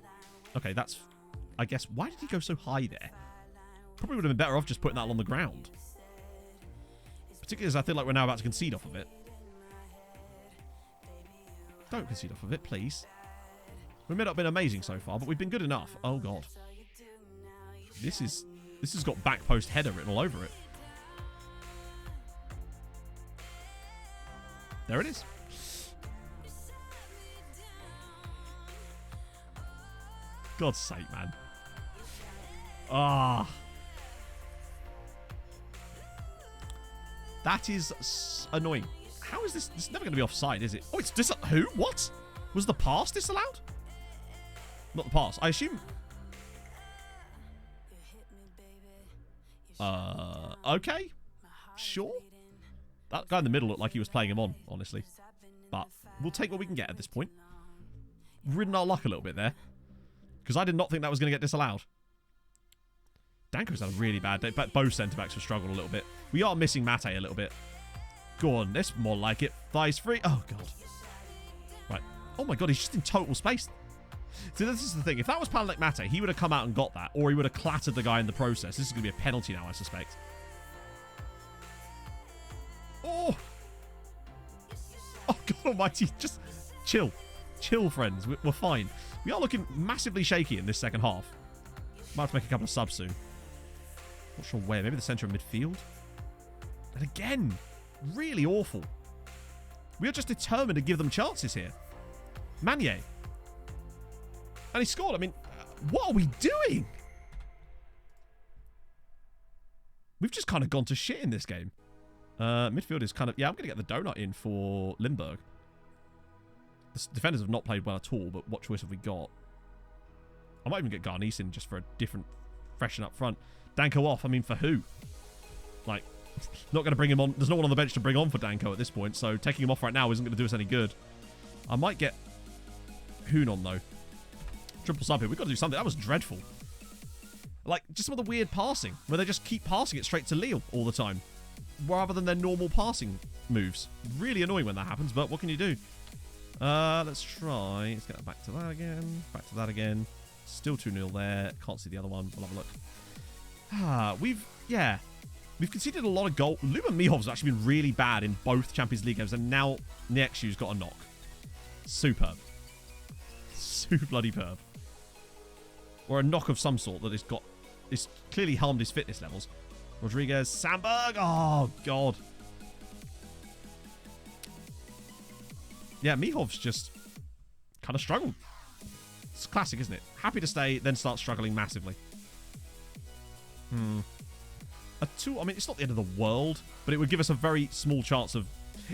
Okay, that's... I guess... Why did he go so high there? Probably would have been better off just putting that on the ground. Particularly as I feel like we're now about to concede off of it. Don't concede off of it, please. We may not have been amazing so far, but we've been good enough. Oh, God. This has got back post header written all over it. There it is. God's sake, man. Ah. That is annoying. How is this? This is never going to be offside, is it? Oh, it's who? What? Was the pass disallowed? Not the pass. I assume. Okay. Sure. That guy in the middle looked like he was playing him on, honestly. But we'll take what we can get at this point. Ridden our luck a little bit there. Because I did not think that was going to get disallowed. Danko's had a really bad day. But both centre-backs have struggled a little bit. We are missing Mate a little bit. Go on, that's more like it. Thighs free. Oh, God. Right. Oh, my God, he's just in total space. See, this is the thing. If that was Palek Mate, he would have come out and got that. Or he would have clattered the guy in the process. This is going to be a penalty now, I suspect. Oh! Oh, God almighty. Just chill. Chill, friends. We're fine. We are looking massively shaky in this second half. Might have to make a couple of subs soon. Not sure where. Maybe the centre of midfield? And again, really awful. We are just determined to give them chances here. Manier. And he scored. I mean, what are we doing? We've just kind of gone to shit in this game. Midfield is kind of... Yeah, I'm going to get the donut in for Limburg. The defenders have not played well at all, but what choice have we got? I might even get Garnice in just for a different freshen up front. Danko off. I mean, for who? Like, not going to bring him on. There's no one on the bench to bring on for Danko at this point, so taking him off right now isn't going to do us any good. I might get Hoon on, though. Triple sub here. We've got to do something. That was dreadful. Like, just some of the weird passing, where they just keep passing it straight to Lille all the time, rather than their normal passing moves. Really annoying when that happens, but what can you do? Let's try. Let's get back to that again. Back to that again. Still 2-0 there. Can't see the other one. We'll have a look. We've conceded a lot of goals. Luba Mihov's actually been really bad in both Champions League games, and now Niexu's got a knock. Superb. Super bloody perb. Or a knock of some sort that has got... It's clearly harmed his fitness levels. Rodriguez, Sandberg. Oh, God. Yeah, Mihov's just kind of struggled. It's classic, isn't it? Happy to stay, then start struggling massively. A 2, I mean, it's not the end of the world, but it would give us a very small chance of...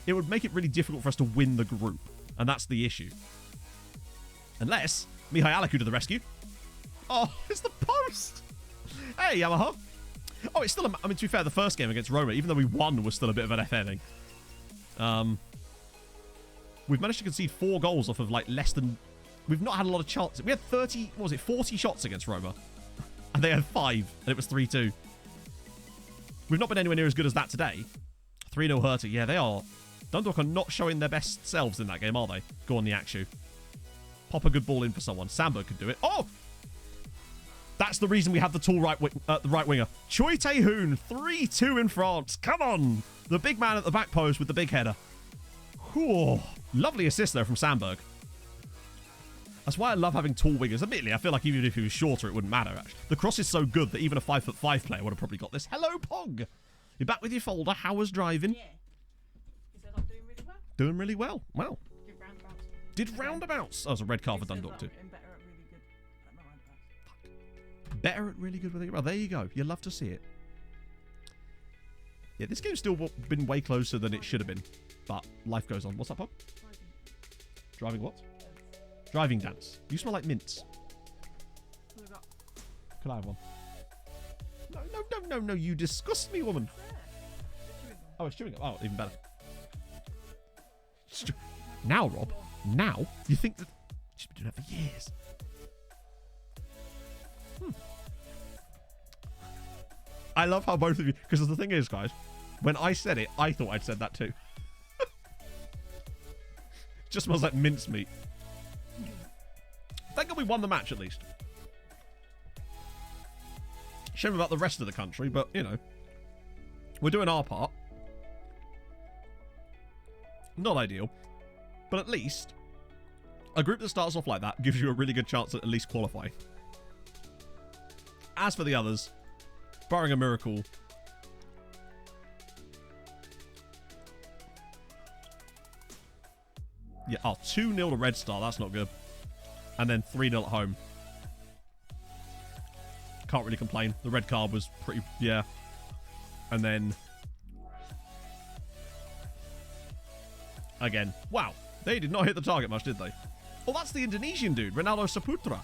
It would make it really difficult for us to win the group, and that's the issue. Unless Mihai Alaku to the rescue. Oh, it's the post! Hey, Yamaha. Oh, it's still... I mean, to be fair, the first game against Roma, even though we won, was still a bit of an FNing. We've managed to concede 4 goals off of, like, less than... We've not had a lot of chances. We had 30... What was it? 40 shots against Roma. And they had 5. And it was 3-2. We've not been anywhere near as good as that today. 3-0 Hertha. Yeah, they are... Dundalk are not showing their best selves in that game, are they? Go on, the Akshu. Pop a good ball in for someone. Sandberg could do it. Oh! That's the reason we have the tall the right winger. Choi Tae-hoon, 3-2 in France. Come on! The big man at the back post with the big header. Whew. Lovely assist there from Sandberg. That's why I love having tall wingers. Admittedly, I feel like even if he was shorter, it wouldn't matter, actually. The cross is so good that even a 5'5" player would have probably got this. Hello, Pog! You're back with your folder. How was driving? Yeah. He said I'm doing really well. Doing really well. Well. Did roundabouts. Did roundabouts. Oh, it was a red card for Dundalk, too. I'm better at really good at my roundabouts. Better at really good with it. Well, there you go. You love to see it. Yeah, this game's still been way closer than it should have been. But life goes on. What's up, Pog? Driving what? Driving dance. You smell like mints. Can I have one? No, you disgust me, woman. Oh, it's chewing gum. Oh, even better. Now, Rob. Now? You think that... She's been doing that for years. I love how both of you... Because the thing is, guys, when I said it, I thought I'd said that too. Just smells like mincemeat. Thank God we won the match, at least. shame about the rest of the country, but, you know. We're doing our part. Not ideal. But at least, a group that starts off like that gives you a really good chance at least qualifying. As for the others, barring a miracle... Yeah, 2-0 to Red Star. That's not good. And then 3-0 at home. Can't really complain. The red card was pretty... Yeah. And then... Again. Wow. They did not hit the target much, did they? Oh, that's the Indonesian dude. Ronaldo Saputra.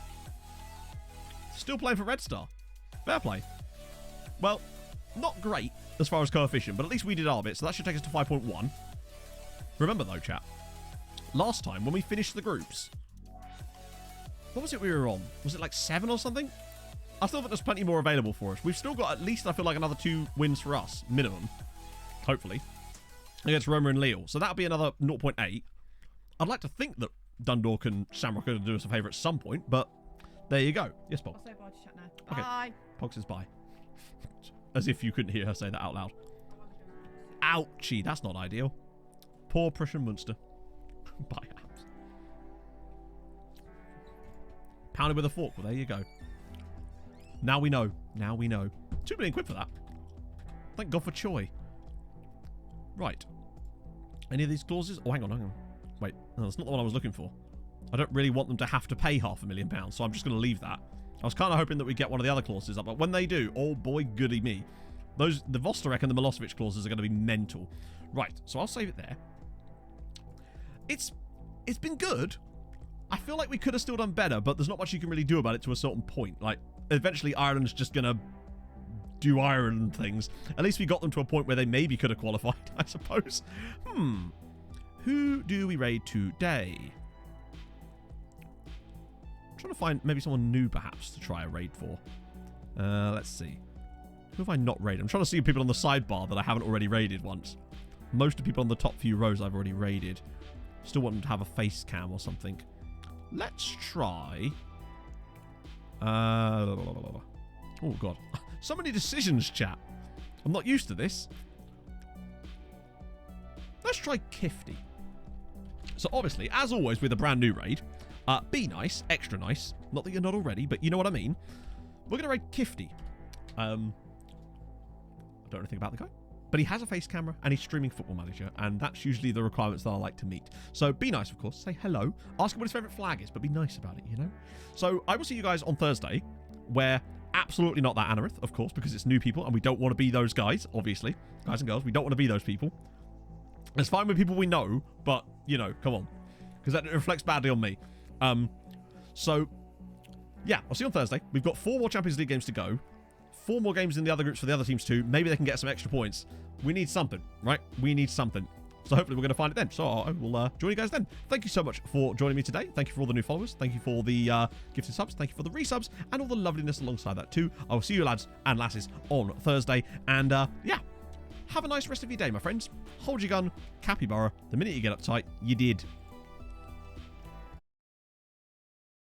Still playing for Red Star. Fair play. Well, not great as far as coefficient, but at least we did our bit, so that should take us to 5.1. Remember, though, chat. Last time, when we finished the groups... What was it we were on? Was it like 7 or something? I still think there's plenty more available for us. We've still got at least, I feel like, another 2 wins for us. Minimum. Hopefully. Against Roma and Lille. So that'll be another 0.8. I'd like to think that Dundalk and Shamrock are going to do us a favour at some point, but there you go. Yes, Pog. I'll say bye to chat now. Okay. Bye. Pog says bye. As if you couldn't hear her say that out loud. Ouchie, that's not ideal. Poor Prussian Munster. Bye, apps. Pounded with a fork. Well, there you go. Now we know. Now we know. 2 million quid for that. Thank God for Choi. Right. Any of these clauses? Oh, hang on. Wait. No, that's not the one I was looking for. I don't really want them to have to pay £500,000, so I'm just going to leave that. I was kind of hoping that we'd get one of the other clauses up, but when they do, oh boy, goody me. The Vostarek and the Milosevic clauses are going to be mental. Right, so I'll save it there. It's been good. I feel like we could have still done better, but there's not much you can really do about it to a certain point. Like, eventually Ireland's just going to do Ireland things. At least we got them to a point where they maybe could have qualified, I suppose. Who do we raid today? I'm trying to find maybe someone new, perhaps, to try a raid for. Let's see. Who have I not raided? I'm trying to see people on the sidebar that I haven't already raided once. Most of the people on the top few rows I've already raided. Still want them to have a face cam or something. Let's try... Oh, God. So many decisions, chat. I'm not used to this. Let's try Kifty. So, obviously, as always with a brand new raid, be nice, extra nice. Not that you're not already, but you know what I mean. We're going to raid Kifty. I don't know anything about the guy. But he has a face camera and he's streaming Football Manager, and that's usually the requirements that I like to meet. So be nice, of course. Say hello. Ask him what his favourite flag is, but be nice about it, you know? So I will see you guys on Thursday, where absolutely not that Anorith, of course, because it's new people and we don't want to be those guys, obviously. Guys and girls, we don't want to be those people. It's fine with people we know, but, you know, come on. Because that reflects badly on me. So, yeah, I'll see you on Thursday. We've got 4 more Champions League games to go. 4 more games in the other groups for the other teams too. Maybe they can get some extra points. We need something, right? We need something. So hopefully we're going to find it then. So I will join you guys then. Thank you so much for joining me today. Thank you for all the new followers. Thank you for the gifted subs. Thank you for the resubs and all the loveliness alongside that too. I will see you lads and lasses on Thursday. And yeah, have a nice rest of your day, my friends. Hold your gun, capybara. The minute you get uptight, you did.